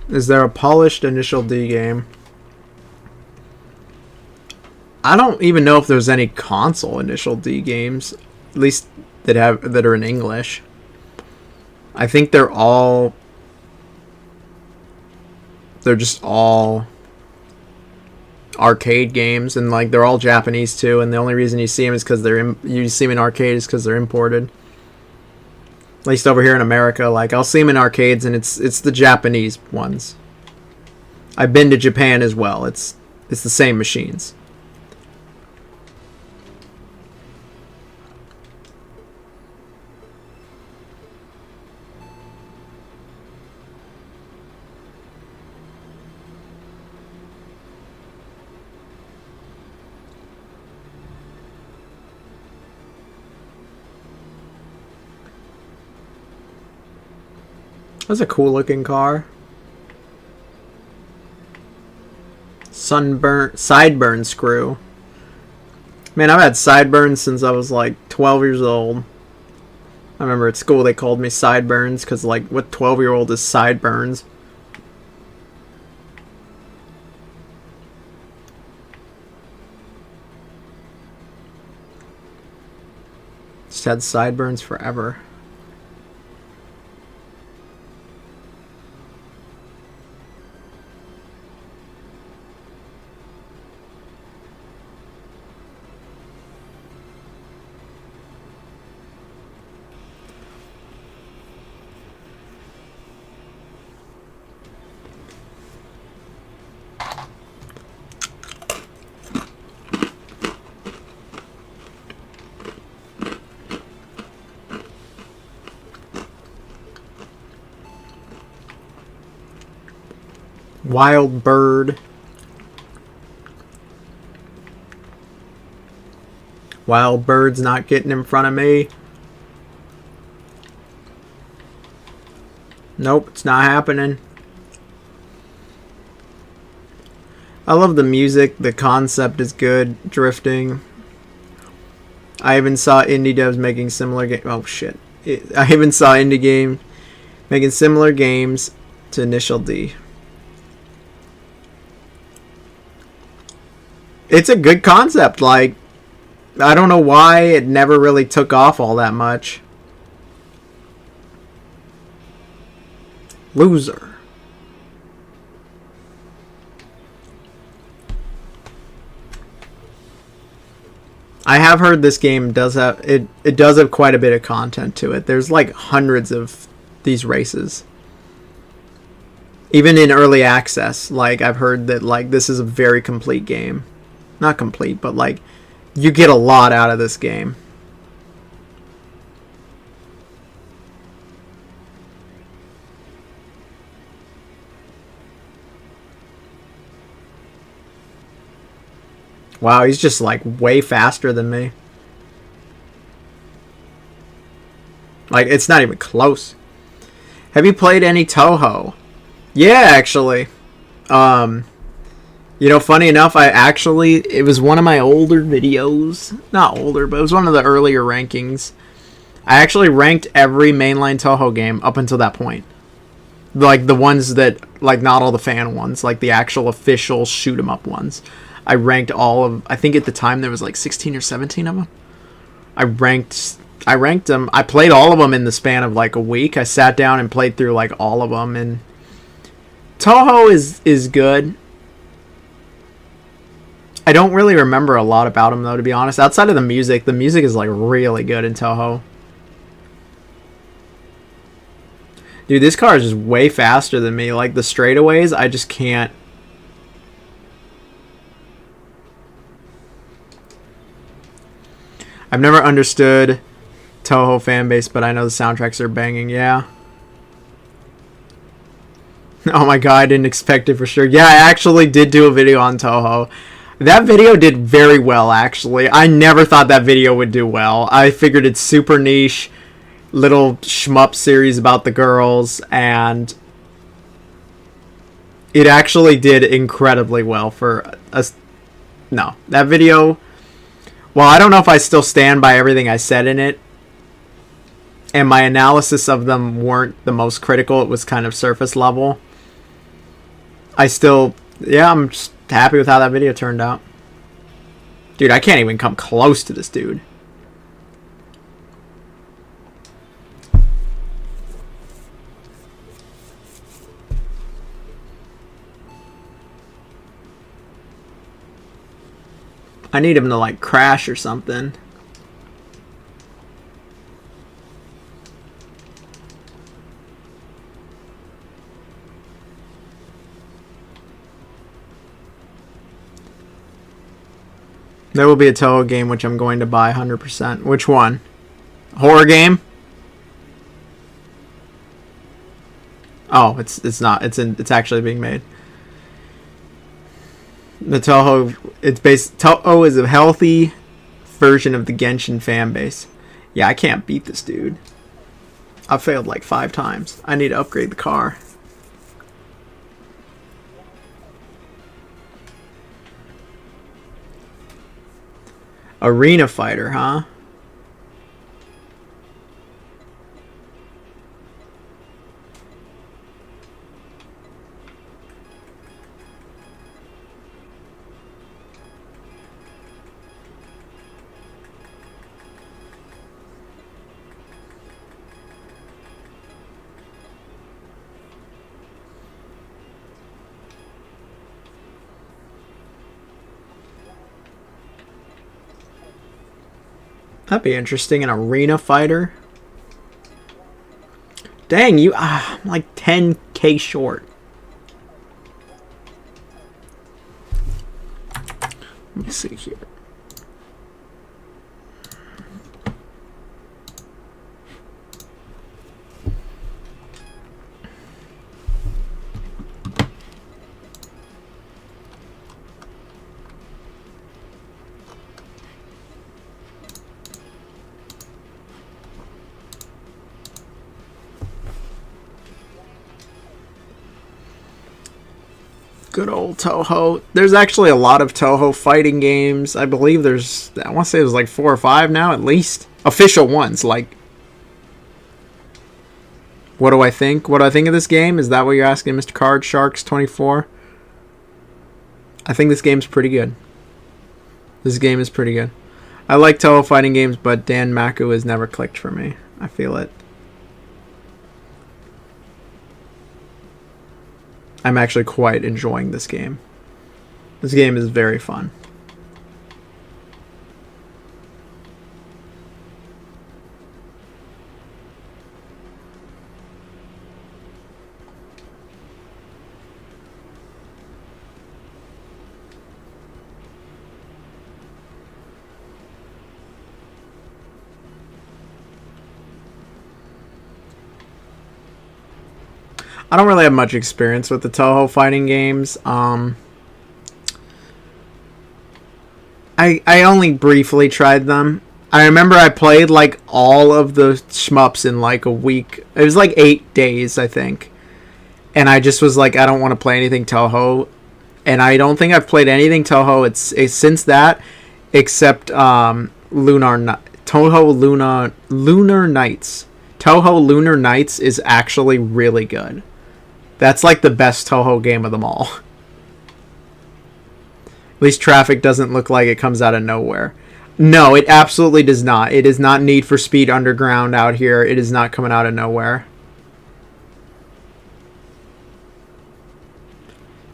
is there a polished Initial D game? I don't even know if there's any console Initial D games, at least that are in English. I think they're just all arcade games, and like they're all Japanese too. And the only reason you see them is because you see them in arcade is because they're imported. At least over here in America, like I'll see them in arcades, and it's the Japanese ones. I've been to Japan as well. It's the same machines. That's a cool looking car. Sideburn screw. Man, I've had sideburns since I was like 12 years old. I remember at school they called me sideburns because, like, what 12-year-old is sideburns? Just had sideburns forever. Wild bird. Wild bird's not getting in front of me. Nope, it's not happening. I love the music. The concept is good. Drifting. I even saw indie devs making similar games. Oh shit. I even saw indie game making similar games to Initial D. It's a good concept. Like, I don't know why it never really took off all that much. Loser. I have heard this game does have it does have quite a bit of content to it. There's like hundreds of these races. Even in early access, like, I've heard that, like, this is a very complete game. Not complete, but, like, you get a lot out of this game. Wow, he's just, like, way faster than me. Like, it's not even close. Have you played any Toho? Yeah, actually. You know, funny enough, it was one of my older videos. Not older, but it was one of the earlier rankings. I actually ranked every mainline Toho game up until that point. Like, the ones that, like, not all the fan ones, like the actual official shoot 'em up ones. I ranked all of, I think at the time there was like 16 or 17 of them. I ranked them. I played all of them in the span of like a week. I sat down and played through like all of them, and Toho is good. I don't really remember a lot about them though, to be honest. Outside of the music is like really good in Toho. Dude, this car is just way faster than me. Like, the straightaways, I just can't. I've never understood Toho fanbase, but I know the soundtracks are banging, yeah. Oh my god, I didn't expect it for sure. Yeah, I actually did do a video on Toho. That video did very well, actually. I never thought that video would do well. I figured it's super niche, little shmup series about the girls, and it actually did incredibly well for us. No, that video, well, I don't know if I still stand by everything I said in it, and my analysis of them weren't the most critical. It was kind of surface level. I'm just happy with how that video turned out. Dude, I can't even come close to this dude. I need him to, like, crash or something. There will be a Toho game which I'm going to buy 100%. Which one? Horror game? Oh, it's not. It's actually being made. The Toho, Toho is a healthy version of the Genshin fan base. Yeah, I can't beat this dude. I've failed like 5 times. I need to upgrade the car. Arena fighter, huh? That'd be interesting. An arena fighter. Dang, I'm like 10k short. Let me see here. Good old Toho. There's actually a lot of Toho fighting games. I believe I want to say there's like 4 or 5 now at least. Official ones, like. What do I think? What do I think of this game? Is that what you're asking, Mr. Card Sharks 24? I think this game's pretty good. This game is pretty good. I like Toho fighting games, but Dan Maku has never clicked for me. I feel it. I'm actually quite enjoying this game. This game is very fun. I don't really have much experience with the Toho fighting games. I only briefly tried them. I remember I played like all of the shmups in like a week. It was like 8 days, I think. And I just was like, I don't want to play anything Toho. And I don't think I've played anything Toho it's since that, except Toho Lunar Nights. Toho Lunar Nights is actually really good. That's like the best Toho game of them all. At least traffic doesn't look like it comes out of nowhere. No, it absolutely does not. It is not Need for Speed Underground out here. It is not coming out of nowhere.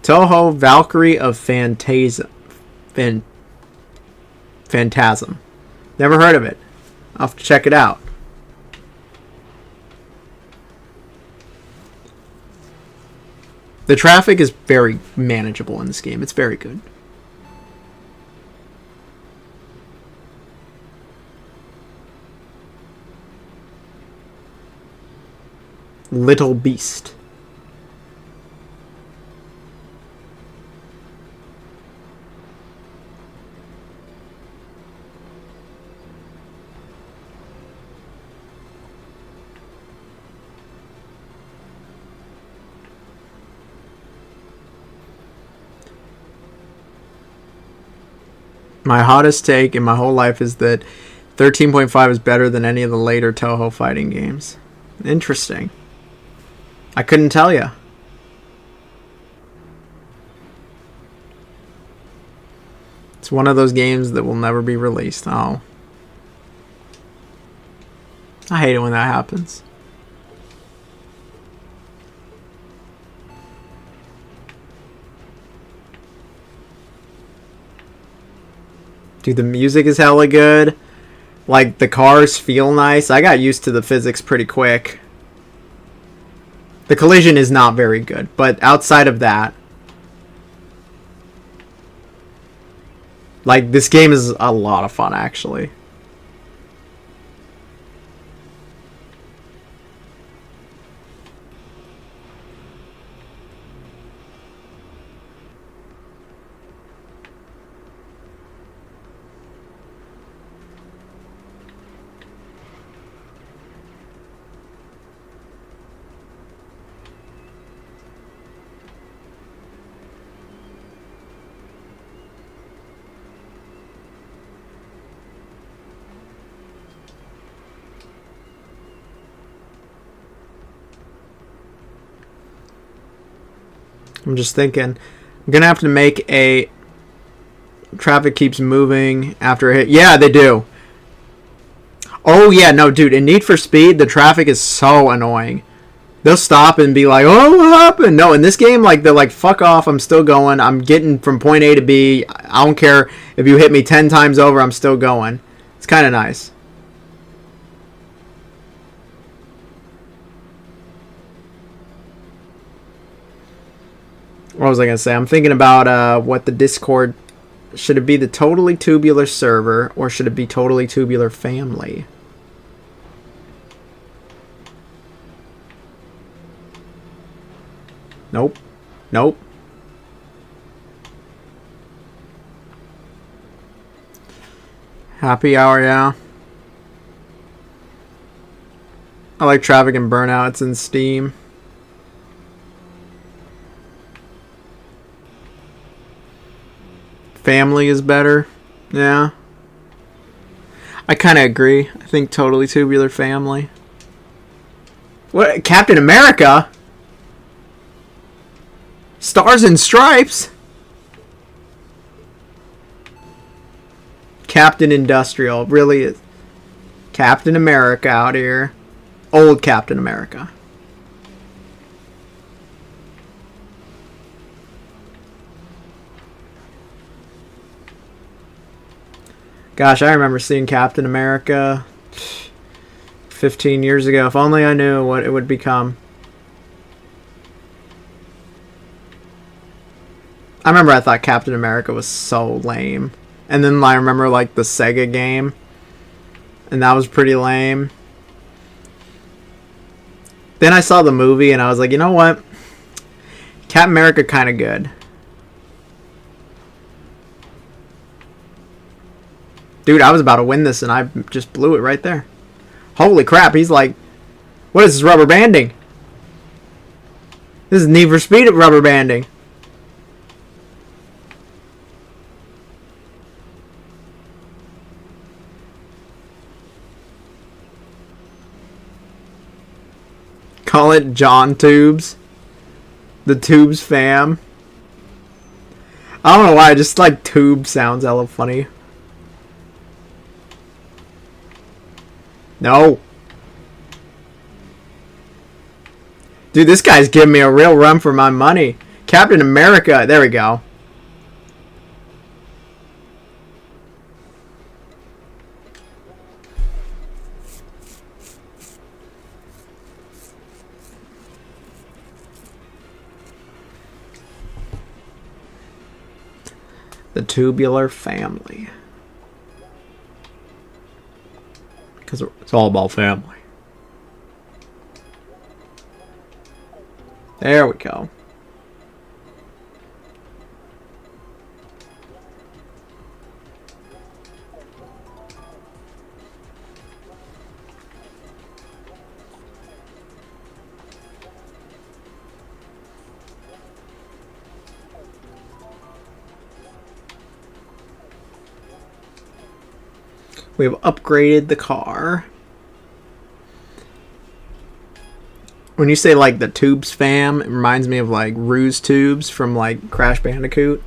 Toho Valkyrie of Phantasm. Never heard of it. I'll have to check it out. The traffic is very manageable in this game. It's very good. Little Beast. My hottest take in my whole life is that 13.5 is better than any of the later Toho fighting games. Interesting. I couldn't tell you. It's one of those games that will never be released. Oh. I hate it when that happens. Dude, the music is hella good. Like, the cars feel nice. I got used to the physics pretty quick. The collision is not very good, but outside of that, Like, this game is a lot of fun, actually. I'm just thinking, I'm gonna have to make a traffic keeps moving after a hit. Yeah, they do. Oh yeah, no, dude. In Need for Speed, the traffic is so annoying. They'll stop and be like, "Oh, what happened?" No, in this game, like they're like, "Fuck off! I'm still going. I'm getting from point A to B. I don't care if you hit me 10 times over. I'm still going." It's kind of nice. What was I gonna say? I'm thinking about what the Discord should it be, the Totally Tubular server, or should it be Totally Tubular family? Nope. Nope. Happy hour, yeah. I like Traffic and Burnout. It's in Steam. Family is better. Yeah. I kind of agree. I think Totally Tubular family. What? Captain America? Stars and Stripes? Captain Industrial. Really is. Captain America out here. Old Captain America. Gosh, I remember seeing Captain America 15 years ago. If only I knew what it would become. I remember I thought Captain America was so lame. And then I remember like the Sega game. And that was pretty lame. Then I saw the movie and I was like, you know what? Captain America kind of good. Dude, I was about to win this and I just blew it right there. Holy crap, he's like, what is this, rubber banding? This is Need for Speed rubber banding. Call it John Tubes. The Tubes fam. I don't know why, just like Tube sounds hella funny. No. Dude, this guy's giving me a real run for my money. Captain America. There we go. The Tubular family. Because it's all about family. There we go. We have upgraded the car. When you say like the Tubes fam, it reminds me of like Ruse Tubes from like Crash Bandicoot.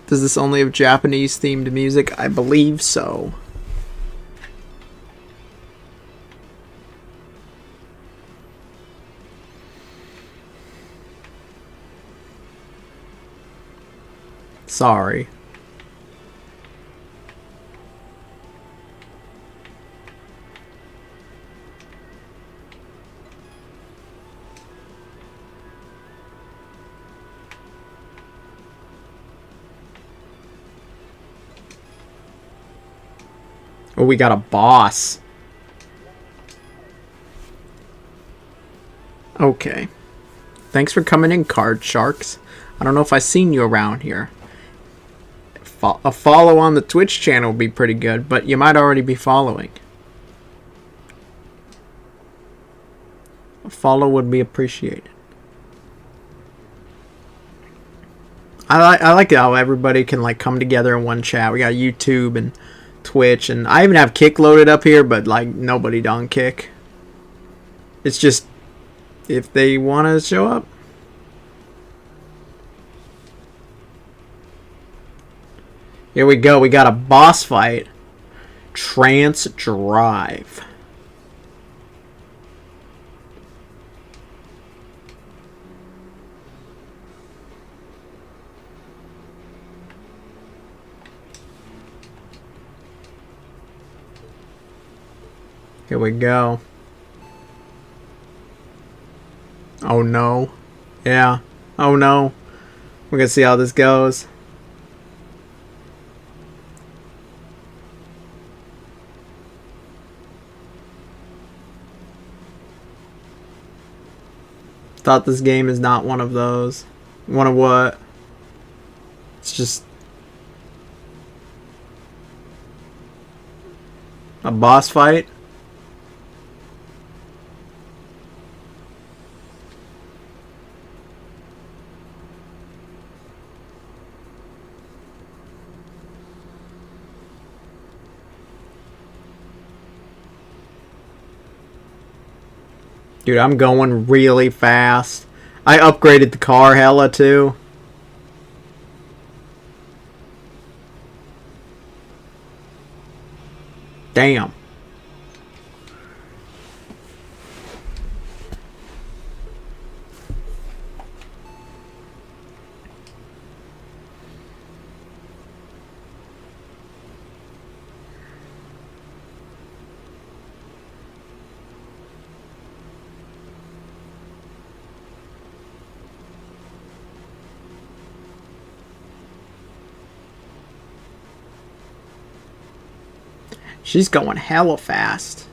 Does this only have Japanese themed music? I believe so. Sorry. Oh, we got a boss. Okay. Thanks for coming in, Card Sharks. I don't know if I've seen you around here. A follow on the Twitch channel would be pretty good, but you might already be following. A follow would be appreciated. I like how everybody can like come together in one chat. We got YouTube and Twitch, and I even have Kick loaded up here, but like nobody on Kick. It's just if they want to show up. Here we go. We got a boss fight. Trance Drive. Here we go. Oh no. Yeah. Oh no. We're gonna see how this goes. Thought this game is not one of those. One of what? It's just a boss fight. Dude, I'm going really fast. I upgraded the car hella too. Damn. She's going hella fast.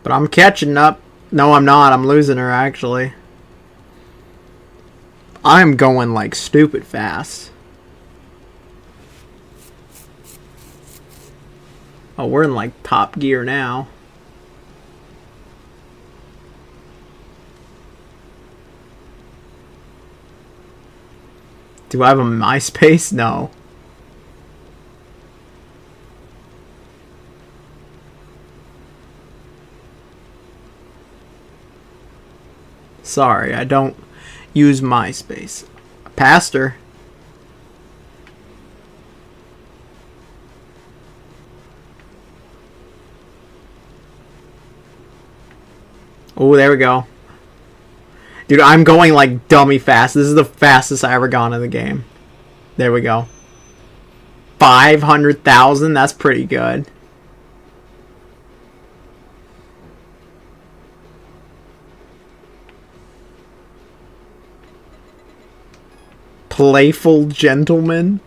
But I'm catching up. No, I'm not. I'm losing her, actually. I'm going, like, stupid fast. Oh, we're in, like, top gear now. Do I have a MySpace? No. Sorry, I don't use MySpace. Pastor. Oh, there we go. Dude, I'm going like dummy fast. This is the fastest I ever gone in the game. There we go. 500,000? That's pretty good. Playful gentleman.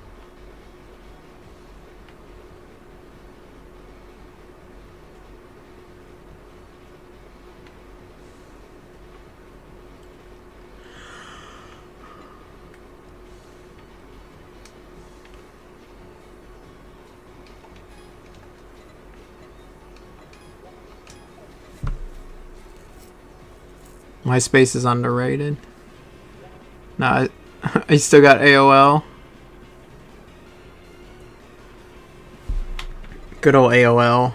MySpace is underrated. No, I still got AOL. Good old AOL.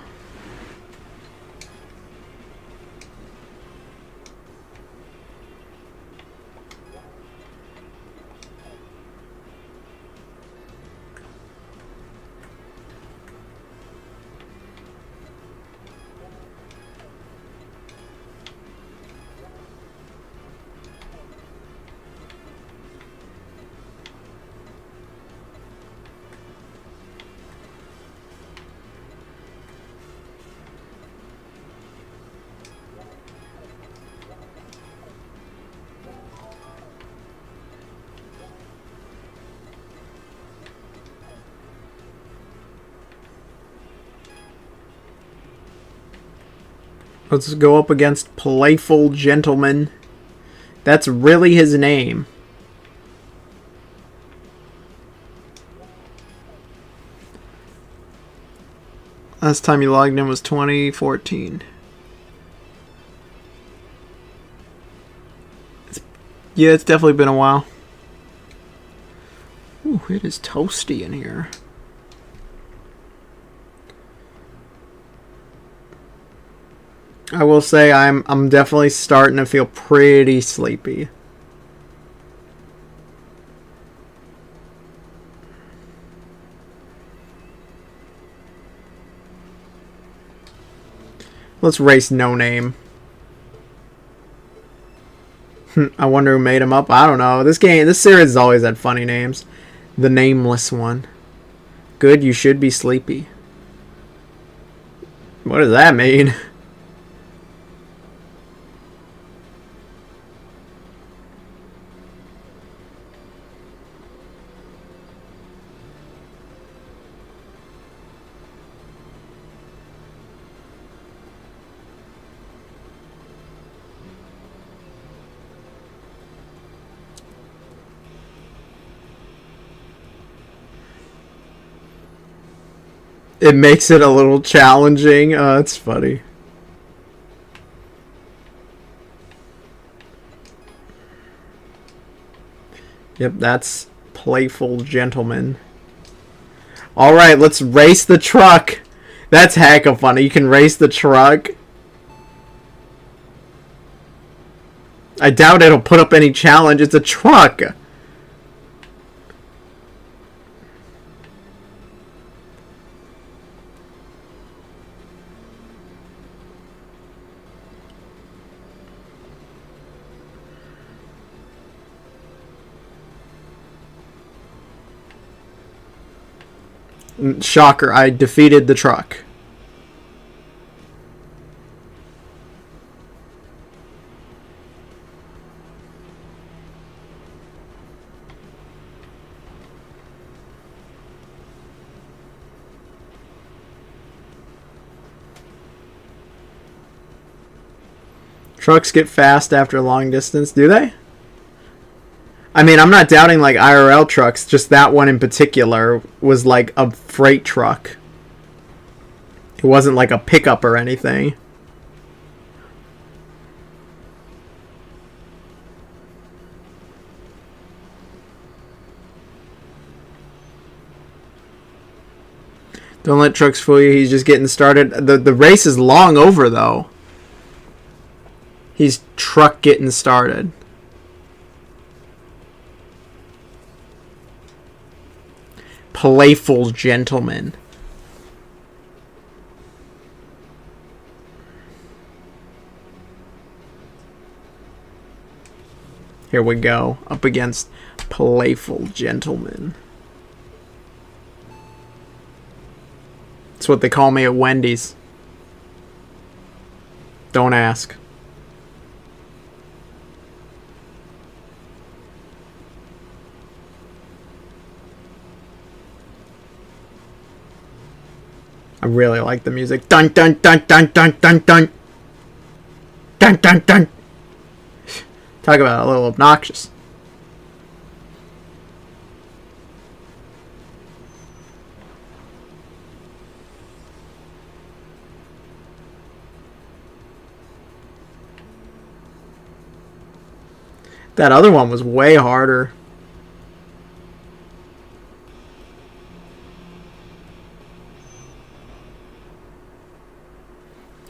Let's go up against Playful Gentleman. That's really his name. Last time you logged in was 2014. Yeah, it's definitely been a while. Ooh, it is toasty in here. I will say I'm definitely starting to feel pretty sleepy. Let's race No Name. I wonder who made him up. I don't know. This series has always had funny names. The Nameless One. Good, you should be sleepy. What does that mean? It makes it a little challenging. It's funny. Yep, that's Playful Gentleman. Alright, let's race the truck. That's hecka funny. You can race the truck. I doubt it'll put up any challenge. It's a truck. Shocker, I defeated the truck. Trucks get fast after long distance, do they? I mean, I'm not doubting like IRL trucks, just that one in particular was like a freight truck. It wasn't like a pickup or anything. Don't let trucks fool you, he's just getting started. The race is long over though. He's truck getting started. Playful Gentleman. Here we go. Up against Playful Gentleman. That's what they call me at Wendy's. Don't ask. I really like the music. Dun dun dun dun dun dun dun. Dun dun dun. Talk about a little obnoxious. That other one was way harder.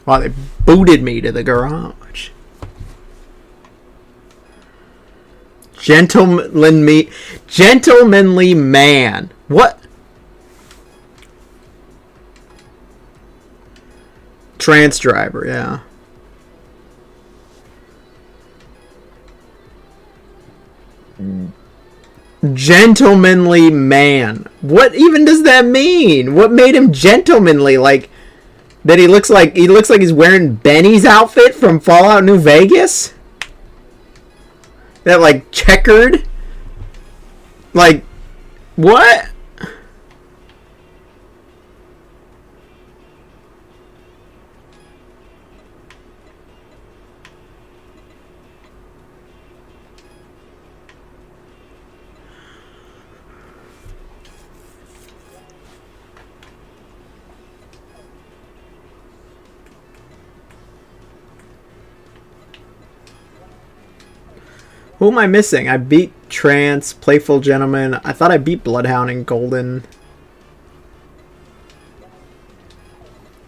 Wow, they booted me to the garage. Gentlemanly man. What? Trance driver, yeah. Gentlemanly man. What even does that mean? What made him gentlemanly? Like that he looks like he's wearing Benny's outfit from Fallout New Vegas? That like checkered? Like what? Who am I missing? I beat Trance, Playful Gentleman. I thought I beat Bloodhound and Golden.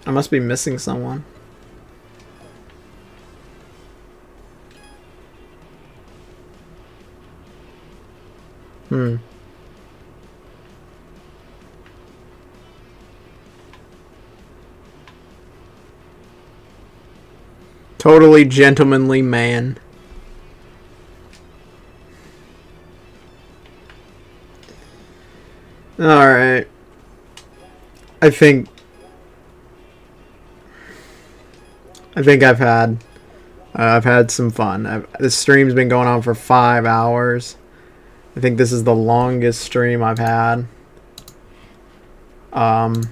I must be missing someone. Totally gentlemanly man. Alright. I think I've had some fun. This stream's been going on for 5 hours. I think this is the longest stream I've had. That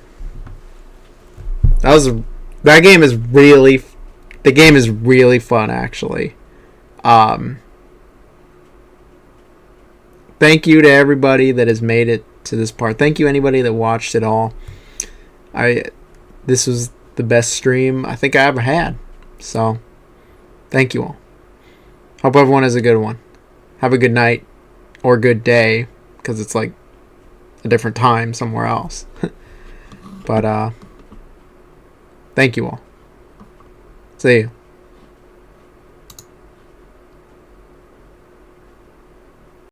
game is really, the game is really fun actually. Thank you to everybody that has made it to this part. Thank you anybody that watched it all. This was the best stream I think I ever had. So, thank you all. Hope everyone has a good one. Have a good night or good day, because it's like a different time somewhere else. But thank you all. See you.